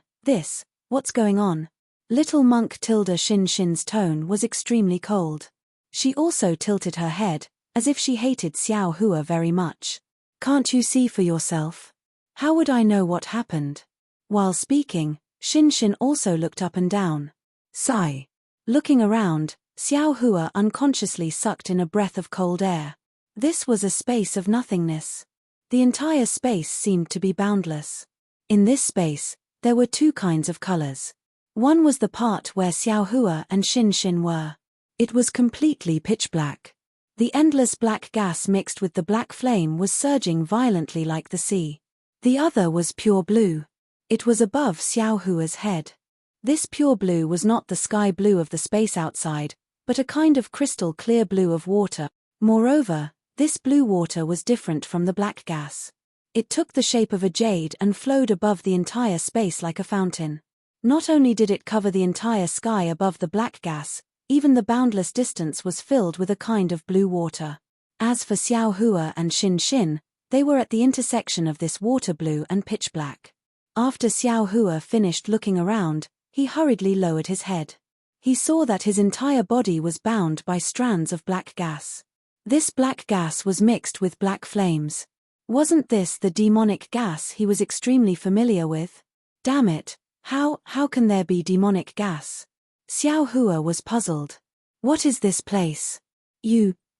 what's going on? Little monk Xin's tone was extremely cold. She also tilted her head, as if she hated Xiao Hua very much. Can't you see for yourself? How would I know what happened? While speaking, Xin also looked up and down. Sigh. Looking around, Xiao Hua unconsciously sucked in a breath of cold air. This was a space of nothingness. The entire space seemed to be boundless. In this space, there were two kinds of colors. One was the part where Xiao Hua and Xin were. It was completely pitch black. The endless black gas mixed with the black flame was surging violently like the sea. The other was pure blue. It was above Xiao Hua's head. This pure blue was not the sky blue of the space outside, but a kind of crystal clear blue of water. Moreover, this blue water was different from the black gas. It took the shape of a jade and flowed above the entire space like a fountain. Not only did it cover the entire sky above the black gas, even the boundless distance was filled with a kind of blue water. As for Xiao Hua and Xin, they were at the intersection of this water blue and pitch black. After Xiao Hua finished looking around, he hurriedly lowered his head. He saw that his entire body was bound by strands of black gas. This black gas was mixed with black flames. Wasn't this the demonic gas he was extremely familiar with? Damn it, how can there be demonic gas? Xiao Hua was puzzled. What is this place?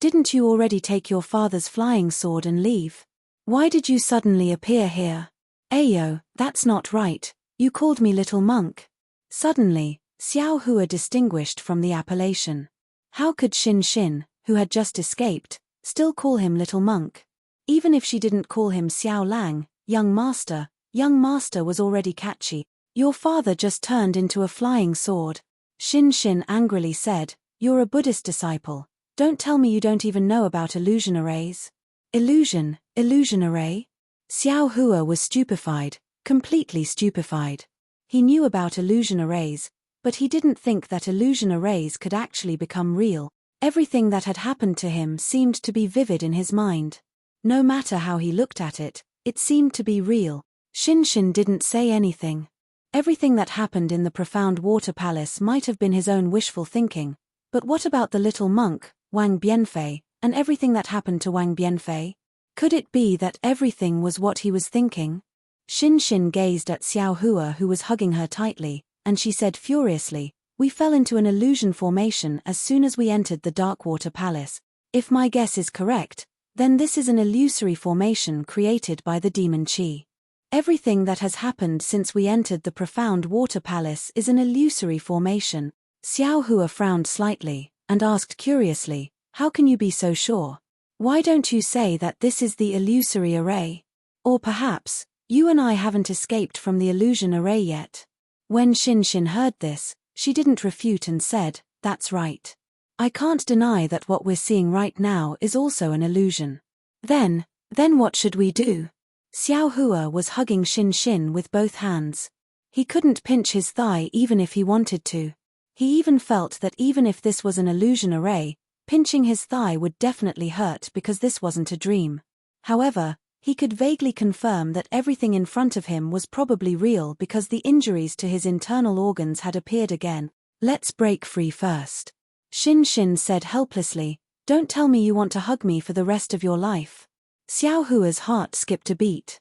Didn't you already take your father's flying sword and leave? Why did you suddenly appear here? Ayo, that's not right, you called me little monk. Suddenly, Xiao Hua distinguished from the appellation. How could Xin, who had just escaped, still call him little monk? Even if she didn't call him Xiao Lang, young master was already catchy. Your father just turned into a flying sword. Xin angrily said, you're a Buddhist disciple. Don't tell me you don't even know about illusion arrays. Illusion array? Xiao Hua was stupefied, completely stupefied. He knew about illusion arrays, but he didn't think that illusion arrays could actually become real. Everything that had happened to him seemed to be vivid in his mind. No matter how he looked at it, it seemed to be real. Xin didn't say anything. Everything that happened in the profound water palace might have been his own wishful thinking, but what about the little monk, Wang Bianfei, and everything that happened to Wang Bianfei? Could it be that everything was what he was thinking? Xin gazed at Xiao Hua, who was hugging her tightly, and she said furiously, we fell into an illusion formation as soon as we entered the dark water palace. If my guess is correct, then this is an illusory formation created by the demon Qi. Everything that has happened since we entered the profound water palace is an illusory formation. Xiao Hua frowned slightly, and asked curiously, how can you be so sure? Why don't you say that this is the illusory array? Or perhaps, you and I haven't escaped from the illusion array yet. When Xin heard this, she didn't refute and said, that's right. I can't deny that what we're seeing right now is also an illusion. Then what should we do? Xiao Hua was hugging Xin with both hands. He couldn't pinch his thigh even if he wanted to. He even felt that even if this was an illusion array, pinching his thigh would definitely hurt because this wasn't a dream. However, he could vaguely confirm that everything in front of him was probably real because the injuries to his internal organs had appeared again. Let's break free first. Xin said helplessly, don't tell me you want to hug me for the rest of your life. Xiao Hua's heart skipped a beat.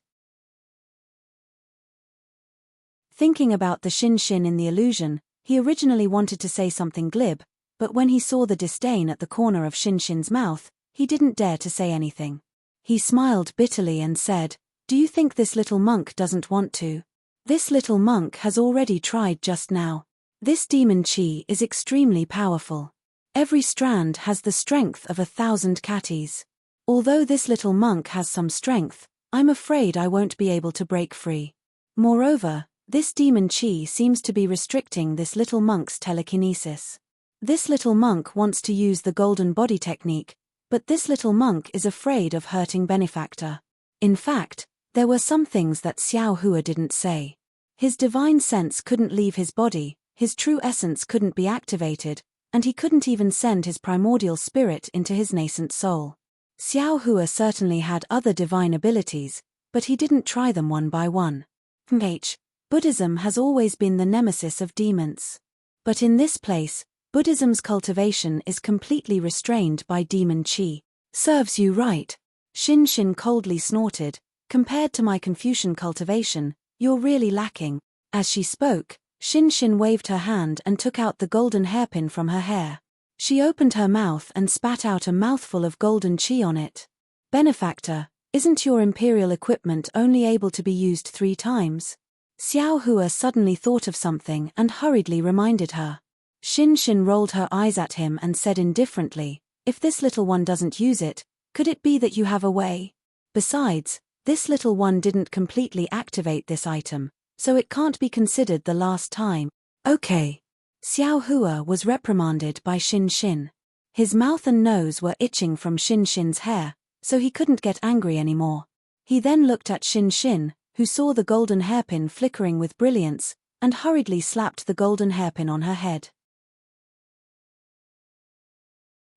Thinking about the Shin in the illusion, he originally wanted to say something glib, but when he saw the disdain at the corner of Shin's mouth, he didn't dare to say anything. He smiled bitterly and said, "Do you think this little monk doesn't want to? This little monk has already tried just now. This demon chi is extremely powerful. Every strand has the strength of 1,000 catties. Although this little monk has some strength, I'm afraid I won't be able to break free. Moreover, this demon chi seems to be restricting this little monk's telekinesis. This little monk wants to use the golden body technique, but this little monk is afraid of hurting benefactor." In fact, there were some things that Xiao Hua didn't say. His divine sense couldn't leave his body, his true essence couldn't be activated, and he couldn't even send his primordial spirit into his nascent soul. Xiao Hua certainly had other divine abilities, but he didn't try them one by one. Buddhism has always been the nemesis of demons. But in this place, Buddhism's cultivation is completely restrained by demon chi. "Serves you right." Shin coldly snorted. "Compared to my Confucian cultivation, you're really lacking." As she spoke, Shin waved her hand and took out the golden hairpin from her hair. She opened her mouth and spat out a mouthful of golden chi on it. "Benefactor, isn't your imperial equipment only able to be used 3 times? Xiao Hua suddenly thought of something and hurriedly reminded her. Shin rolled her eyes at him and said indifferently, "If this little one doesn't use it, could it be that you have a way? Besides, this little one didn't completely activate this item, so it can't be considered the last time." "Okay." Xiao Hua was reprimanded by Shin. His mouth and nose were itching from Shin's hair, so he couldn't get angry anymore. He then looked at Shin, who saw the golden hairpin flickering with brilliance, and hurriedly slapped the golden hairpin on her head.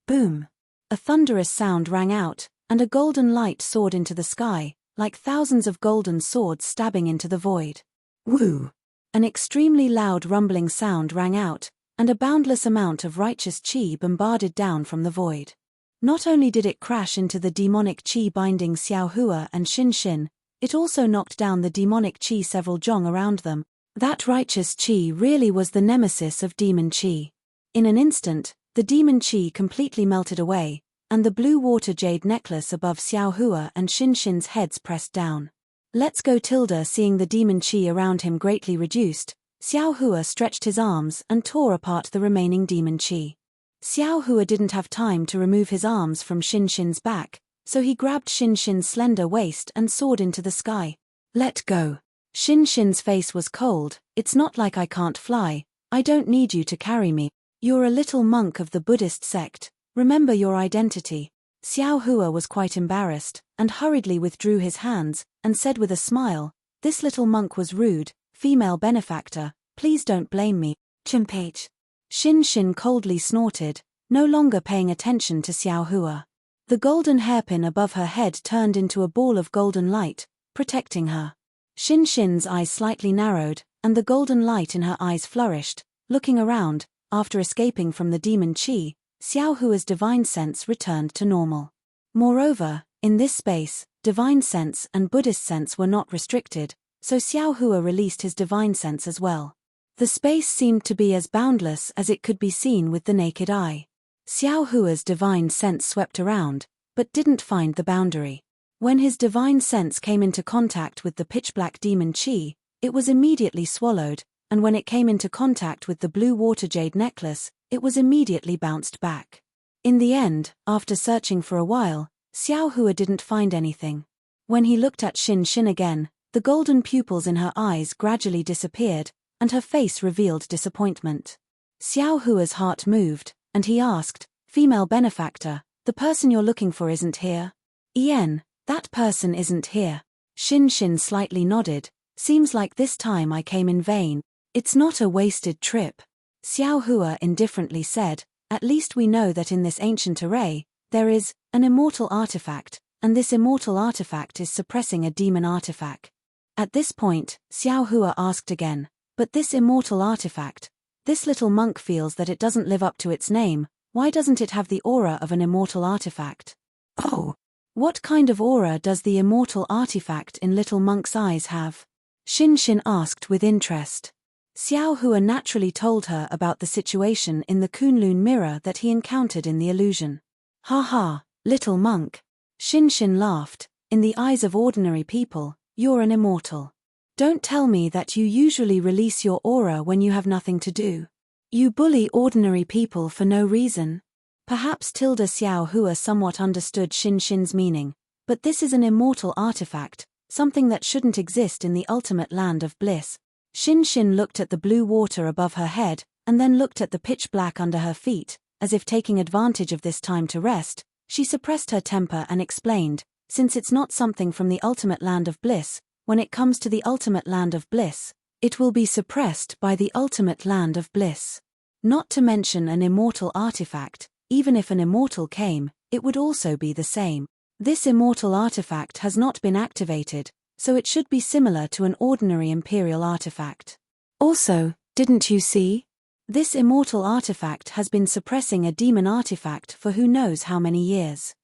Boom! A thunderous sound rang out, and a golden light soared into the sky, like thousands of golden swords stabbing into the void. Woo! An extremely loud rumbling sound rang out, and a boundless amount of righteous chi bombarded down from the void. Not only did it crash into the demonic chi binding Xiao Hua and Shin, it also knocked down the demonic chi several zhong around them. That righteous chi really was the nemesis of demon chi. In an instant, the demon chi completely melted away, and the blue water jade necklace above Xiao Hua and Shin's heads pressed down. "Let's go." Seeing the demon chi around him greatly reduced, Xiao Hua stretched his arms and tore apart the remaining demon chi. Xiao Hua didn't have time to remove his arms from Shin's back, so he grabbed Shin's slender waist and soared into the sky. "Let go." Shin's face was cold. "It's not like I can't fly. I don't need you to carry me. You're a little monk of the Buddhist sect. Remember your identity." Xiao Hua was quite embarrassed, and hurriedly withdrew his hands, and said with a smile, "This little monk was rude, female benefactor, please don't blame me." "Chimpage." Shin coldly snorted, no longer paying attention to Xiao Hua. The golden hairpin above her head turned into a ball of golden light, protecting her. Shin's eyes slightly narrowed, and the golden light in her eyes flourished. Looking around, after escaping from the demon chi, Xiao Hua's divine sense returned to normal. Moreover, in this space, divine sense and Buddhist sense were not restricted, so Xiao Hua released his divine sense as well. The space seemed to be as boundless as it could be seen with the naked eye. Xiao Hua's divine sense swept around, but didn't find the boundary. When his divine sense came into contact with the pitch-black demon chi, it was immediately swallowed, and when it came into contact with the blue water jade necklace, it was immediately bounced back. In the end, after searching for a while, Xiao Hua didn't find anything. When he looked at Shin again, the golden pupils in her eyes gradually disappeared, and her face revealed disappointment. Xiao Hua's heart moved, and he asked, "Female benefactor, the person you're looking for isn't here?" "Ien, that person isn't here." Shin slightly nodded. "Seems like this time I came in vain. It's not a wasted trip." Xiao Hua indifferently said, "At least we know that in this ancient array, there is an immortal artifact, and this immortal artifact is suppressing a demon artifact." At this point, Xiao Hua asked again, "But this immortal artifact, this little monk feels that it doesn't live up to its name, why doesn't it have the aura of an immortal artifact?" "Oh, what kind of aura does the immortal artifact in little monk's eyes have?" Xin asked with interest. Xiao Hua naturally told her about the situation in the Kunlun mirror that he encountered in the illusion. Ha ha, little monk. Xin laughed. In the eyes of ordinary people, you're an immortal. Don't tell me that you usually release your aura when you have nothing to do. You bully ordinary people for no reason. Perhaps Xiao Hua somewhat understood Xin's meaning, but this is an immortal artifact, something that shouldn't exist in the ultimate land of bliss. Xin looked at the blue water above her head, and then looked at the pitch black under her feet, as if taking advantage of this time to rest. She suppressed her temper and explained, since it's not something from the ultimate land of bliss, when it comes to the ultimate land of bliss, it will be suppressed by the ultimate land of bliss. Not to mention an immortal artifact, even if an immortal came, it would also be the same. This immortal artifact has not been activated, so it should be similar to an ordinary imperial artifact. Also, didn't you see? This immortal artifact has been suppressing a demon artifact for who knows how many years.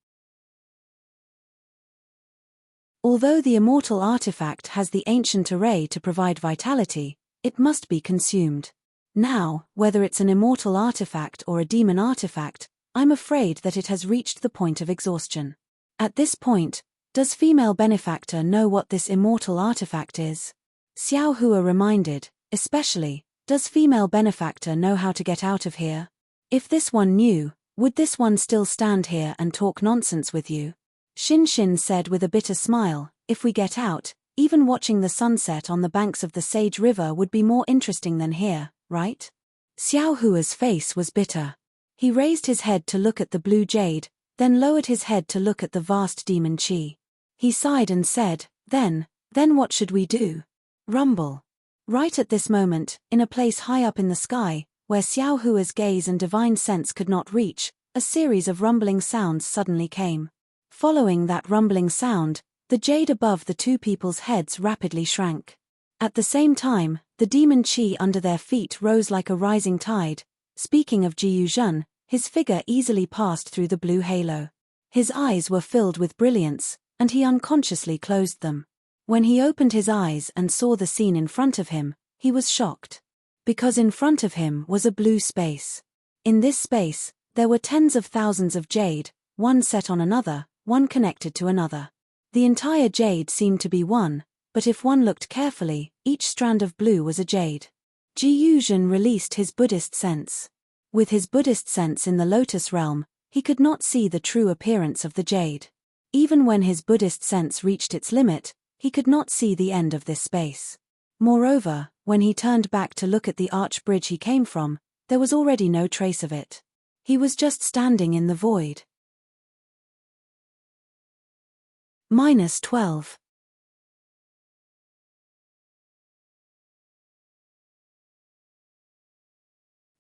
Although the immortal artifact has the ancient array to provide vitality, it must be consumed. Now, whether it's an immortal artifact or a demon artifact, I'm afraid that it has reached the point of exhaustion. At this point, does female benefactor know what this immortal artifact is? Xiao Hua reminded, especially, does female benefactor know how to get out of here? If this one knew, would this one still stand here and talk nonsense with you? Xin said with a bitter smile, if we get out, even watching the sunset on the banks of the Sage River would be more interesting than here, right? Xiao Hua's face was bitter. He raised his head to look at the blue jade, then lowered his head to look at the vast demon chi. He sighed and said, then what should we do? Rumble. Right at this moment, in a place high up in the sky, where Xiao Hua's gaze and divine sense could not reach, a series of rumbling sounds suddenly came. Following that rumbling sound, the jade above the two people's heads rapidly shrank. At the same time, the demon chi under their feet rose like a rising tide. Speaking of Ji Yuzhen, his figure easily passed through the blue halo. His eyes were filled with brilliance, and he unconsciously closed them. When he opened his eyes and saw the scene in front of him, he was shocked. Because in front of him was a blue space. In this space, there were tens of thousands of jade, one set on another, one connected to another. The entire jade seemed to be one, but if one looked carefully, each strand of blue was a jade. Ji Yuzhen released his Buddhist sense. With his Buddhist sense in the lotus realm, he could not see the true appearance of the jade. Even when his Buddhist sense reached its limit, he could not see the end of this space. Moreover, when he turned back to look at the arch bridge he came from, there was already no trace of it. He was just standing in the void. -12.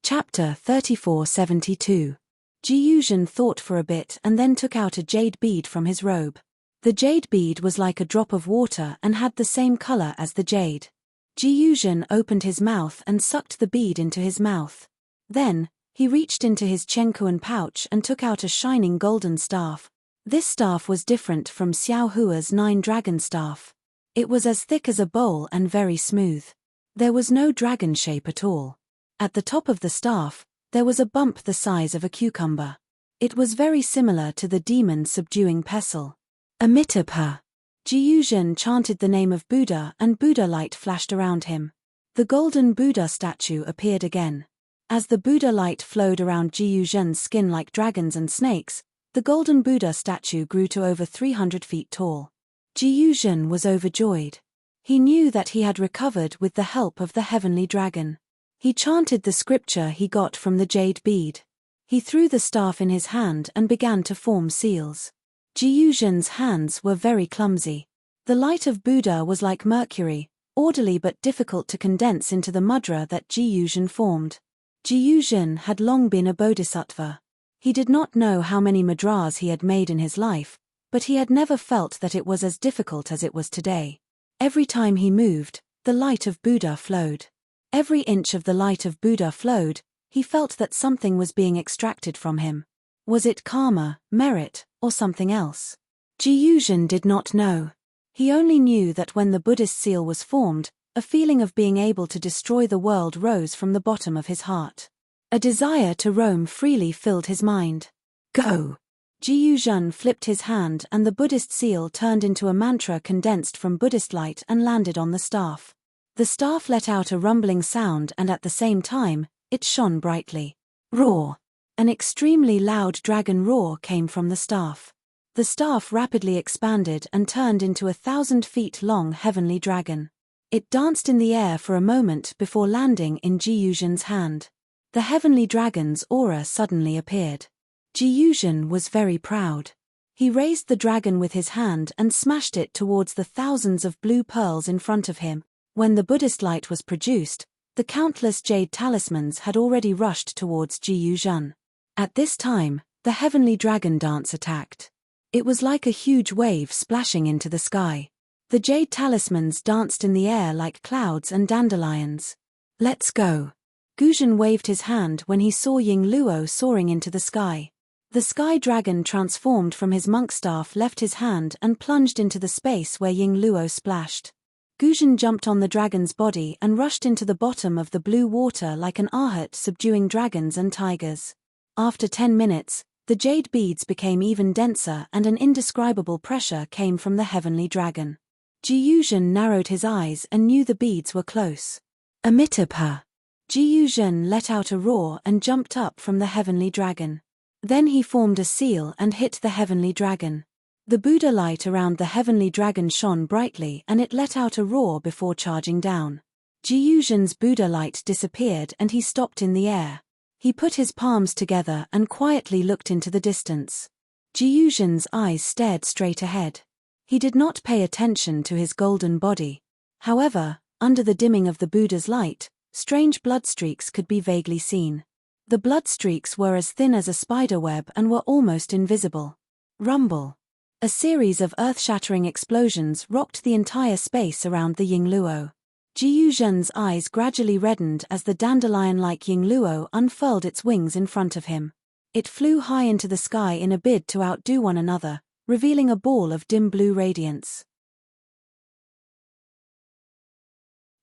Chapter 3472. Ji Yuzhen thought for a bit and then took out a jade bead from his robe. The jade bead was like a drop of water and had the same color as the jade. Ji Yuzhen opened his mouth and sucked the bead into his mouth. Then, he reached into his chenkuan pouch and took out a shining golden staff. This staff was different from Xiao Hua's 9-dragon staff. It was as thick as a bowl and very smooth. There was no dragon shape at all. At the top of the staff, there was a bump the size of a cucumber. It was very similar to the demon subduing pestle. Amitabha. Ji Yuzhen chanted the name of Buddha and Buddha light flashed around him. The golden Buddha statue appeared again. As the Buddha light flowed around Ji Yuzhen's skin like dragons and snakes, the golden Buddha statue grew to over 300 feet tall. Ji Yuzhen was overjoyed. He knew that he had recovered with the help of the heavenly dragon. He chanted the scripture he got from the jade bead. He threw the staff in his hand and began to form seals. Ji Yuzhen's hands were very clumsy. The light of Buddha was like mercury, orderly but difficult to condense into the mudra that Ji Yuzhen formed. Ji Yuzhen had long been a bodhisattva. He did not know how many mudras he had made in his life, but he had never felt that it was as difficult as it was today. Every time he moved, the light of Buddha flowed. Every inch of the light of Buddha flowed, he felt that something was being extracted from him. Was it karma, merit, or something else? Ji Yuzhen did not know. He only knew that when the Buddhist seal was formed, a feeling of being able to destroy the world rose from the bottom of his heart. A desire to roam freely filled his mind. Go! Jiyuzhen flipped his hand and the Buddhist seal turned into a mantra condensed from Buddhist light and landed on the staff. The staff let out a rumbling sound and at the same time, it shone brightly. Roar! An extremely loud dragon roar came from the staff. The staff rapidly expanded and turned into 1,000 feet long heavenly dragon. It danced in the air for a moment before landing in Jiyuzhen's hand. The heavenly dragon's aura suddenly appeared. Jiyuzhen was very proud. He raised the dragon with his hand and smashed it towards the thousands of blue pearls in front of him. When the Buddhist light was produced, the countless jade talismans had already rushed towards Jiyuzhen. At this time, the heavenly dragon dance attacked. It was like a huge wave splashing into the sky. The jade talismans danced in the air like clouds and dandelions. Let's go. Guzhen waved his hand when he saw Ying Luo soaring into the sky. The sky dragon transformed from his monk staff, left his hand and plunged into the space where Ying Luo splashed. Guzhen jumped on the dragon's body and rushed into the bottom of the blue water like an arhat subduing dragons and tigers. After 10 minutes, the jade beads became even denser and an indescribable pressure came from the heavenly dragon. Jiyuzhen narrowed his eyes and knew the beads were close. Amitabha! Jiyuzhen let out a roar and jumped up from the heavenly dragon. Then he formed a seal and hit the heavenly dragon. The Buddha light around the heavenly dragon shone brightly and it let out a roar before charging down. Jiyuzhen's Buddha light disappeared and he stopped in the air. He put his palms together and quietly looked into the distance. Jiyuzhen's eyes stared straight ahead. He did not pay attention to his golden body. However, under the dimming of the Buddha's light, strange blood streaks could be vaguely seen. The blood streaks were as thin as a spider web and were almost invisible. Rumble. A series of earth-shattering explosions rocked the entire space around the Ying Luo. Jiyuzhen's eyes gradually reddened as the dandelion-like Ying Luo unfurled its wings in front of him. It flew high into the sky in a bid to outdo one another, revealing a ball of dim blue radiance.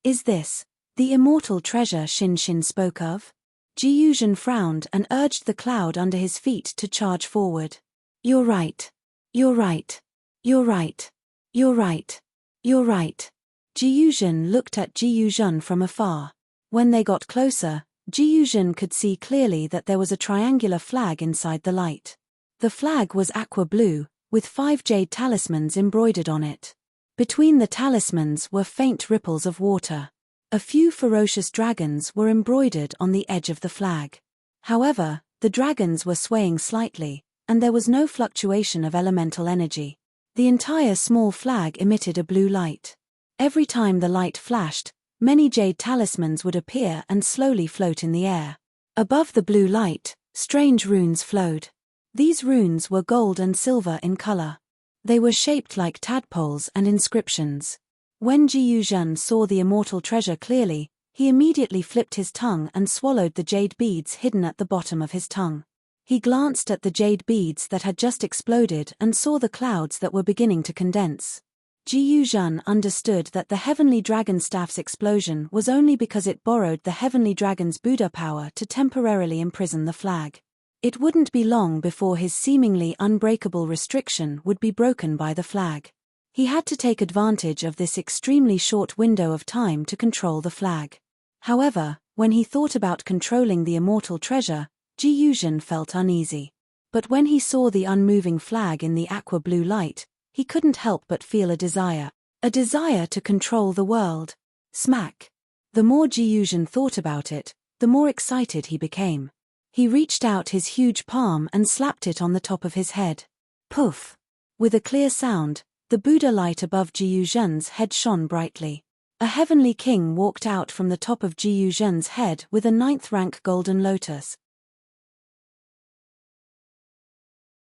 Is this the immortal treasure Xin Xin spoke of? Jiyuzhen frowned and urged the cloud under his feet to charge forward. You're right. You're right. You're right. You're right. You're right. Jiyuzhen looked at Jiyuzhen from afar. When they got closer, Jiyuzhen could see clearly that there was a triangular flag inside the light. The flag was aqua blue, with 5 jade talismans embroidered on it. Between the talismans were faint ripples of water. A few ferocious dragons were embroidered on the edge of the flag. However, the dragons were swaying slightly, and there was no fluctuation of elemental energy. The entire small flag emitted a blue light. Every time the light flashed, many jade talismans would appear and slowly float in the air. Above the blue light, strange runes flowed. These runes were gold and silver in color. They were shaped like tadpoles and inscriptions. When Jiyuzhen saw the immortal treasure clearly, he immediately flipped his tongue and swallowed the jade beads hidden at the bottom of his tongue. He glanced at the jade beads that had just exploded and saw the clouds that were beginning to condense. Jiyuzhen understood that the heavenly dragon staff's explosion was only because it borrowed the heavenly dragon's Buddha power to temporarily imprison the flag. It wouldn't be long before his seemingly unbreakable restriction would be broken by the flag. He had to take advantage of this extremely short window of time to control the flag. However, when he thought about controlling the immortal treasure, Jiyuzhen felt uneasy. But when he saw the unmoving flag in the aqua blue light, he couldn't help but feel a desire to control the world. Smack! The more Jiyuzhen thought about it, the more excited he became. He reached out his huge palm and slapped it on the top of his head. Poof! With a clear sound, the Buddha light above Jiyuzhen's head shone brightly. A heavenly king walked out from the top of Jiyuzhen's head with a 9th-rank golden lotus.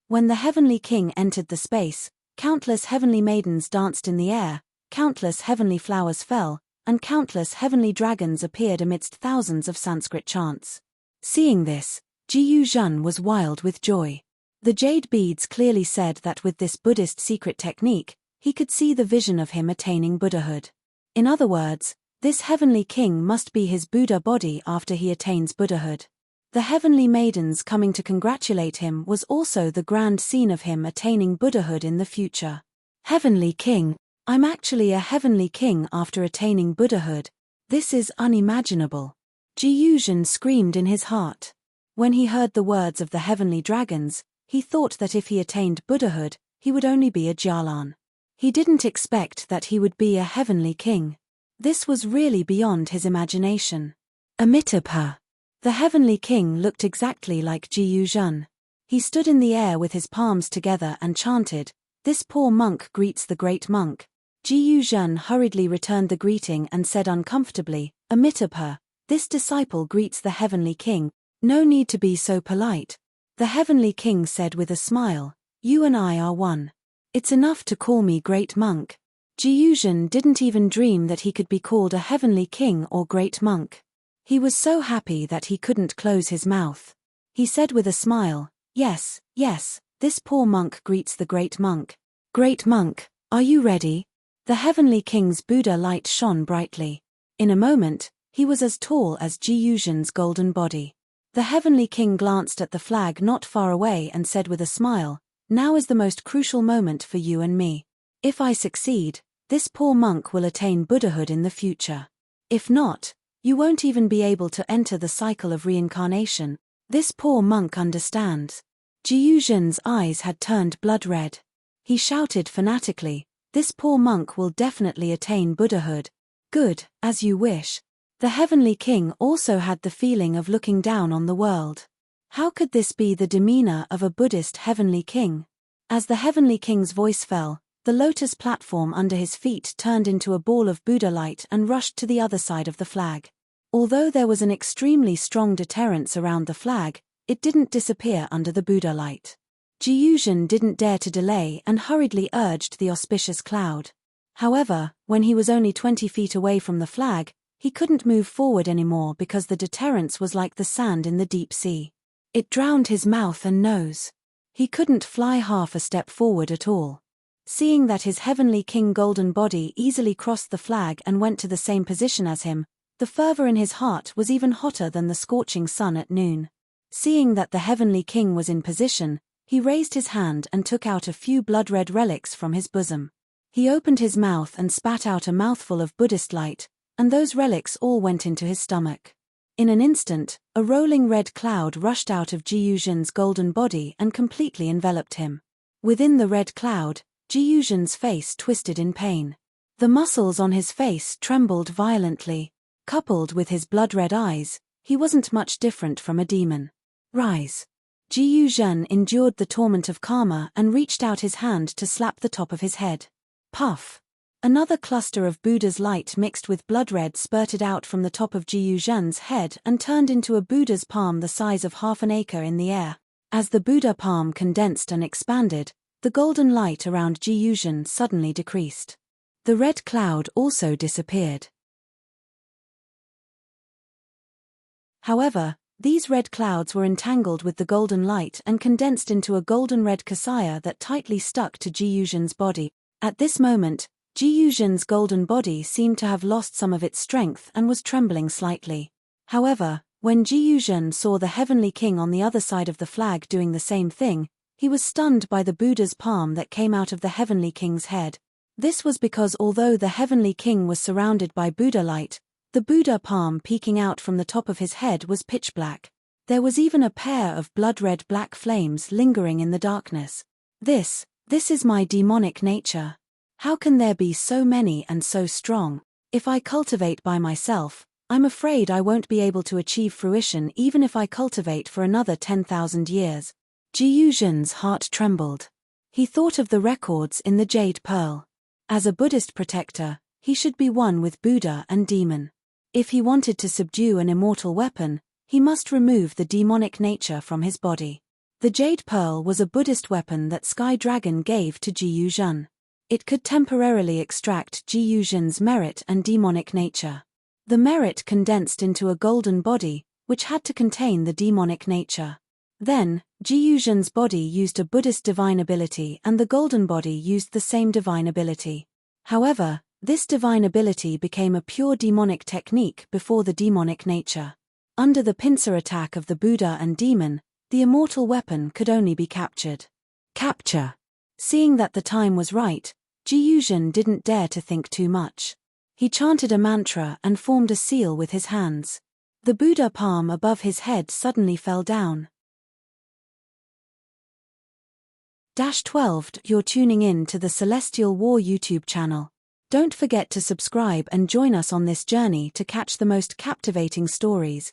When the heavenly king entered the space, countless heavenly maidens danced in the air, countless heavenly flowers fell, and countless heavenly dragons appeared amidst thousands of Sanskrit chants. Seeing this, Jiyuzhen was wild with joy. The jade beads clearly said that with this Buddhist secret technique, he could see the vision of him attaining Buddhahood. In other words, this heavenly king must be his Buddha body after he attains Buddhahood. The heavenly maidens coming to congratulate him was also the grand scene of him attaining Buddhahood in the future. Heavenly king, I'm actually a heavenly king after attaining Buddhahood. This is unimaginable. Ji screamed in his heart. When he heard the words of the heavenly dragons, he thought that if he attained Buddhahood, he would only be a Jialan. He didn't expect that he would be a heavenly king. This was really beyond his imagination. Amitabha. The heavenly king looked exactly like Ji. He stood in the air with his palms together and chanted, "This poor monk greets the great monk." Ji hurriedly returned the greeting and said uncomfortably, "Amitabha, this disciple greets the heavenly king. No need to be so polite." The heavenly king said with a smile, "You and I are one. It's enough to call me great monk." Ji didn't even dream that he could be called a heavenly king or great monk. He was so happy that he couldn't close his mouth. He said with a smile, "Yes, yes, this poor monk greets the great monk. Great monk, are you ready?" The heavenly king's Buddha light shone brightly. In a moment, he was as tall as Ji golden body. The heavenly king glanced at the flag not far away and said with a smile, "Now is the most crucial moment for you and me. If I succeed, this poor monk will attain Buddhahood in the future. If not, you won't even be able to enter the cycle of reincarnation. This poor monk understands." Ji eyes had turned blood red. He shouted fanatically, "This poor monk will definitely attain Buddhahood." "Good, as you wish." The heavenly king also had the feeling of looking down on the world. How could this be the demeanor of a Buddhist heavenly king? As the heavenly king's voice fell, the lotus platform under his feet turned into a ball of Buddha light and rushed to the other side of the flag. Although there was an extremely strong deterrence around the flag, it didn't disappear under the Buddha light. Ji didn't dare to delay and hurriedly urged the auspicious cloud. However, when he was only 20 feet away from the flag, he couldn't move forward anymore because the deterrence was like the sand in the deep sea. It drowned his mouth and nose. He couldn't fly half a step forward at all. Seeing that his heavenly king golden body easily crossed the flag and went to the same position as him, the fervor in his heart was even hotter than the scorching sun at noon. Seeing that the heavenly king was in position, he raised his hand and took out a few blood-red relics from his bosom. He opened his mouth and spat out a mouthful of Buddhist light, and those relics all went into his stomach. In an instant, a rolling red cloud rushed out of Ji golden body and completely enveloped him. Within the red cloud, Ji face twisted in pain. The muscles on his face trembled violently. Coupled with his blood-red eyes, he wasn't much different from a demon. "Rise." Ji endured the torment of karma and reached out his hand to slap the top of his head. Puff. Another cluster of Buddha's light mixed with blood red spurted out from the top of Ji head and turned into a Buddha's palm the size of half an acre in the air. As the Buddha palm condensed and expanded, the golden light around Ji suddenly decreased. The red cloud also disappeared. However, these red clouds were entangled with the golden light and condensed into a golden-red kasaya that tightly stuck to Ji body. At this moment, Ji golden body seemed to have lost some of its strength and was trembling slightly. However, when Ji saw the heavenly king on the other side of the flag doing the same thing, he was stunned by the Buddha's palm that came out of the heavenly king's head. This was because although the heavenly king was surrounded by Buddha light, the Buddha palm peeking out from the top of his head was pitch black. There was even a pair of blood-red black flames lingering in the darkness. This is my demonic nature. How can there be so many and so strong? If I cultivate by myself, I'm afraid I won't be able to achieve fruition even if I cultivate for another 10,000 years. Ji heart trembled. He thought of the records in the Jade Pearl. As a Buddhist protector, he should be one with Buddha and demon. If he wanted to subdue an immortal weapon, he must remove the demonic nature from his body. The Jade Pearl was a Buddhist weapon that Sky Dragon gave to Ji. It could temporarily extract Ji merit and demonic nature. The merit condensed into a golden body, which had to contain the demonic nature. Then, Jiyuzhen's body used a Buddhist divine ability and the golden body used the same divine ability. However, this divine ability became a pure demonic technique before the demonic nature. Under the pincer attack of the Buddha and demon, the immortal weapon could only be captured. Capture. Seeing that the time was right, Jiyuzhen didn't dare to think too much. He chanted a mantra and formed a seal with his hands. The Buddha palm above his head suddenly fell down. 12. You're tuning in to the Celestial War YouTube channel. Don't forget to subscribe and join us on this journey to catch the most captivating stories.